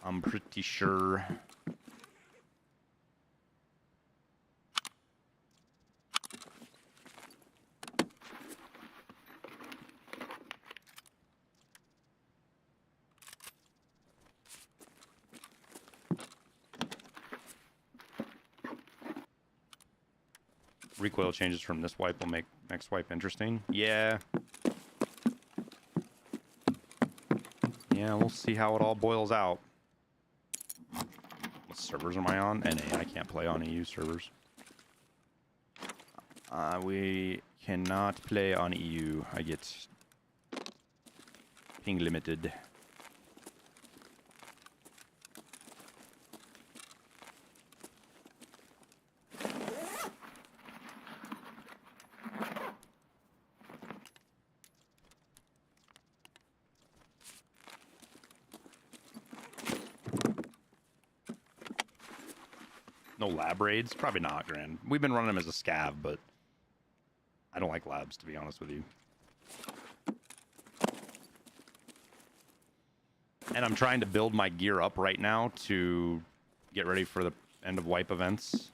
I'm pretty sure. Recoil changes from this wipe will make next wipe interesting. Yeah. Yeah, we'll see how it all boils out. What servers am I on? NA. I can't play on EU servers. We cannot play on EU. I get ping limited. No lab raids? Probably not, Grand. We've been running them as a scav, but I don't like labs, to be honest with you. And I'm trying to build my gear up right now to get ready for the end of wipe events.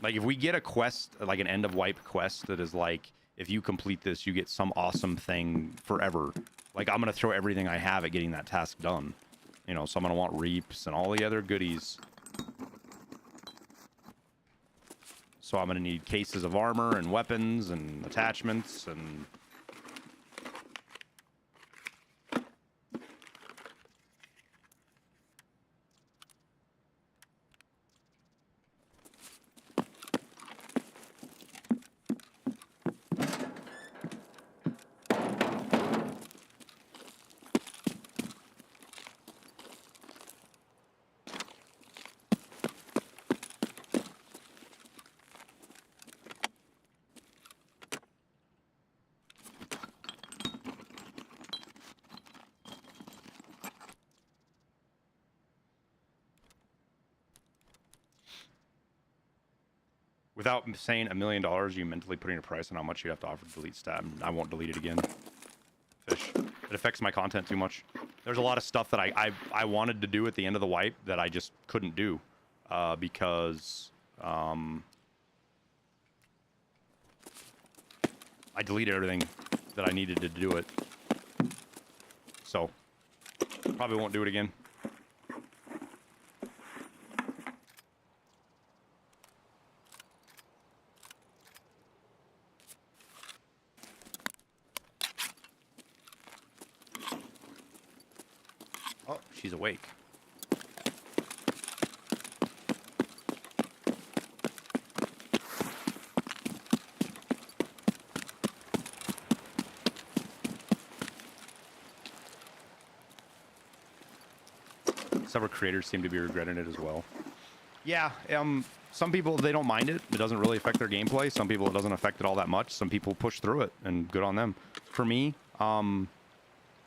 Like, if we get a quest, like an end of wipe quest that is like, if you complete this, you get some awesome thing forever. Like, I'm going to throw everything I have at getting that task done. You know, so I'm going to want reaps and all the other goodies. So I'm going to need cases of armor and weapons and attachments and... Without saying $1 million, you mentally putting a price on how much you have to offer to delete stat. I won't delete it again. Fish. It affects my content too much. There's a lot of stuff that I wanted to do at the end of the wipe that I just couldn't do because I deleted everything that I needed to do it. So probably won't do it again. Oh, she's awake. Several creators seem to be regretting it as well. Yeah, some people, they don't mind it. It doesn't really affect their gameplay. Some people, it doesn't affect it all that much. Some people push through it, and good on them. For me,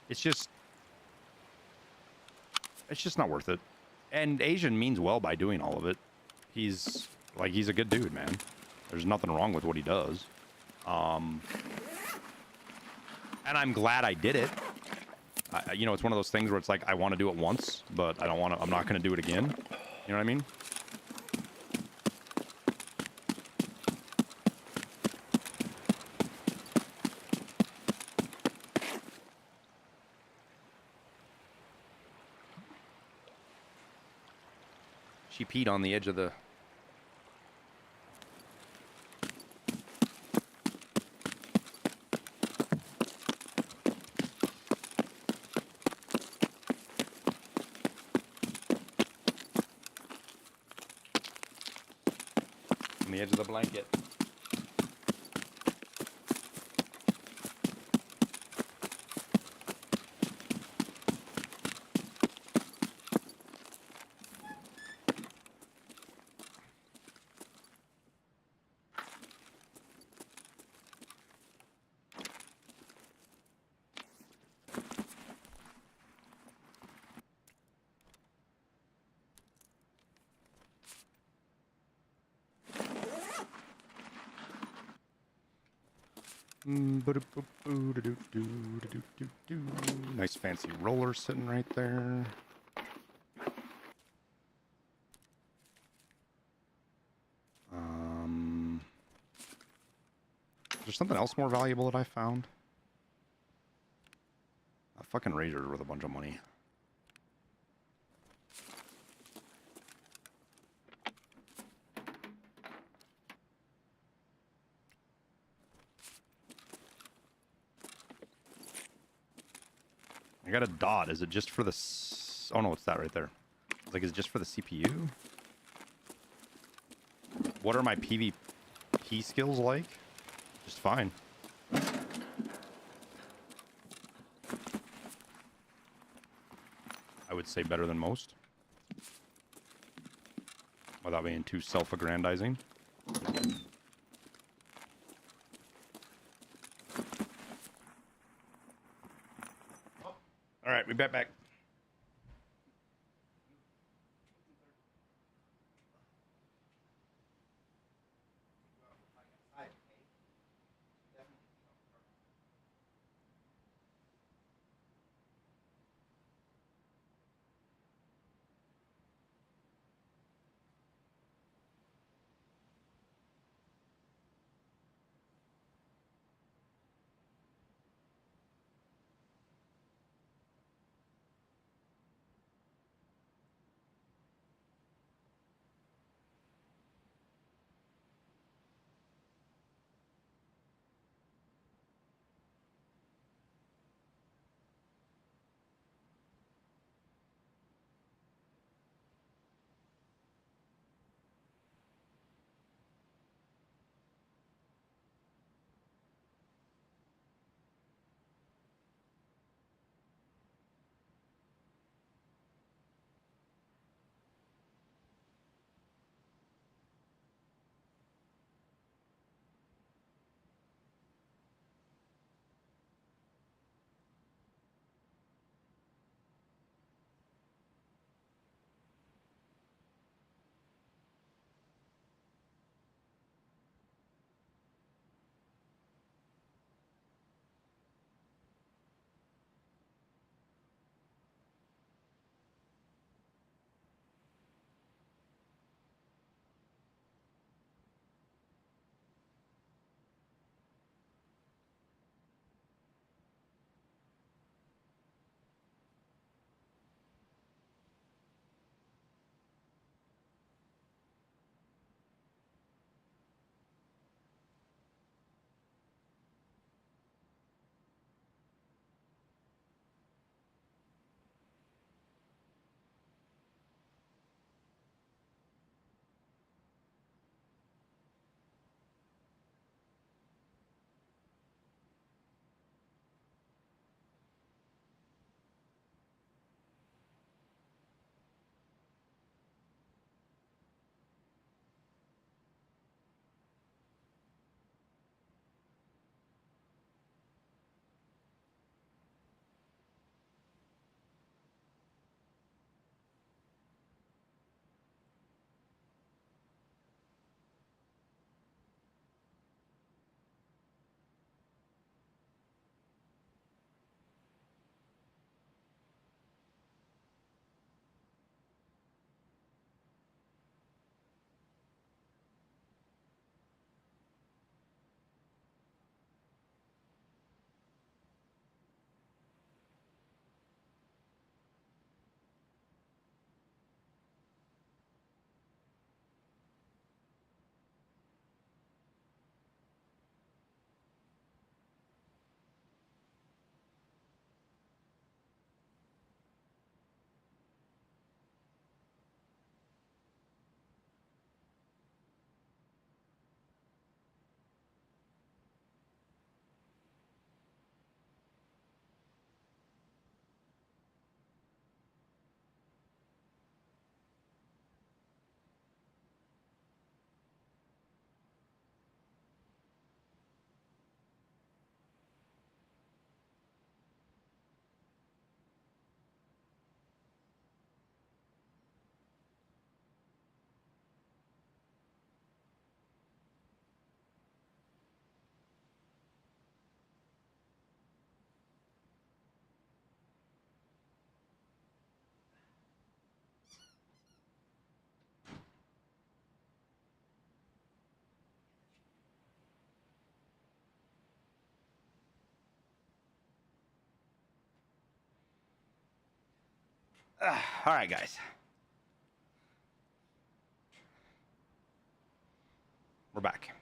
it's just not worth it. And Asian means well by doing all of it. He's a good dude, man. There's nothing wrong with what he does. And I'm glad I did it. You know, it's one of those things where it's like, I want to do it once, but I'm not going to do it again. You know what I mean? She peed on the edge of the... on the edge of the blanket. Nice fancy roller sitting right there. Is there something else more valuable that I found? A fucking razor worth a bunch of money. I got a dot. Is it just for the... Oh, no, it's that right there. It's like, is it just for the CPU? What are my PvP skills like? Just fine. I would say better than most. Without being too self-aggrandizing. All right, we bet back. All right, guys. We're back.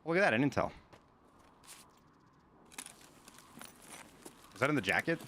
Look at that, an intel. Is that in the jacket?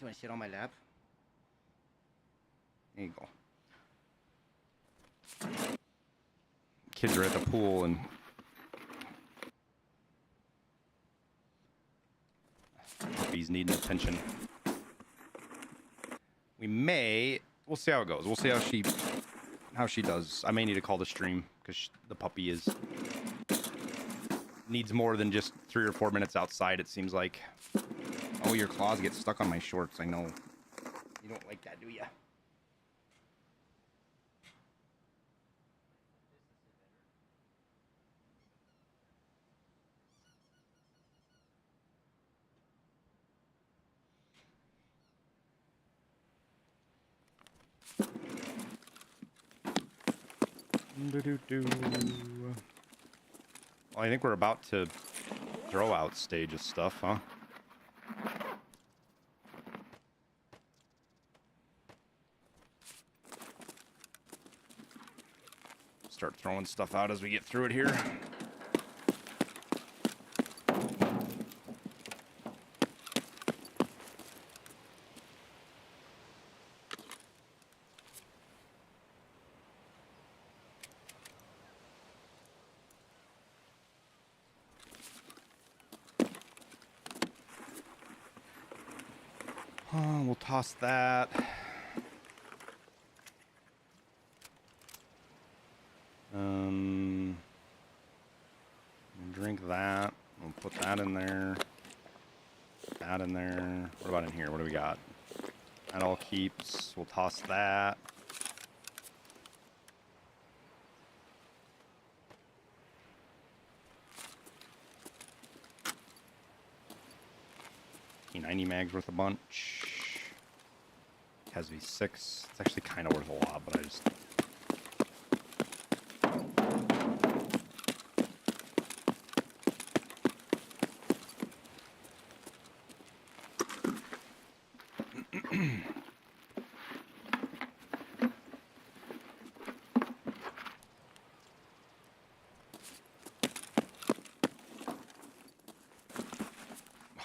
You want to sit on my lap? There you go. Kids are at the pool and puppies needing attention. We'll see how it goes. We'll see how she does. I may need to call the stream because the puppy needs more than just 3 or 4 minutes outside, it seems like. Oh, your claws get stuck on my shorts. I know. You don't like that, do ya? Well, I think we're about to throw out stage of stuff, huh? Start throwing stuff out as we get through it here. We'll toss that. Drink that. We'll put that in there. That in there. What about in here? What do we got? That all keeps. We'll toss that. P90 mags worth a bunch. Has V6. It's actually kind of worth a lot, but I just...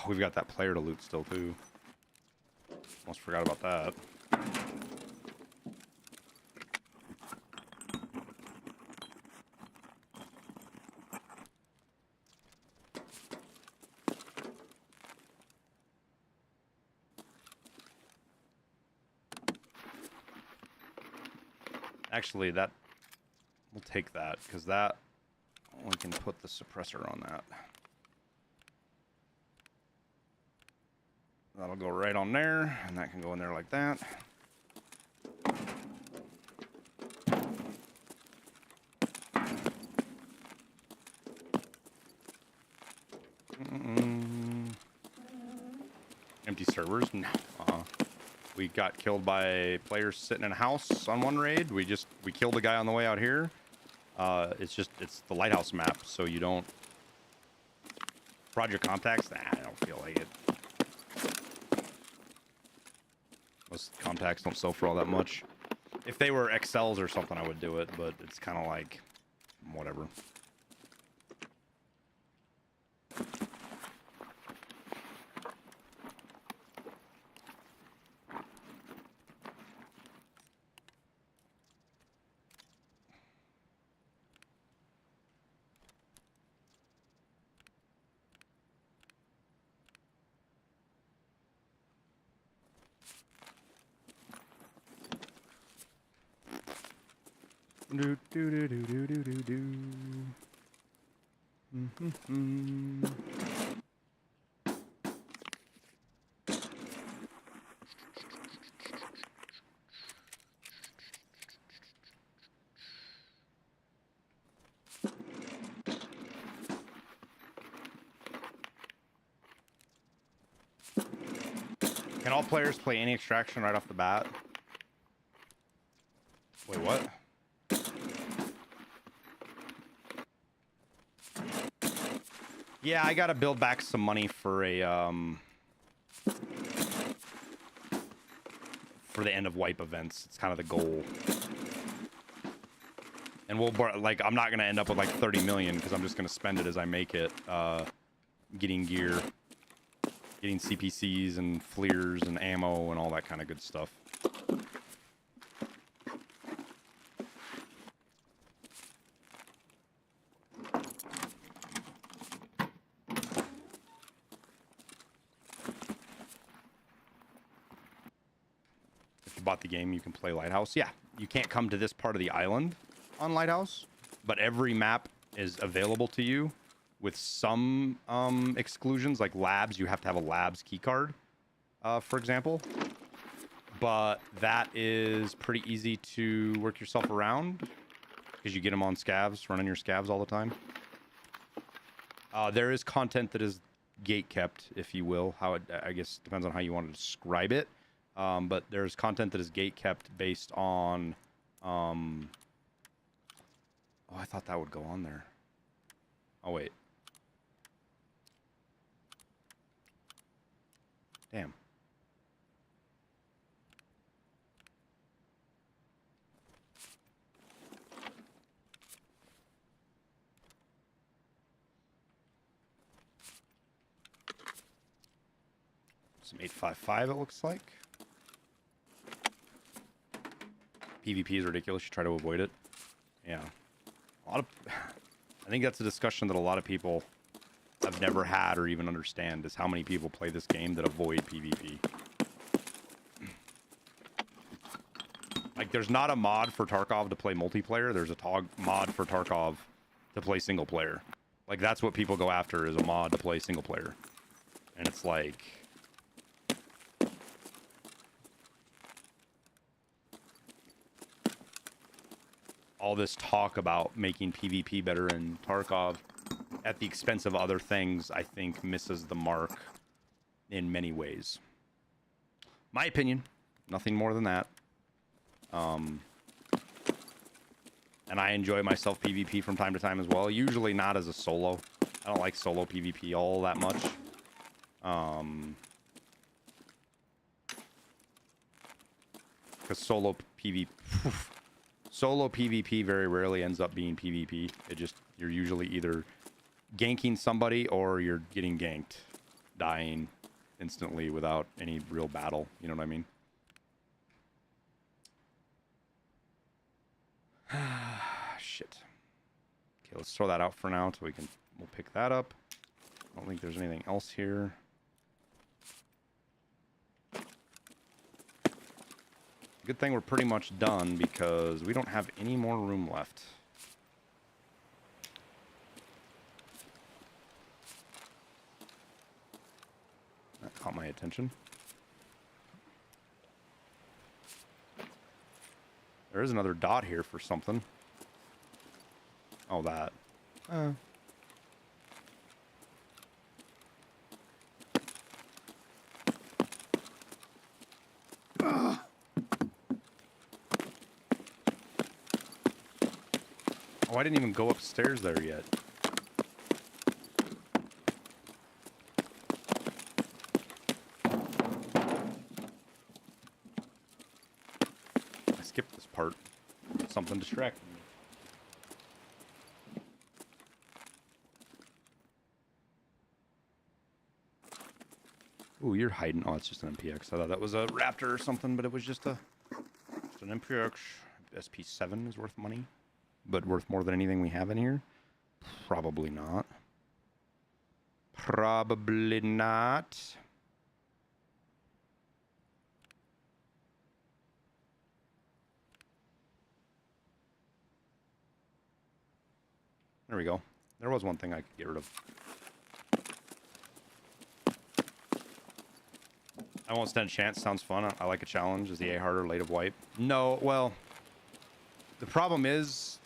We've got that player to loot still, too. Almost forgot about that. Actually, we'll take that, because that, we can put the suppressor on that. That'll go right on there, and that can go in there like that. Empty servers? No. We got killed by players sitting in a house on one raid. We killed a guy on the way out here. It's the Lighthouse map, so you don't... Project contacts? Nah, I don't feel like it. Most contacts don't sell for all that much. If they were XLs or something, I would do it, but it's kind of like, whatever. Do, do, do, do, do, do, do, do. Mm-hmm. Can all players play any extraction right off the bat? Wait, what? Yeah, I gotta build back some money for a for the end of wipe events. It's kind of the goal. And we'll like I'm not gonna end up with like 30 million because I'm just gonna spend it as I make it. Getting gear, getting CPCs and fleers and ammo and all that kind of good stuff. Bought the game, you can play Lighthouse. Yeah, you can't come to this part of the island on Lighthouse, but every map is available to you with some exclusions, like labs. You have to have a labs keycard, for example. But that is pretty easy to work yourself around because you get them on scavs, running your scavs all the time. There is content that is gate kept, if you will. How it, I guess, depends on how you want to describe it. But there's content that is gate kept based on, oh, I thought that would go on there. Oh, wait. Damn. Some 855 it looks like. PvP is ridiculous. You try to avoid it. Yeah. I think that's a discussion that a lot of people have never had or even understand, is how many people play this game that avoid PvP. Like, there's not a mod for Tarkov to play multiplayer. There's a mod for Tarkov to play single player. Like, that's what people go after, is a mod to play single player. And it's like... all this talk about making PvP better in Tarkov at the expense of other things, I think misses the mark in many ways. My opinion, nothing more than that. And I enjoy myself PvP from time to time as well. Usually not as a solo. I don't like solo PvP all that much. Because solo PvP very rarely ends up being PvP. It just, you're usually either ganking somebody or you're getting ganked, dying instantly without any real battle. You know what I mean? Shit. Okay, let's throw that out for now so we'll pick that up. I don't think there's anything else here. Good thing we're pretty much done because we don't have any more room left. That caught my attention. There is another dot here for something. Oh, that. Oh, I didn't even go upstairs there yet. I skipped this part. Something distracted me. Ooh, you're hiding. Oh, it's just an MPX. I thought that was a Raptor or something, but it was just an MPX. SP7 is worth money. But worth more than anything we have in here? Probably not. Probably not. There we go. There was one thing I could get rid of. I won't stand a chance. Sounds fun. I like a challenge. Is the A harder? Late of wipe? No. Well, the problem is,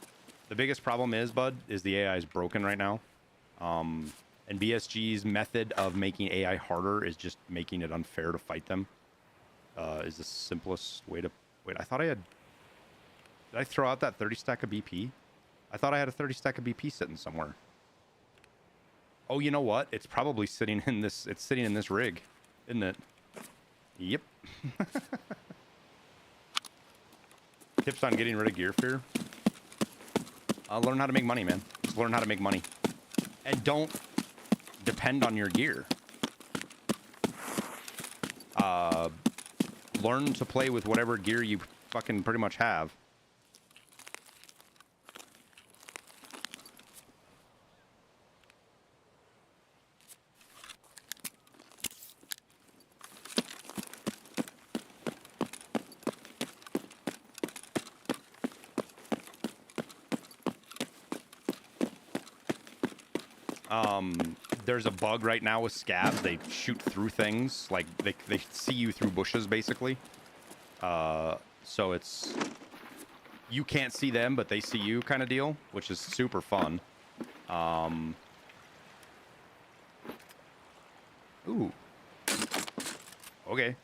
the biggest problem is, bud, is the AI is broken right now. And BSG's method of making AI harder is just making it unfair to fight them. Is the simplest way to... Wait, I thought I had... Did I throw out that 30 stack of BP? I thought I had a 30 stack of BP sitting somewhere. Oh, you know what? It's probably sitting in this... It's sitting in this rig, isn't it? Yep. Tips on getting rid of gear fear? Learn how to make money, man. Just learn how to make money. And don't depend on your gear. Learn to play with whatever gear you fucking pretty much have. There's a bug right now with scavs. They shoot through things. Like, they see you through bushes, basically. So it's... You can't see them, but they see you kind of deal, which is super fun. Ooh. Okay.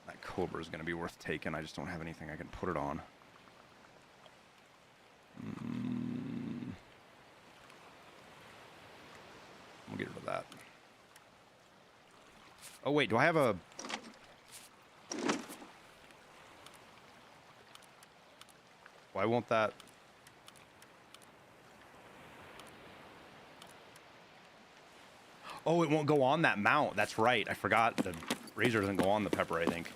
That Cobra is going to be worth taking. I just don't have anything I can put it on. We'll get rid of that. Oh, wait. Do I have a... Why won't that... Oh, it won't go on that mount. That's right. I forgot. The Razor doesn't go on the Pepper, I think.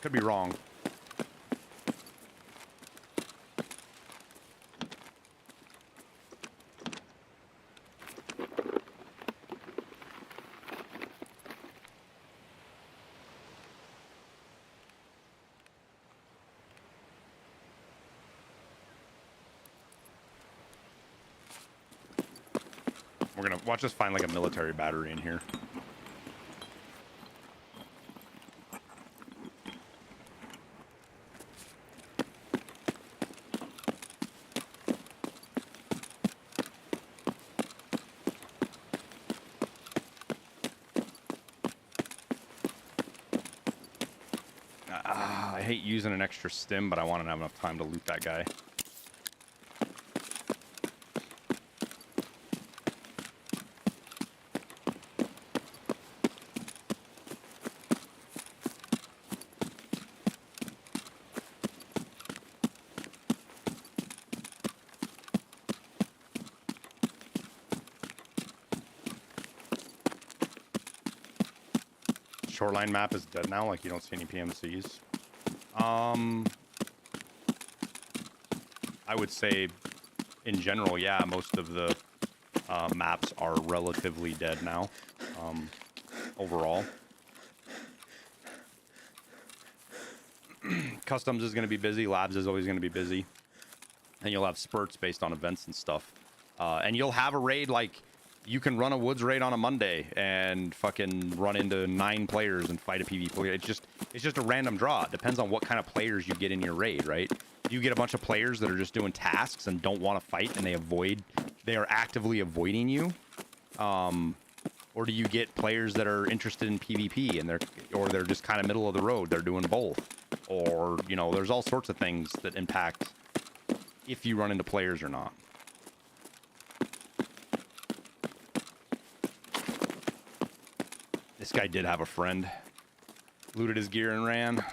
Could be wrong. We're gonna watch us find like a military battery in here. I hate using an extra stim, but I want to have enough time to loot that guy. Shoreline map is dead now, like you don't see any PMCs. I would say, in general, yeah, most of the maps are relatively dead now, overall. Customs is going to be busy, labs is always going to be busy, and you'll have spurts based on events and stuff. And you'll have a raid, like, you can run a woods raid on a Monday and fucking run into 9 players and fight a PvP player. It's just a random draw. It depends on what kind of players you get in your raid, right? You get a bunch of players that are just doing tasks and don't want to fight, and they are actively avoiding you. Or do you get players that are interested in PvP and they're just kind of middle of the road. They're doing both. Or, you know, there's all sorts of things that impact if you run into players or not. This guy did have a friend. Looted his gear and ran.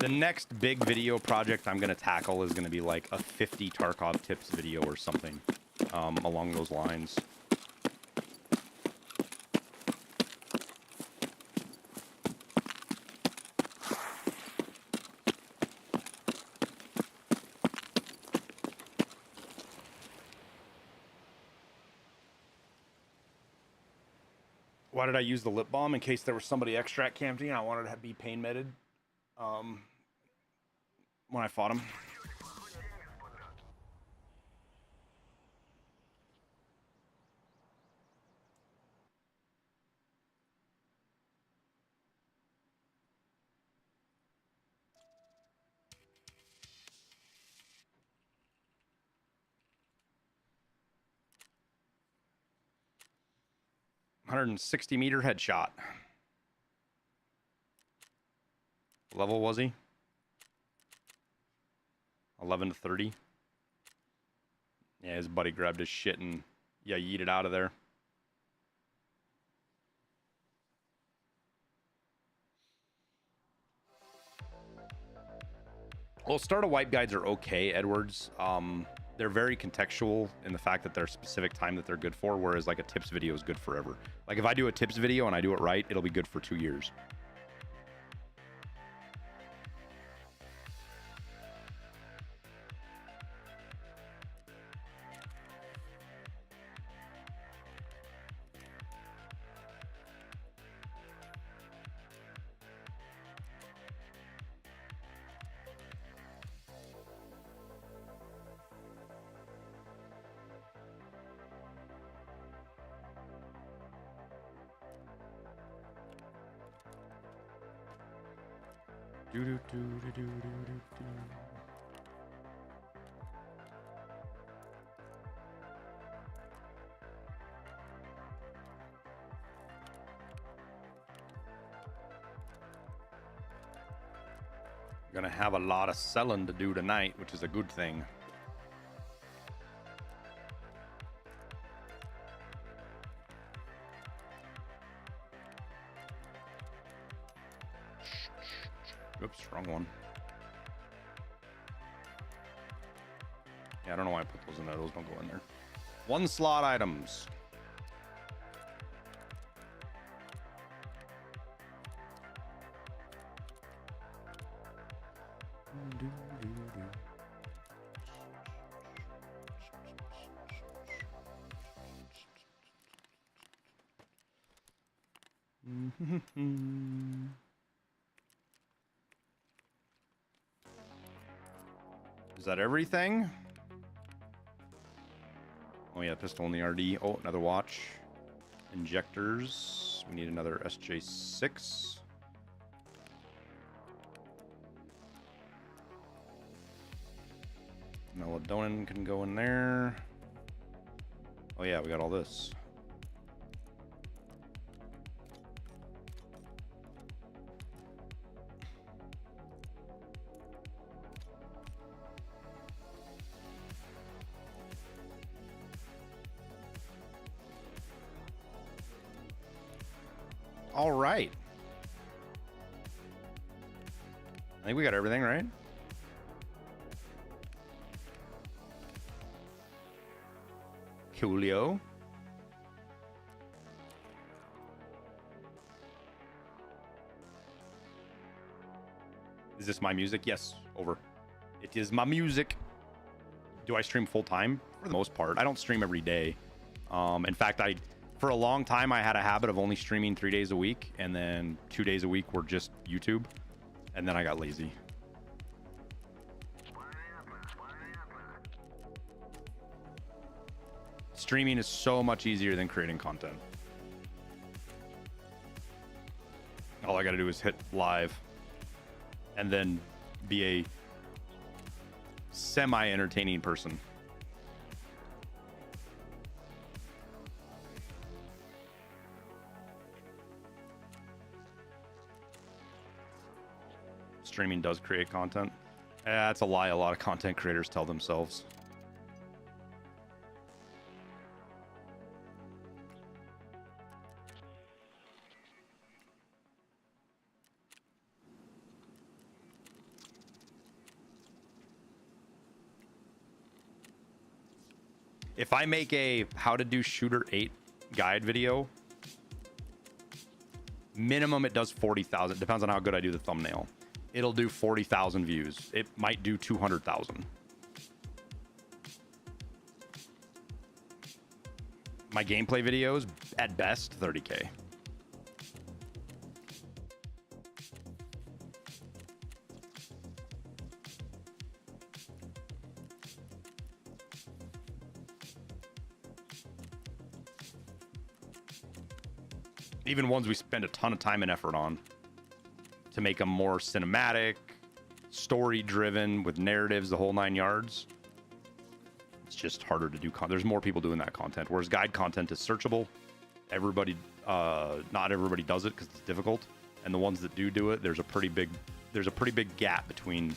The next big video project I'm going to tackle is going to be like a 50 Tarkov tips video or something along those lines. Why did I use the lip balm? In case there was somebody extract camping. I wanted to be pain meted when I fought him. $160-meter headshot. What level was he? 11 to 30. Yeah, his buddy grabbed his shit and yeeted out of there. Well, starter wipe guides are okay, Edwards. They're very contextual in the fact that they're a specific time that they're good for, whereas like a tips video is good forever. Like if I do a tips video and I do it right, it'll be good for 2 years. Gonna have a lot of selling to do tonight, which is a good thing. Oops, wrong one. Yeah, I don't know why I put those in there. Those don't go in there. 1 slot items. Is that everything? Oh yeah, pistol in the RD. Oh, another watch. Injectors. We need another SJ6. Melatonin can go in there. Oh yeah, we got all this. All right. I think we got everything, right? Coolio. Is this my music? Yes, over. It is my music. Do I stream full time? For the most part. I don't stream every day. In fact, for a long time, I had a habit of only streaming 3 days a week, and then 2 days a week were just YouTube, and then I got lazy. Streaming is so much easier than creating content. All I gotta do is hit live, and then be a semi-entertaining person. Streaming does create content. That's a lie a lot of content creators tell themselves. If I make a how to do shooter 8 guide video, minimum it does 40,000. Depends on how good I do the thumbnail. It'll do 40,000 views. It might do 200,000. My gameplay videos, at best, 30K. Even ones we spend a ton of time and effort on to make them more cinematic, story-driven, with narratives, the whole 9 yards. It's just harder to do. There's more people doing that content, whereas guide content is searchable. Everybody, not everybody does it because it's difficult, and the ones that do it, there's a pretty big gap between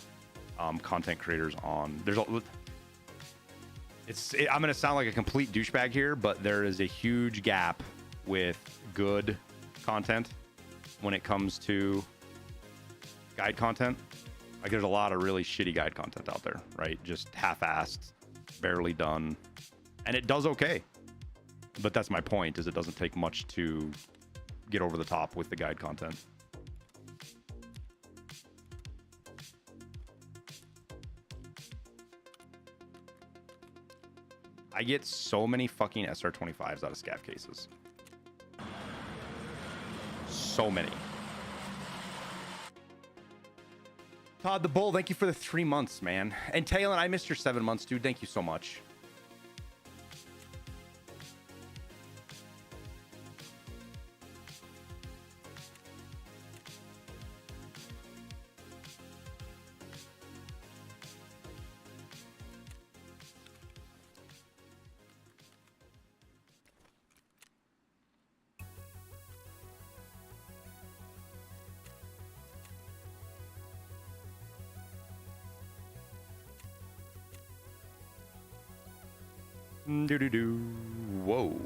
content creators on. I'm gonna sound like a complete douchebag here, but there is a huge gap with good content when it comes to guide content. Like, there's a lot of really shitty guide content out there, right? Just half-assed, barely done, and it does okay. But that's my point, is it doesn't take much to get over the top with the guide content. I get so many fucking SR25s out of scav cases. So many. Todd the Bull, thank you for the 3 months, man. And Taylor, I missed your 7 months, dude. Thank you so much. Whoa.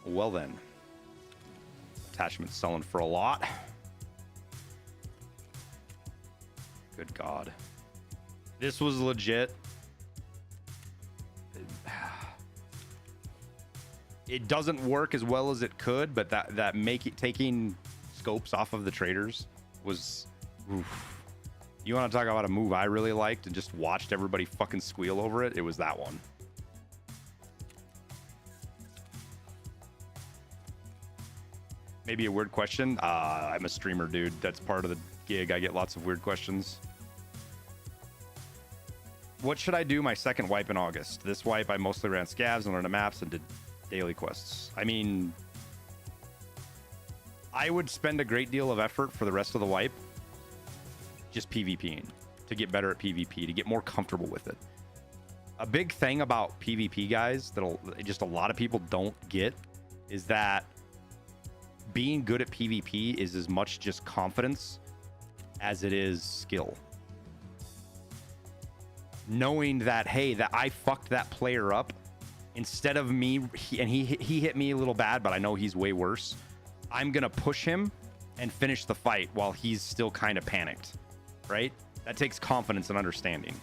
Well then. Attachment's selling for a lot. Good God. This was legit. It doesn't work as well as it could, but taking scopes off of the traders was... Oof. You want to talk about a move I really liked and just watched everybody fucking squeal over it? It was that one. Maybe a weird question. I'm a streamer, dude. That's part of the gig. I get lots of weird questions. What should I do my second wipe in August? This wipe, I mostly ran scavs and learned the maps and did daily quests. I mean, I would spend a great deal of effort for the rest of the wipe just PvPing, to get better at PvP, to get more comfortable with it. A big thing about PvP, guys, that just a lot of people don't get is that being good at PvP is as much just confidence as it is skill. Knowing that, hey, that I fucked that player up, instead of me, he hit me a little bad, but I know he's way worse. I'm gonna push him and finish the fight while he's still kind of panicked, right? That takes confidence and understanding.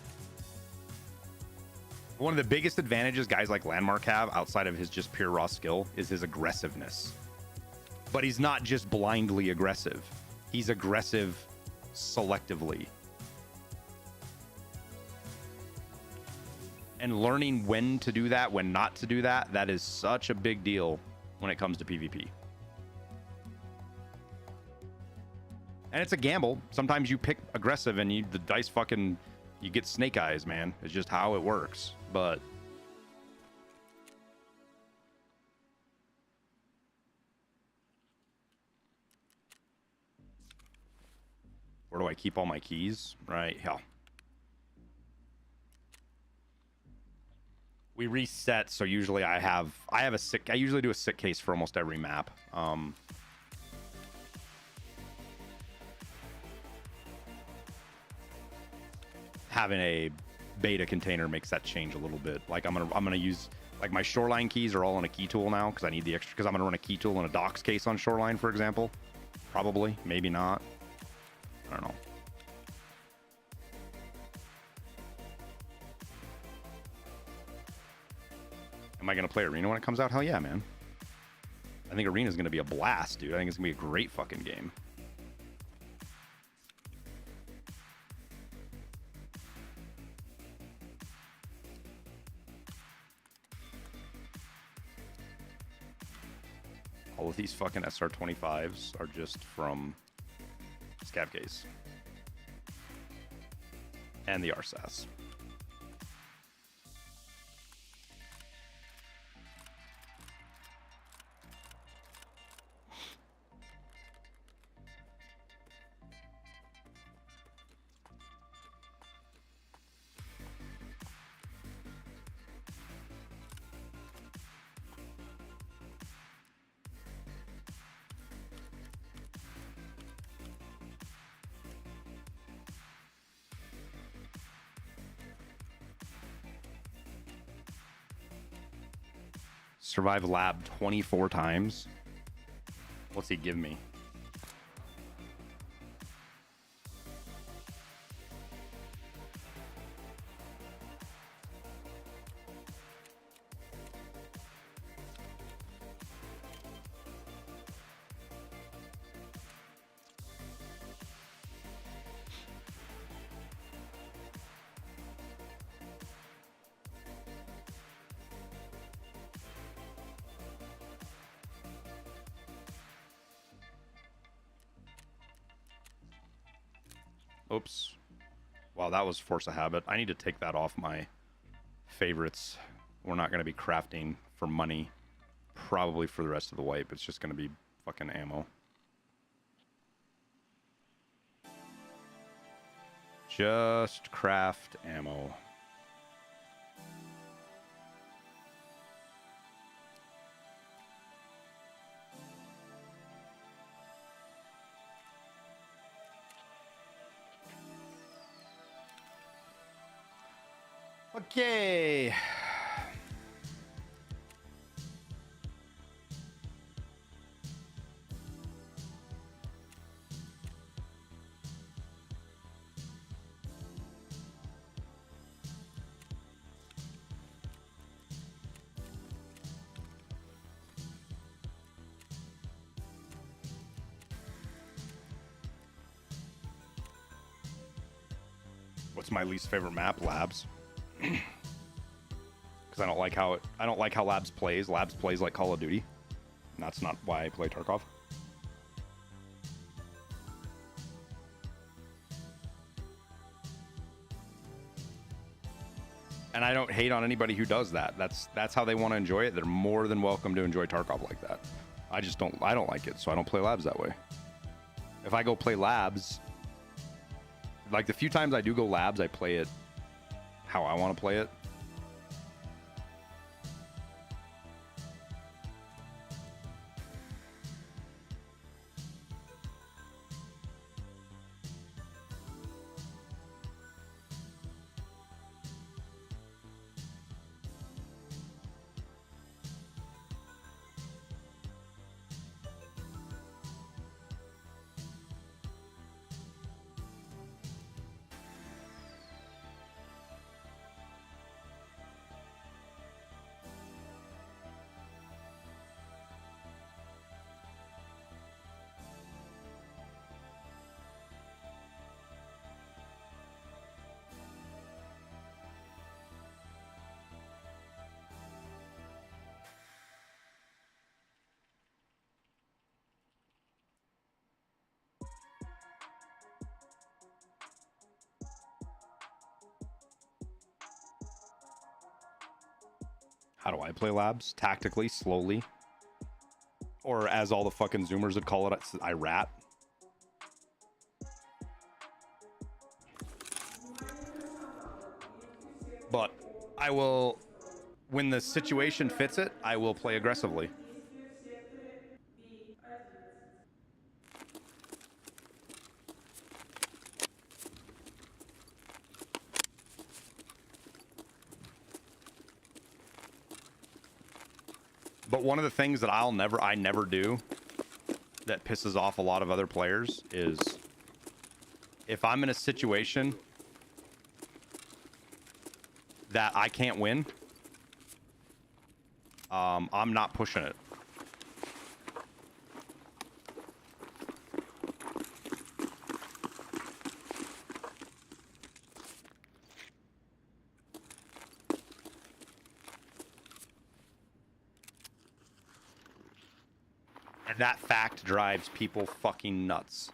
One of the biggest advantages guys like Landmark have outside of his just pure raw skill is his aggressiveness. But he's not just blindly aggressive. He's aggressive selectively. And learning when to do that, when not to do that, that is such a big deal when it comes to PvP. And it's a gamble. Sometimes you pick aggressive and the dice fucking, you get snake eyes, man. It's just how it works. But where do I keep all my keys? Right, yeah. We reset, so usually I usually do a sick case for almost every map. Having a beta container makes that change a little bit. Like I'm gonna use, like, my shoreline keys are all on a key tool now because I need the extra, because I'm gonna run a key tool in a docks case on shoreline, for example. Probably, maybe not. I don't know. Am I gonna play Arena when it comes out? Hell yeah, man. I think Arena is gonna be a blast, dude. I think it's gonna be a great fucking game. All of these fucking SR25s are just from Scav Case and the RSAS. Survive lab 24 times. What's he give me? Oops. Wow, that was force of habit. I need to take that off my favorites. We're not going to be crafting for money. Probably for the rest of the wipe. It's just going to be fucking ammo. Just craft ammo. Okay. What's my least favorite map? Labs. Because I don't like how Labs plays. Labs plays like Call of Duty. And that's not why I play Tarkov. And I don't hate on anybody who does that. That's how they want to enjoy it. They're more than welcome to enjoy Tarkov like that. I don't like it, so I don't play Labs that way. If I go play Labs, like the few times I do go Labs, I play it how I want to play it. How do I play Labs? Tactically, slowly. Or as all the fucking Zoomers would call it, I rat. But I will, when the situation fits it, I will play aggressively. But one of the things that I never do that pisses off a lot of other players is if I'm in a situation that I can't win, I'm not pushing it. And that fact drives people fucking nuts.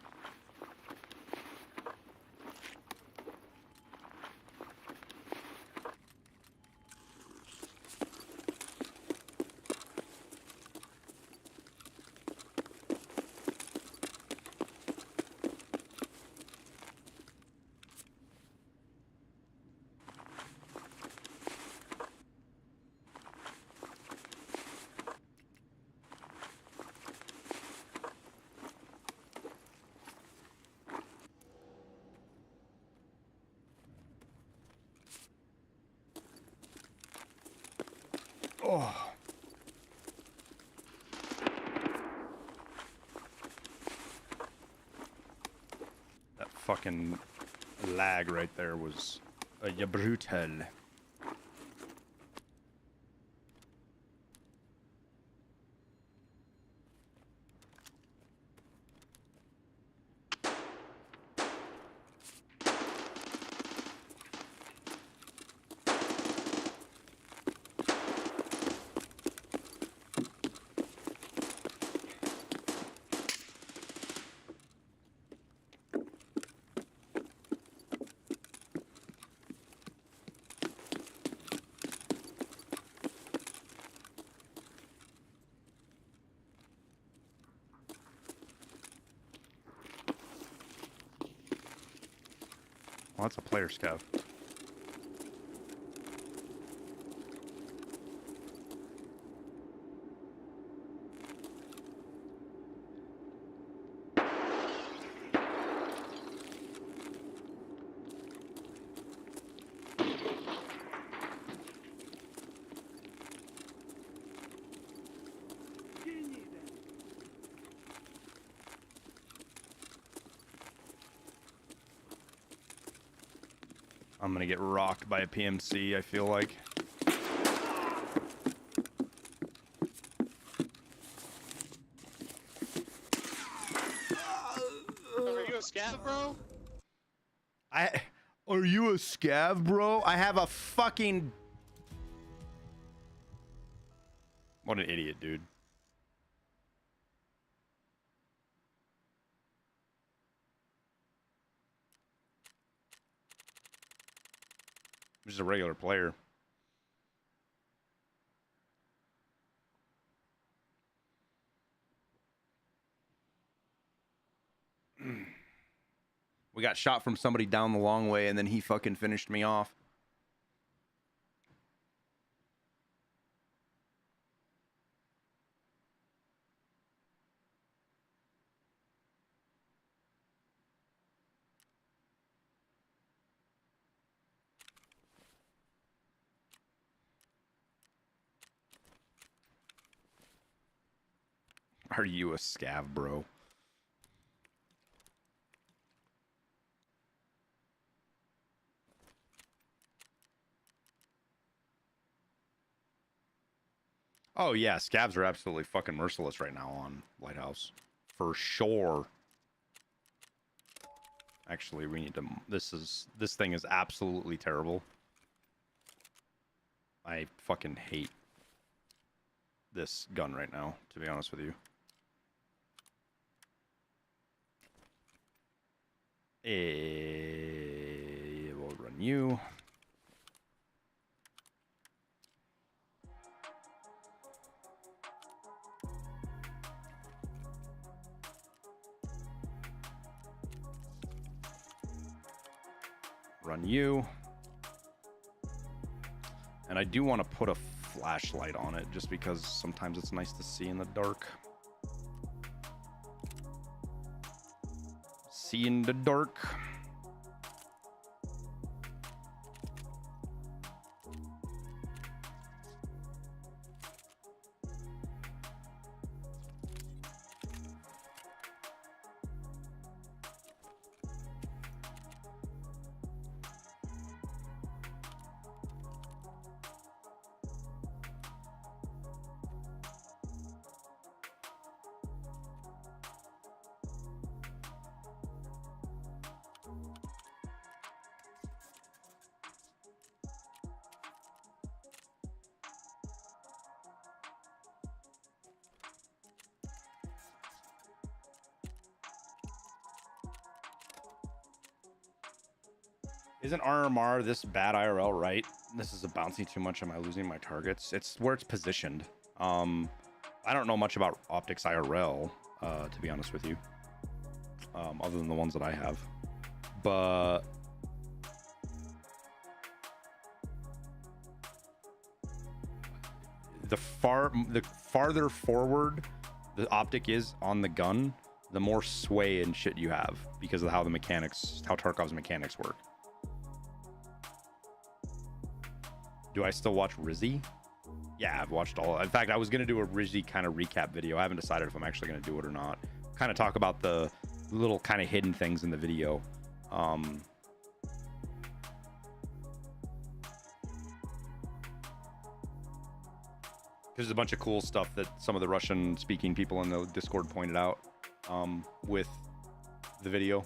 Oh. That fucking lag right there was brutal. Well, that's a player scav. I'm gonna get rocked by a PMC, I feel like. Are you a scav, bro? Are you a scav, bro? I have a fucking... What an idiot, dude. I'm just a regular player. We got shot from somebody down the long way, and then he fucking finished me off. Are you a scav, bro? Oh yeah, scavs are absolutely fucking merciless right now on Lighthouse. For sure. Actually, we need to... This thing is absolutely terrible. I fucking hate this gun right now, to be honest with you. We'll run you. Run you. And I do want to put a flashlight on it just because sometimes it's nice to see in the dark. See in the dark. Isn't RMR this bad IRL, right? This is a bouncing too much. Am I losing my targets? It's where it's positioned. I don't know much about optics IRL, to be honest with you, other than the ones that I have. But the farther forward the optic is on the gun, the more sway and shit you have because of how Tarkov's mechanics work. Do I still watch Rizzy? Yeah, I've watched all. In fact, I was going to do a Rizzy kind of recap video. I haven't decided if I'm actually going to do it or not. Kind of talk about the little kind of hidden things in the video. There's a bunch of cool stuff that some of the Russian speaking people in the Discord pointed out with the video.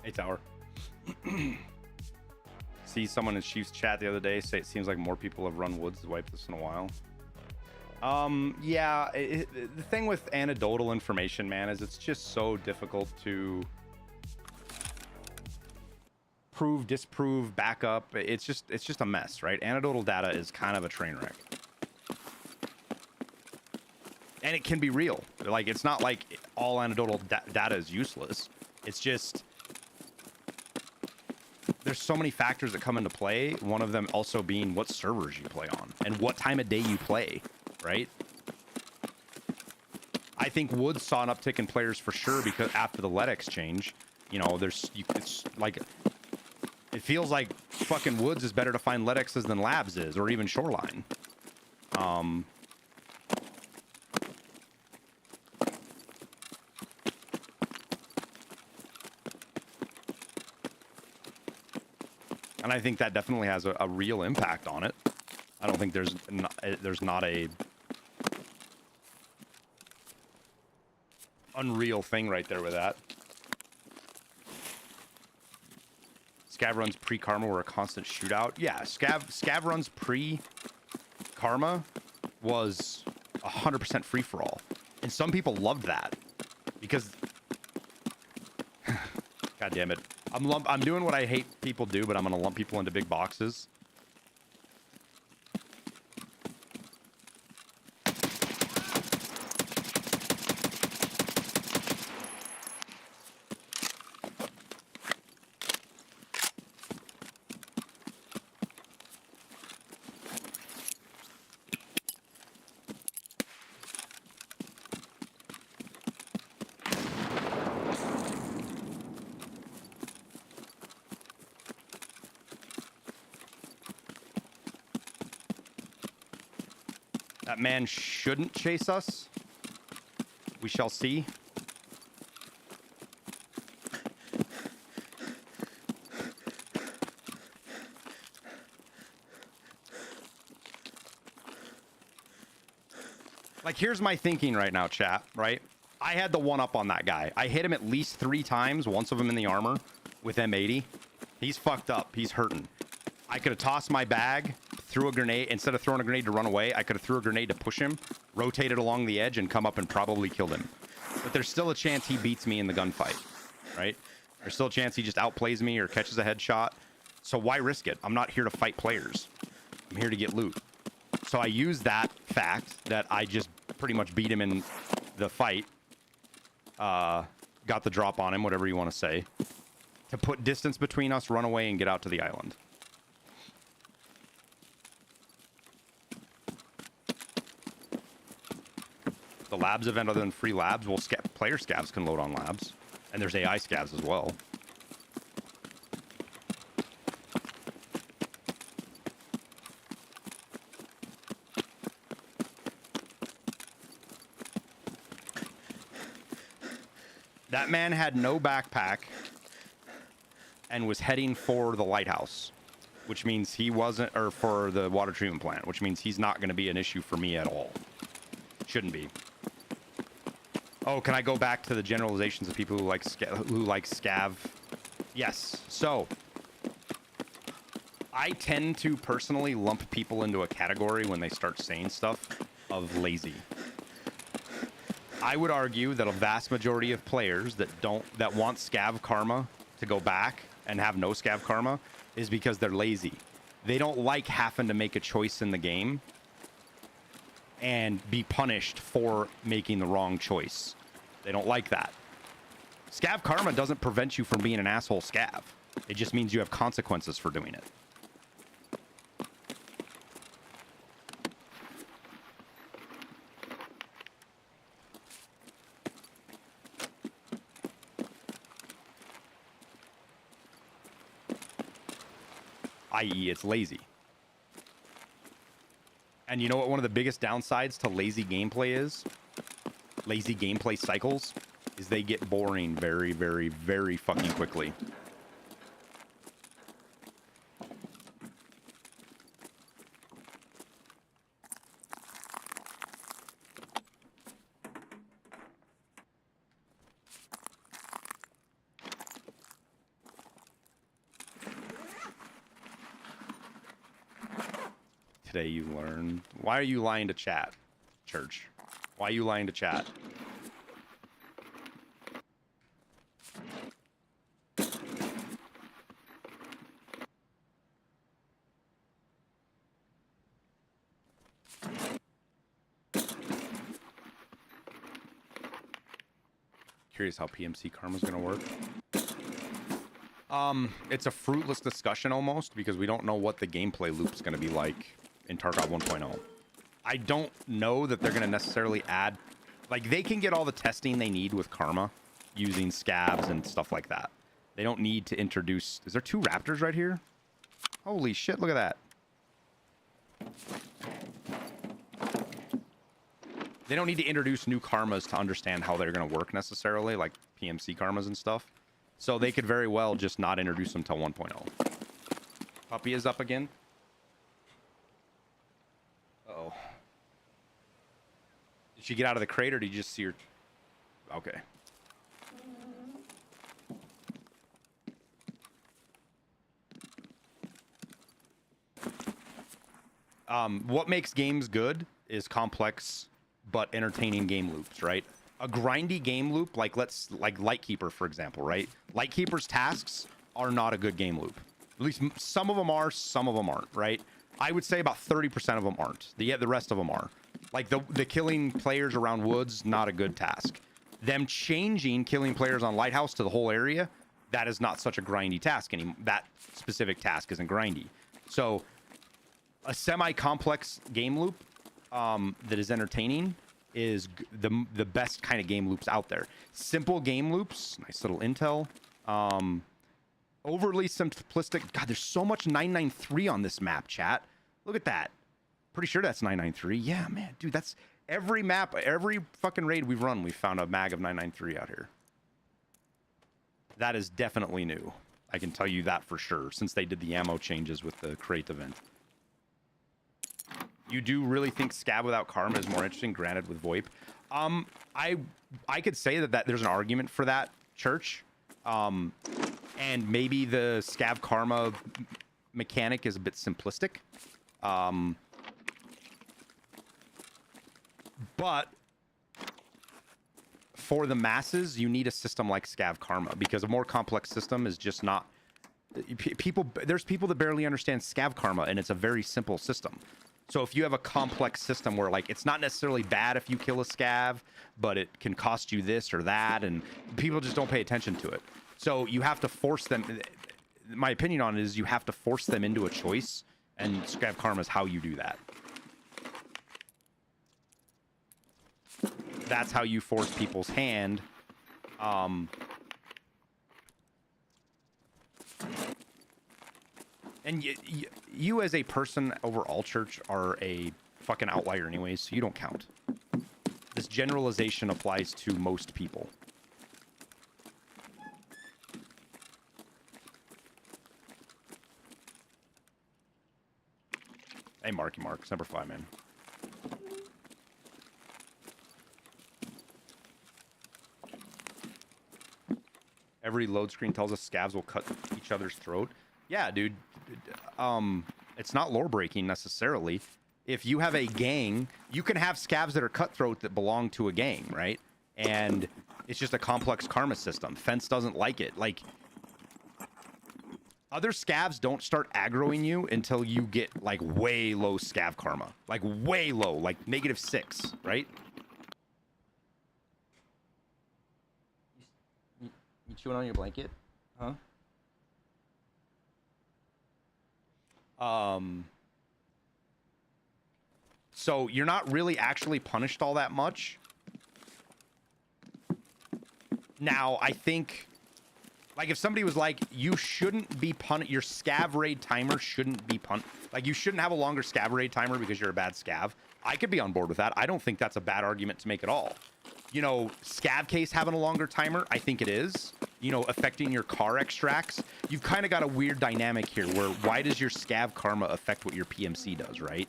Hey, Tower. See someone in Chief's chat the other day say it seems like more people have run woods to wipe this in a while. Yeah, the thing with anecdotal information, man, is it's just so difficult to prove, disprove, back up. It's just a mess, right? Anecdotal data is kind of a train wreck. And it can be real. Like, it's not like all anecdotal data is useless. It's just there's so many factors that come into play. One of them also being what servers you play on and what time of day you play, right? I think Woods saw an uptick in players for sure because after the LEDX change, you know, it's like it feels like fucking Woods is better to find LEDXs than Labs is, or even Shoreline. And I think that definitely has a real impact on it. I don't think there's not a unreal thing right there with that. Scav runs pre-Karma were a constant shootout. Yeah, Scav runs pre-Karma was 100% free-for-all. And some people loved that because God damn it. I'm doing what I hate people do, but I'm gonna lump people into big boxes. That man shouldn't chase us. We shall see. Like, here's my thinking right now, chat, right? I had the one up on that guy. I hit him at least 3 times, once of him in the armor with M80. He's fucked up. He's hurting. I could have tossed my bag, threw a grenade. Instead of throwing a grenade to run away, I could have threw a grenade to push him, rotated along the edge, and come up and probably killed him. But there's still a chance he beats me in the gunfight, right? There's still a chance he just outplays me or catches a headshot. So why risk it? I'm not here to fight players. I'm here to get loot. So I use that fact that I just pretty much beat him in the fight. Got the drop on him, whatever you want to say, to put distance between us, run away, and get out to the island. The labs event, other than free labs, well, player scavs can load on labs. And there's AI scavs as well. That man had no backpack and was heading for the lighthouse, which means he wasn't, or for the water treatment plant, which means he's not going to be an issue for me at all. Shouldn't be. Oh, can I go back to the generalizations of people who like scav? Yes. So I tend to personally lump people into a category when they start saying stuff of lazy. I would argue that a vast majority of players that want Scav Karma to go back and have no Scav Karma is because they're lazy. They don't like having to make a choice in the game and be punished for making the wrong choice. They don't like that. Scav Karma doesn't prevent you from being an asshole scav. It just means you have consequences for doing it. I.e., it's lazy. And you know what one of the biggest downsides to lazy gameplay is? Lazy gameplay cycles is they get boring very, very, very fucking quickly. Today you learned. Why are you lying to chat, Church? Why are you lying to chat? Curious how PMC Karma is going to work. It's a fruitless discussion almost because we don't know what the gameplay loop is going to be like in Tarkov 1.0. I don't know that they're going to necessarily add... Like, they can get all the testing they need with Karma using scavs and stuff like that. They don't need to introduce... Is there 2 raptors right here? Holy shit, look at that. They don't need to introduce new Karmas to understand how they're going to work necessarily, like PMC Karmas and stuff. So they could very well just not introduce them till 1.0. Puppy is up again. Uh-oh. Did she get out of the crate or did you just see her? Okay. What makes games good is complex but entertaining game loops, right? A grindy game loop, like Lightkeeper, for example, right? Lightkeeper's tasks are not a good game loop. At least some of them are, some of them aren't, right? I would say about 30% of them aren't. The rest of them are. Like the killing players around woods, not a good task. Them changing killing players on Lighthouse to the whole area, that is not such a grindy task anymore. That specific task isn't grindy. So a semi-complex game loop that is entertaining is the best kind of game loops out there. Simple game loops, nice little intel. Overly simplistic. God, there's so much 993 on this map, chat. Look at that. Pretty sure that's 993. Yeah, man, dude, that's every map, every fucking raid we've run, we found a mag of 993 out here. That is definitely new. I can tell you that for sure, since they did the ammo changes with the crate event. You do really think Scav without Karma is more interesting, granted with VoIP? I could say that there's an argument for that, Church. And maybe the Scav Karma mechanic is a bit simplistic. But for the masses, you need a system like Scav Karma, because a more complex system is just not... There's people that barely understand Scav Karma, and it's a very simple system. So if you have a complex system where, like, it's not necessarily bad if you kill a Scav, but it can cost you this or that, and people just don't pay attention to it. So you have to force them... My opinion on it is you have to force them into a choice, and Scav Karma is how you do that. That's how you force people's hand. And you as a person overall, Church, are a fucking outlier anyways, so you don't count. This generalization applies to most people. Hey, Marky Marks, number 5, man. Every load screen tells us scavs will cut each other's throat. Yeah, dude. It's not lore breaking necessarily. If you have a gang, you can have scavs that are cutthroat that belong to a gang, right? And it's just a complex karma system. Fence doesn't like it. Like, other scavs don't start aggroing you until you get, like, way low scav karma. Like, way low. Like, -6, right? You chewing on your blanket? Huh? So you're not really actually punished all that much. Now, I think, like, if somebody was like, you shouldn't be punished, your scav raid timer shouldn't be like, you shouldn't have a longer scav raid timer because you're a bad scav. I could be on board with that. I don't think that's a bad argument to make at all. You know, scav case having a longer timer, I think it is. You know, affecting your car extracts. You've kind of got a weird dynamic here where why does your scav karma affect what your PMC does, right?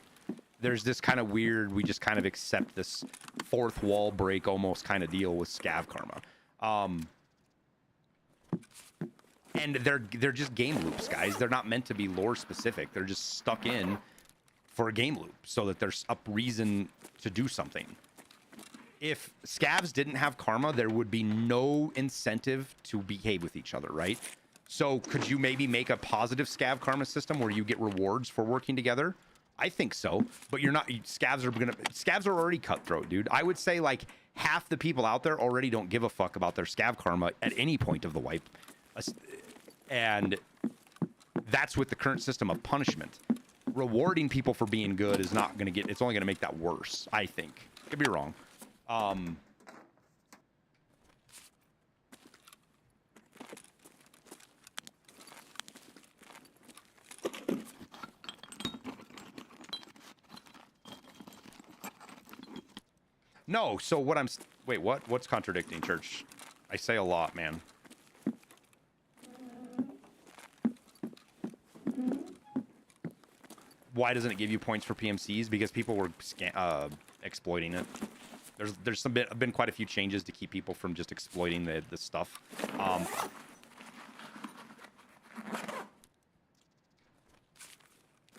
There's this kind of weird, we just kind of accept this fourth wall break almost kind of deal with scav karma. And they're just game loops, guys. They're not meant to be lore specific. They're just stuck in for a game loop so that there's a reason to do something. If scavs didn't have karma, there would be no incentive to behave with each other, right? So could you maybe make a positive scav karma system where you get rewards for working together? I think so, but you're not. Scavs are already cutthroat, dude. I would say like half the people out there already don't give a fuck about their scav karma at any point of the wipe, and that's with the current system of punishment. Rewarding people for being good is not going to get. It's only going to make that worse. I think. Could be wrong. No, so what I'm... Wait, what? What's contradicting, Church? I say a lot, man. Why doesn't it give you points for PMCs? Because people were exploiting it. There's been quite a few changes to keep people from just exploiting the stuff. I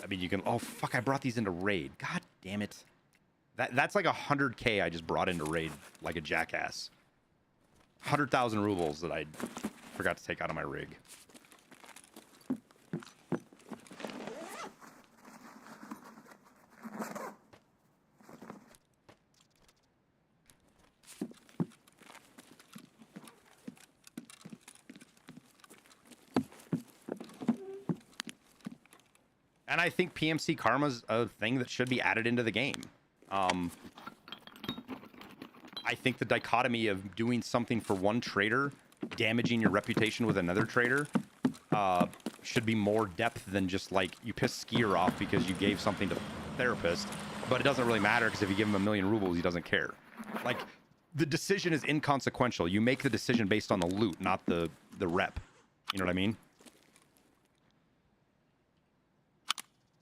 mean, you can... Oh, fuck, I brought these into raid. God damn it. That's like 100K I just brought into raid like a jackass. 100,000 rubles that I forgot to take out of my rig. And I think PMC Karma's a thing that should be added into the game. I think the dichotomy of doing something for one trader, damaging your reputation with another trader, should be more depth than just like you piss Skier off because you gave something to Therapist, but it doesn't really matter because if you give him 1,000,000 rubles, he doesn't care. Like, the decision is inconsequential. You make the decision based on the loot, not the rep. You know what I mean?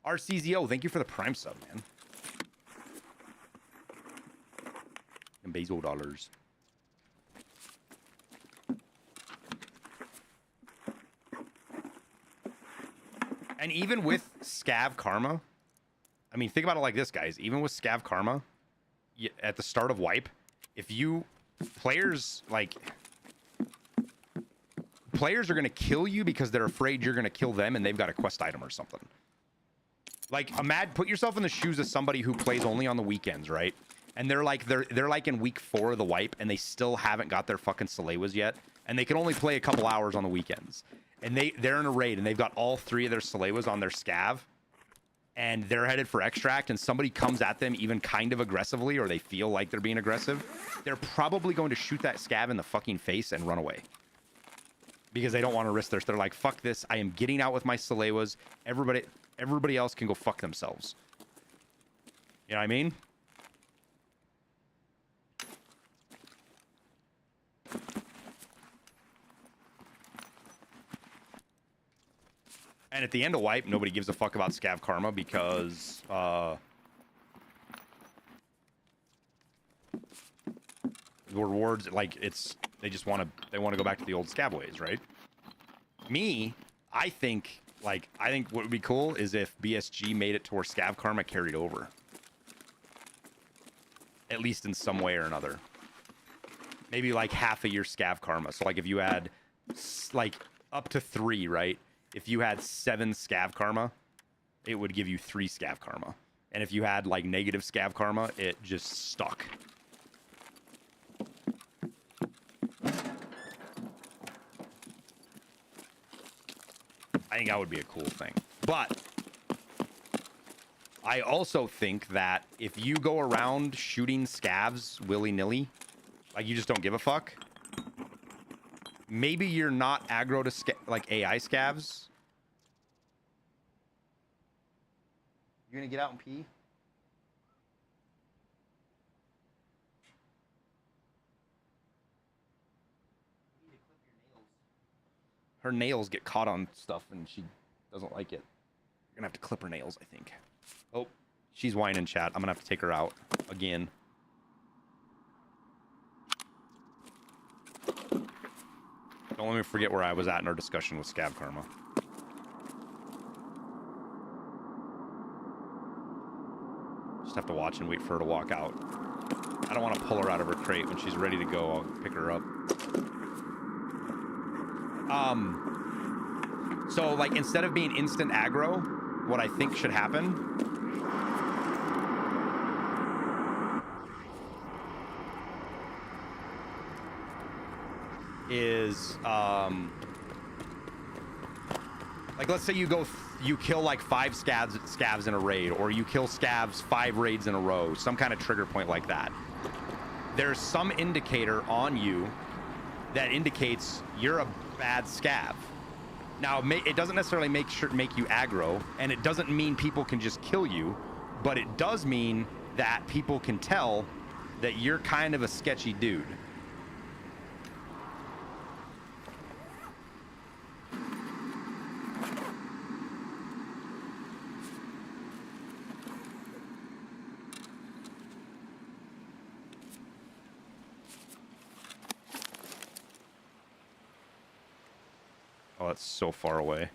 RCZO, thank you for the Prime sub, man. And Bezos dollars. And even with Scav Karma, I mean, think about it like this, guys. Even with Scav Karma, at the start of wipe, if you players are going to kill you because they're afraid you're going to kill them and they've got a quest item or something. Like, put yourself in the shoes of somebody who plays only on the weekends, right? And they're like in week 4 of the wipe and they still haven't got their fucking Salewas yet, and they can only play a couple hours on the weekends. And they're in a raid and they've got all 3 of their Salewas on their Scav, and they're headed for extract, and somebody comes at them even kind of aggressively, or they feel like they're being aggressive, they're probably going to shoot that Scav in the fucking face and run away. Because they don't want to risk they're like, fuck this, I am getting out with my Salewas. Everybody else can go fuck themselves. You know what I mean? And at the end of wipe, nobody gives a fuck about Scav Karma because the rewards, like, they want to go back to the old Scav ways, right? I think what would be cool is if BSG made it to where Scav Karma carried over, at least in some way or another. Maybe like half a year Scav Karma. So like if you had like up to 3, right? If you had 7 Scav Karma, it would give you 3 Scav Karma. And if you had like negative Scav Karma, it just stuck. I think that would be a cool thing. But I also think that if you go around shooting Scavs willy-nilly, like you just don't give a fuck, maybe you're not aggro to like AI Scavs. You're gonna get out and pee? Her nails get caught on stuff and she doesn't like it. You're gonna have to clip her nails, I think. Oh, she's whining, chat. I'm gonna have to take her out again. Don't let me forget where I was at in our discussion with Scav Karma. Just have to watch and wait for her to walk out. I don't want to pull her out of her crate. When she's ready to go, I'll pick her up. So like instead of being instant aggro, what I think should happen is like, let's say you kill like 5 scavs in a raid, or you kill scavs 5 raids in a row, some kind of trigger point like that. There's some indicator on you that indicates you're a bad scav. Now, it doesn't necessarily make you aggro, and it doesn't mean people can just kill you, but it does mean that people can tell that you're kind of a sketchy dude. Oh, that's so far away.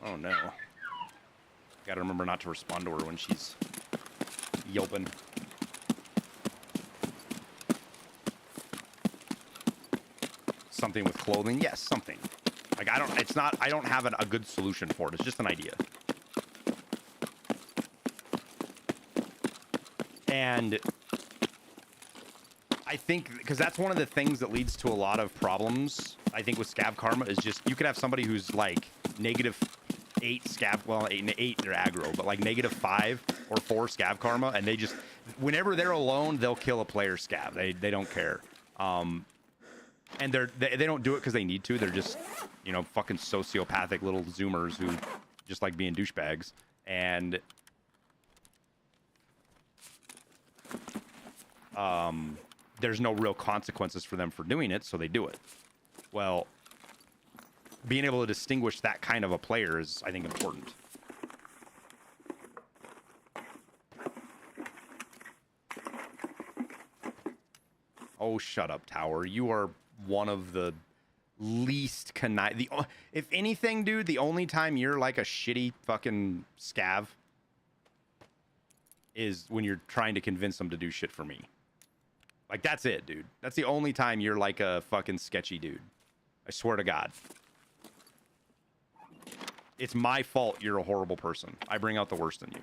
Oh no. Gotta remember not to respond to her when she's yelping. Something with clothing? Yes, something. Like, I don't have a good solution for it. It's just an idea. And I think, because that's one of the things that leads to a lot of problems, I think, with Scav Karma, is just, you could have somebody who's like -8 Scav, well, 8 they're aggro, but like -5 or 4 Scav Karma, and they just, whenever they're alone, they'll kill a player Scav. They don't care. And they don't do it because they need to. They're just, you know, fucking sociopathic little zoomers who just like being douchebags. And there's no real consequences for them for doing it, so they do it. Well, being able to distinguish that kind of a player is, I think, important. Oh, shut up, Tower. You are one of the least if anything, dude, the only time you're like a shitty fucking scav is when you're trying to convince them to do shit for me. Like, that's it, dude. That's the only time you're like a fucking sketchy dude. I swear to God. It's my fault you're a horrible person. I bring out the worst in you.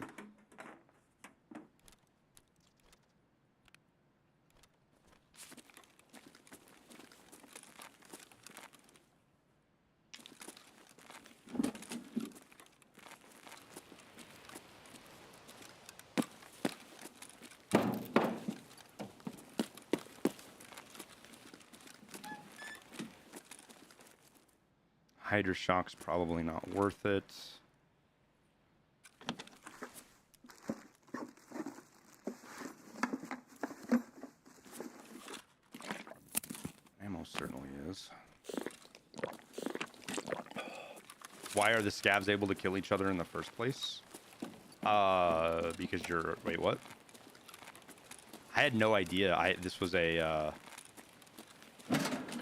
Hydra Shock's probably not worth it. Ammo certainly is. Why are the scavs able to kill each other in the first place? Because you're... Wait, what? I had no idea. This was a...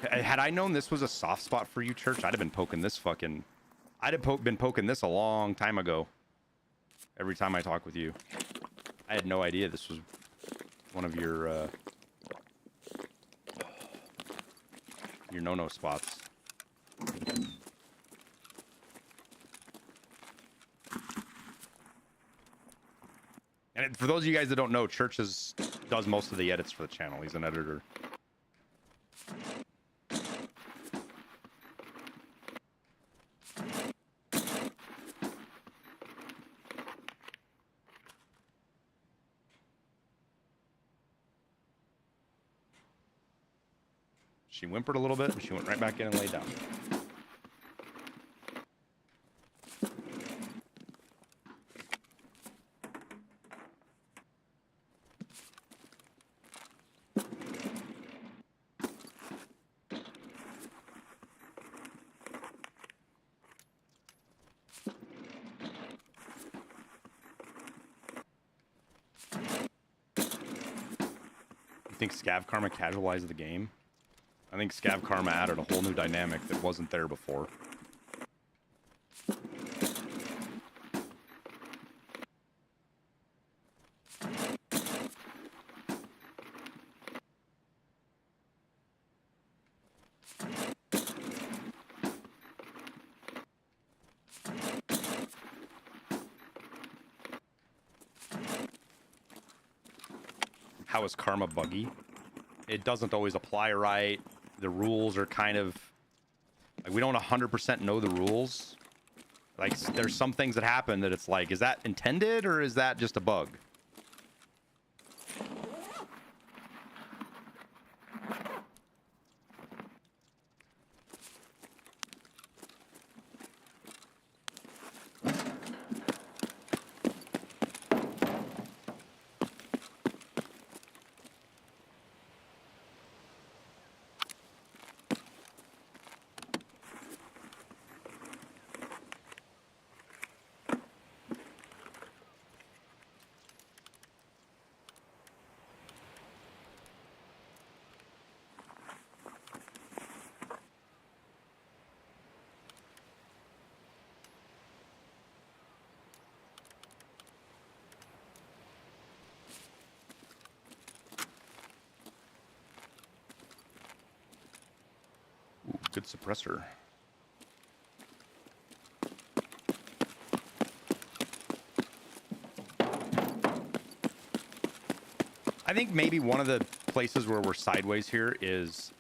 Had I known this was a soft spot for you, Church, I'd have been poking this fucking... I'd have been poking this a long time ago. Every time I talk with you. I had no idea this was one of your no-no spots. And for those of you guys that don't know, Church does most of the edits for the channel. He's an editor. She whimpered a little bit, but she went right back in and laid down. You think Scav Karma casualized the game? I think Scav Karma added a whole new dynamic that wasn't there before. How is Karma buggy? It doesn't always apply right. The rules are kind of like, we don't 100% know the rules. Like, there's some things that happen that it's like, is that intended or is that just a bug? Good suppressor. I think maybe one of the places where we're sideways here is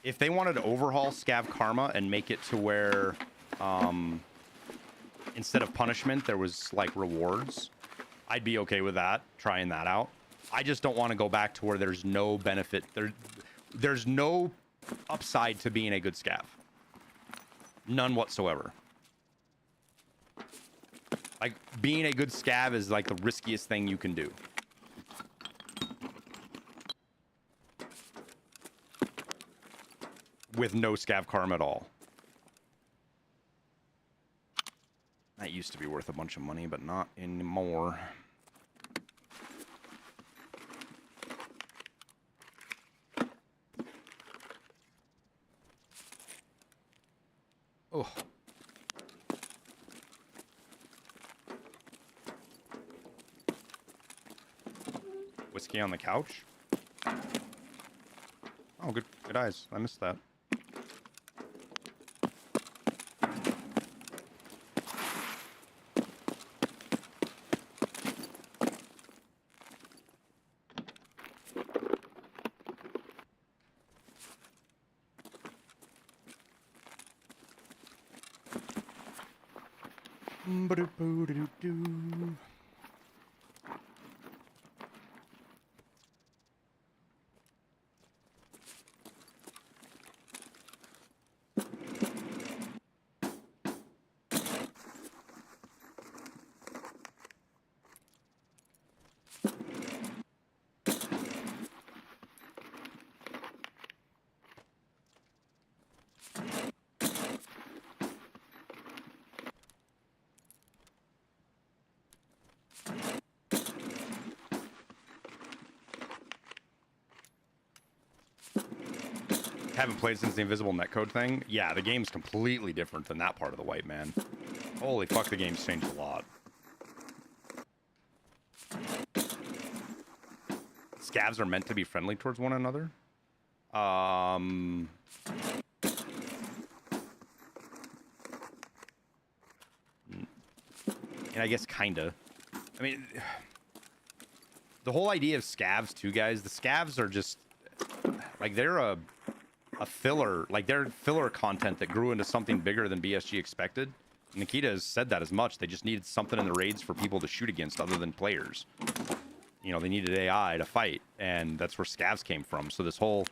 if they wanted to overhaul Scav Karma and make it to where instead of punishment there was like rewards, I'd be okay with that, trying that out. I just don't want to go back to where there's no benefit. There's no upside to being a good scav. None whatsoever. Like, being a good scav is like the riskiest thing you can do. With no Scav Karma at all. used to be worth a bunch of money, but not anymore. Oh. Whiskey on the couch? Oh, good eyes. I missed that. Ba-do-boo-do-do-do. Haven't played since the invisible netcode thing. Yeah, the game's completely different than that part of the wipe, man. Holy fuck, the game's changed a lot. Scavs are meant to be friendly towards one another. And I guess kinda. I mean, the whole idea of scavs too, guys, the scavs are just like they're a filler, like they're filler content that grew into something bigger than BSG expected. Nikita has said that as much. They just needed something in the raids for people to shoot against other than players. You know, they needed AI to fight, and that's where scavs came from. So this whole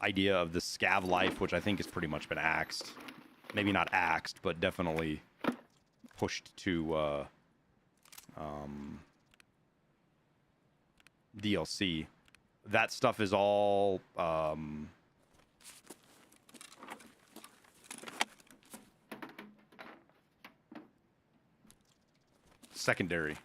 idea of the scav life, which I think has pretty much been axed, maybe not axed, but definitely pushed to DLC. That stuff is all secondary.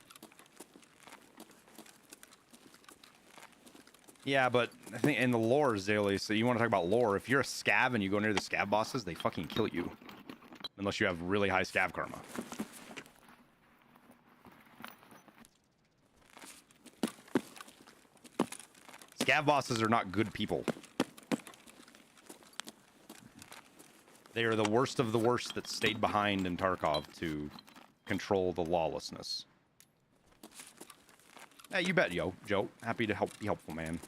Yeah, but I think in the lore, Zaylee, so you want to talk about lore, if you're a scav and you go near the scav bosses, they fucking kill you. Unless you have really high scav karma. Scav bosses are not good people. They are the worst of the worst that stayed behind in Tarkov to control the lawlessness. Hey, you bet, Joe. Happy to be helpful, man.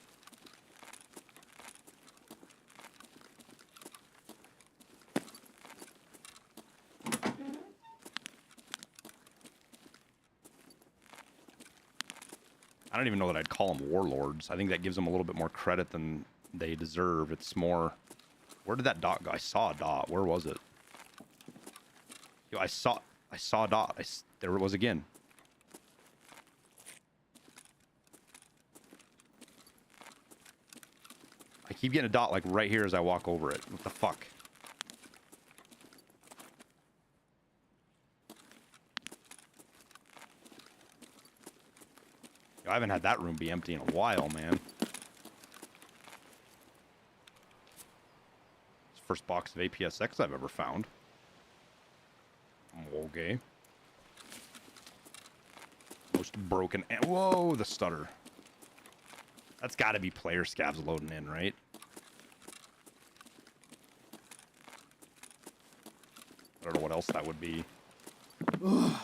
I don't even know that I'd call them warlords. I think that gives them a little bit more credit than they deserve. It's more... Where did that dot go? I saw a dot. Where was it? Yo, I saw a dot. There it was again. I keep getting a dot like right here as I walk over it. What the fuck? Yo, I haven't had that room be empty in a while, man. First box of APSX I've ever found. Okay. Most broken. Whoa, the stutter. That's got to be player scavs loading in, right? I don't know what else that would be. Ugh.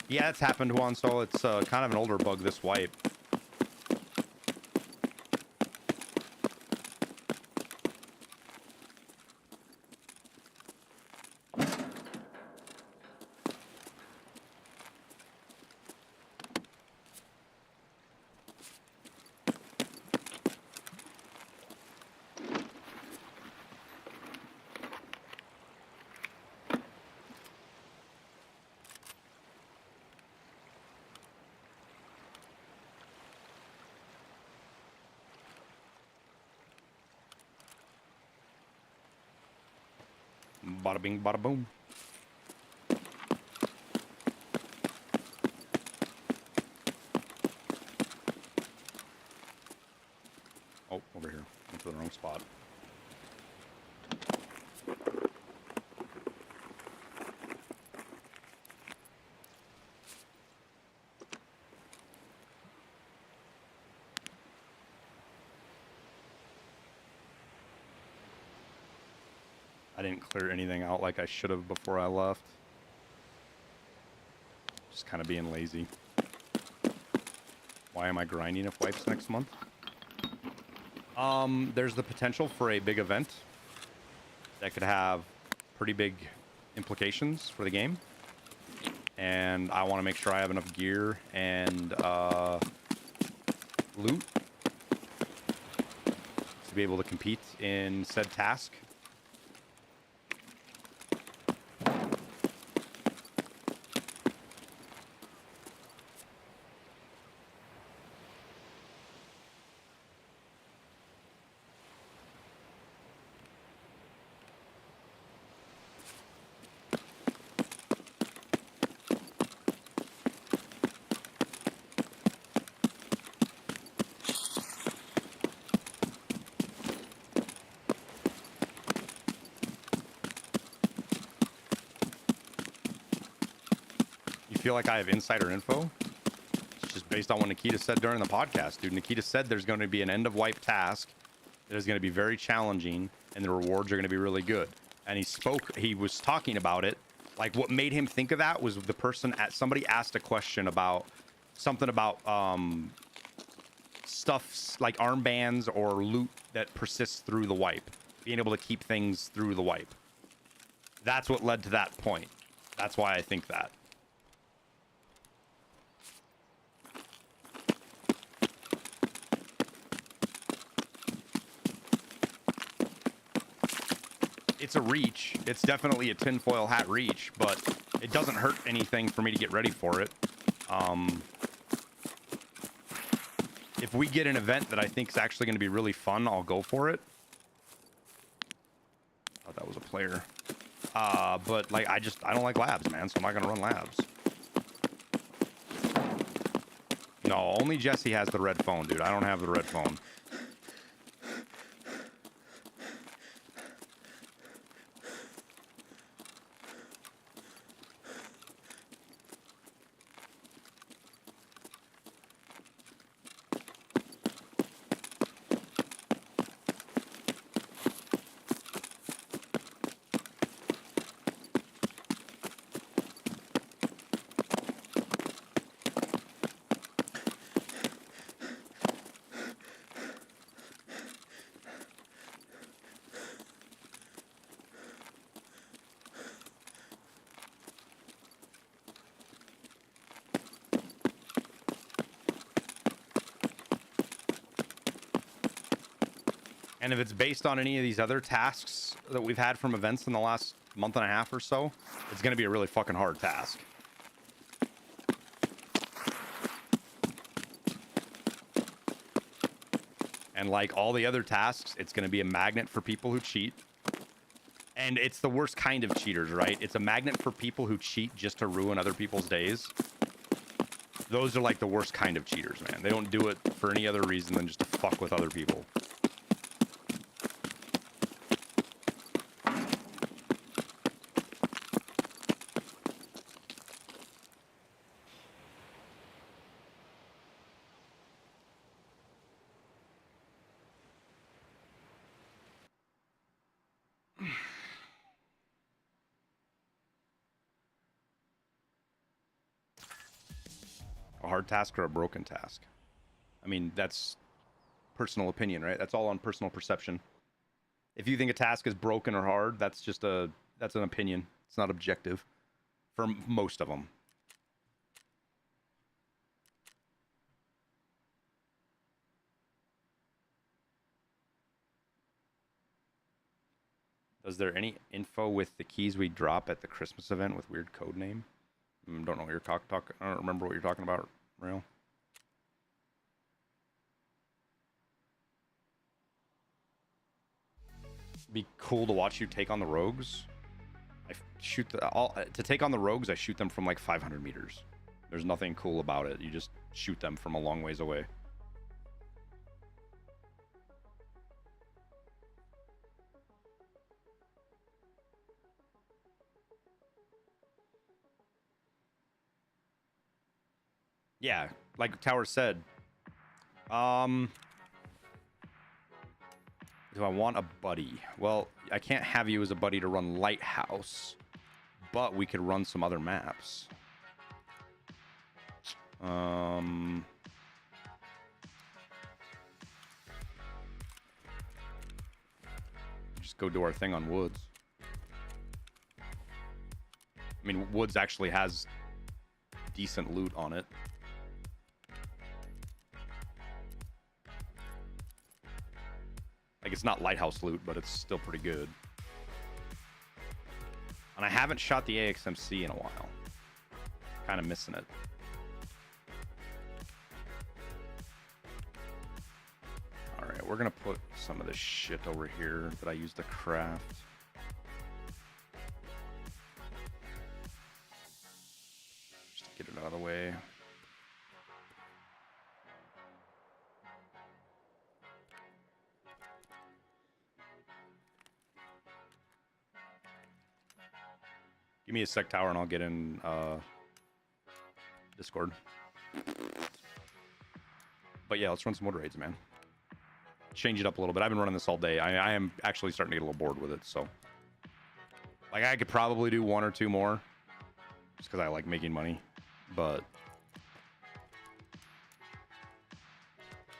Yeah, it's happened once, so it's kind of an older bug, this wipe. Bada bing, bada boom. Oh, over here. Went to the wrong spot. I didn't clear anything out like I should have before I left. Just kind of being lazy. Why am I grinding if wipes next month? There's the potential for a big event that could have pretty big implications for the game. And I want to make sure I have enough gear and loot to be able to compete in said task. Feel like I have insider info. It's just based on what Nikita said during the podcast, dude. Nikita said there's going to be an end of wipe task that is going to be very challenging and the rewards are going to be really good. And he was talking about it. Like what made him think of that was the person somebody asked a question about something about stuff like armbands or loot that persists through the wipe, being able to keep things through the wipe. That's what led to that point. That's why I think that. It's a reach. It's definitely a tinfoil hat reach, but it doesn't hurt anything for me to get ready for it. If we get an event that I think is actually going to be really fun, I'll go for it. Thought that was a player. But like, I don't like labs, man, so I'm not going to run labs. No, only Jesse has the red phone, dude. I don't have the red phone. And if it's based on any of these other tasks that we've had from events in the last month and a half or so, it's going to be a really fucking hard task. And like all the other tasks, it's going to be a magnet for people who cheat. And it's the worst kind of cheaters, right? It's a magnet for people who cheat just to ruin other people's days. Those are like the worst kind of cheaters, man. They don't do it for any other reason than just to fuck with other people. A hard task or a broken task? I mean, that's personal opinion, right? That's all on personal perception. If you think a task is broken or hard, that's an opinion. It's not objective for most of them. Is there any info with the keys we drop at the Christmas event with weird code name? Don't know what you're talking. I don't remember what you're talking about, Rail. Be cool to watch you take on the rogues. I shoot to take on the rogues. I shoot them from like 500 meters. There's nothing cool about it. You just shoot them from a long ways away. Yeah, like Tower said. Do I want a buddy? Well, I can't have you as a buddy to run Lighthouse, but we could run some other maps. Just go do our thing on Woods. I mean, Woods actually has decent loot on it. Like, it's not Lighthouse loot, but it's still pretty good. And I haven't shot the AXMC in a while. Kind of missing it. Alright, we're gonna put some of this shit over here that I used to craft. Just to get it out of the way. Give me a sec tower and I'll get in Discord. But yeah, let's run some wood raids, man. Change it up a little bit. I've been running this all day. I am actually starting to get a little bored with it, so. Like, I could probably do 1 or 2 more. Just because I like making money. But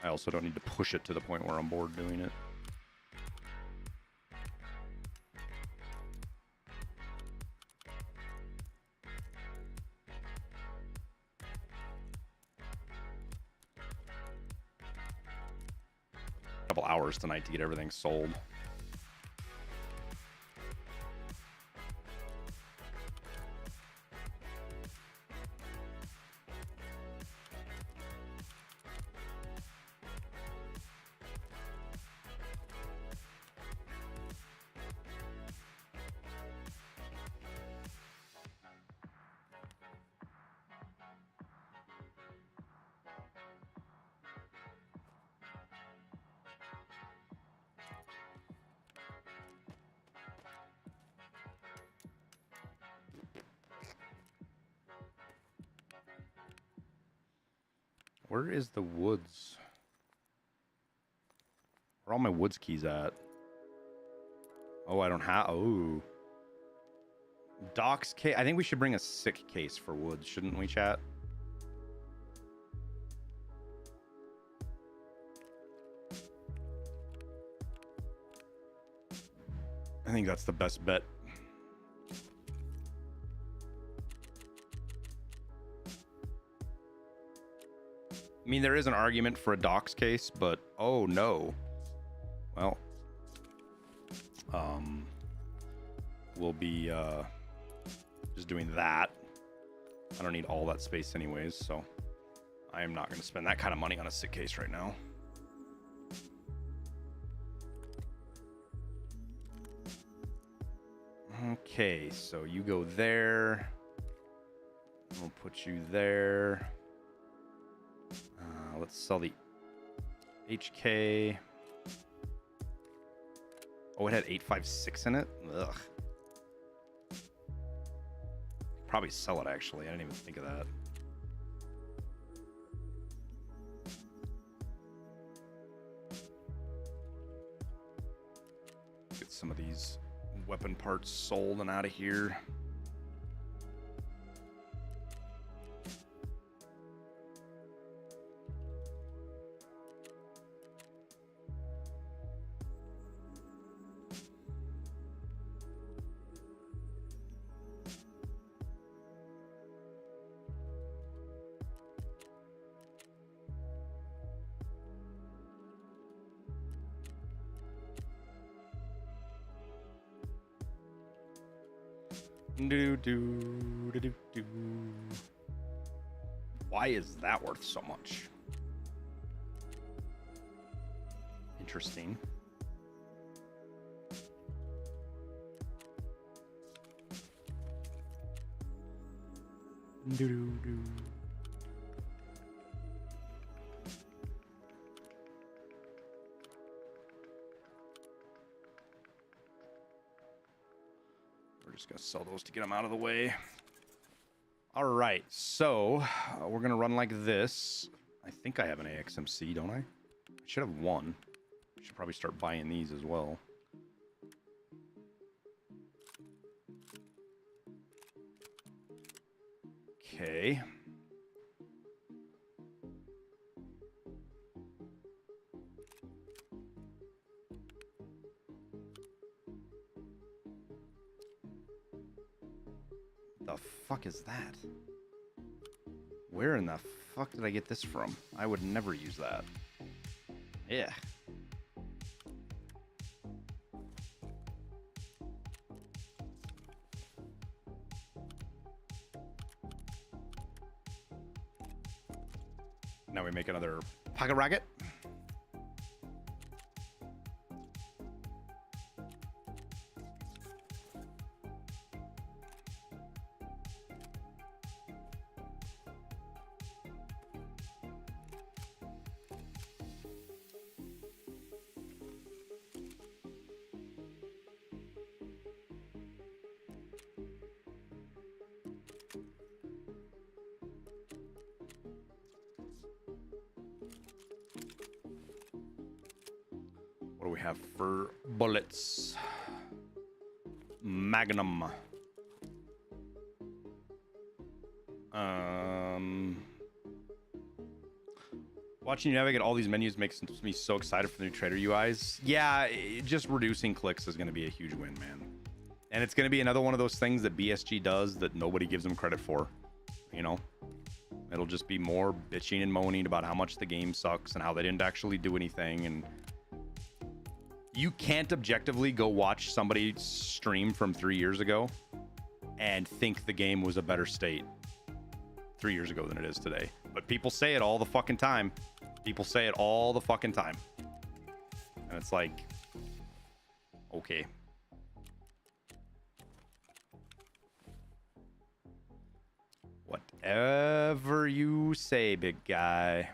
I also don't need to push it to the point where I'm bored doing it. Couple hours tonight to get everything sold. Where is the woods? Where are all my woods keys at? Oh, I don't have... Oh. Docks case. I think we should bring a sick case for woods, shouldn't we, chat? I think that's the best bet. I mean, there is an argument for a docks case, but oh no. Well, we'll be just doing that. I don't need all that space anyways, so I am not going to spend that kind of money on a sick case right now. Okay, so you go there. We'll put you there. Let's sell the HK. Oh, it had 856 in it? Ugh. Probably sell it, actually. I didn't even think of that. Get some of these weapon parts sold and out of here. Do. Why is that worth so much? Interesting. Do-do-do. We're just gonna sell those to get them out of the way. All right, so we're gonna run like this. I think I have an AXMC, don't I? I should have one. I should probably start buying these as well. Okay. The fuck is that? Where in the fuck did I get this from? I would never use that. Yeah. Now we make another pocket rocket. What do we have for bullets? Magnum. Watching you navigate all these menus makes me so excited for the new trader UIs. Yeah, just reducing clicks is going to be a huge win, man. And it's going to be another one of those things that BSG does that nobody gives them credit for. You know? It'll just be more bitching and moaning about how much the game sucks and how they didn't actually do anything. And you can't objectively go watch somebody stream from 3 years ago and think the game was a better state 3 years ago than it is today. But people say it all the fucking time. People say it all the fucking time. And it's like, okay. Whatever you say, big guy.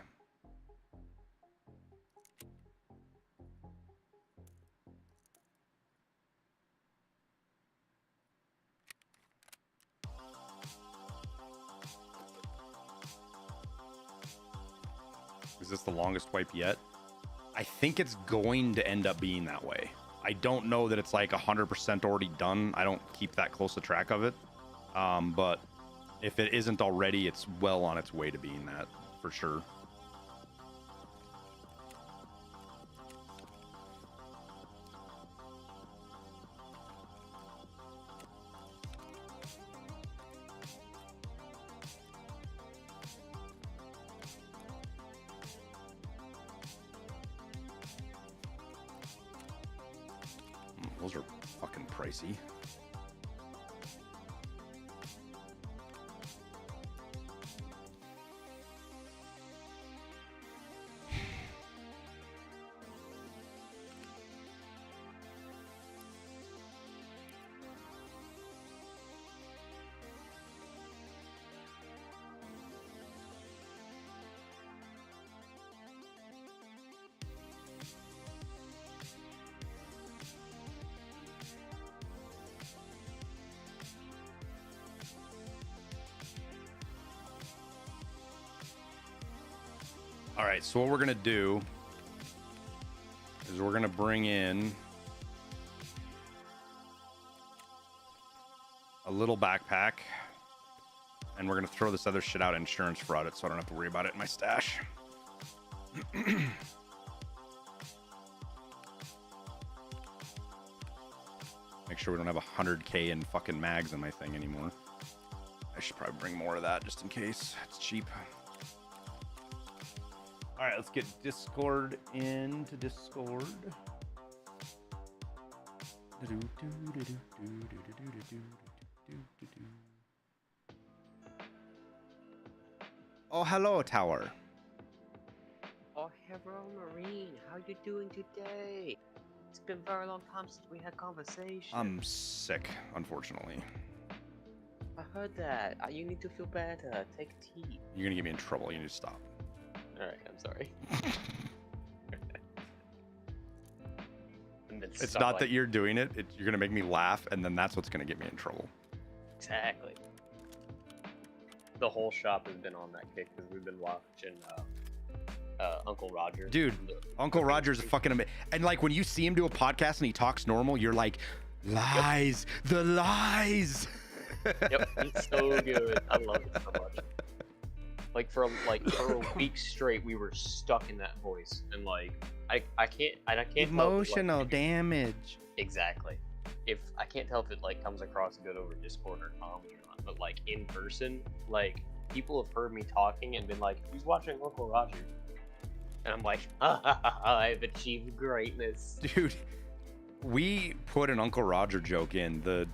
Is this the longest wipe yet? I think it's going to end up being that way. I don't know that it's like 100% already done. I don't keep that close a track of it. But if it isn't already, it's well on its way to being that, for sure. Those are fucking pricey. All right, so what we're gonna do is we're gonna bring in a little backpack, and we're gonna throw this other shit out insurance fraud it, so I don't have to worry about it in my stash. Make sure we don't have 100K in fucking mags in my thing anymore. I should probably bring more of that just in case. It's cheap. All right, let's get Discord into Discord. Oh, hello, Tower. Oh, hello, Marine. How you doing today? It's been a very long time since we had conversation. I'm sick, unfortunately. I heard that. You need to feel better. Take tea. You're gonna get me in trouble. You need to stop. Alright, I'm sorry. It's not that you're doing it. You're gonna make me laugh, and then that's what's gonna get me in trouble. Exactly. The whole shop has been on that kick because we've been watching Uncle Roger. Dude, Uncle Roger's fucking amazing. And like when you see him do a podcast and he talks normal, you're like, lies, the lies. Yep, it's so good. I love it so much. Like for a week straight, we were stuck in that voice, and like I can't Emotional tell, damage. Exactly. If I can't tell if it like comes across good over Discord or comedy or not, but like in person, like people have heard me talking and been like, "Who's watching Uncle Roger?" And I'm like, I've achieved greatness. Dude, we put an Uncle Roger joke in the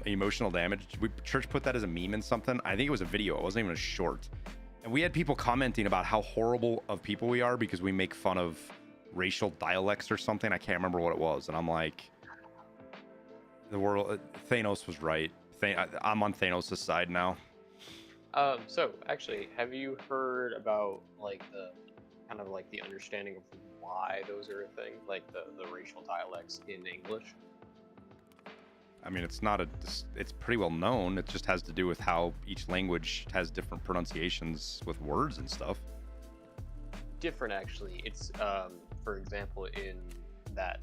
emotional damage. Church put that as a meme in something. I think it was a video. It wasn't even a short. And we had people commenting about how horrible of people we are because we make fun of racial dialects or something. I can't remember what it was. And I'm like, the world, Thanos was right. I'm on Thanos' side now. So actually, have you heard about like the kind of like the understanding of why those are a thing, like the racial dialects in English? I mean, it's pretty well known. It just has to do with how each language has different pronunciations with words and stuff. Different, actually. It's for example, in that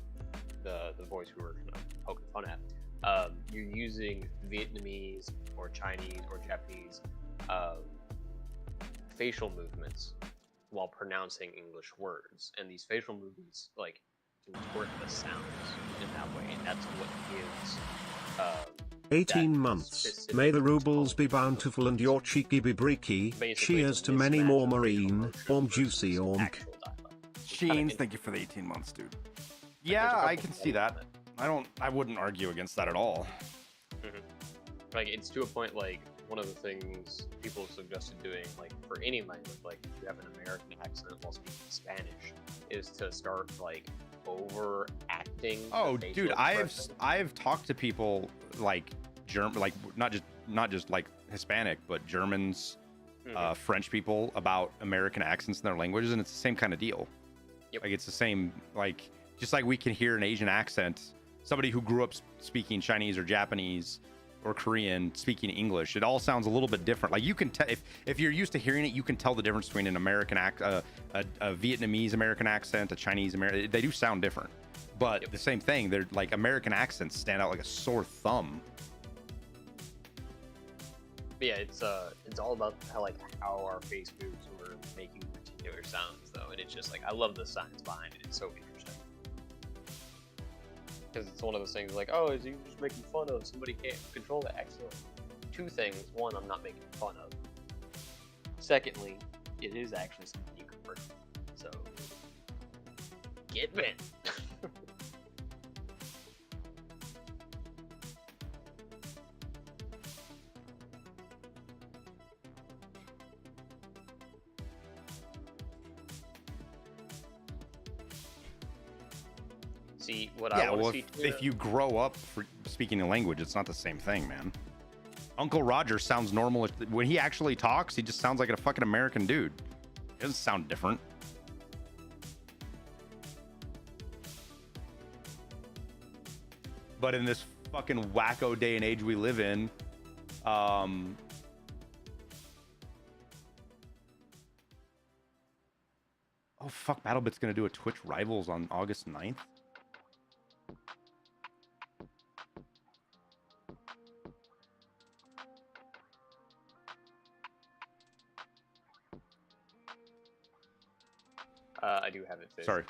the voice we were kind of poking fun at, you're using Vietnamese or Chinese or Japanese facial movements while pronouncing English words, and these facial movements like contort the sounds in that way, and that's what gives 18 months. May the rubles be bountiful and your cheeky be breaky. Cheers to many more marine. Orm juicy orm. Sheens, thank you for the 18 months, dude. Yeah, I can see that. I wouldn't argue against that at all. Mm-hmm. Like, it's to a point, like, one of the things people have suggested doing, like, for any language, like, if you have an American accent while speaking Spanish, is to start, like, overacting. Oh, dude, I've talked to people like German, like not just like Hispanic, but Germans, French people about American accents in their languages, and it's the same kind of deal. Yep. Like it's the same, like just like we can hear an Asian accent, somebody who grew up speaking Chinese or Japanese or Korean speaking English, it all sounds a little bit different. Like you can tell if you're used to hearing it, you can tell the difference between an American a Vietnamese American accent, a Chinese American. They do sound different, but the same thing. They're like American accents stand out like a sore thumb. But yeah, it's all about how our face moves when we're making particular sounds, though, and it's just like I love the science behind it. It's so interesting. Because it's one of those things like, oh, is you just making fun of somebody can't control the accent? Two things. One, I'm not making fun of. Secondly, it is actually something you can work with. So, get bent. See, what I want to see too, if you grow up speaking a language, it's not the same thing, man. Uncle Roger sounds normal. When he actually talks, he just sounds like a fucking American dude. He doesn't sound different. But in this fucking wacko day and age we live in, oh fuck, BattleBit's gonna do a Twitch Rivals on August 9th. I do have it fixed. Sorry.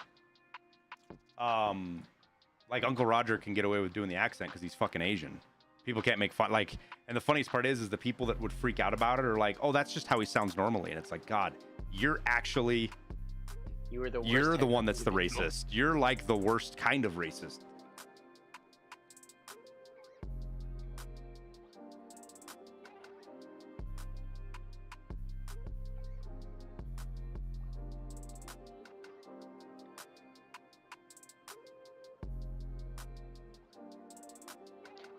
Like Uncle Roger can get away with doing the accent because he's fucking Asian. People can't make fun. Like, and the funniest part is the people that would freak out about it are like, oh, that's just how he sounds normally. And it's like, God, you're actually, you're the one that's the racist. You're like the worst kind of racist.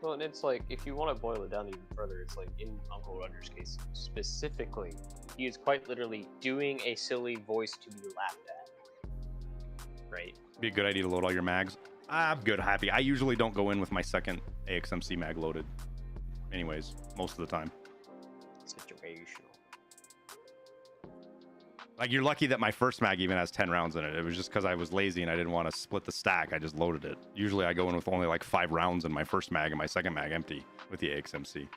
Well, and it's like, if you want to boil it down even further, it's like, in Uncle Roger's case specifically, he is quite literally doing a silly voice to be laughed at. Right? Be a good idea to load all your mags. I'm good, happy. I usually don't go in with my second AXMC mag loaded. Anyways, most of the time. Situational. Like, you're lucky that my first mag even has 10 rounds in it. It was just because I was lazy and I didn't want to split the stack. I just loaded it. Usually I go in with only like 5 rounds in my first mag and my second mag empty with the AXMC.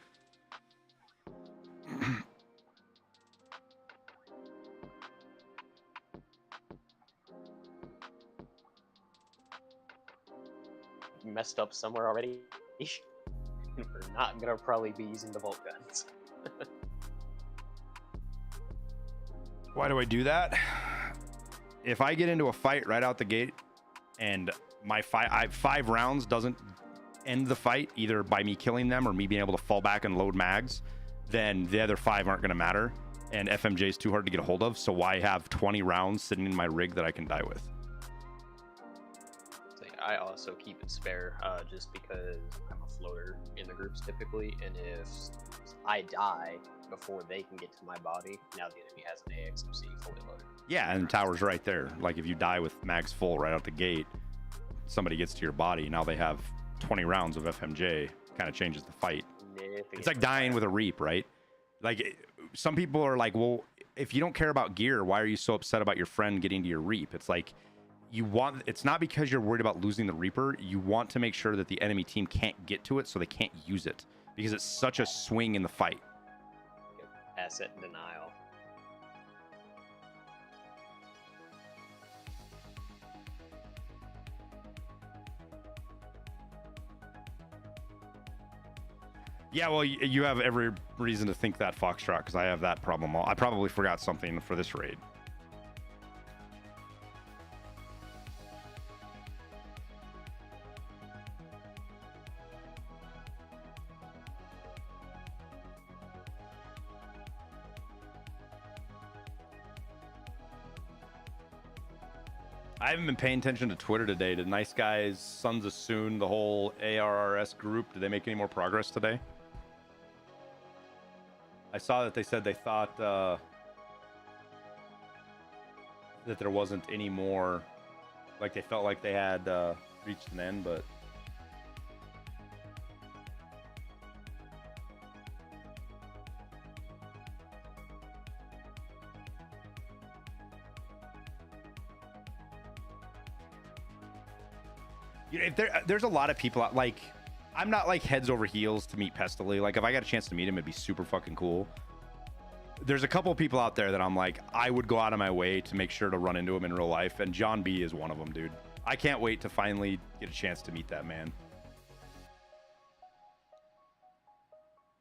Messed up somewhere already. We're not gonna probably be using the bolt guns. Why do I do that? If I get into a fight right out the gate and my 5 rounds doesn't end the fight, either by me killing them or me being able to fall back and load mags, then the other 5 aren't going to matter. And FMJ is too hard to get a hold of, so why have 20 rounds sitting in my rig that I can die with? I also keep it spare, just because I'm a floater in the groups typically, and if I die before they can get to my body, now the enemy has an AXMC fully loaded. Yeah, and the tower's right there. Like, if you die with mags full right out the gate, somebody gets to your body, now they have 20 rounds of FMJ. Kind of changes the fight. It's like dying with a Reap, right? Like, some people are like, well, if you don't care about gear, why are you so upset about your friend getting to your Reap? It's like, it's not because you're worried about losing the Reaper. You want to make sure that the enemy team can't get to it, so they can't use it, because it's such a swing in the fight. Asset denial. Yeah, well, you have every reason to think that, Foxtrot, because I have that problem. I probably forgot something for this raid. I haven't been paying attention to Twitter today. Did Nice Guys, Sons of Soon, the whole ARRS group, did they make any more progress today? I saw that they said they thought that there wasn't any more, like they felt like they had reached an end, but you know, if there's a lot of people out, like, I'm not like heads over heels to meet Pestily. Like, if I got a chance to meet him, it'd be super fucking cool. There's a couple of people out there that I'm like, I would go out of my way to make sure to run into him in real life, and John B is one of them, dude. I can't wait to finally get a chance to meet that man.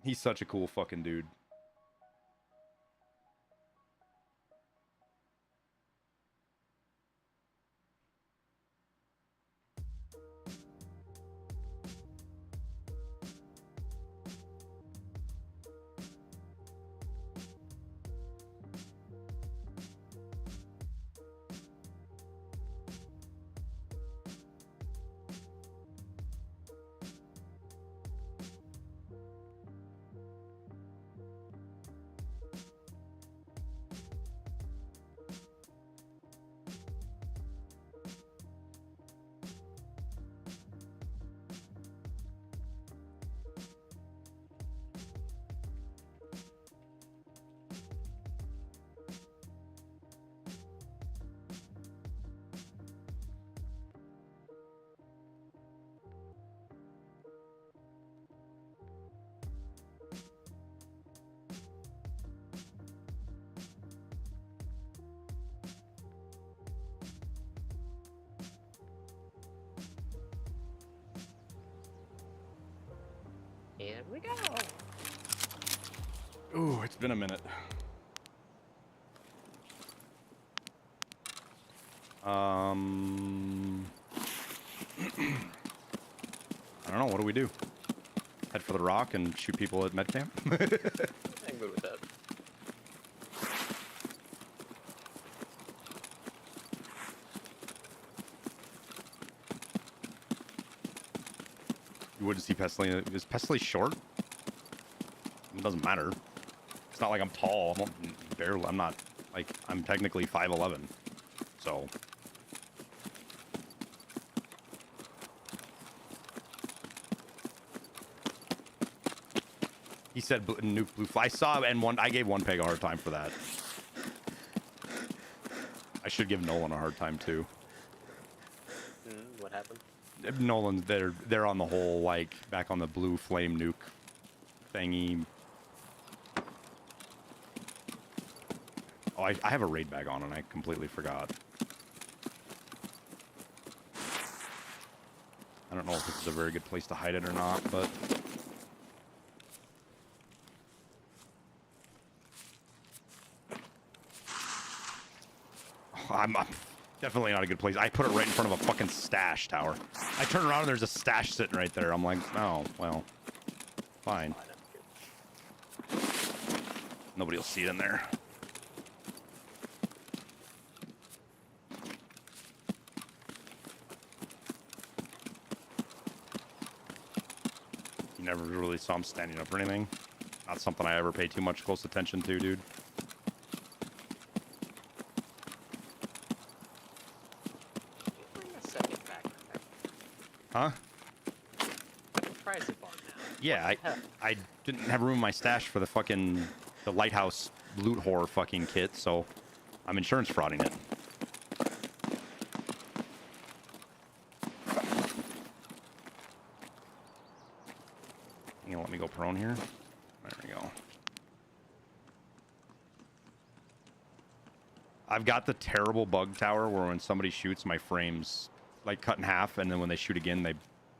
He's such a cool fucking dude. Here we go. Ooh, it's been a minute. I don't know. What do we do? Head for the rock and shoot people at med camp? I'm good with that. You would see Pestley. Is Pestley short? It doesn't matter. It's not like I'm tall. I'm not like I'm technically 5'11". So. He said nuke blue fly. I saw and I gave one peg a hard time for that. I should give Nolan a hard time too. What happened? Nolan's they're on the whole like back on the blue flame nuke thingy. Oh, I have a raid bag on and I completely forgot. I don't know if this is a very good place to hide it or not, but I'm definitely not a good place. I put it right in front of a fucking stash tower. I turn around and there's a stash sitting right there. I'm like, oh, well, fine. Nobody will see it in there. You never really saw him standing up or anything. Not something I ever pay too much close attention to, dude. Huh? Yeah, I didn't have room in my stash for the Lighthouse loot whore fucking kit, so I'm insurance frauding it. You gonna let me go prone here? There we go. I've got the terrible bug tower where when somebody shoots, my frames like cut in half, and then when they shoot again,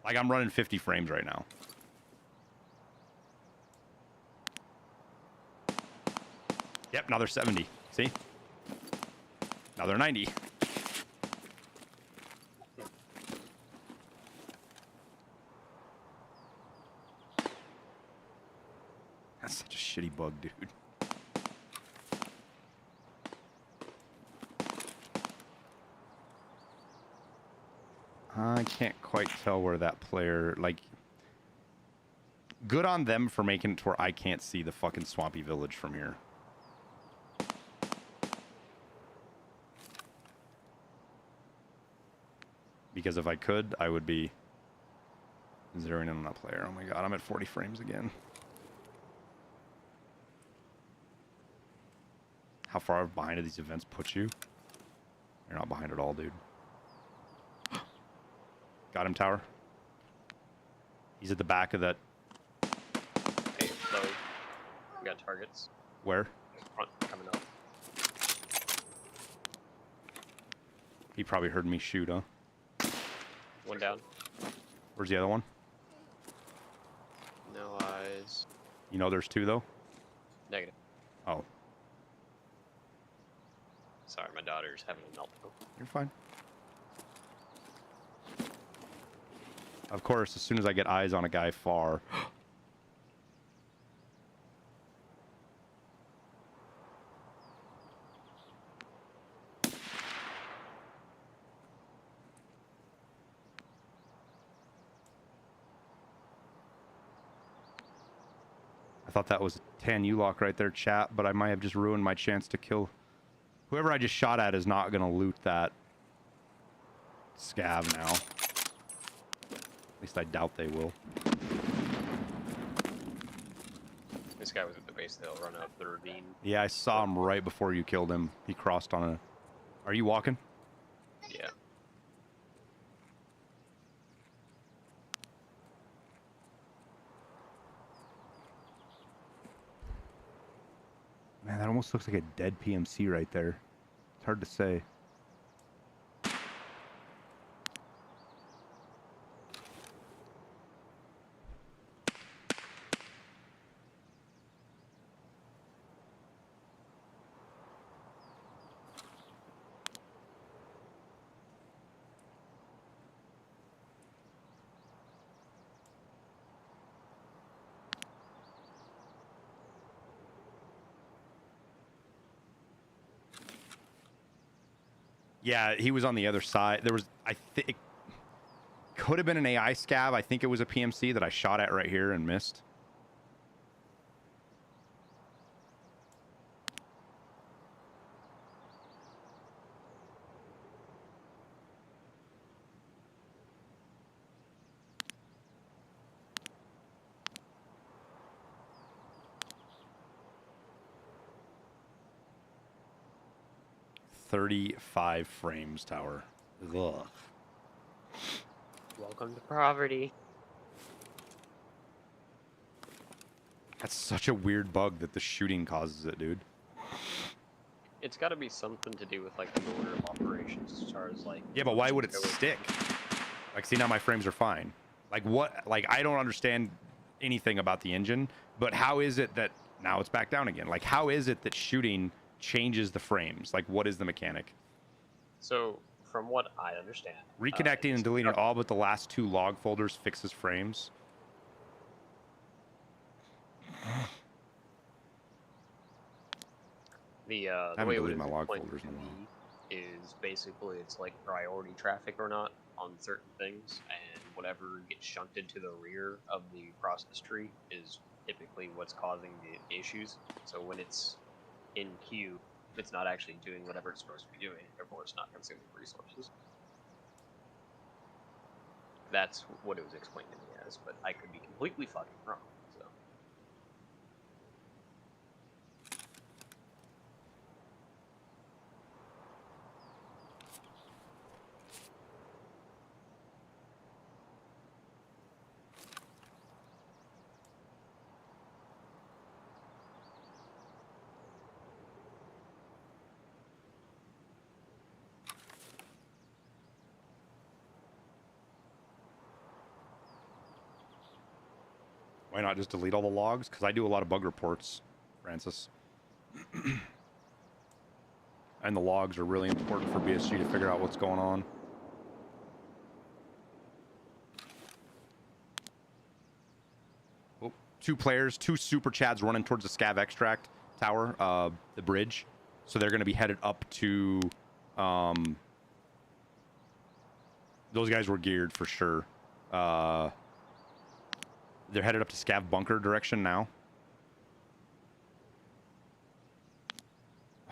like I'm running 50 frames right now. Yep, now they're 70. See? Now they're 90. That's such a shitty bug, dude. I can't quite tell where that player, like, good on them for making it to where I can't see the fucking swampy village from here. Because if I could, I would be zeroing in on that player. Oh my god, I'm at 40 frames again. How far behind do these events put you? You're not behind at all, dude. Got him, tower. He's at the back of that. Hey, low. We got targets. Where? Front, coming up. He probably heard me shoot, huh? One down. Where's the other one? No eyes. You know there's two, though? Negative. Oh. Sorry, my daughter's having a meltdown. You're fine. Of course, as soon as I get eyes on a guy far... I thought that was a tan U-lock right there, chat, but I might have just ruined my chance to kill... Whoever I just shot at is not going to loot that scav now. At least I doubt they will. This guy was at the base of the hill, running up the ravine. Yeah, I saw him right before you killed him. He crossed on a... Are you walking? Yeah. Man, that almost looks like a dead PMC right there. It's hard to say. Yeah, he was on the other side. There was, I think, could have been an AI scav. I think it was a PMC that I shot at right here and missed. $35 frames, tower. Ugh. Welcome to poverty. That's such a weird bug that the shooting causes it, dude. It's got to be something to do with like the order of operations as far as like. Yeah, but why would it stick? Like, see, now my frames are fine. Like, what? Like, I don't understand anything about the engine, but how is it that now it's back down again? Like, how is it that shooting changes the frames? Like, what is the mechanic? So, from what I understand, Reconnecting and deleting all but the last 2 log folders fixes frames. The I haven't way it deleted was my log explained folders to in a while. me is basically it's like priority traffic or not on certain things, and whatever gets shunted to the rear of the process tree is typically what's causing the issues. So when it's in queue, it's not actually doing whatever it's supposed to be doing, therefore it's not consuming resources. That's what it was explained to me as, but I could be completely fucking wrong. So. Why not just delete all the logs? Because I do a lot of bug reports, Francis. And the logs are really important for BSG to figure out what's going on. Oh, 2 players, 2 super chads running towards the scav extract tower, the bridge. So they're going to be headed up to... those guys were geared for sure. They're headed up to scav bunker direction now.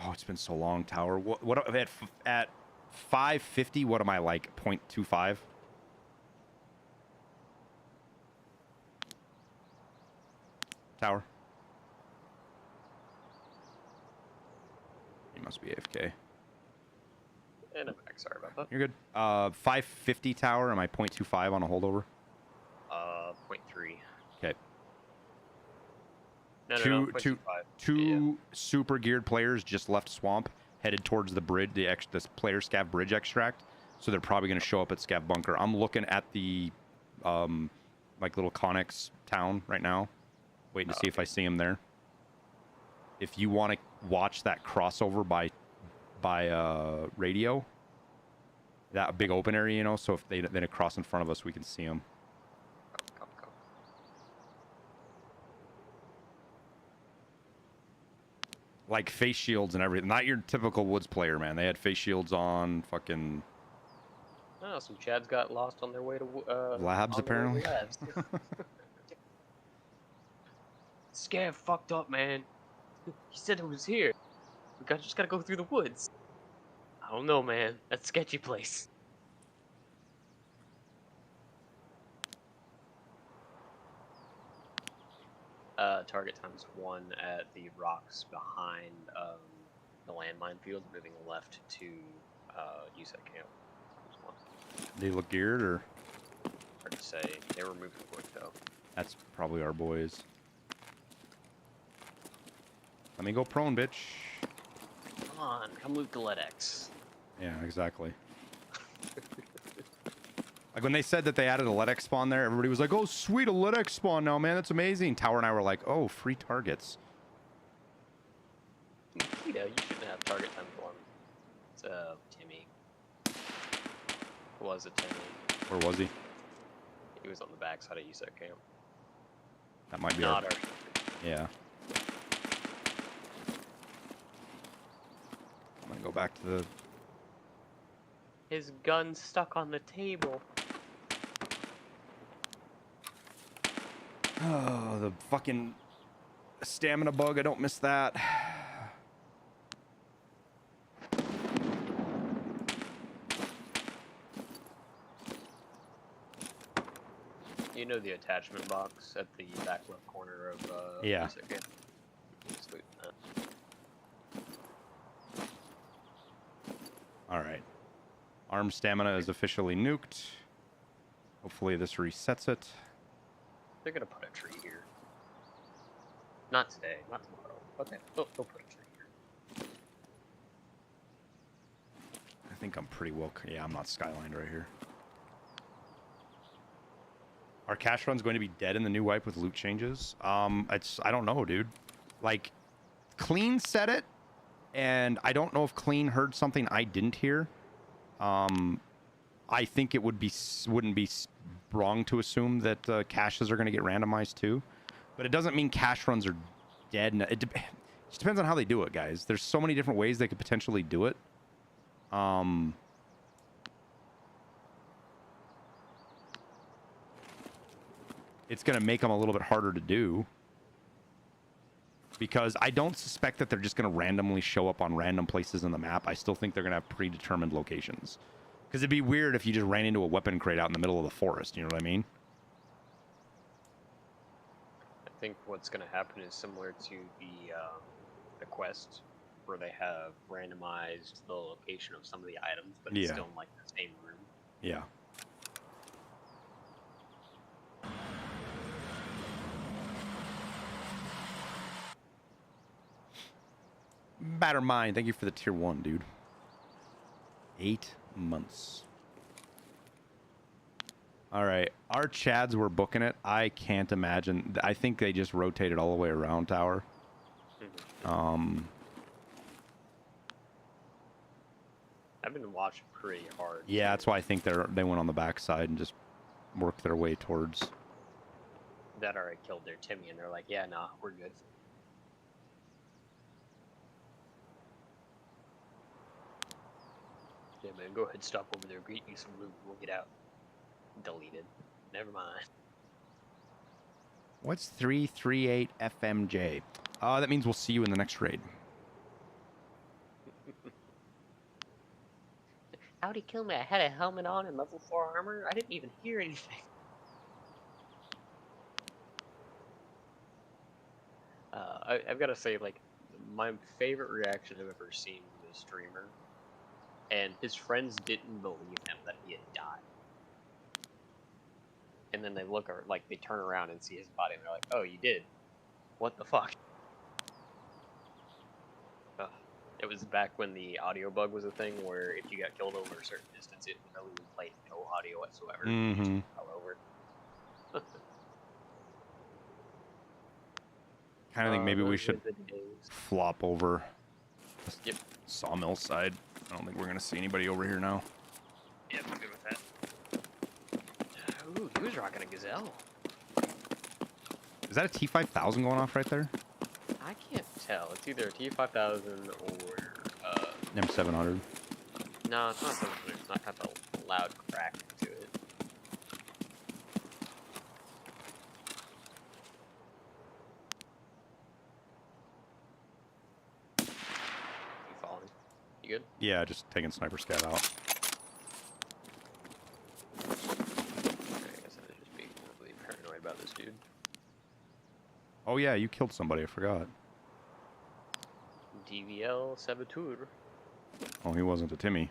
Oh, it's been so long, tower. What at 550? What am I like? 0.25. Tower. He must be AFK. And I'm back. Sorry about that. You're good. 550 tower. Am I 0.25 on a holdover? 0.3. Okay. No, Two super geared players just left swamp, headed towards the bridge, this player scav bridge extract. So they're probably going to show up at scav bunker. I'm looking at the like little Connex town right now, waiting to see if I see them there. If you want to watch that crossover by radio, that big open area, you know, so if they cross in front of us, we can see them. Like face shields and everything. Not your typical Woods player, man. They had face shields on, fucking... Oh, some Chads got lost on their way to... labs, apparently? Labs. Scav fucked up, man. He said it was here. We just gotta go through the woods. I don't know, man. That's a sketchy place. Target times 1 at the rocks behind the landmine field, moving left to USEC camp. They look geared, or? Hard to say. They were moving quick, though. That's probably our boys. Let me go prone, bitch. Come on, come loot the LEDX. Yeah, exactly. Like when they said that they added a LEDX spawn there, everybody was like, oh, sweet, a LEDX spawn now, man. That's amazing. Tower and I were like, oh, free targets. You know, you shouldn't have target times 1. It's Timmy. Was it Timmy? Where was he? He was on the backside of USEC camp. That might be Not our... our... Yeah. I'm gonna go back to the... His gun's stuck on the table. Oh, the fucking stamina bug. I don't miss that. You know the attachment box at the back left corner of Yeah. this again? Just loot that. All right. Arm stamina is officially nuked. Hopefully this resets it. They're gonna put a tree here. Not today, not tomorrow. But they'll put a tree here. I think I'm pretty well. Yeah, I'm not skylined right here. Are cash runs going to be dead in the new wipe with loot changes? I don't know, dude. Like, Clean said it, and I don't know if Clean heard something I didn't hear. I think it wouldn't be wrong to assume that caches are going to get randomized too, but it doesn't mean cash runs are dead. It just depends on how they do it, guys. There's so many different ways they could potentially do it. It's going to make them a little bit harder to do, because I don't suspect that they're just going to randomly show up on random places in the map. I still think they're going to have predetermined locations, because it'd be weird if you just ran into a weapon crate out in the middle of the forest. You know what I mean? I think what's gonna happen is similar to the quest, where they have randomized the location of some of the items, but it's Yeah. still in like the same room. Yeah. Batter Mind, thank you for the tier 1, dude. 8 months. All right, our Chads were booking it. I can't imagine. I think they just rotated all the way around tower. I've been watching pretty hard. Yeah, that's why I think they went on the backside and just worked their way towards. That already killed their Timmy, and they're like, yeah, nah, we're good. Yeah, man, go ahead, stop over there, greet you some loot, we'll get out. Deleted. Never mind. What's 338 FMJ? That means we'll see you in the next raid. How'd he kill me? I had a helmet on and level 4 armor. I didn't even hear anything. I've got to say, like, my favorite reaction I've ever seen with a streamer, and his friends didn't believe him that he had died. And then they look, or like, they turn around and see his body, and they're like, "Oh, you did? What the fuck?" It was back when the audio bug was a thing, where if you got killed over a certain distance, it literally would play no audio whatsoever. Mm-hmm. All over. Kind of think maybe we should flop over the Yep. sawmill side. I don't think we're gonna see anybody over here now. Yeah, I'm good with that. Ooh, he was rocking a Gazelle. Is that a T5000 going off right there? I can't tell. It's either a T5000 or M700. no, it's not something. It's not have a loud crack to it. You following? You good? Yeah, just taking sniper scat out. I guess I just be really paranoid about this dude. Oh yeah, you killed somebody. I forgot. DVL Saboteur. Oh, he wasn't a Timmy.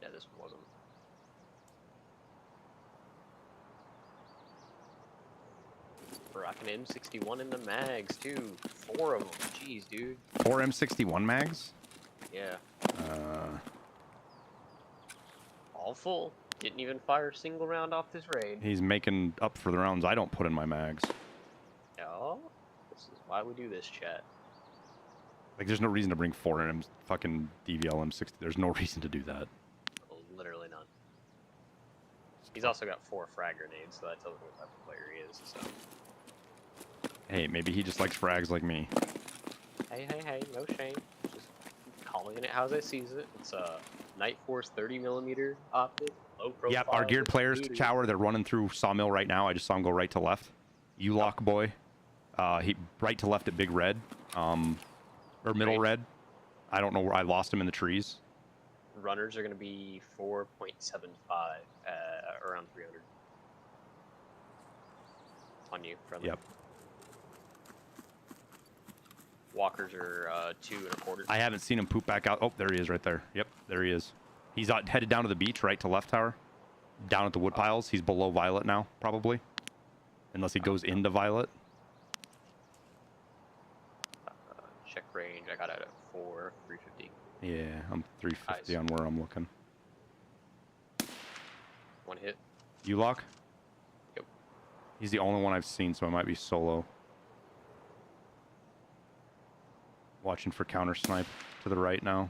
Yeah, this one wasn't. Rocking M61 in the mags too. 4 of them. Jeez, dude. 4 M61 mags? Yeah. Uh, All full. Didn't even fire a single round off this raid. He's making up for the rounds I don't put in my mags. Oh, this is why we do this, chat. Like, there's no reason to bring 4 M fucking DVL M60. There's no reason to do that. Literally none. He's also got 4 frag grenades, so that tells me what type of player he is. So. Hey, maybe he just likes frags like me. Hey, no shame. Just calling it how I sees it. It's a Night Force 30mm optic low profile. Yep, our geared players dude. tower. They're running through Sawmill right now. I just saw him go right to left. U-lock boy. He right to left at Big Red. Or Middle Red. I don't know where I lost him in the trees. Runners are going to be 4.75 around 300. On you, friendly. Yep. Walkers are 2.25. I haven't seen him poop back out. Oh, there he is right there. Yep, there he is. He's headed down to the beach, right to left tower. Down at the wood piles. He's below Violet now, probably. Unless he goes into Violet. Check range, I got it at 350. Yeah, I'm 350 on where I'm looking. One hit. U-lock? Yep. He's the only one I've seen, so I might be solo. Watching for counter snipe to the right now.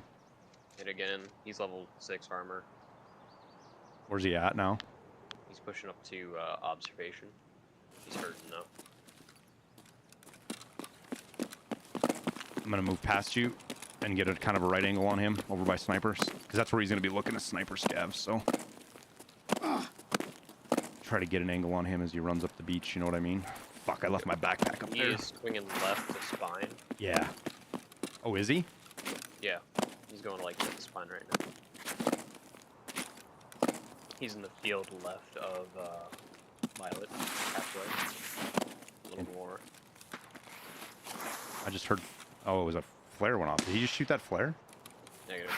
Hit again. He's level 6 armor. Where's he at now? He's pushing up to observation. He's hurting though. I'm gonna move past you and get a kind of a right angle on him over by snipers, because that's where he's gonna be looking to sniper scavs. So try to get an angle on him as he runs up the beach. You know what I mean? Fuck! I left my backpack up He there. is swinging left to spine. Yeah. Oh, is he? Yeah, he's going like to the spine right now. He's in the field left of Violet, halfway. A little more. I just heard. Oh, it was a flare went off. Did he just shoot that flare? Negative.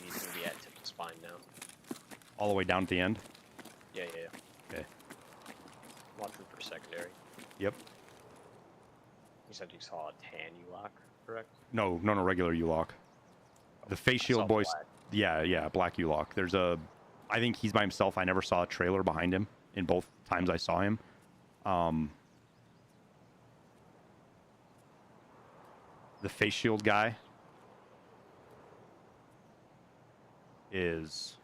He's gonna be at tip of spine now. All the way down at the end? Yeah. Okay. Watching for secondary. Yep. You said you saw a tan U-lock, correct? No, regular U-lock. The face shield boys. Black. Yeah, black U-lock. There's a. I think he's by himself. I never saw a trailer behind him in both times I saw him. The face shield guy is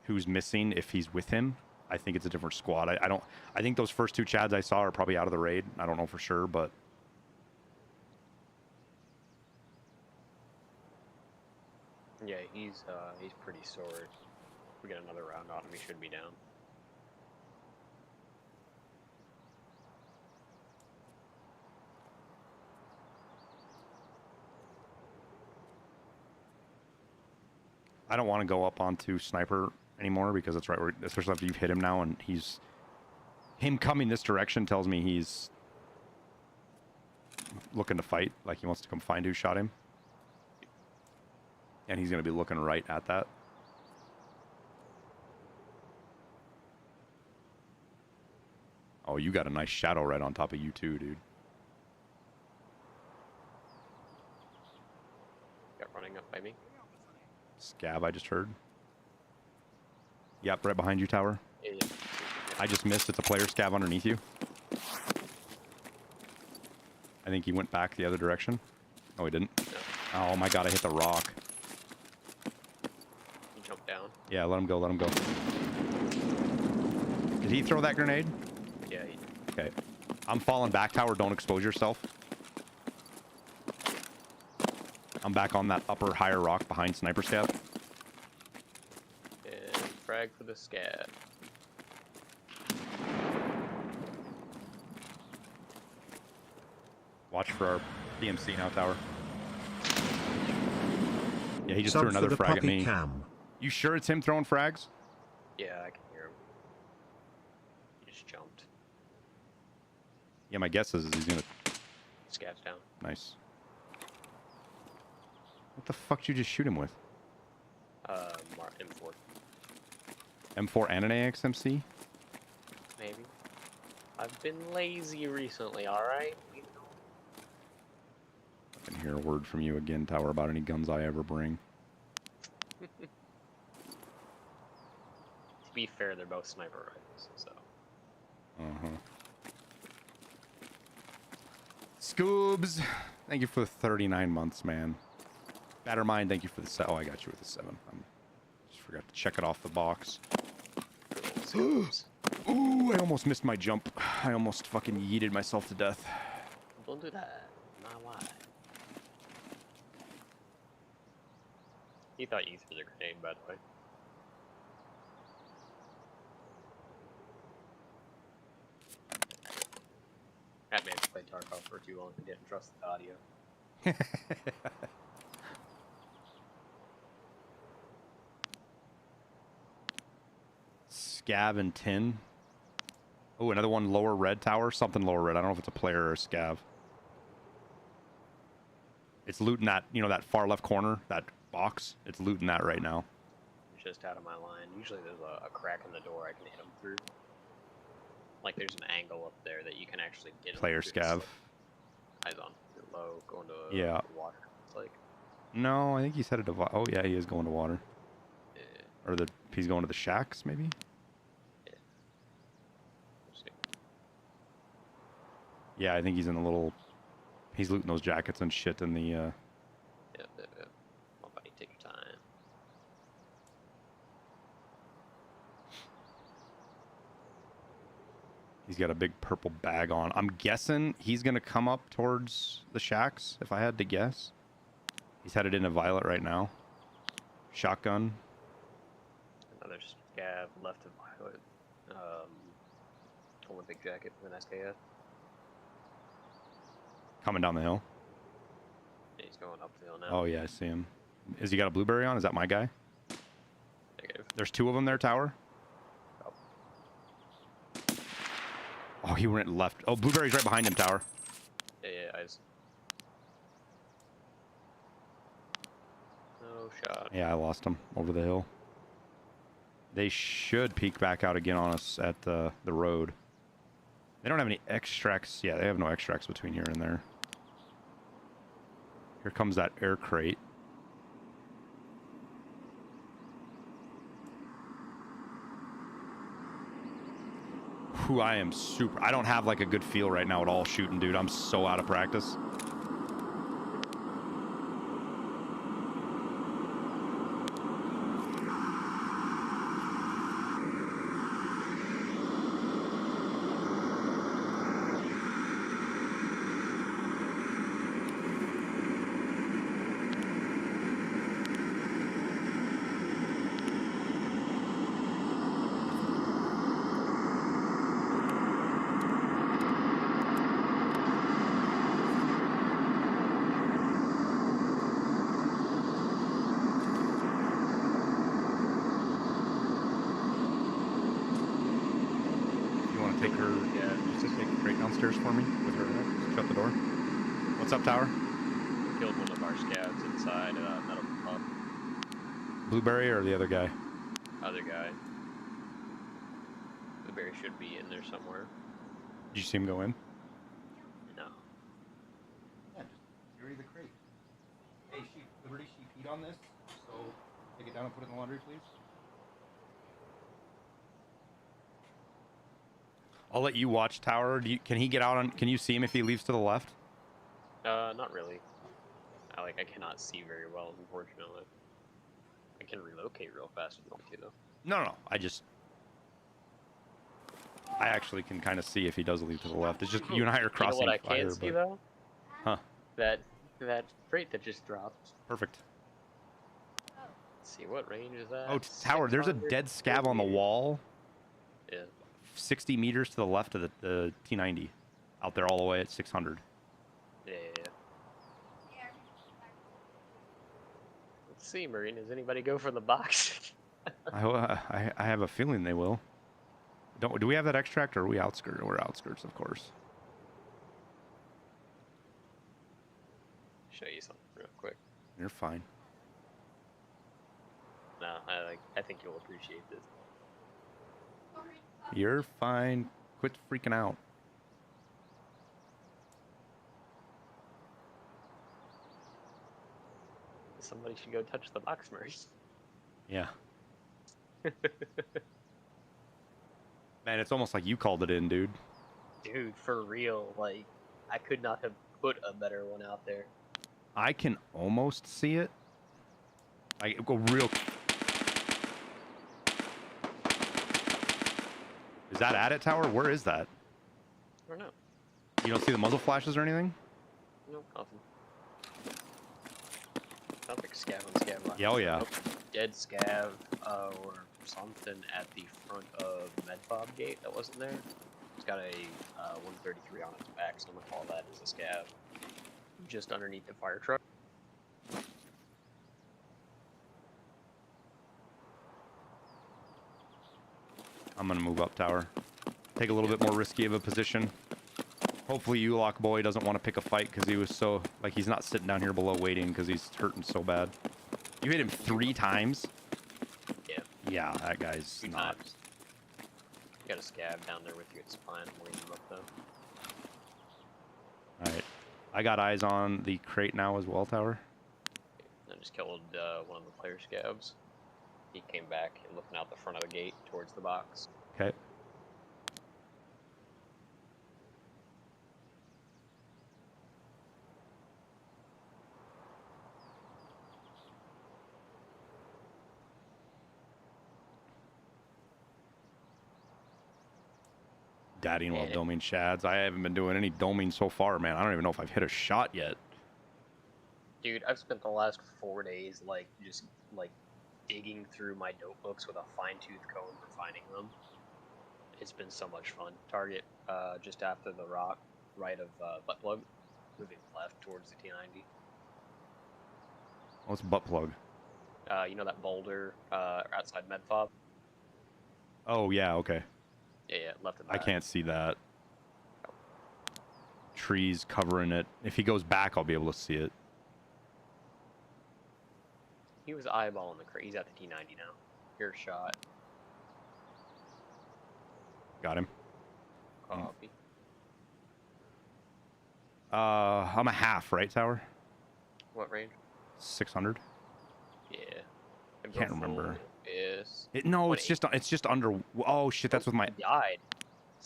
who's missing if he's with him. I think it's a different squad. I don't. I think those first two Chads I saw are probably out of the raid. I don't know for sure, but. Yeah, he's pretty sore. If we get another round on him, he should be down. I don't want to go up onto sniper anymore because it's right where, especially after you've hit him now, and him coming this direction tells me he's looking to fight, like he wants to come find who shot him. And he's going to be looking right at that. Oh, you got a nice shadow right on top of you too, dude. Got running up by me. Scav, I just heard. Yep, right behind you, tower. Yeah. I just missed. It's a player scav underneath you. I think he went back the other direction. Oh, he didn't. No. Oh my god, I hit the rock. He jumped down. Yeah, let him go, let him go. Did he throw that grenade? Yeah, he did. Okay. I'm falling back, tower. Don't expose yourself. I'm back on that upper higher rock behind sniper scav. And frag for the scav. Watch for our PMC now, tower. Yeah, he just Sub threw another for the frag at puppy me. cam. You sure it's him throwing frags? Yeah, I can hear him. He just jumped. Yeah, my guess is he's gonna. Scav's down. Nice. What the fuck did you just shoot him with? M4. M4 and an AXMC? Maybe. I've been lazy recently, alright? I can hear a word from you again, tower, about any guns I ever bring. To be fair, they're both sniper rifles, so. Scoobs, thank you for the 39 months, man. Battermind, thank you for the oh, I got you with the 7. I just forgot to check it off the box. Ooh, I almost missed my jump. I almost fucking yeeted myself to death. Don't do that. Not why. He thought you threw the grenade, by the way. That man's played Tarkov for too long and didn't trust the audio. Scav and tin. Oh, another one lower red tower. Something lower red. I don't know if it's a player or a scav. It's looting that, you know, that far left corner, that box. It's looting that right now. Just out of my line. Usually there's a crack in the door I can hit him through. Like there's an angle up there that you can actually get him Player through. scav. Eyes on. You're low, going to Yeah. water. It's like. No, I think he's headed to. Oh yeah, he is going to water. Yeah. Or he's going to the shacks, maybe. Yeah, I think he's in a little. He's looting those jackets and shit in the. Yeah. Oh, buddy, take your time. He's got a big purple bag on. I'm guessing he's gonna come up towards the shacks. If I had to guess, he's headed into Violet right now. Shotgun. Another scav left of Violet. Olympic jacket with an SKS. Coming down the hill. He's going up the hill now. Oh yeah, I see him. Is he got a blueberry on? Is that my guy? Negative. There's two of them there, tower. Oh, he went left. Oh, blueberry's right behind him, tower. Yeah, eyes. No shot. Yeah, I lost him over the hill. They should peek back out again on us at the road. They don't have any extracts. Yeah, they have no extracts between here and there. Here comes that air crate. Whew, I am super. I don't have like a good feel right now at all shooting, dude. I'm so out of practice. Downstairs for me with her. Shut the door. What's up, tower? Killed one of our scouts inside metal pub. Blueberry or the other guy? Other guy. Blueberry should be in there somewhere. Did you see him go in? No. Yeah, just carry the crate. Hey, sheep, Liberty, she peed on this, so take it down and put it in the laundry, please. I'll let you watch tower. Can he get out on? Can you see him if he leaves to the left? Not really. I cannot see very well, unfortunately. I can relocate real fast if you want me to, though. No. I actually can kind of see if he does leave to the left. It's just you and I are crossing you know what I fire. can't see, though? Huh? That freight that just dropped. Perfect. Let's see, what range is that? Oh, tower. There's a dead scab on the wall. Yeah. 60 meters to the left of the T90. Out there all the way at 600. Yeah. Let's see, Marine. Does anybody go for the box? I have a feeling they will. Do we have that extract or are we outskirts? We're outskirts, of course. Show you something real quick. You're fine. No, I think you'll appreciate this. You're fine. Quit freaking out. Somebody should go touch the box, Murray. Yeah. Man, it's almost like you called it in, dude. Dude, for real. Like, I could not have put a better one out there. I can almost see it. I go real. Is that at it, tower? Where is that? I don't know. You don't see the muzzle flashes or anything? No, nothing. Sounds like scav on scav. Yeah, oh yeah. Nope. Dead scav or something at the front of Medfob gate that wasn't there. It's got a 133 on its back, so I'm gonna call that as a scav. Just underneath the fire truck. I'm gonna move up tower. Take a little bit more risky of a position. Hopefully Ulock boy doesn't want to pick a fight because he was so, like, he's not sitting down here below waiting because he's hurting so bad. You hit him 3 times? Yeah. Yeah, that guy's 2 not. times. You got a scav down there with you, it's fine. I'm waiting him up though. Alright. I got eyes on the crate now as well, tower. I just killed one of the player scavs. He came back and looking out the front of the gate towards the box. Okay. Daddy and well doming shads. I haven't been doing any doming so far, man. I don't even know if I've hit a shot yet. Dude, I've spent the last 4 days like just like digging through my notebooks with a fine-tooth comb for finding them. It's been so much fun. Target just after the rock, right of butt plug, moving left towards the T90. What's butt plug? You know that boulder outside Medfob? Oh yeah, okay. Yeah, left and I back. can't see that. Trees covering it. If he goes back, I'll be able to see it. He was eyeballing the crate. He's at the T90 now. Your shot. Got him. Copy. I'm a half, right, tower? What range? 600. Yeah. Can't remember. Is No, it's just under. Oh shit, that's with my. He died.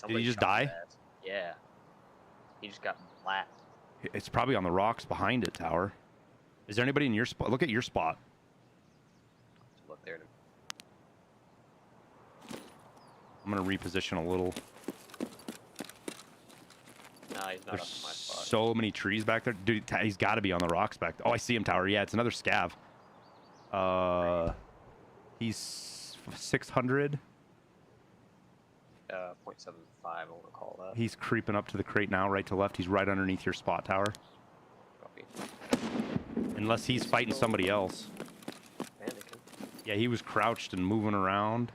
Did he just shot his die? ass. Yeah. He just got flat. It's probably on the rocks behind it, tower. Is there anybody in your spot? Look at your spot. Look there. I'm gonna reposition a little. Nah, he's not up in my spot. So many trees back there, dude. He's got to be on the rocks back there. Oh, I see him, tower. Yeah, it's another scav. He's 600. 0.75, I want to call that. He's creeping up to the crate now, right to left. He's right underneath your spot, tower. Copy. Unless he's fighting somebody else. Mannequin. Yeah, he was crouched and moving around.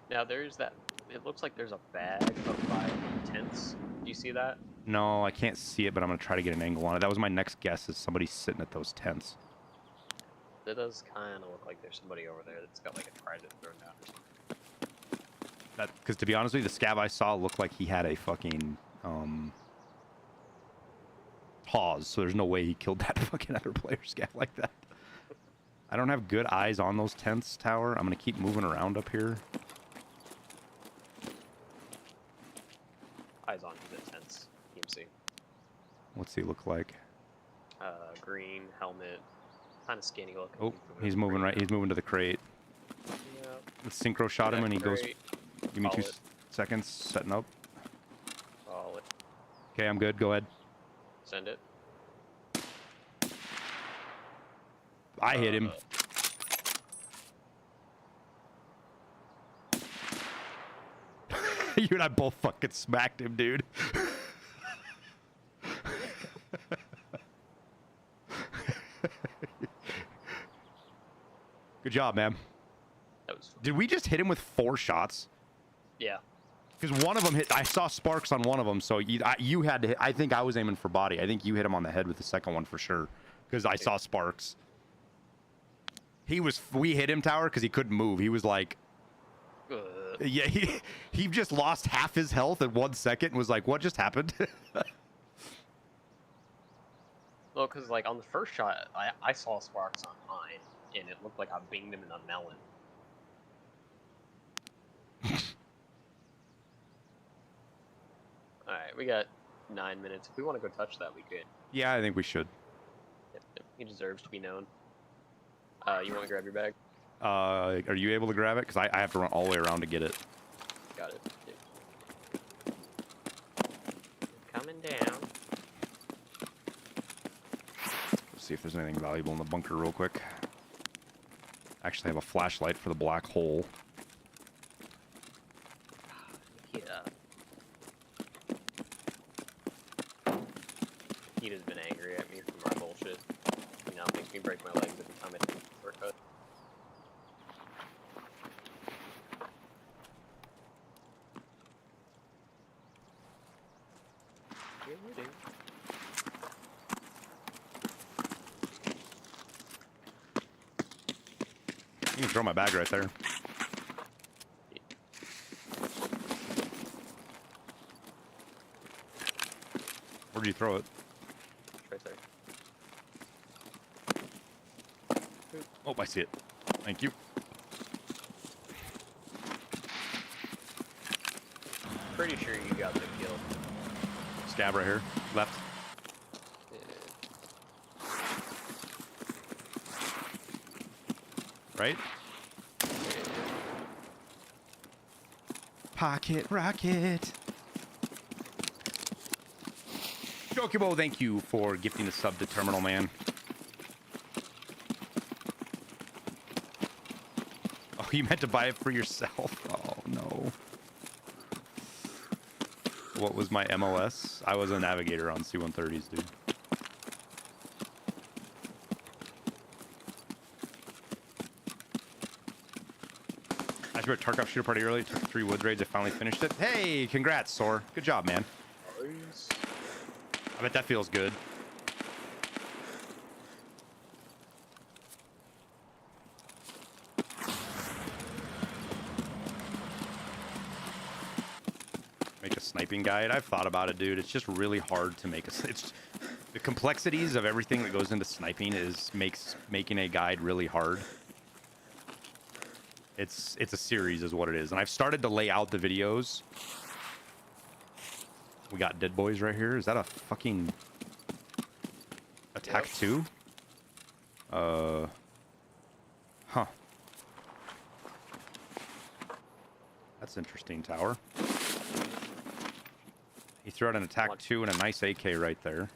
Now there's that. It looks like there's a bag of 5 tents. Do you see that? No, I can't see it, but I'm gonna try to get an angle on it. That was my next guess, is somebody sitting at those tents. It does kind of look like there's somebody over there that's got like a trident thrown down or something. Because to be honest with you, the scav I saw looked like he had a fucking pause, so there's no way he killed that fucking other player scav like that. I don't have good eyes on those tents, tower. I'm gonna keep moving around up here. Eyes on the tents. EMC. What's he look like? Green helmet, kind of skinny looking. Oh, he's moving right. He's moving to the crate. Yeah. Let's synchro shot him, and he goes. Crate. Give me 2 Solid. seconds. Setting up. Solid. Okay, I'm good. Go ahead. Send it. I hit him. You and I both fucking smacked him, dude. Good job, man. That was fun. Did we just hit him with 4 shots? Yeah. Because one of them hit. I saw sparks on one of them, so you had to hit. I think I was aiming for body. I think you hit him on the head with the second one for sure, because I saw sparks. We hit him, tower, because he couldn't move. He was like, yeah, he just lost half his health in 1 second and was like, what just happened? Well, because like on the first shot, I saw sparks on mine, and it looked like I binged him in a melon. Alright, we got 9 minutes. If we want to go touch that, we could. Yeah, I think we should. Yep. He deserves to be known. You want to grab your bag? Are you able to grab it? Because I have to run all the way around to get it. Got it. Coming down. see if there's anything valuable in the bunker real quick. Actually, I have a flashlight for the black hole. Yeah. He has been angry at me for my bullshit. He now makes me break my legs every time I take a shortcut. You can throw my bag right there. Where'd you throw it? Right there. Oh, I see it. Thank you. Pretty sure you got the kill. Scav right here. Left. Right? Pocket rocket. Chocobo, thank you for gifting the sub to Terminal Man. Oh, you meant to buy it for yourself? Oh, no. What was my MLS? I was a navigator on C-130s, dude. I should Tarkov shooter party early. Took 3 woods raids. I finally finished it. Hey, congrats, Sor. Good job, man. Nice. I bet that feels good. Make a sniping guide. I've thought about it, dude. It's just really hard to make it's the complexities of everything that goes into sniping makes making a guide really hard. It's a series is what it is. And I've started to lay out the videos. We got dead boys right here. Is that a fucking attack 2? Huh. That's interesting, tower. He threw out an attack 2 and a nice AK right there.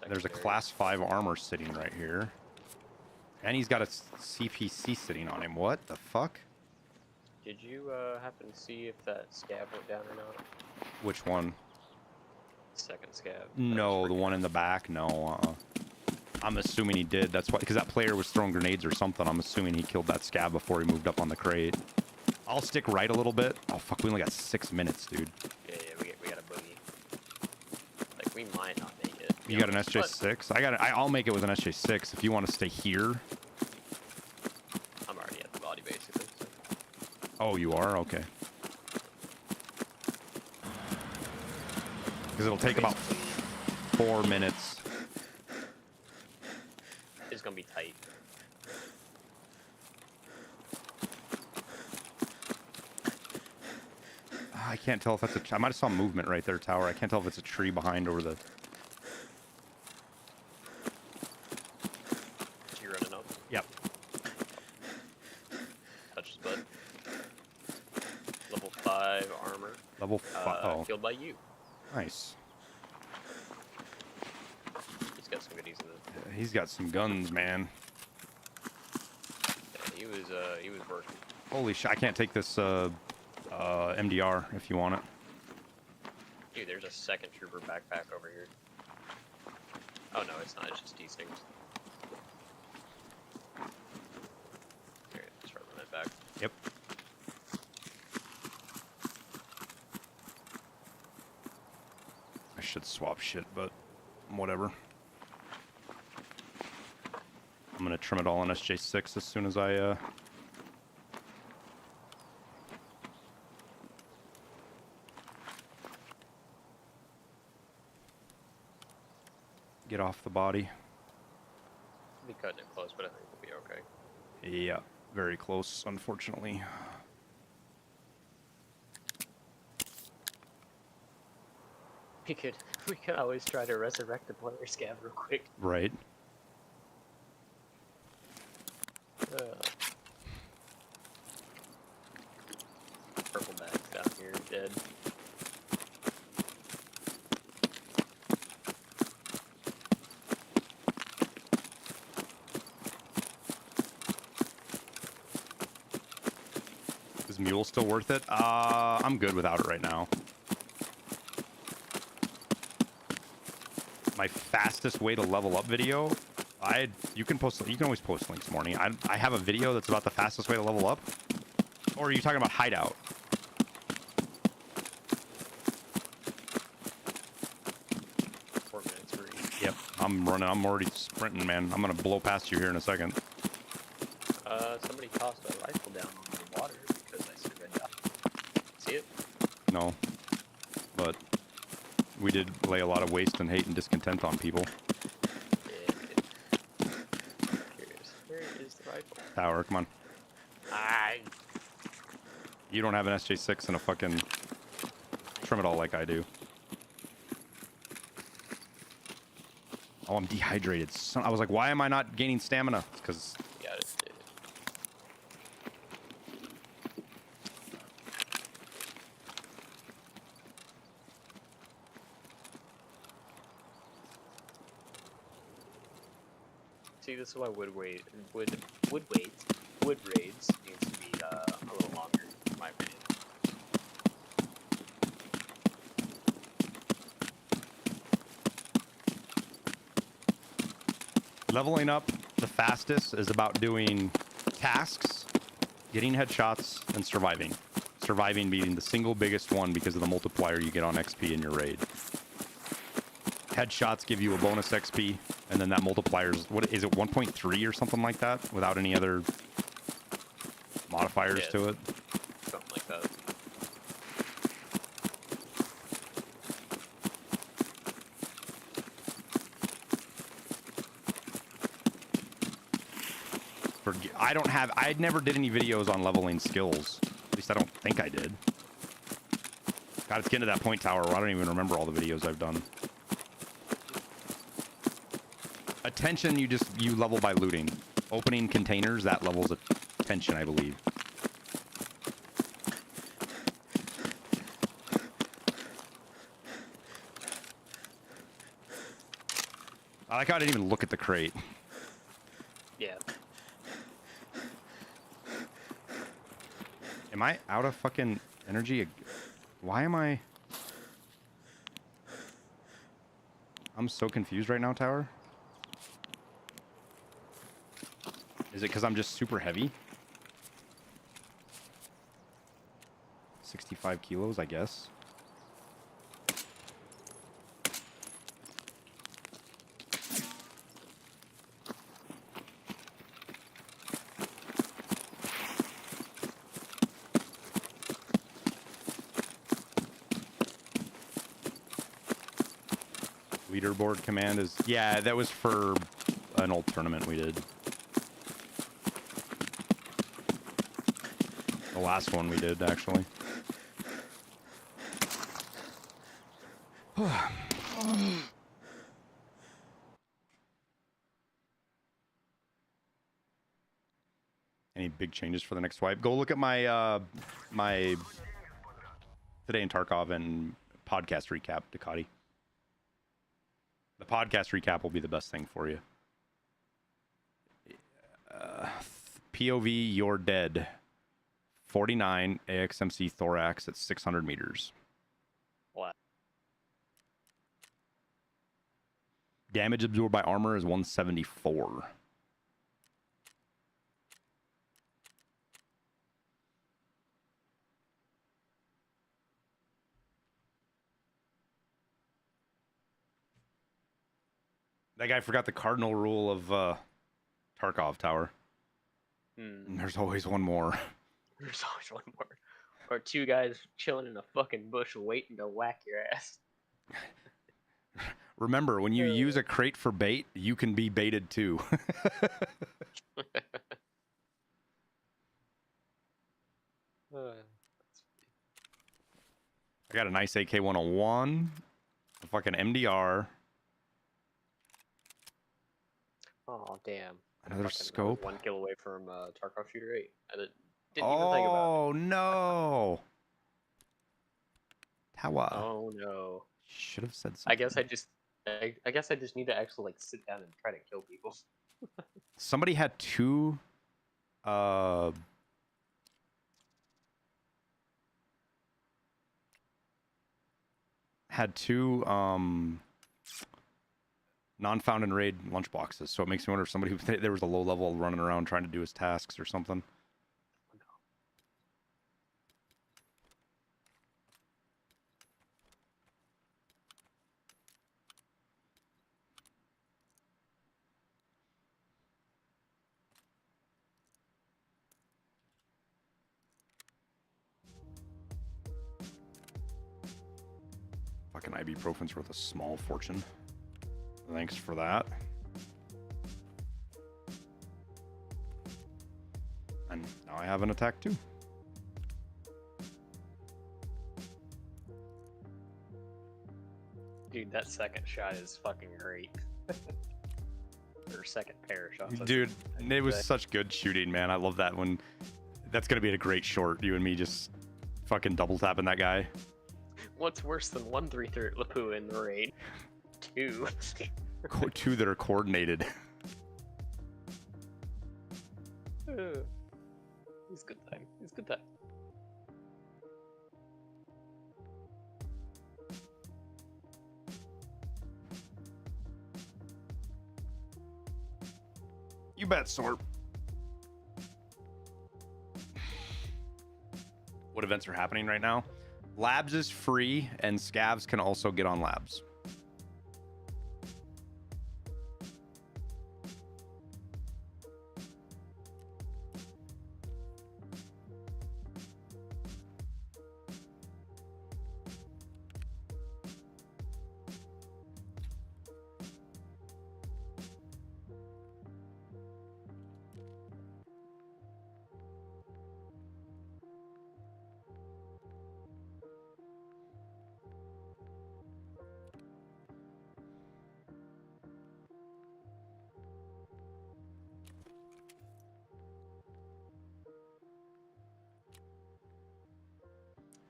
There's a class 5 armor sitting right here. And he's got a CPC sitting on him. What the fuck? Did you happen to see if that scav went down or not? Which one? Second scav. No, the one in the back. No. I'm assuming he did. That's why, because that player was throwing grenades or something. I'm assuming he killed that scav before he moved up on the crate. I'll stick right a little bit. Oh fuck, we only got 6 minutes, dude. Yeah, we got a boogie. Like we might not make it. You got an SJ6? I'll make it with an SJ6 if you want to stay here. I'm already at the body basically. So. Oh, you are? Okay. Because it'll take about 4 minutes. It's gonna be tight. I can't tell if that's a... I might have saw movement right there, tower. I can't tell if it's a tree behind over the... You running up? Yep. Touch his butt. Level 5 armor. Level 5. Oh. Killed by you. Nice. He's got some goodies in it. Yeah, he's got some guns, man. Yeah, he was working. Holy shit, I can't take this MDR if you want it. Dude, there's a second trooper backpack over here. Oh no, it's not, it's just these things. Here, start running it back. Yep. I should swap shit, but whatever. I'm gonna trim it all on SJ6 as soon as I get off the body. Be cutting it close, but I think we'll be okay. Yeah, very close, unfortunately. We could always try to resurrect the player scav real quick. Right. Purple bags down here, dead. mule still worth it? I'm good without it right now. My fastest way to level up video, you can always post links, Morning. I have a video that's about the fastest way to level up. Or are you talking about hideout? 4 minutes for each. Yep, I'm running. I'm already sprinting, man. I'm gonna blow past you here in a second. Somebody tossed a rifle down on the water because I surveyed out. See it? No, but we did lay a lot of waste and hate and discontent on people. Where is the rifle? Tower, come on. You don't have an SJ6 and a fucking trim it all like I do. Oh, I'm dehydrated. I was like, why am I not gaining stamina? It's because... You got it. See, this is why wood raids needs to be a little longer, in my opinion. Leveling up the fastest is about doing tasks, getting headshots, and surviving. Surviving being the single biggest one because of the multiplier you get on XP in your raid. Headshots give you a bonus XP, and then that multiplier's, what is it, 1.3 or something like that, without any other modifiers to it. Something like that. I never did any videos on leveling skills. At least I don't think I did. God, it's getting to that point, Tower, where I don't even remember all the videos I've done. Attention, you level by looting. Opening containers, that levels attention, I believe. I like how I didn't even look at the crate. Yeah. Am I out of fucking energy? Why am I... I'm so confused right now, Tower. Is it because I'm just super heavy? 65 kilos, I guess. Leaderboard command is... Yeah, that was for an old tournament we did. The last one we did, actually. Any big changes for the next swipe? Go look at my my Today in Tarkov and podcast recap, Ducati. The podcast recap will be the best thing for you. POV, you're dead. 49 AXMC thorax at 600 meters. What? Damage absorbed by armor is 174. That guy forgot the cardinal rule of Tarkov, Tower. There's always one more. There's always one more. Or two guys chilling in a fucking bush waiting to whack your ass. Remember, when you use a crate for bait, you can be baited too. I got a nice AK-101, a fucking MDR. Oh, damn. Another scope. 1 kill away from Tarkov Shooter 8. I didn't even think about it. Oh, no. Tower. Oh, no. Should have said something. I guess I just need to actually, like, sit down and try to kill people. Somebody had two had 2 non-found in raid lunchboxes, so it makes me wonder if somebody there was a low level running around trying to do his tasks or something. Fucking ibuprofen's worth a small fortune. Thanks for that. And now I have an attack too. Dude, that second shot is fucking great. Or second pair of shots. Dude, it was such good shooting, man. I love that one. That's gonna be a great short. You and me just fucking double tapping that guy. What's worse than 1-3 Lapu in the raid? 2. 2 that are coordinated. It's good time. It's good time. You bet, Sorp. What events are happening right now? Labs is free, and scavs can also get on labs.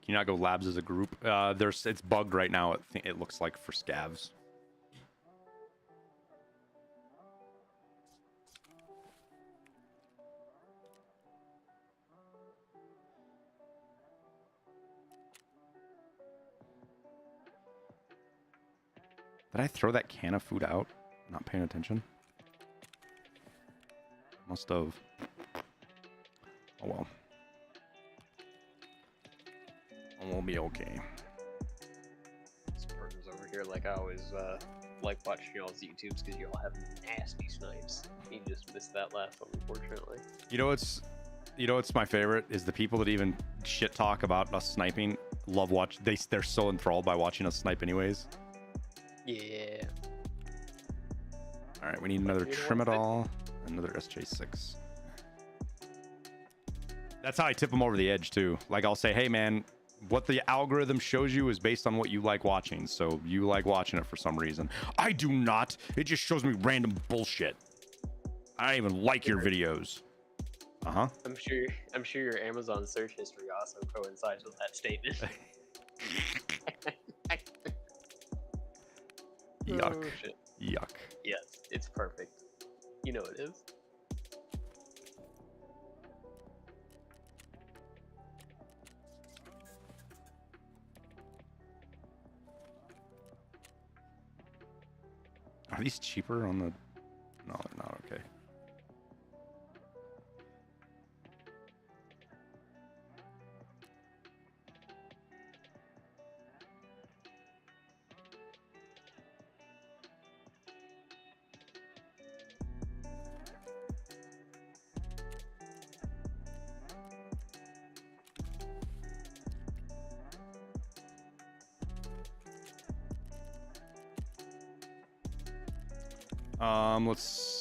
Can you not go labs as a group? It's bugged right now. It looks like for scavs. Did I throw that can of food out? Not paying attention. Must have. Oh well. We'll be okay. Spartan's over here like I always like watching y'all's YouTubes because y'all have nasty snipes. You just missed that last one, unfortunately. You know what's my favorite is the people that even shit talk about us sniping. Love watch. They're so enthralled by watching us snipe anyways. Yeah. All right, we need another Trimadol, another SJ6. That's how I tip them over the edge too. Like I'll say, hey man, what the algorithm shows you is based on what you like watching. So you like watching it for some reason. I do not. It just shows me random bullshit. I don't even like your videos. Uh-huh. I'm sure your Amazon search history also coincides with that statement. Yuck. Oh, shit. Yuck. Yes, it's perfect. You know it is. Are these cheaper on the... No, they're not. Okay.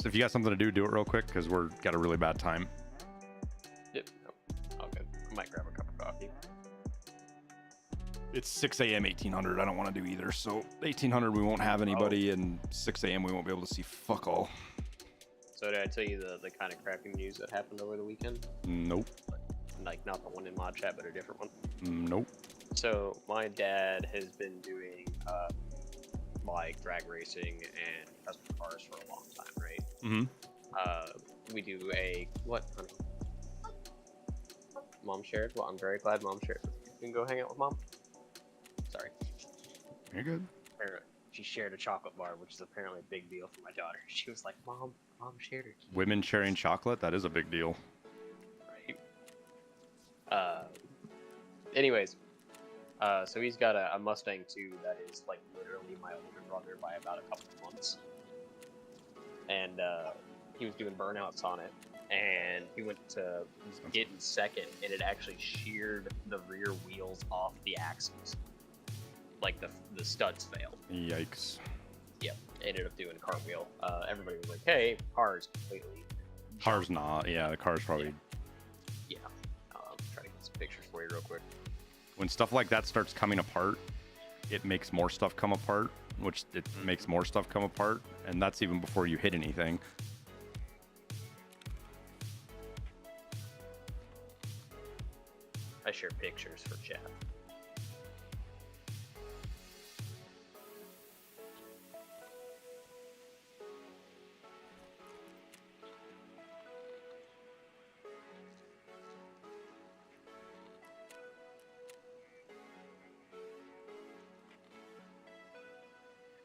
If you got something to do it real quick, because we're got a really bad time. Yep. All good. I might grab a cup of coffee. It's 6 a.m. 1800. I don't want to do either. So 1800 we won't have anybody, and 6 a.m. we won't be able to see fuck all. So did I tell you the kind of crappy news that happened over the weekend? Nope. Like not the one in mod chat, but a different one. Nope. So my dad has been doing like drag racing and custom cars for a long time, right? Mm-hmm. We do a what? Mom shared. Well, I'm very glad Mom shared. You can go hang out with Mom. Sorry. You're good. She shared a chocolate bar, which is apparently a big deal for my daughter. She was like, Mom shared her. Women sharing chocolate, that is a big deal. Right. Anyways, so he's got a Mustang too that is like literally my older brother by about a couple of months. And he was doing burnouts on it, and he went to get in second, and it actually sheared the rear wheels off the axles. Like the studs failed. Yikes. Yep, ended up doing a cartwheel. Everybody was like, "Hey, car's completely." Car's not. Yeah, the car's probably. Yeah. Try to get some pictures for you real quick. When stuff like that starts coming apart, it makes more stuff come apart, which it makes more stuff come apart, and that's even before you hit anything. I share pictures for chat.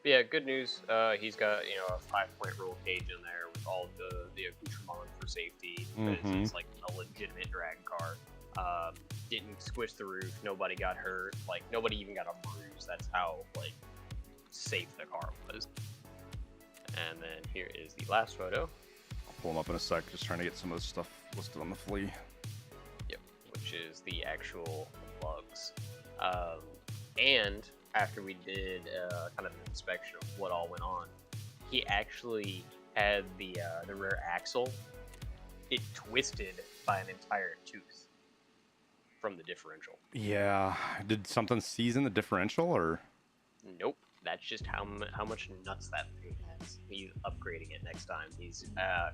Yeah, good news. He's got a 5-point roll cage in there with all the accoutrement for safety. It's like a legitimate drag car. Didn't squish the roof. Nobody got hurt. Like nobody even got a bruise. That's how like safe the car was. And then here is the last photo. I'll pull them up in a sec. Just trying to get some of this stuff listed on the flea. Yep, which is the actual lugs. And after we did kind of an inspection of what all went on, he actually had the rear axle. It twisted by an entire tooth from the differential. Yeah. Did something season the differential, or? Nope. That's just how much nuts that thing has. He's upgrading it next time. He's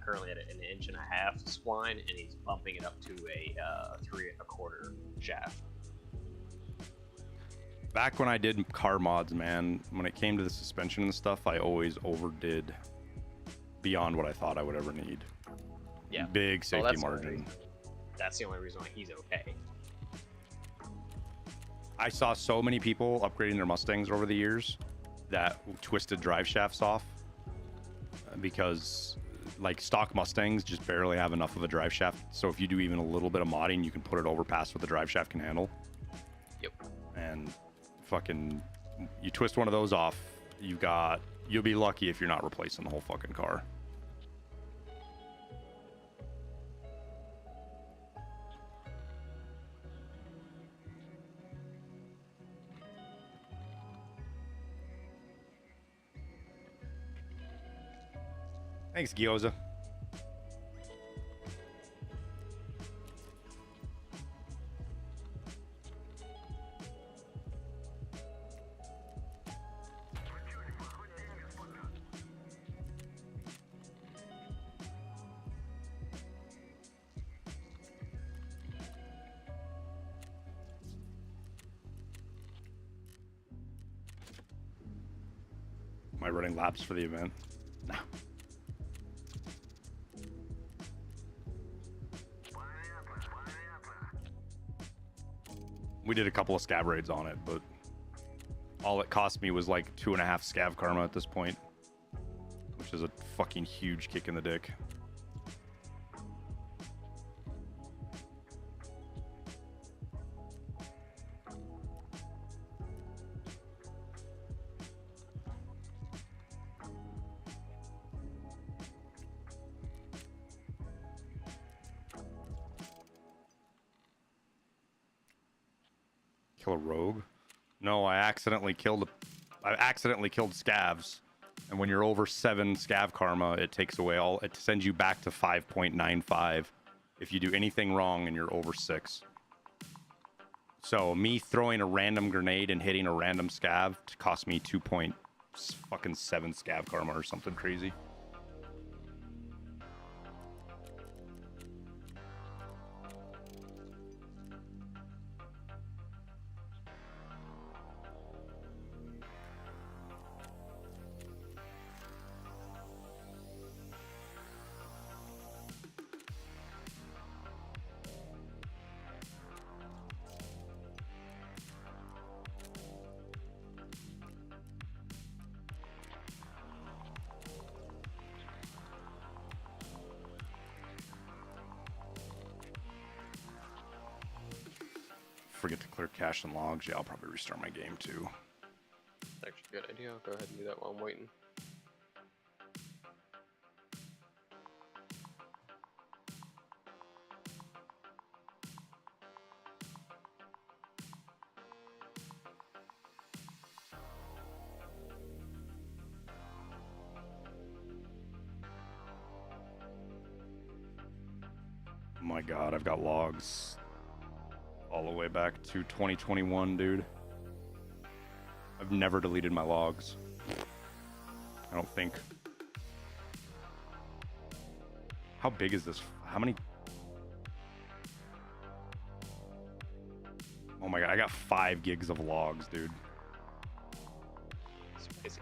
currently at an 1.5 inch spline, and he's bumping it up to a 3.25 shaft. Back when I did car mods, man, when it came to the suspension and stuff, I always overdid beyond what I thought I would ever need. Yeah. Big safety margin. That's the only reason why he's okay. I saw so many people upgrading their Mustangs over the years that twisted drive shafts off because like stock Mustangs just barely have enough of a drive shaft. So if you do even a little bit of modding, you can put it over past what the drive shaft can handle. Yep. And fucking, you twist one of those off, you'll be lucky if you're not replacing the whole fucking car. Thanks, Gyoza. Am I running laps for the event? No. We did a couple of scav raids on it, but all it cost me was like 2.5 scav karma at this point, which is a fucking huge kick in the dick. Kill a rogue? No, I accidentally killed scavs, and when you're over 7 scav karma, it takes away it sends you back to 5.95 if you do anything wrong and you're over 6. So me throwing a random grenade and hitting a random scav cost me 2.7 scav karma or something crazy. forget to clear cache and logs. Yeah, I'll probably restart my game too. That's actually a good idea. I'll go ahead and do that while I'm waiting. Oh my god, I've got logs all the way back to 2021, dude. I've never deleted my logs. I don't think. How big is this? How many? Oh my god, I got 5 gigs of logs, dude. Spicy.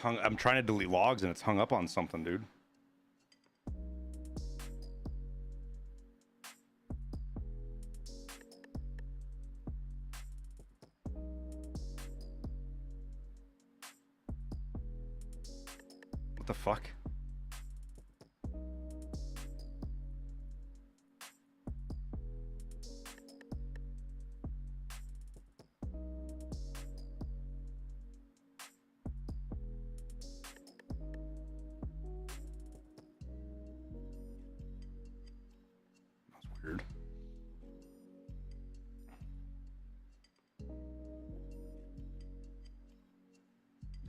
I'm trying to delete logs and it's hung up on something, dude. What the fuck? That's weird.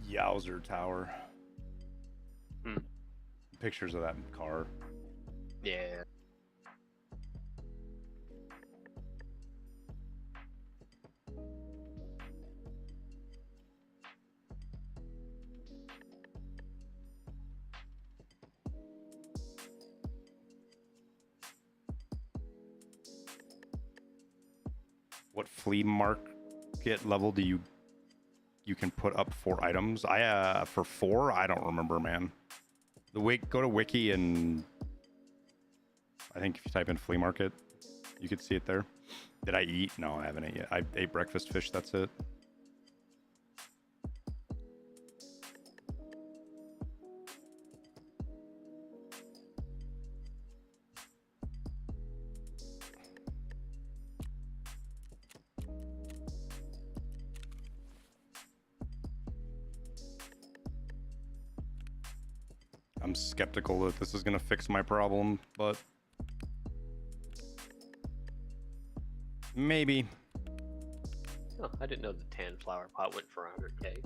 Yowzer Tower. Pictures of that car. Yeah. What flea market level do you can put up 4 items? I for 4, I don't remember, man. Go to wiki, and I think if you type in flea market, you could see it there. Did I eat? No, I haven't ate yet. I ate breakfast fish, that's it. I'm skeptical that this is going to fix my problem, but maybe. Oh, I didn't know the tan flower pot went for 100K.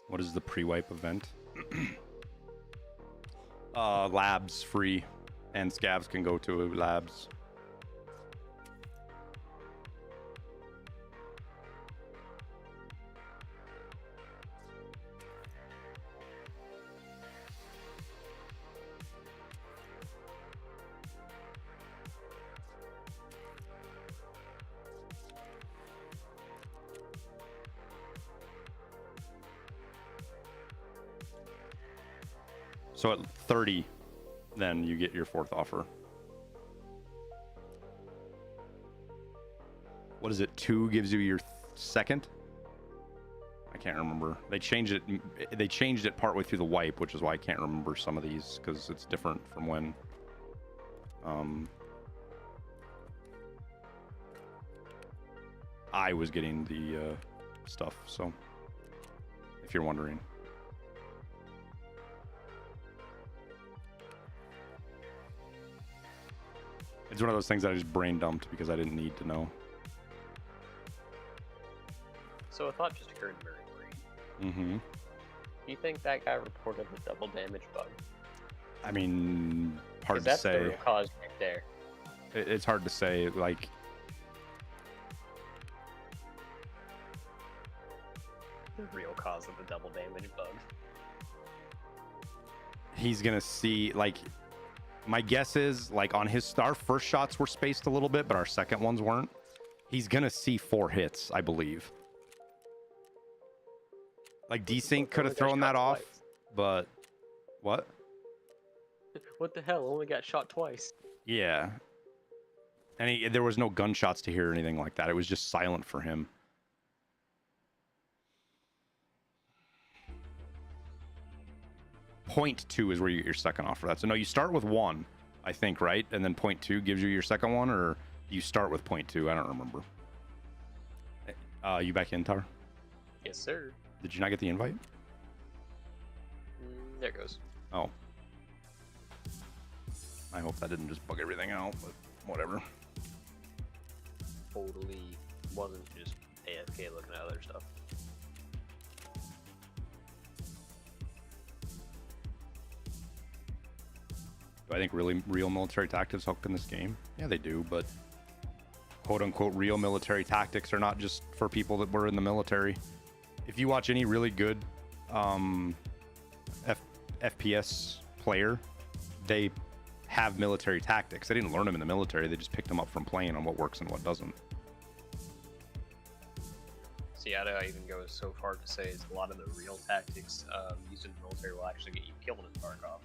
What is the pre-wipe event? Labs free, and scavs can go to labs. So at 30, then you get your 4th offer. What is it? 2 gives you your 2nd? I can't remember. They changed it. They changed it partway through the wipe, which is why I can't remember some of these, because it's different from when. I was getting the stuff. So, if you're wondering. It's one of those things that I just brain dumped because I didn't need to know. So a thought just occurred to me. Mm-hmm. Do you think that guy reported the double damage bug? I mean, hard to That's the say. real cause right there. It's hard to say. Like, The real cause of the double damage bug. he's gonna see, like, my guess is, like, on our first shots were spaced a little bit, but our second ones weren't. He's gonna see 4 hits, I believe. Like, Desync could have thrown that off, but what? What the hell? Only got shot twice. Yeah. And there was no gunshots to hear or anything like that. It was just silent for him. Point 2 is where you get your second off for that. So no, you start with 1, I think, right? And then point 2 gives you your second one, or you start with point 2? I don't remember. You back in, Tar? Yes, sir. Did you not get the invite? There it goes. Oh. I hope that didn't just bug everything out, but whatever. Totally wasn't just AFK looking at other stuff. Do I think really real military tactics help in this game? Yeah, they do, but quote-unquote real military tactics are not just for people that were in the military. If you watch any really good FPS player, they have military tactics. They didn't learn them in the military. They just picked them up from playing on what works and what doesn't. See, I'd even go so far to say is a lot of the real tactics used in the military will actually get you killed in Tarkov.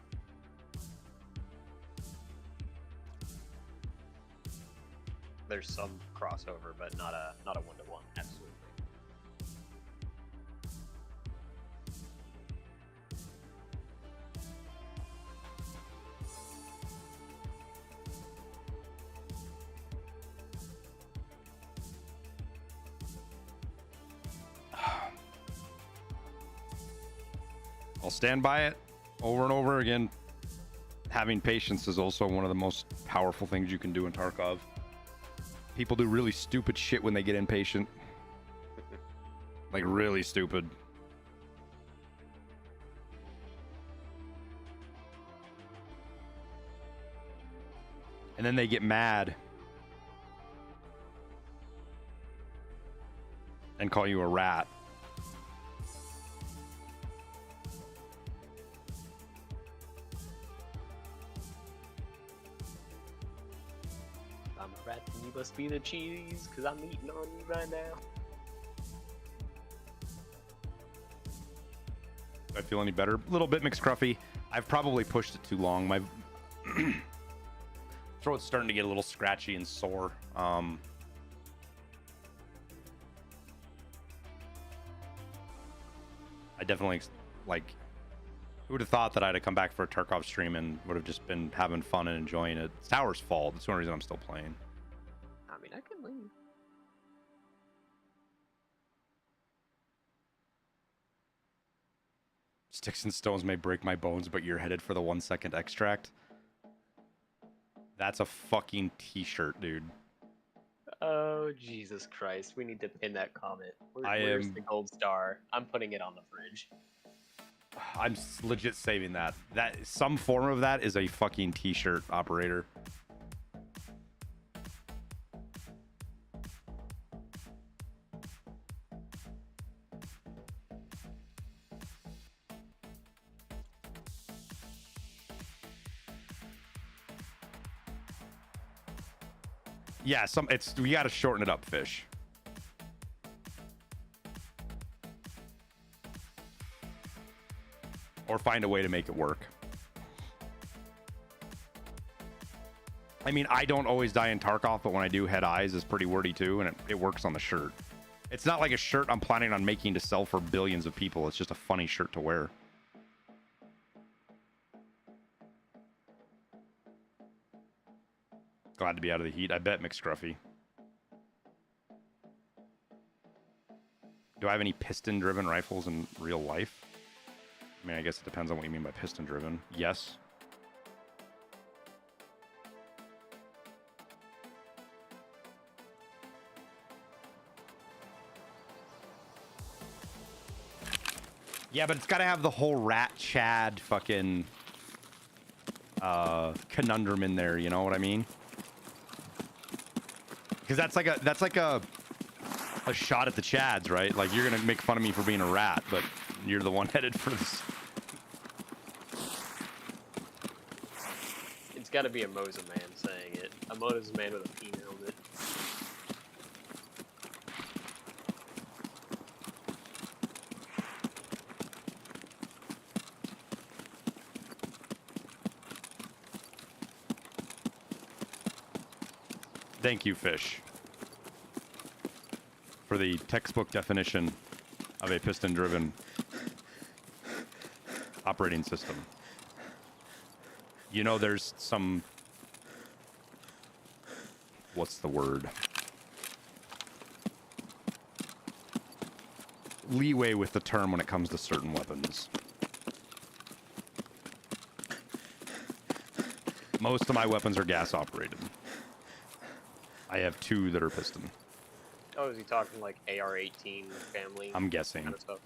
There's some crossover, but not a one-to-one. Absolutely. I'll stand by it over and over again. Having patience is also one of the most powerful things you can do in Tarkov. People do really stupid shit when they get impatient. Like, really stupid. And then they get mad and call you a rat. I'm a rat and you must be the cheese, cause I'm eating on you right now. Do I feel any better? A little bit, McScruffy. I've probably pushed it too long. My throat's starting to get a little scratchy and sore. I definitely, like, who would have thought that I'd have come back for a Tarkov stream and would have just been having fun and enjoying it? It's Tower's fault. That's the only reason I'm still playing. I mean, I can leave. Sticks and stones may break my bones, but you're headed for the 1 second extract. That's a fucking t-shirt, dude. Oh, Jesus Christ. We need to pin that comment. Where's the gold star? I'm putting it on the fridge. I'm legit saving that. Some form of that is a fucking t-shirt, operator. Yeah, we gotta shorten it up, Fish. Or find a way to make it work. I mean, I don't always die in Tarkov, but when I do, Head Eyes is pretty wordy too, and it works on the shirt. It's not like a shirt I'm planning on making to sell for billions of people. It's just a funny shirt to wear. Glad to be out of the heat. I bet, McScruffy. Do I have any piston-driven rifles in real life? I mean, I guess it depends on what you mean by piston-driven. Yes. Yeah, but it's got to have the whole rat Chad fucking conundrum in there. You know what I mean? Because that's like a shot at the Chads, right? Like you're gonna make fun of me for being a rat, but you're the one headed for this. It's got to be a Mosa man saying it. A Mosa man with a P helmet. Thank you, Fish, for the textbook definition of a piston-driven operating system. You know, there's some... What's the word? Leeway with the term when it comes to certain weapons. Most of my weapons are gas-operated. I have 2 that are piston. Oh, is he talking like AR-18 family? I'm guessing. Kind of stuff?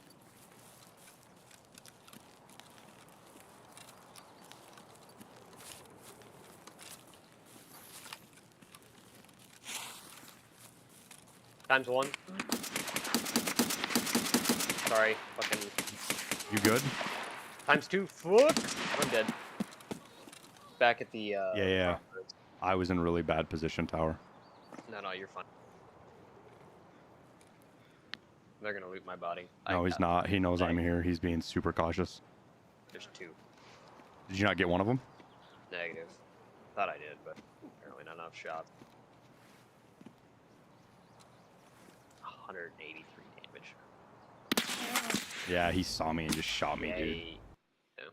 Times 1. Sorry, fucking... You good? Times 2, fuck! I'm dead. Back at the, Yeah. I was in a really bad position, Tower. No, you're fine. They're gonna loot my body. No, he's not. He knows I'm here. He's being super cautious. There's 2. Did you not get one of them? Negative. Thought I did, but apparently not enough shots. 183 damage. Yeah, he saw me and just shot me, dude. Yeah.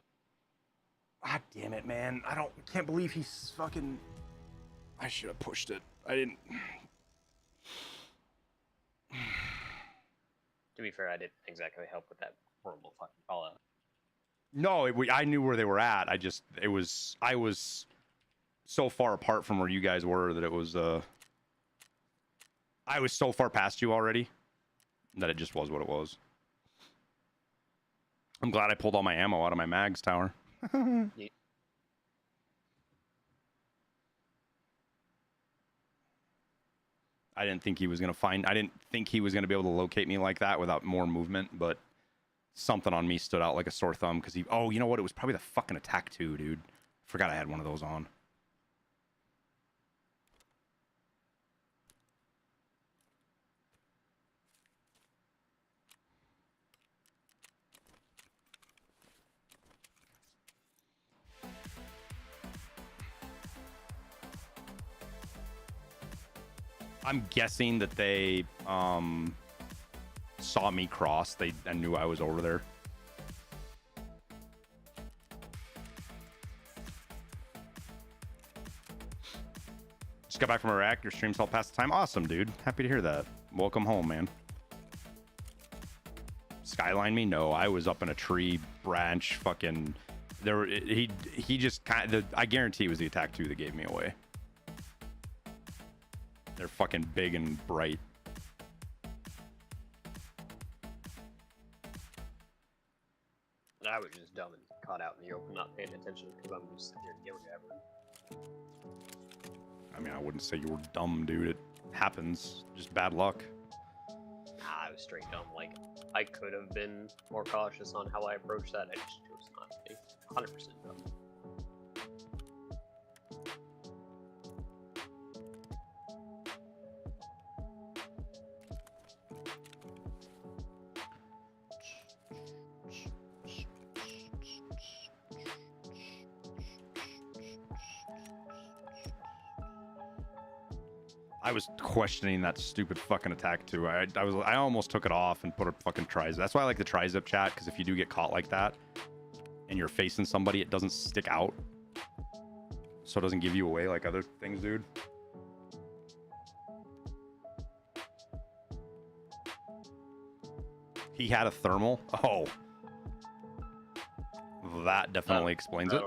God damn it, man. Can't believe he's fucking... I should have pushed it. I didn't... To be fair, I didn't exactly help with that horrible fucking call out. No, I knew where they were at. I was so far apart from where you guys were that it was, I was so far past you already that it just was what it was. I'm glad I pulled all my ammo out of my mags, Tower. Yeah. I didn't think he was going to be able to locate me like that without more movement, but something on me stood out like a sore thumb because oh, you know what? It was probably the fucking attack 2, dude. Forgot I had one of those on. I'm guessing that they saw me cross. They knew I was over there. Just got back from Iraq. Your streams helped pass the time. Awesome, dude. Happy to hear that. Welcome home, man. Skyline me? No, I was up in a tree branch. Fucking there. He just kind of. I guarantee it was the attack 2 that gave me away. They're fucking big and bright. I was just dumb and caught out in the open, not paying attention because I'm just sitting here yelling at everyone. I mean, I wouldn't say you were dumb, dude. It happens. Just bad luck. Nah, I was straight dumb. Like, I could have been more cautious on how I approached that. I just chose not to be. 100% dumb. I was questioning that stupid fucking attack too. I almost took it off and put a fucking trizip. That's why I like the trizip chat, because if you do get caught like that and you're facing somebody, it doesn't stick out, so it doesn't give you away like other things, dude. He had a thermal. Oh, that definitely explains it.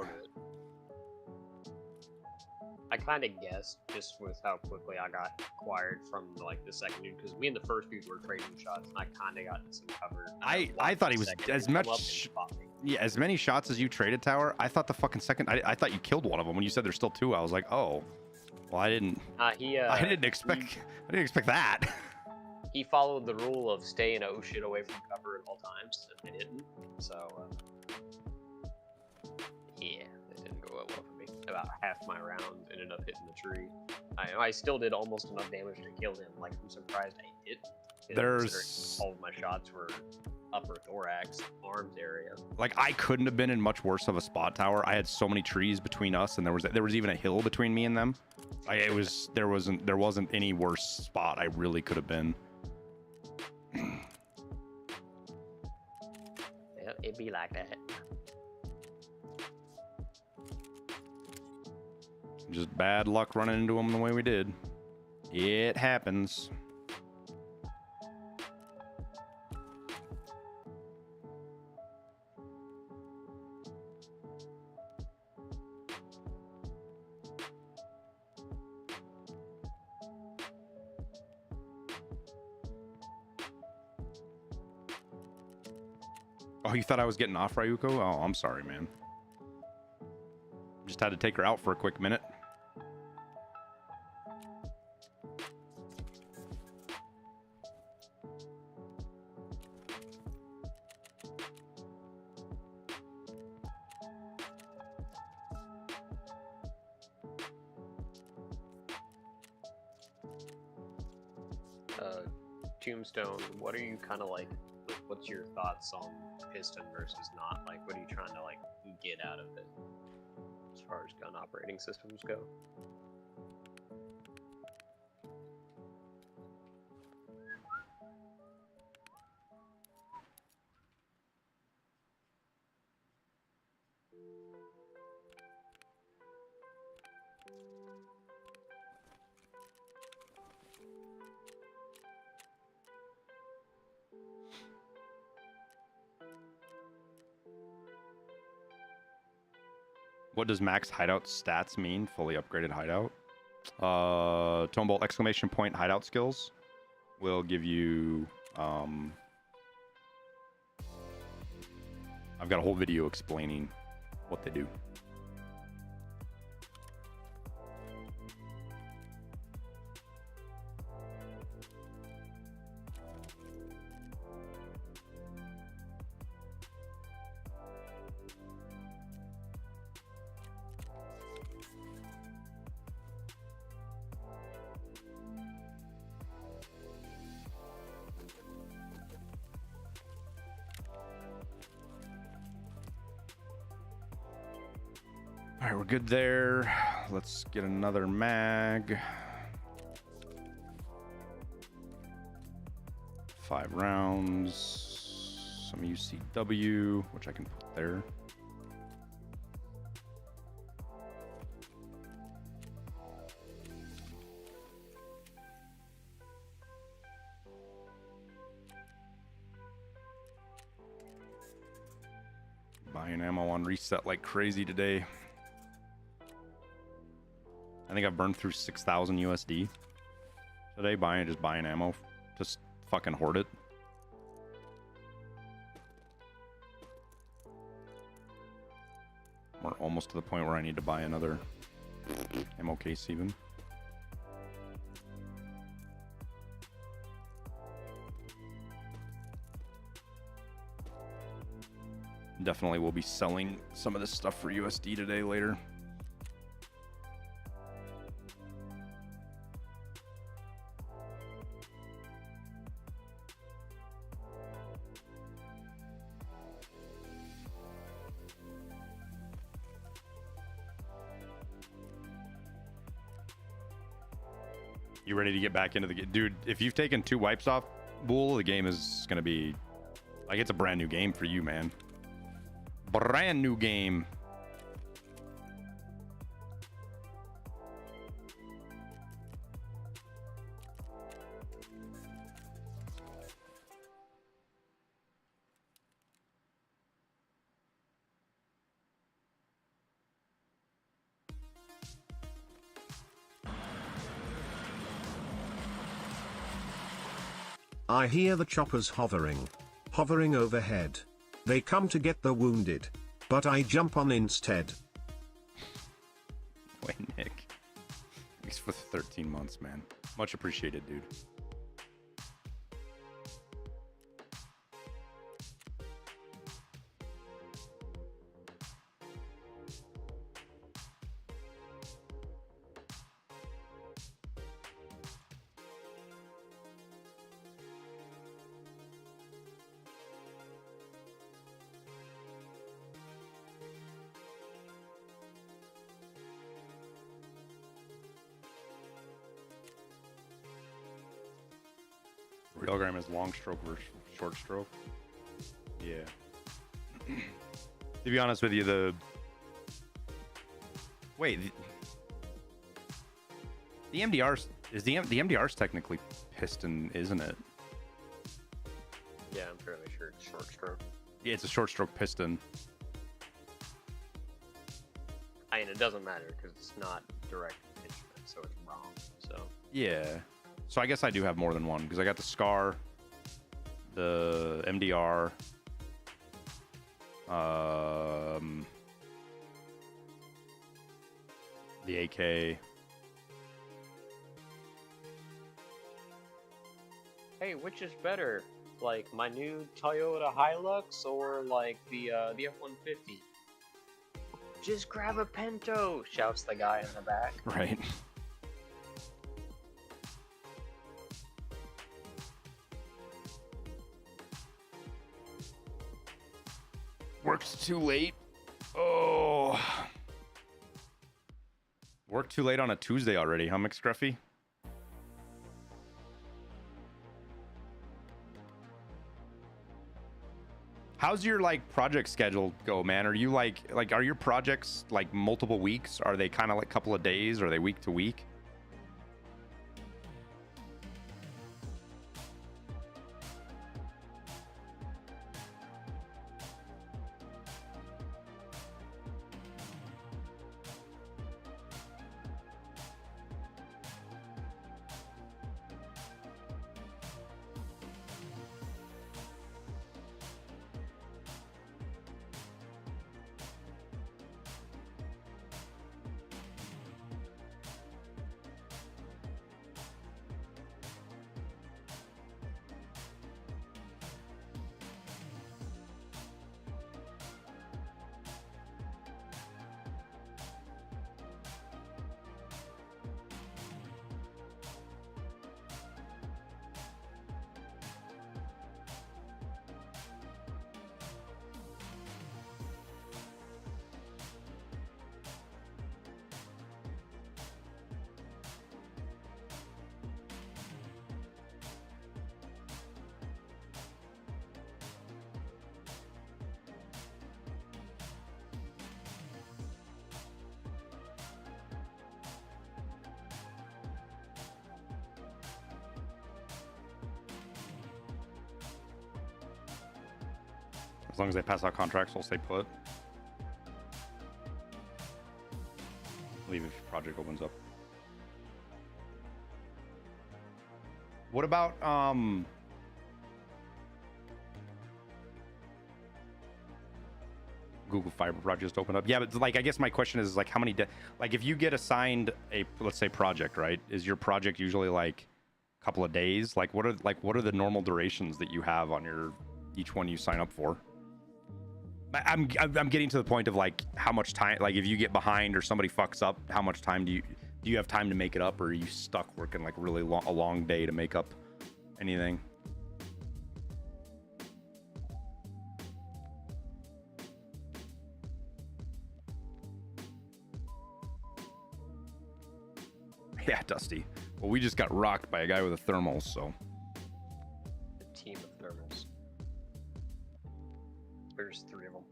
kind of guessed just with how quickly I got acquired from like the second dude, because me and the first dude were trading shots, and I kind of got some cover. I thought he was as much. Yeah, as many shots as you traded, Tower. I thought the fucking second. I thought you killed one of them when you said there's still two. I was like, oh, well, I didn't. I didn't expect that. He followed the rule of staying oh shit away from cover at all times, and I didn't. So yeah, it didn't go well for me. About half my rounds ended up hitting the tree. I still did almost enough damage to kill him. Like, I'm surprised I did. There's all of my shots were upper thorax, arms area. Like, I couldn't have been in much worse of a spot, Tower. I had so many trees between us, and there was even a hill between me and them. There wasn't any worse spot I really could have been. Yeah, it'd be like that. Just bad luck running into them the way we did. It happens. Oh, you thought I was getting off, Ryuko? Oh, I'm sorry, man. Just had to take her out for a quick minute. Tombstone, what are you kind of like, what's your thoughts on piston versus not? Like, what are you trying to like get out of it as far as gun operating systems go? What does max hideout stats mean? Fully upgraded hideout. Tombolt exclamation point hideout skills will give you. I've got a whole video explaining what they do. All right, we're good there. Let's get another mag. 5 rounds. Some UCW, which I can put there. Buying ammo on reset like crazy today. I think I've burned through 6,000 USD today just buying ammo. Just fucking hoard it. We're almost to the point where I need to buy another ammo case even. Definitely will be selling some of this stuff for USD today later. You ready to get back into the game? Dude, if you've taken 2 wipes off, Bull, the game is going to be... like, it's a brand new game for you, man. Brand new game. I hear the choppers hovering overhead. They come to get the wounded, but I jump on instead. Wait, Nick. Thanks for the 13 months, man. Much appreciated, dude. Railgram is long stroke versus short stroke. Yeah. To be honest with you, the MDR's is the MDR's technically piston, isn't it? Yeah, I'm fairly sure it's short stroke. Yeah, it's a short stroke piston. I mean, it doesn't matter because it's not direct pitchment, so it's wrong. So Yeah. So I guess I do have more than one because I got the Scar, the MDR, the AK. hey, which is better? Like my new Toyota Hilux or like the F-150? Just grab a Pinto, shouts the guy in the back. Right. Work's too late. Oh. Work too late on a Tuesday already, huh, McScruffy? How's your like project schedule go, man? Are you like are your projects like multiple weeks? Are they kind of like a couple of days? Are they week to week? As long as they pass out contracts, we'll stay put. Leave if your project opens up. What about Google Fiber project open up? Yeah, but like I guess my question is like how many like if you get assigned a let's say project, right? Is your project usually like a couple of days? Like what are the normal durations that you have on your each one you sign up for? I'm getting to the point of like how much time, like if you get behind or somebody fucks up, how much time do you have time to make it up, or are you stuck working like really a long day to make up anything? Yeah, Dusty. Well, we just got rocked by a guy with a thermal, so. A team of thermals. There's 3 of them.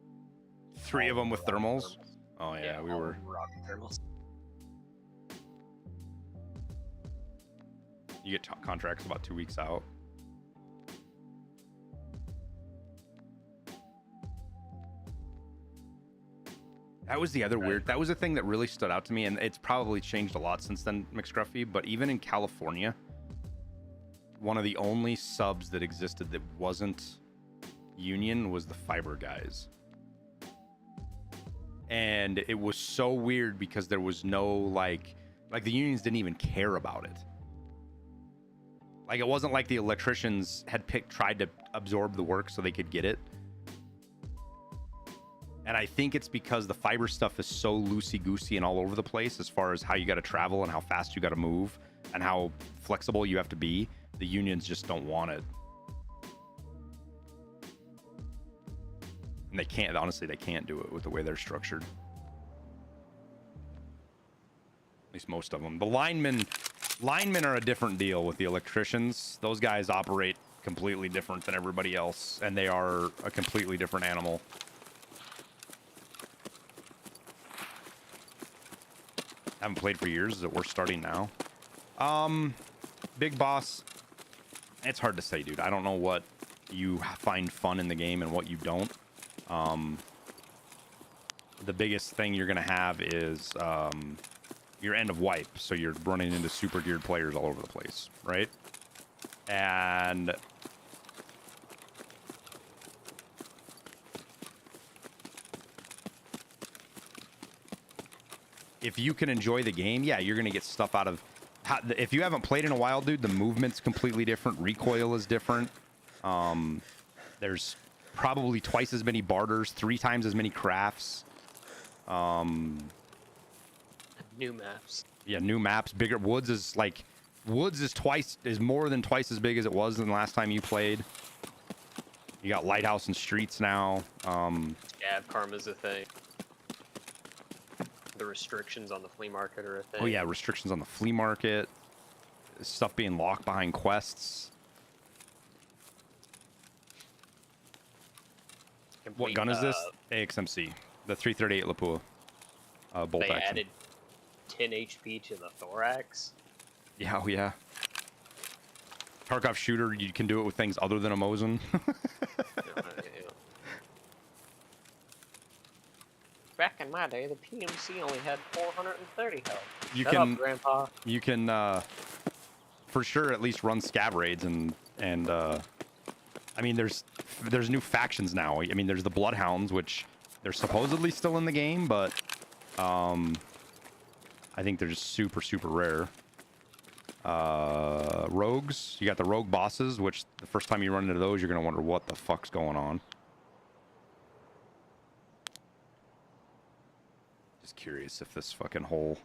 3 of them with thermals? Oh yeah, we were rocking thermals. You get contracts about 2 weeks out. That was the other weird. That was the thing that really stood out to me, and it's probably changed a lot since then, McScruffy. But even in California, one of the only subs that existed that wasn't union was the fiber guys. And it was so weird because there was no like the unions didn't even care about it. Like it wasn't like the electricians had tried to absorb the work so they could get it. And I think it's because the fiber stuff is so loosey-goosey and all over the place as far as how you got to travel and how fast you got to move and how flexible you have to be. The unions just don't want it. And they can't, honestly, they can't do it with the way they're structured. At least most of them. The linemen are a different deal with the electricians. Those guys operate completely different than everybody else, and they are a completely different animal. Haven't played for years. Is it worth starting now? Big boss. It's hard to say, dude. I don't know what you find fun in the game and what you don't. The biggest thing you're gonna have is your end of wipe. So you're running into super geared players all over the place, right? And if you can enjoy the game, yeah, you're gonna get stuff out of. If you haven't played in a while, dude, the movement's completely different. Recoil is different. There's probably twice as many barters, 3 times as many crafts. New maps. Yeah, new maps. Bigger. Woods is more than twice as big as it was than the last time you played. You got Lighthouse and streets now. Scav Karma's a thing. The restrictions on the flea market are a thing. Oh yeah, restrictions on the flea market. Stuff being locked behind quests. What gun is this? AXMC. The 338 Lapua. Bolt they action. added 10 HP to the thorax. Yeah, oh yeah. Tarkov shooter, you can do it with things other than a Mosin. Back in my day, the PMC only had 430 health. You Shut can, up, Grandpa. You can, for sure, at least run scav raids and I mean, there's new factions now. I mean, there's the Bloodhounds, which they're supposedly still in the game, but I think they're just super, super rare. Rogues, you got the rogue bosses, which the first time you run into those, you're gonna wonder what the fuck's going on. Just curious if this fucking whole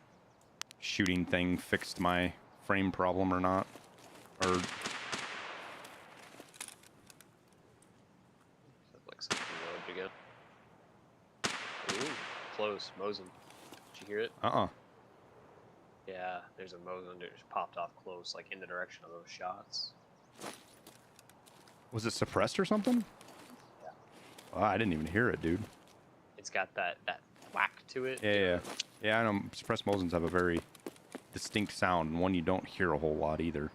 shooting thing fixed my frame problem or not. Or Like something loaded again. Ooh, close. Mosin. Did you hear it? Yeah, there's a Mosin that just popped off close, like in the direction of those shots. Was it suppressed or something? Yeah. Oh, I didn't even hear it, dude. It's got that whack to it. Yeah, I know suppressed Mosins have a very distinct sound, and one you don't hear a whole lot either.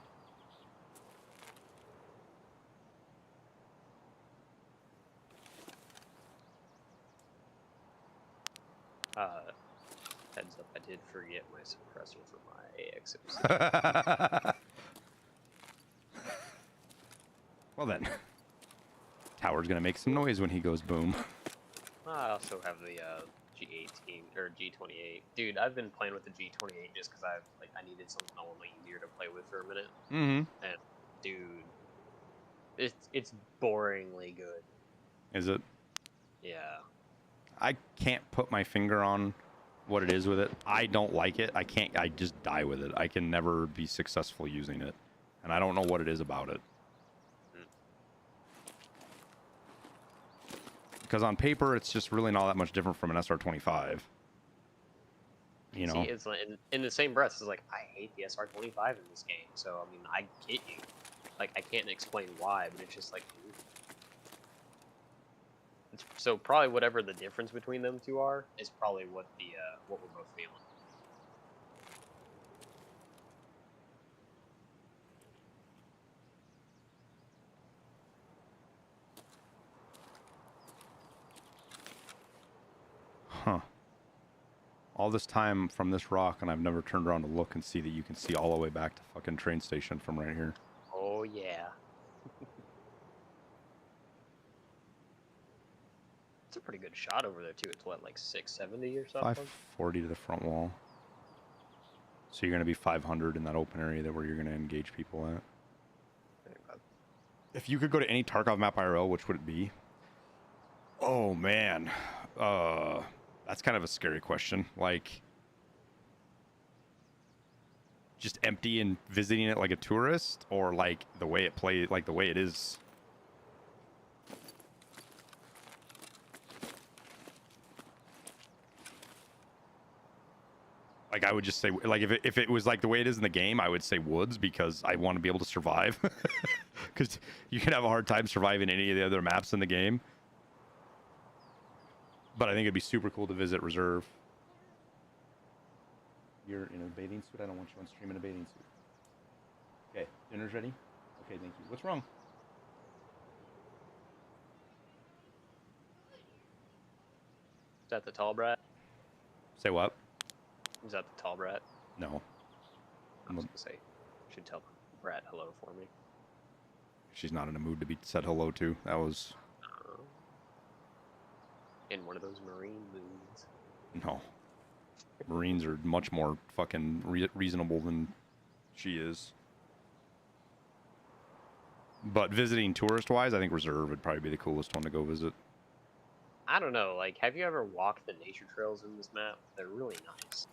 Heads up, I did forget my suppressor for my AXMC. Well then, Tower's gonna make some noise when he goes boom. I also have the G18 or G28. Dude, I've been playing with the G28 just because I needed something a little easier to play with for a minute. Mm-hmm. And dude, it's boringly good. Is it? Yeah. I can't put my finger on what it is with it. I don't like it. I just die with it. I can never be successful using it. And I don't know what it is about it. Because on paper, it's just really not that much different from an SR25. You know? See, it's like, in the same breath, it's like, I hate the SR25 in this game. So, I mean, I get you. Like, I can't explain why, but it's just like, ooh. So probably whatever the difference between them two are is probably what we're both feeling. Huh. All this time from this rock, and I've never turned around to look and see that you can see all the way back to fucking train station from right here. Oh yeah. It's a pretty good shot over there too. It's what, like 670 or something? 540 to the front wall. So you're going to be 500 in that open area that where you're going to engage people at. If you could go to any Tarkov map IRL, which would it be? Oh man, that's kind of a scary question. Like, just empty and visiting it like a tourist, or like the way it plays, like the way it is. Like, I would just say, like, if it was like the way it is in the game, I would say woods, because I want to be able to survive. Because you can have a hard time surviving any of the other maps in the game. But I think it'd be super cool to visit Reserve. You're in a bathing suit? I don't want you on stream in a bathing suit. Okay, dinner's ready? Okay, thank you. What's wrong? Is that the tall brat? Say what? Is that the tall brat? No. I was gonna say, you should tell Brat hello for me. She's not in a mood to be said hello to. That was... in one of those Marine moods. No. Marines are much more fucking reasonable than she is. But visiting tourist-wise, I think Reserve would probably be the coolest one to go visit. I don't know, like, have you ever walked the nature trails in this map? They're really nice.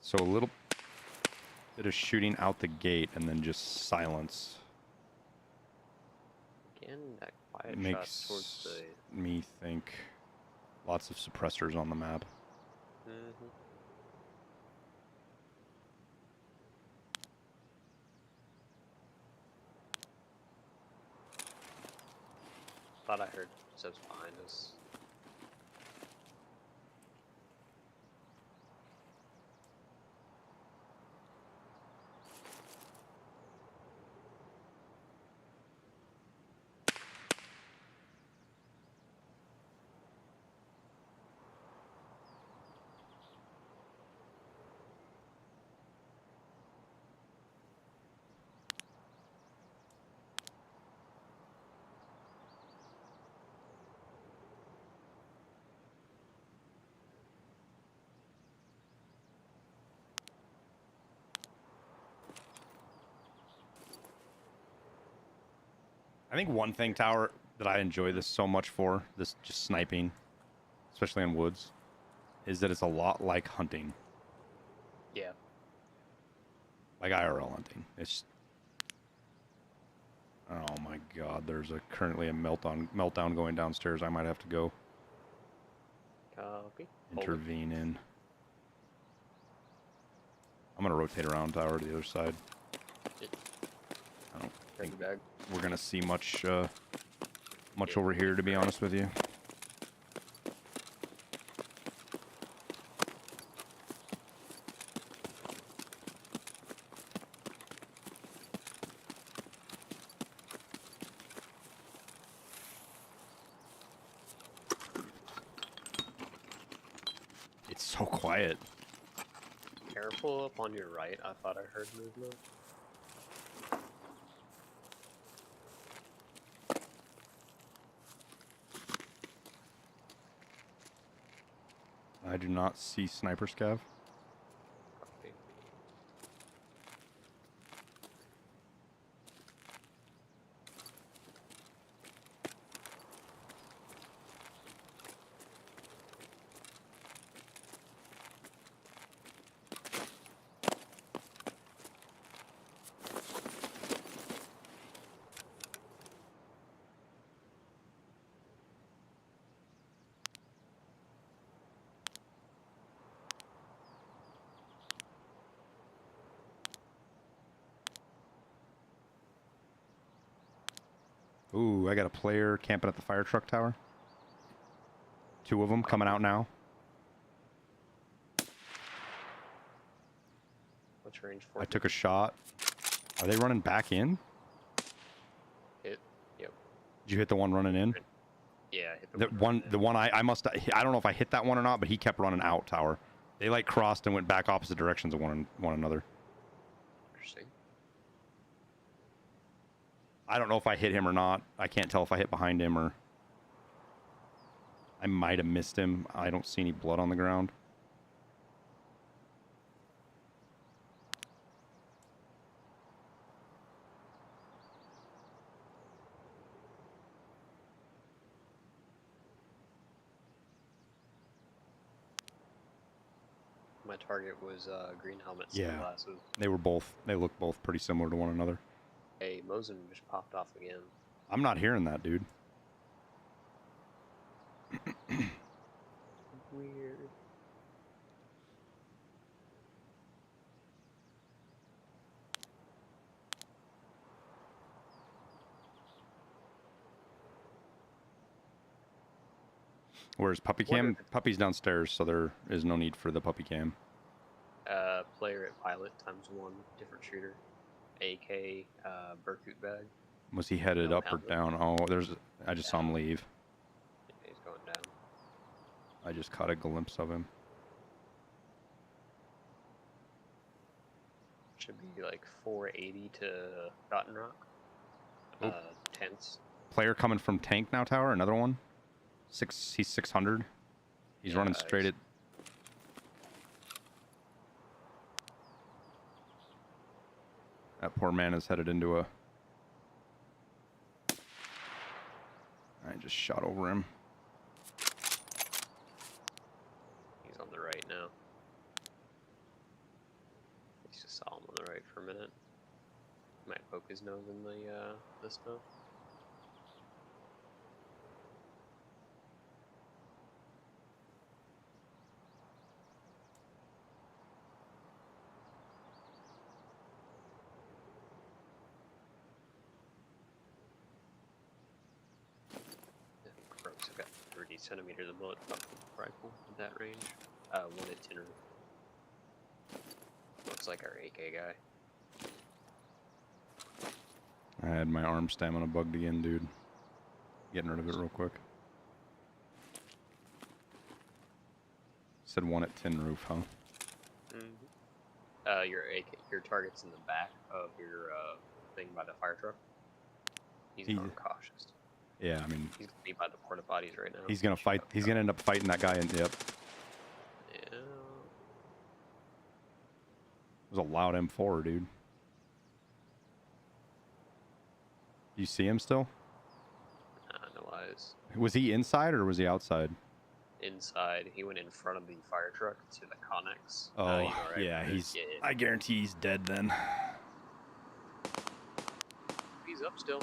So a little bit of shooting out the gate and then just silence. Again, that quiet Makes shot towards the... me think lots of suppressors on the map. Mm-hmm. Thought I heard steps behind us. I think one thing, Tower, that I enjoy this so much for, this just sniping, especially in woods, is that it's a lot like hunting. Yeah. Like IRL hunting. It's... oh my god, there's currently a meltdown going downstairs. I might have to go Copy. intervene in. I'm gonna rotate around, Tower, to the other side. I don't think we're gonna see much over here, to be honest with you. It's so quiet. Careful up on your right. I thought I heard movement. I do not see Sniper Scav. Copy. Ooh, I got a player camping at the fire truck tower. 2 of them coming out now. What's range for? I took a shot. Are they running back in? Hit. Yep. Did you hit the one running in? Yeah, hit The one I must, I don't know if I hit that one or not, but he kept running out tower. They like crossed and went back opposite directions of one another. Interesting. I don't know if I hit him or not. I can't tell if I hit behind him or I might have missed him. I don't see any blood on the ground. My target was green helmet Yeah, sunglasses. they look both pretty similar to one another. Hey, Mosin just popped off again. I'm not hearing that, dude. Weird. Where's puppy cam? Puppy's downstairs, so there is no need for the puppy cam. Player at pilot ×1, different shooter. AK, Berkut bag. Was he headed up or down? Oh, I just saw him leave. He's going down. I just caught a glimpse of him. Should be like 480 to Rotten Rock. Tents. Player coming from tank now, tower. Another one. He's 600. He's running straight at. That poor man is headed into a. I just shot over him. He's on the right now. He's just saw him on the right for a minute. Might poke his nose in the snow. Croaks have got 30 centimeters of bullet rifle at that range. 1 at 10. Looks like our AK guy. I had my arm stamina bugged again, dude. Getting rid of it real quick. Said 1 at 10 roof, huh? Mm-hmm. Your target's in the back of your thing by the fire truck. He's going cautious. Yeah, I mean, he's gonna be by the porta potties right now. He's gonna fight. He's gonna end up fighting that guy. Yep. Yeah. It was a loud M4, dude. You see him still? No eyes. Was he inside or was he outside? Inside. He went in front of the fire truck to the Connex. Oh, you know, right? yeah. I guarantee he's dead then. He's up still.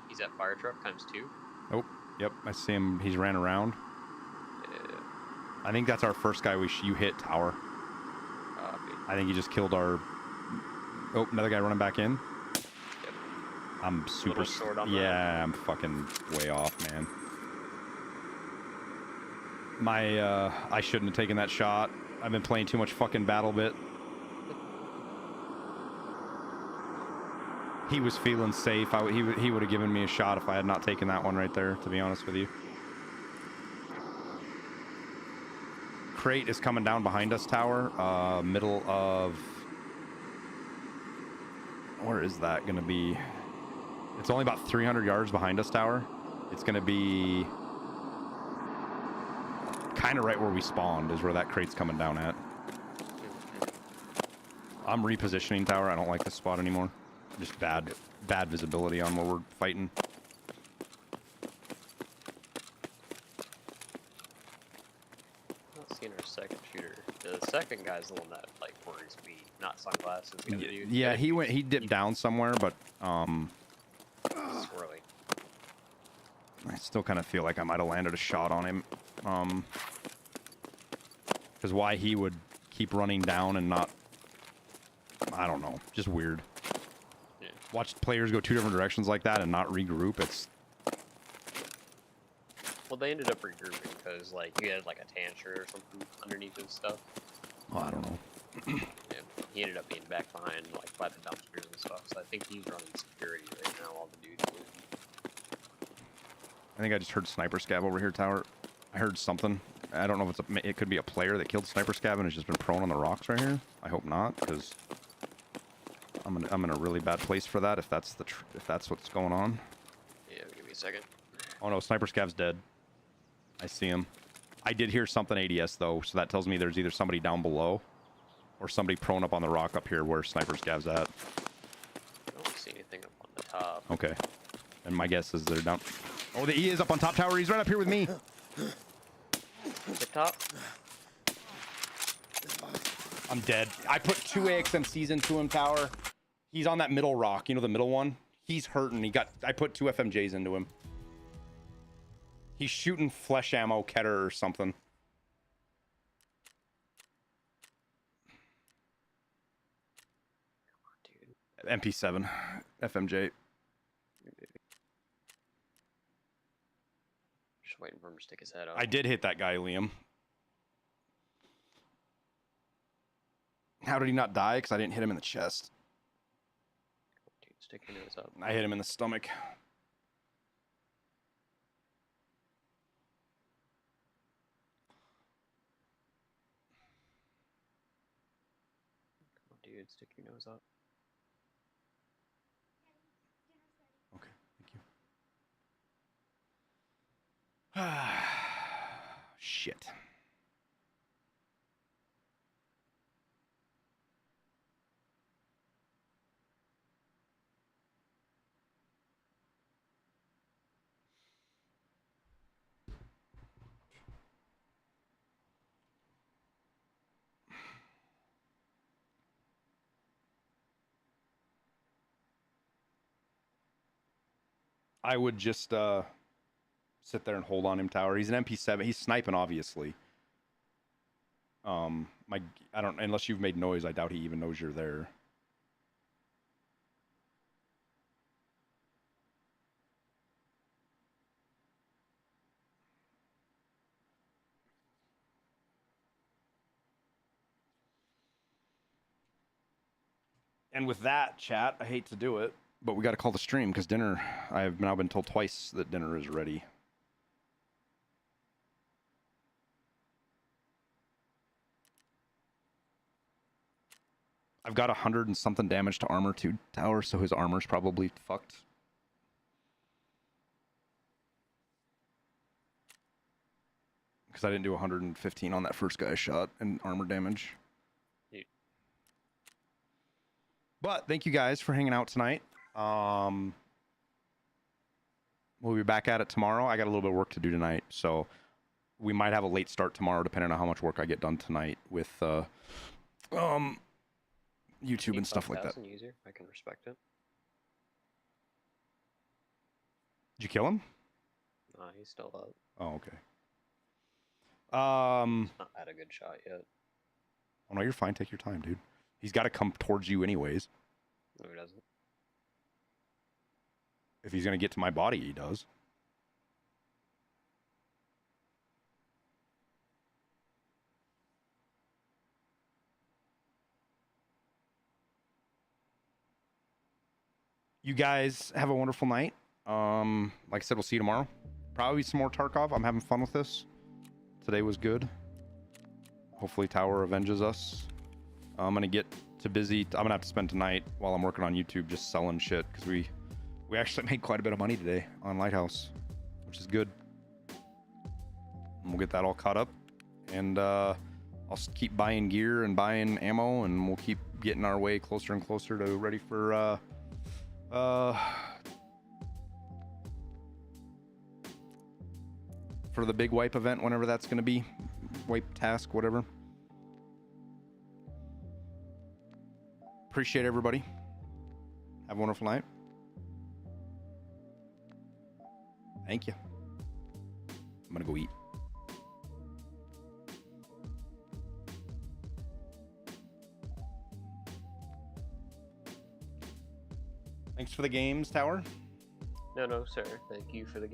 He's at fire truck ×2. Oh, yep. I see him. He's ran around. Yeah. I think that's our first guy you hit, tower. I think he just killed our. Oh, another guy running back in. Yep. I'm super short on that. I'm fucking way off, man. I shouldn't have taken that shot. I've been playing too much fucking BattleBit. He was feeling safe. He would have given me a shot if I had not taken that one right there, to be honest with you. Crate is coming down behind us, tower. Middle of... Where is that going to be? It's only about 300 yards behind us, tower. It's going to be... kind of right where we spawned is where that crate's coming down at. I'm repositioning, tower. I don't like this spot anymore. Just bad visibility on where we're fighting. Not seeing our second shooter. The second guy's the one that like worries me. Not sunglasses. The other dude. Yeah, he dipped down somewhere, but swirly. I still kind of feel like I might have landed a shot on him. Because why he would keep running down and not... I don't know. Just weird. Yeah. Watch players go 2 different directions like that and not regroup. It's... Well, they ended up regrouping because like you had like a tan shirt or something underneath his stuff. Oh, I don't know. Yeah, he ended up being back behind like by the dumpsters and stuff. So I think he's running security right now. All the dudes. I think I just heard Sniper Scav over here, Tower. I heard something. I don't know if it could be a player that killed Sniper Scav and has just been prone on the rocks right here. I hope not, because I'm in a really bad place for that if that's what's going on. Yeah, give me a second. Oh no, Sniper Scav's dead. I see him. I did hear something ADS though, so that tells me there's either somebody down below or somebody prone up on the rock up here where Sniper Scav's at. I don't see anything up on the top. Okay. And my guess is they're down. Oh, he is up on top tower. He's right up here with me. The top? I'm dead. I put 2 AXMCs into him, Tower. He's on that middle rock. You know the middle one? He's hurting. I put 2 FMJs into him. He's shooting flesh ammo, Keter or something. Come on, dude. MP7. FMJ. Just waiting for him to stick his head up. I did hit that guy, Liam. How did he not die? Because I didn't hit him in the chest. Dude, stick your nose up. I hit him in the stomach. Come on, dude, stick your nose up. Okay, thank you. Shit. I would just sit there and hold on him, Tower. He's an MP7. He's sniping, obviously. I don't, unless you've made noise, I doubt he even knows you're there. And with that, chat, I hate to do it, but we got to call the stream because dinner, I've now been told twice that dinner is ready. I've got 100 and something damage to armor to Tower, so his armor's probably fucked. Because I didn't do 115 on that first guy I shot in armor damage. Yeah. But thank you guys for hanging out tonight. We'll be back at it tomorrow. I got a little bit of work to do tonight, so we might have a late start tomorrow, depending on how much work I get done tonight with YouTube and stuff like that. User, I can respect it. Did you kill him? Nah, he's still up. Oh, okay. Not had a good shot yet. Oh no, you're fine. Take your time, dude. He's got to come towards you anyways. No, he doesn't. If he's gonna get to my body, he does. You guys have a wonderful night. Like I said, we'll see you tomorrow. Probably some more Tarkov. I'm having fun with this. Today was good. Hopefully Tower avenges us. I'm gonna get too busy. I'm gonna have to spend tonight while I'm working on YouTube just selling shit because we actually made quite a bit of money today on Lighthouse, which is good. And we'll get that all caught up, and I'll keep buying gear and buying ammo, and we'll keep getting our way closer and closer to ready for the big wipe event, whenever that's going to be. Wipe task, whatever. Appreciate everybody. Have a wonderful night. Thank you. I'm going to go eat. Thanks for the games, Tower. No, sir. Thank you for the game.